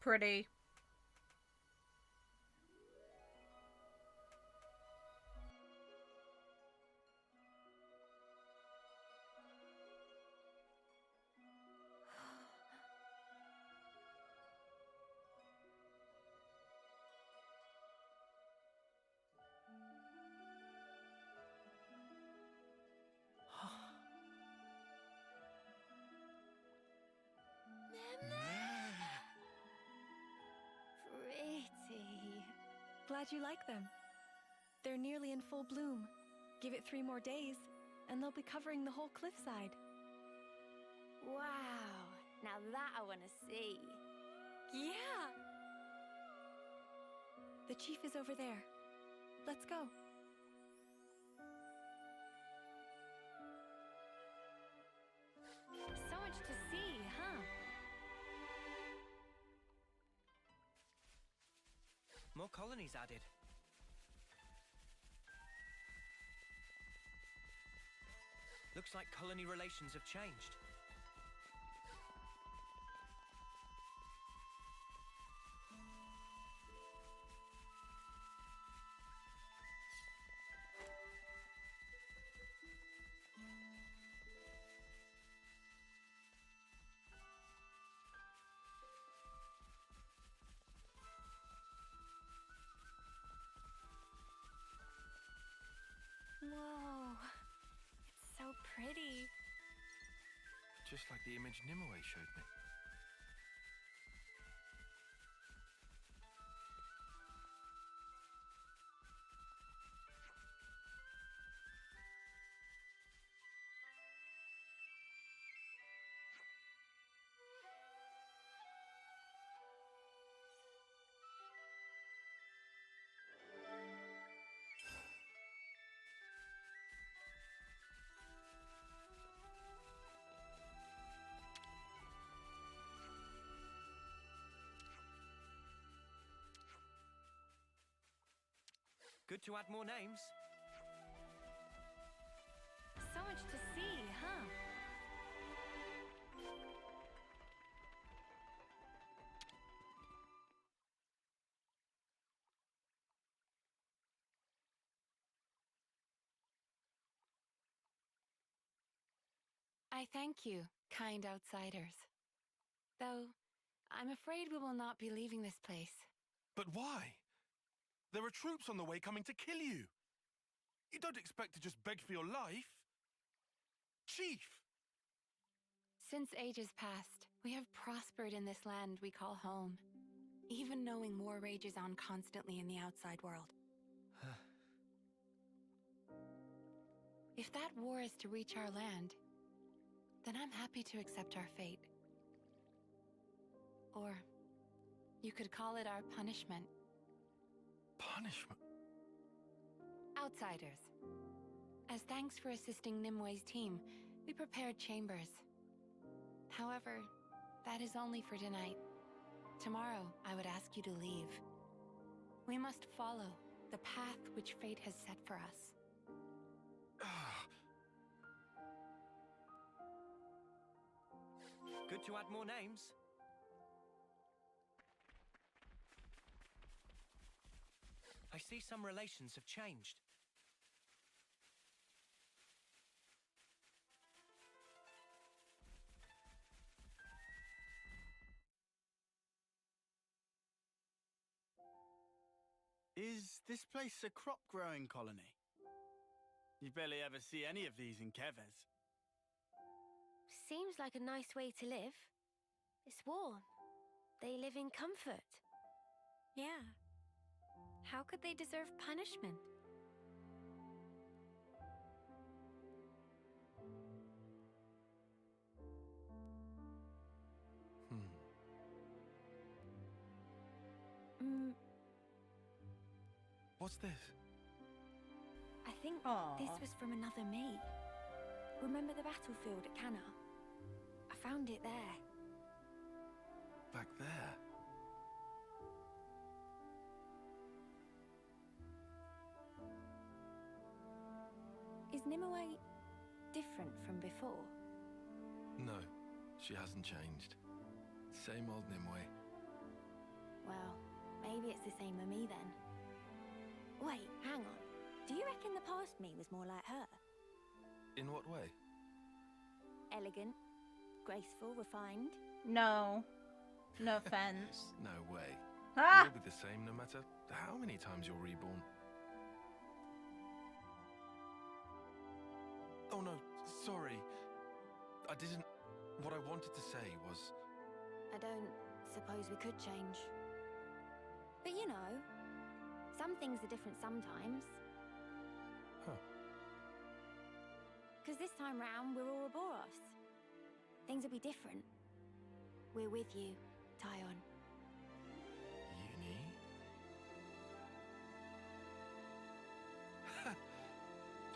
pretty. Pretty. Glad you like them. They're nearly in full bloom. Give it 3 more days, and they'll be covering the whole cliffside. Wow. Now that I want to see. Yeah! The chief is over there. Let's go. So much to see, huh? More colonies added. Looks like colony relations have changed. Whoa. It's so pretty. Just like the image Nimue showed me. Good to add more names. So much to see, huh? I thank you, kind outsiders. Though, I'm afraid we will not be leaving this place. But why? There are troops on the way coming to kill you. You don't expect to just beg for your life. Chief! Since ages past, we have prospered in this land we call home, even knowing war rages on constantly in the outside world. If that war is to reach our land, then I'm happy to accept our fate. Or you could call it our punishment. Punishment? Outsiders. As thanks for assisting Nimue's team, we prepared chambers. However, that is only for tonight. Tomorrow, I would ask you to leave. We must follow the path which fate has set for us. Good to add more names. I see some relations have changed. Is this place a crop-growing colony? You barely ever see any of these in Keves. Seems like a nice way to live. It's warm. They live in comfort. Yeah. How could they deserve punishment? What's this? I think Aww. this was from another me. Remember the battlefield at Cana? I found it there. Back there? Is Nimue different from before? No, she hasn't changed. Same old Nimue. Well, maybe it's the same with me then. Wait, hang on. Do you reckon the past me was more like her? In what way? Elegant, graceful, refined? No. No offense. No way. Ah! You'll be the same no matter how many times you're reborn. Oh no, sorry. I didn't... What I wanted to say was... I don't suppose we could change. But you know, some things are different sometimes. Huh. Because this time round, we're Ouroboros. Things will be different. We're with you, Tyon. Uni?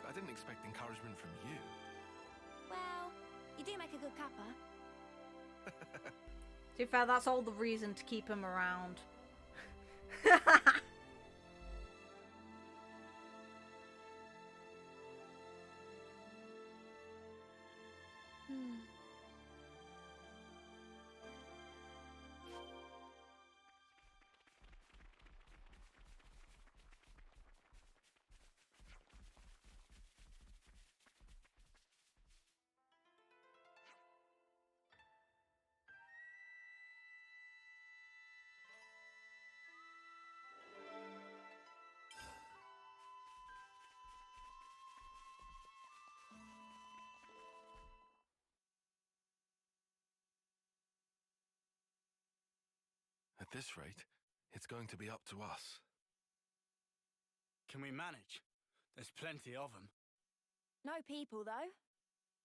I didn't expect encouragement from you. Well, you do make a good cuppa. To be fair, that's all the reason to keep him around. At this rate, it's going to be up to us. Can we manage? There's plenty of them. No people, though.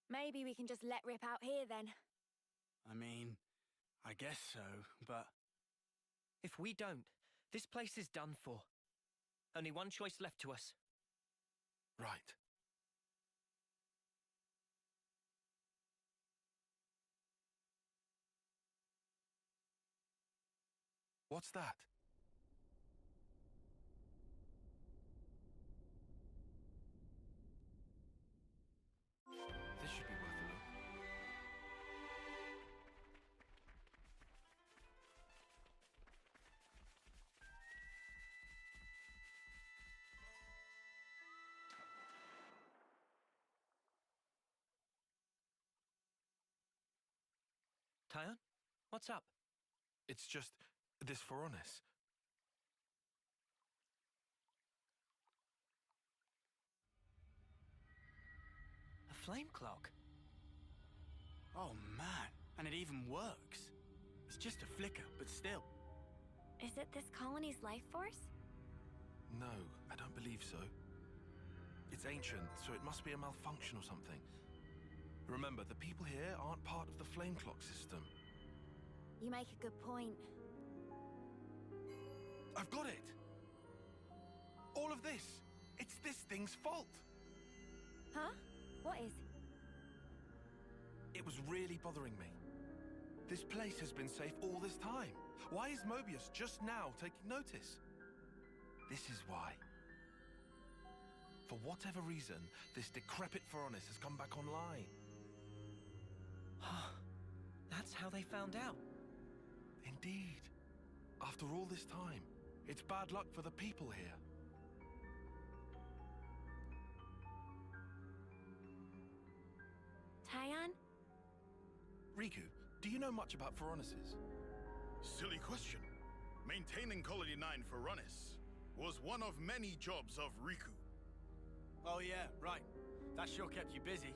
Maybe we can just let rip out here, then. I mean, I guess so, but... If we don't, this place is done for. Only one choice left to us. Right. What's that? This should be worth a look. Tyon? What's up? It's just this Veronis. A flame clock? Oh man, and it even works. It's just a flicker, but still. Is it this colony's life force? No, I don't believe so. It's ancient, so it must be a malfunction or something. Remember, the people here aren't part of the flame clock system. You make a good point. I've got it! All of this! It's this thing's fault! Huh? What is? It was really bothering me. This place has been safe all this time. Why is Mobius just now taking notice? This is why. For whatever reason, this decrepit Veronis has come back online. That's how they found out. Indeed. After all this time, it's bad luck for the people here. Tyon? Riku, do you know much about Veronises? Silly question. Maintaining Colony 9 for Veronis was one of many jobs of Riku. Oh yeah, right. That sure kept you busy.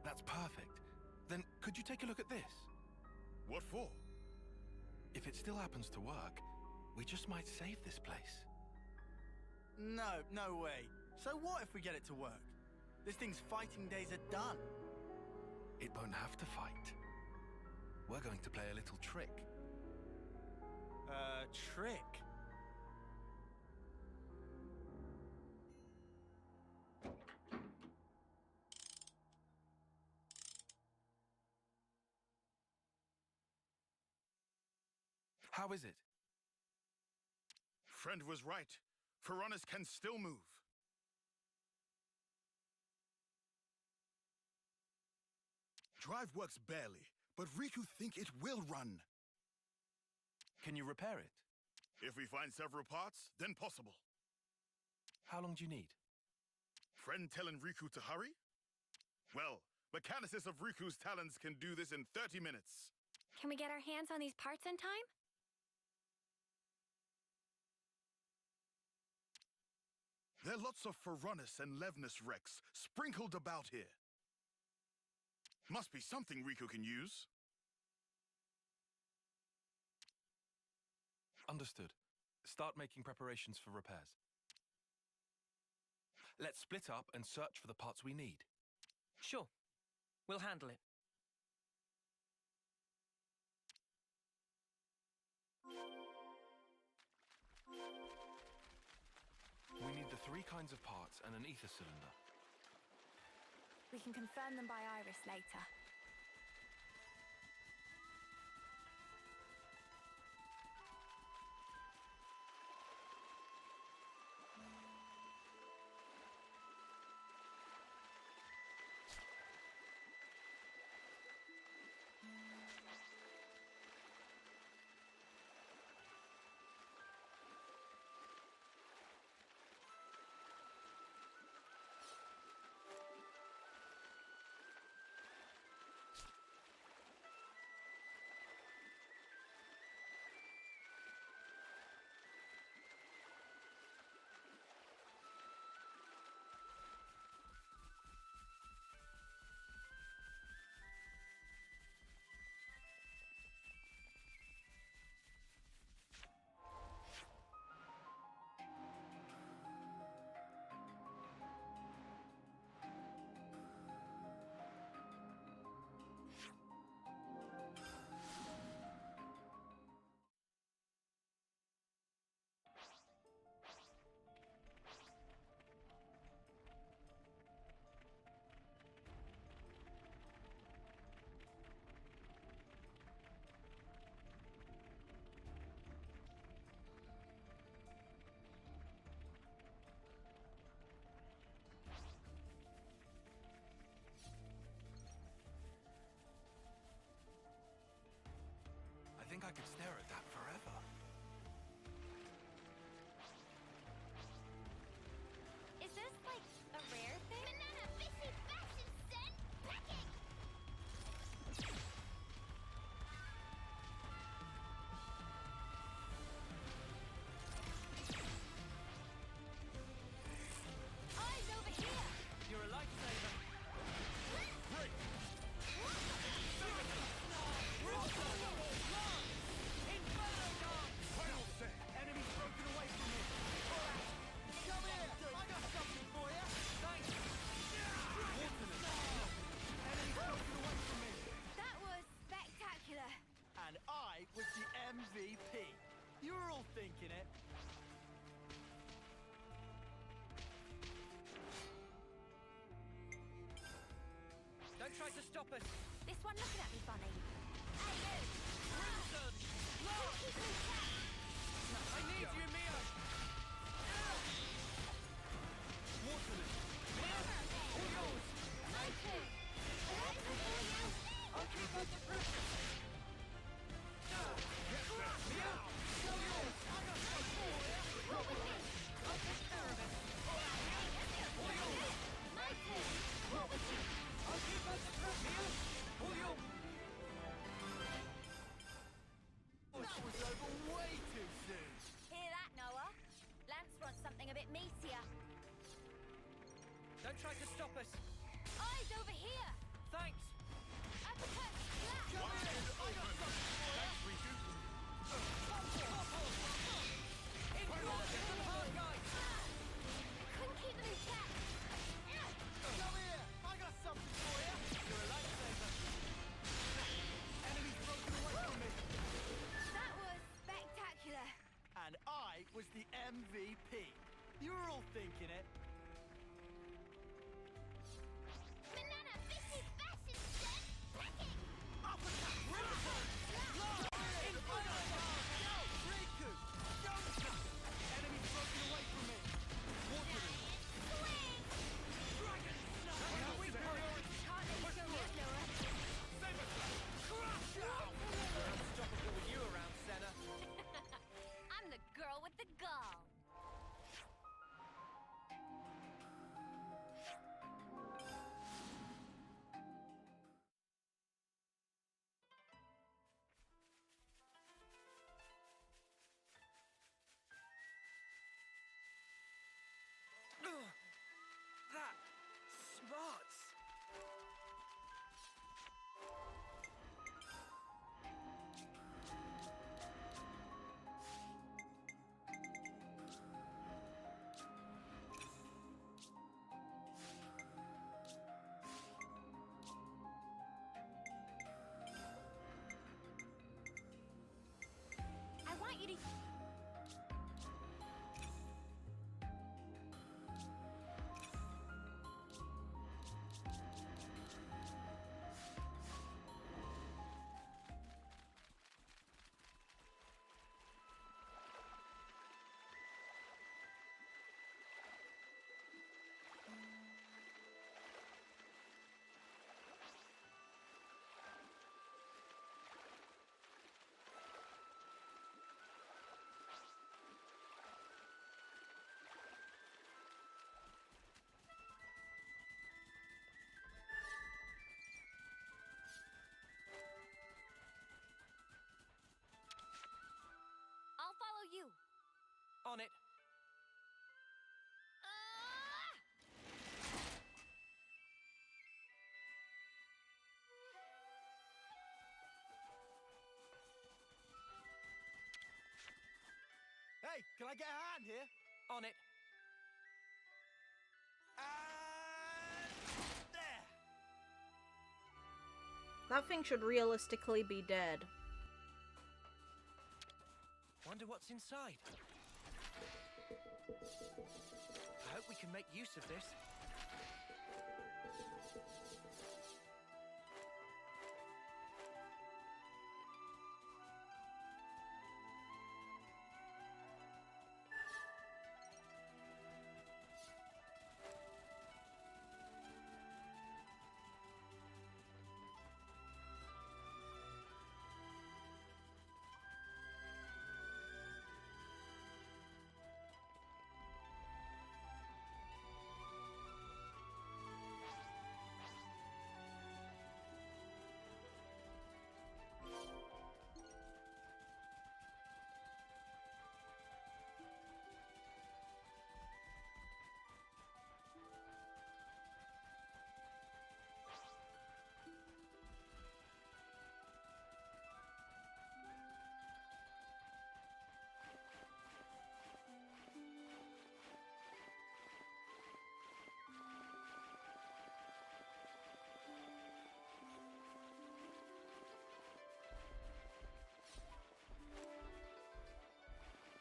That's perfect. Then could you take a look at this? What for? If it still happens to work, we just might save this place. No way. So what if we get it to work? This thing's fighting days are done. It won't have to fight. We're going to play a little trick. Trick? How is it? Friend was right. Veronis can still move. Drive works barely, but Riku think it will run. Can you repair it? If we find several parts, then possible. How long do you need? Friend telling Riku to hurry? Well, Mechanicis of Riku's talents can do this in 30 minutes. Can we get our hands on these parts in time? There are lots of Ferronis and Levnus wrecks sprinkled about here. Must be something Riku can use. Understood. Start making preparations for repairs. Let's split up and search for the parts we need. Sure. We'll handle it. We need the 3 kinds of parts and an ether cylinder. We can confirm them by iris later. I think I could stare at that forever. Is this, like, a rare thing? Banana, fishy, fashion, sen, pecking! Eyes over here! You're a lifesaver. Great! Final say! Enemy's broken away from me. Come here! I got something for you. Thanks. Enemy's broken away from me. That was spectacular. And I was the MVP. You were all thinking it. Don't try to stop us. This one looking at me funny. Crimson! I need you, Mio! Waterman! All yours! I'll keep up the pressure! Mio! All yours! I got something for you! Roll with me! I'll take care of it! All yours! My turn! Roll with me! I'll keep up the pressure! Mio! All yours! That was over way too soon. Hear that, Noah? Lance wants something a bit meatier. kitty. I'll follow you. On it. Hey, can I get a hand here? On it. There! That thing should realistically be dead. Wonder what's inside. I hope we can make use of this.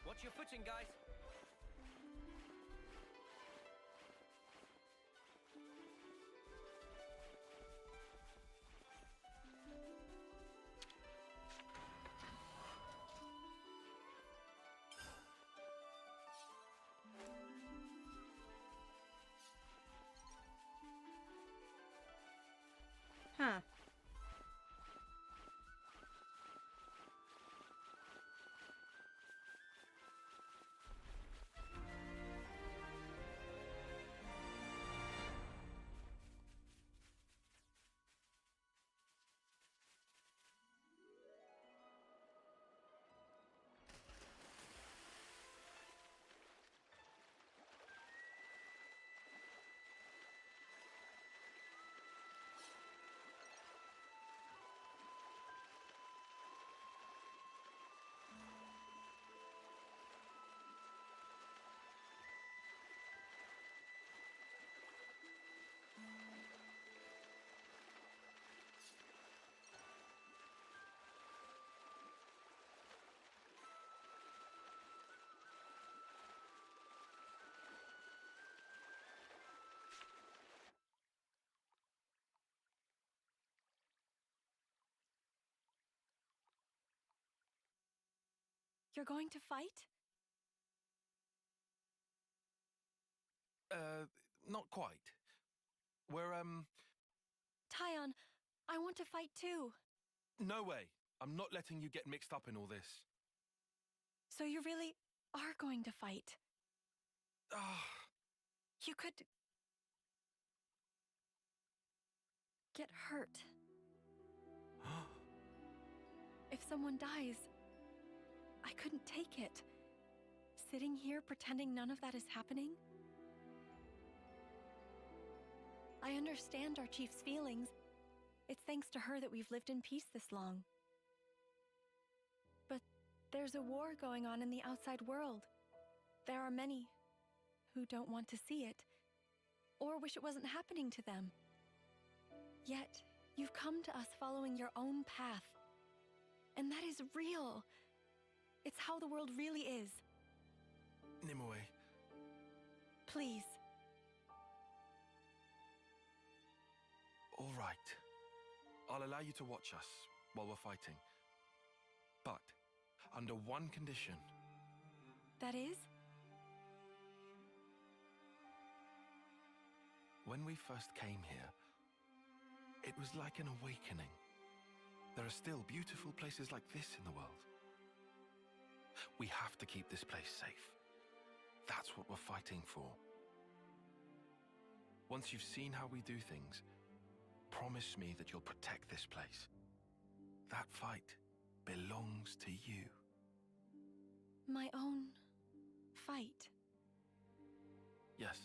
Watch your footing, guys. Huh. You're going to fight? Not quite. We're, Tyon, I want to fight too. No way. I'm not letting you get mixed up in all this. So you really are going to fight? Ah. You could get hurt. If someone dies, I couldn't take it. Sitting here pretending none of that is happening? I understand our chief's feelings. It's thanks to her that we've lived in peace this long. But there's a war going on in the outside world. There are many who don't want to see it, or wish it wasn't happening to them. Yet, you've come to us following your own path. And that is real. It's how the world really is. Nimue, Please. all right. I'll allow you to watch us while we're fighting. But under one condition. That is? When we first came here, it was like an awakening. There are still beautiful places like this in the world. We have to keep this place safe. That's what we're fighting for. Once you've seen how we do things, promise me that you'll protect this place. That fight belongs to you. My own fight. Yes.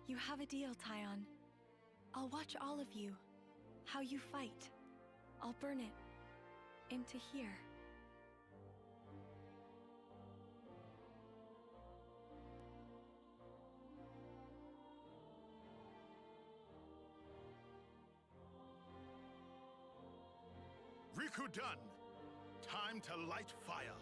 You have a deal, Tyon. I'll watch all of you. How you fight. I'll burn it into here. Riku done. Time to light fire.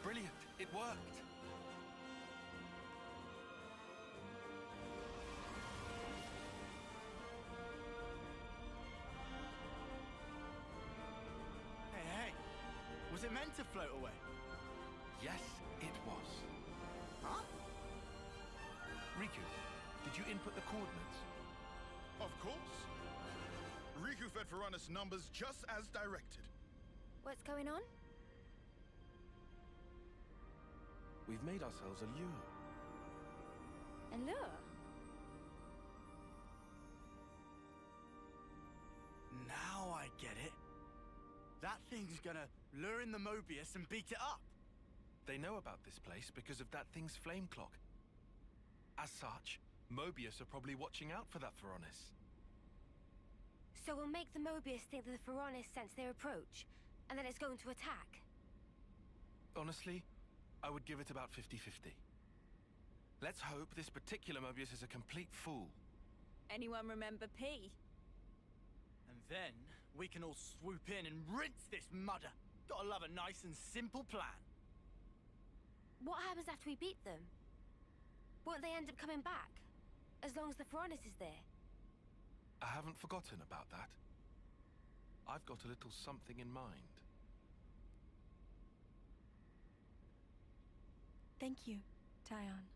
Brilliant! It worked! Hey, was it meant to float away? Yes, it was. Huh? Riku, did you input the coordinates? Of course. Riku fed Ferronis numbers just as directed. What's going on? We've made ourselves a lure. A lure? Now I get it. That thing's gonna lure in the Mobius and beat it up. They know about this place because of that thing's flame clock. As such, Mobius are probably watching out for that Ferronis. So we'll make the Mobius think that the Ferronis sense their approach, and then it's going to attack. Honestly, I would give it about 50-50. Let's hope this particular Mobius is a complete fool. Anyone remember P? And then we can all swoop in and rinse this mudder. Gotta love a nice and simple plan. What happens after we beat them? Won't they end up coming back? As long as the Ferronis is there? I haven't forgotten about that. I've got a little something in mind. Thank you, Tyon.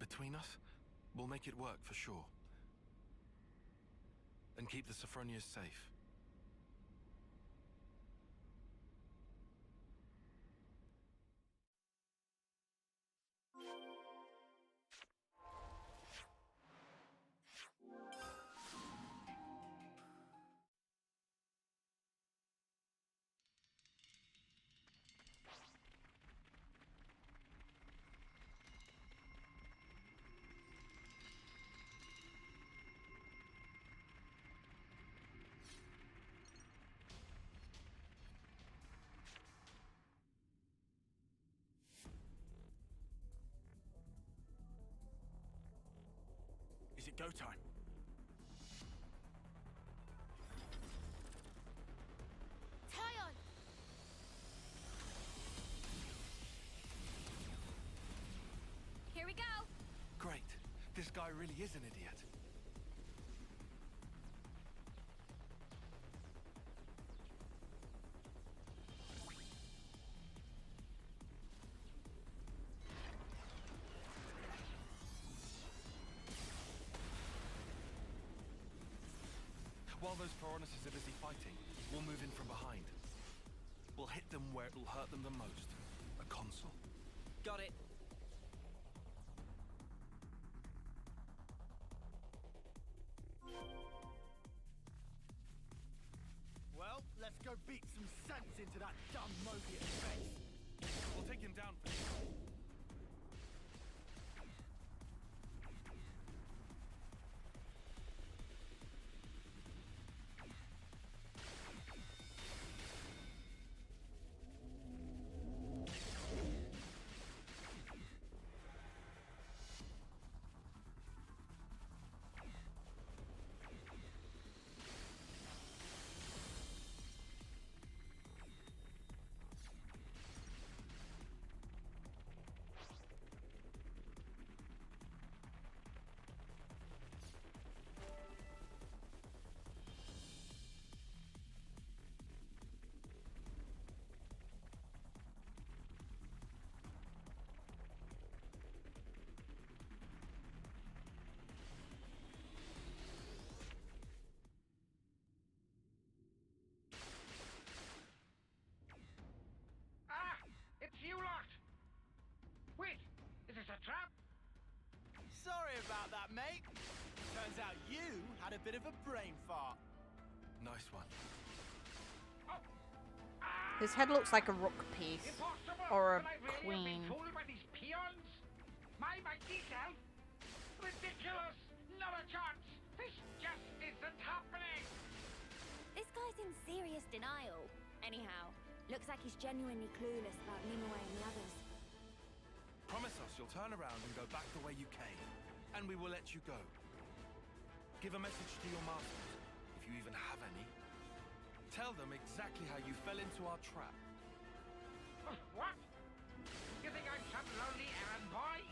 Between us, we'll make it work for sure. And keep the Sophronias safe. Is it go time? Tyon! Here we go! Great. This guy really is an idiot. While those Ferronises are busy fighting, we'll move in from behind. We'll hit them where it'll hurt them the most. A console. Got it. Well, let's go beat some sense into that dumb Mobius face. take him down for this. It's you lot! Wait, is this a trap? Sorry about that, mate. Turns out you had a bit of a brain fart. Nice one. His head looks like a rook piece. Or a queen. Fooled by these peons? My mighty self? Ridiculous! Not a chance! This just isn't happening! This guy's in serious denial. Anyhow, looks like he's genuinely clueless about Nimue and the others. Promise us you'll turn around and go back the way you came, and we will let you go. Give a message to your masters, if you even have any. Tell them exactly how you fell into our trap. What? You think I'm some lonely errand boy?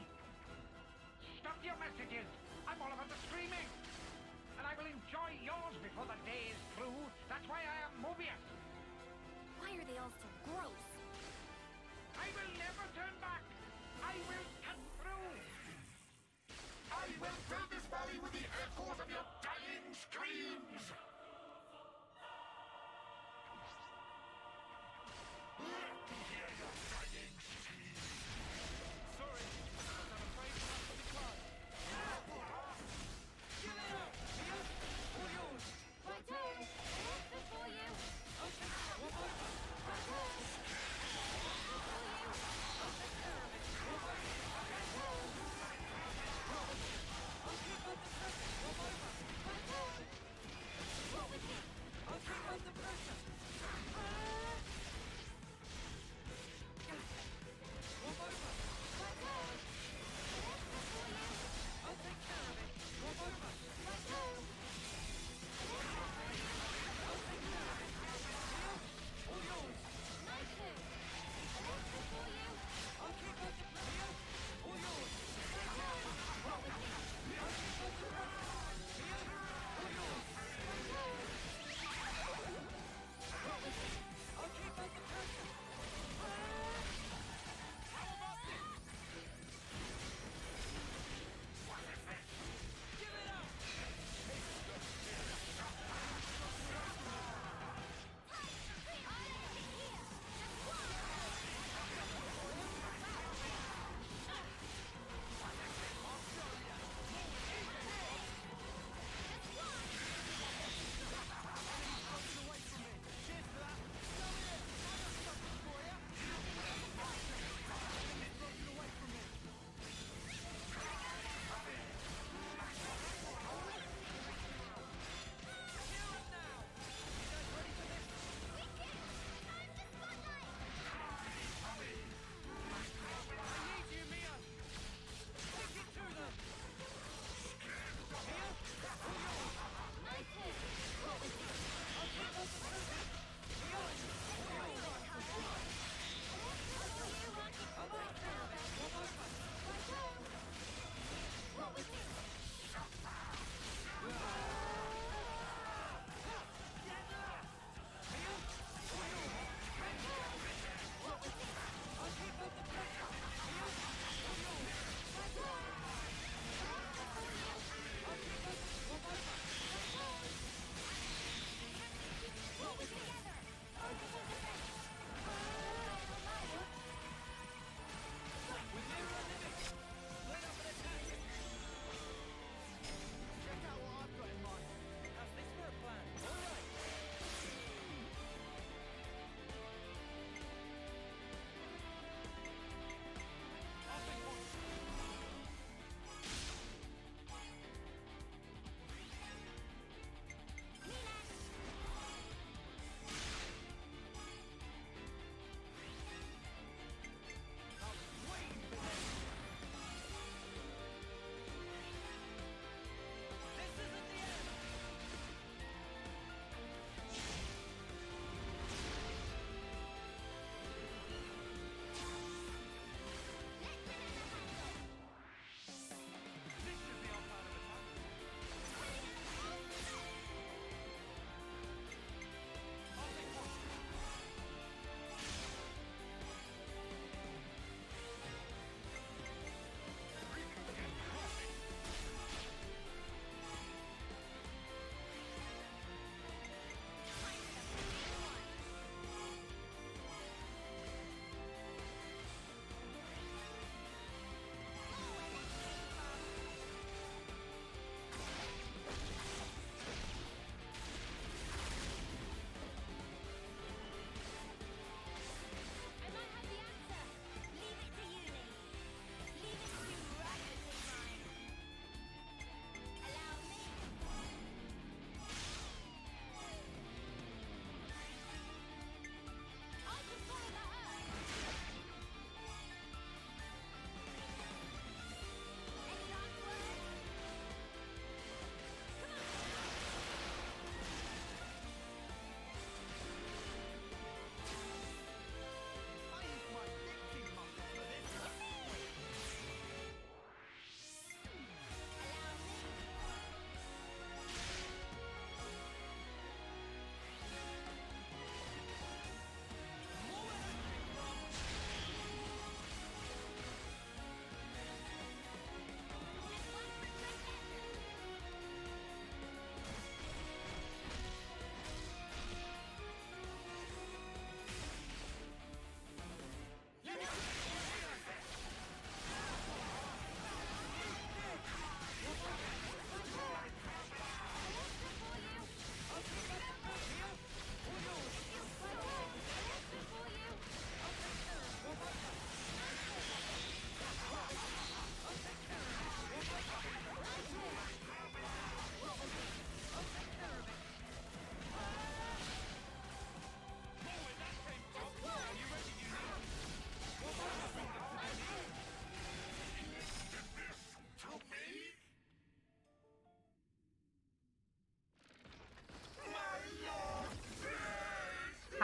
Stop your messages! I'm all about the screaming! And I will enjoy yours before the day is through. That's why I am Mobius! Why are they all so gross? I will never turn back! I will cut through! I will fill this valley with the echoes of your dying screams! Let me hear your dying screams! Sorry, I'm afraid you have to decline. Give it up! All yours! My turn! This for you!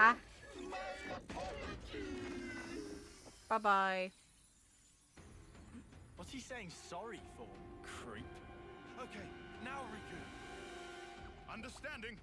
Ha. Bye-bye. What's he saying sorry for, creep? Okay, now Riku. Understanding.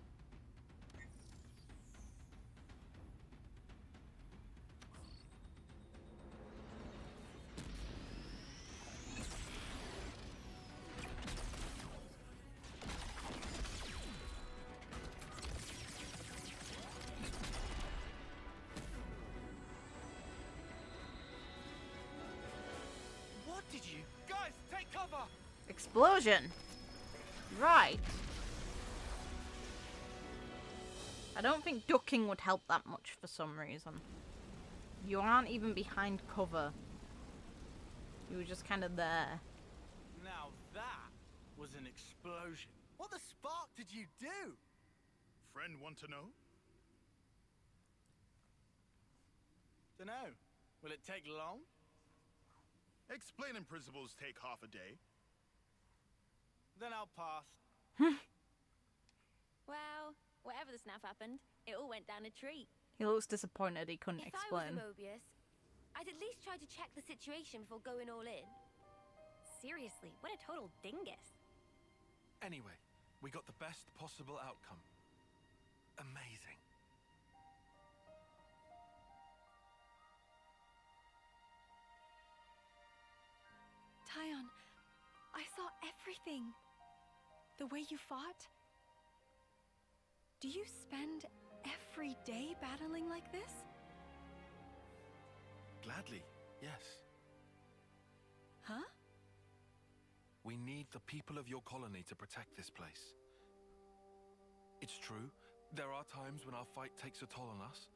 What did you... Guys, take cover! Explosion. Right. I don't think ducking would help that much for some reason. You aren't even behind cover. You were just kind of there. Now that was an explosion. What the spark did you do? Friend want to know? Dunno. Will it take long? Explaining principles take half a day. Then I'll pass. Well, whatever the snaff happened, it all went down a treat. He looks disappointed he couldn't If explain. I was a Mobius, I'd at least try to check the situation before going all in. Seriously, what a total dingus. Anyway, we got the best possible outcome. Amazing. Tyon, I saw everything. The way you fought. Do you spend every day battling like this? Gladly, yes. Huh? We need the people of your colony to protect this place. It's true, there are times when our fight takes a toll on us,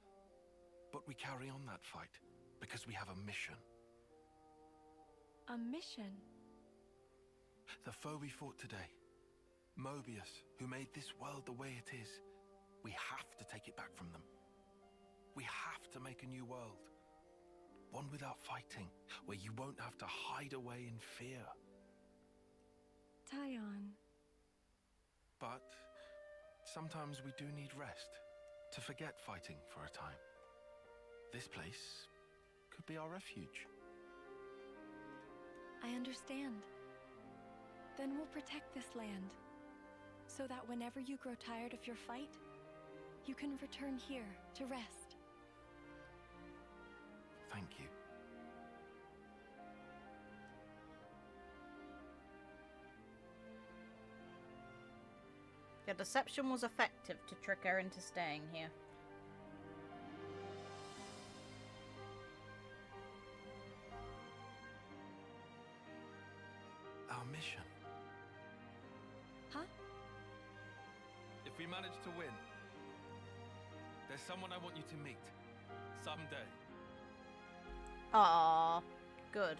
but we carry on that fight because we have a mission. A mission? The foe we fought today, Mobius, who made this world the way it is, we have to take it back from them. We have to make a new world. One without fighting, where you won't have to hide away in fear. Tyon. But sometimes we do need rest, to forget fighting for a time. This place could be our refuge. I understand. Then we'll protect this land, so that whenever you grow tired of your fight, you can return here to rest. Thank you. Your deception was effective to trick her into staying here. Our mission. Huh? If we manage to win, there's someone I want you to meet. Someday. Aww. Good.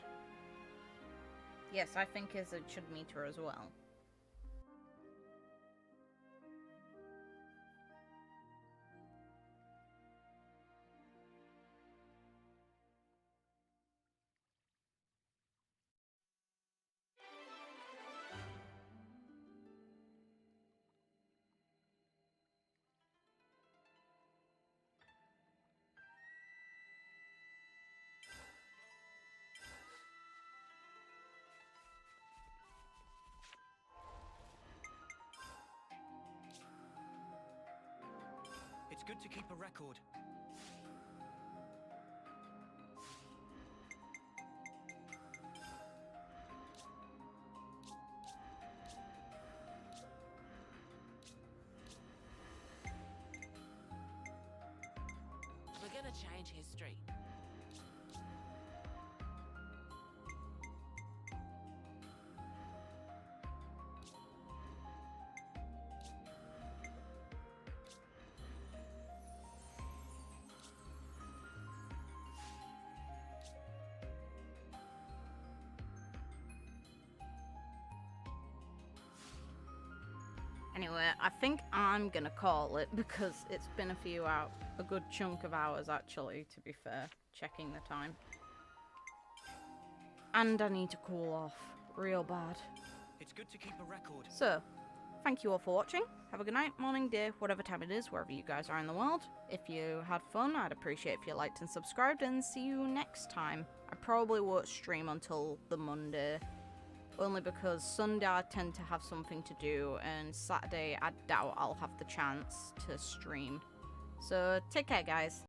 Yes, I think Izzard should meet her as well. It's good to keep a record. We're gonna change history. Anyway, I think I'm gonna call it because it's been a good chunk of hours actually, to be fair, checking the time. And I need to cool off real bad. It's good to keep a record. So, thank you all for watching. Have a good night, morning, day, whatever time it is, wherever you guys are in the world. If you had fun, I'd appreciate if you liked and subscribed, and see you next time. I probably won't stream until the Monday, only because Sunday I tend to have something to do, and Saturday I doubt I'll have the chance to stream. So take care, guys.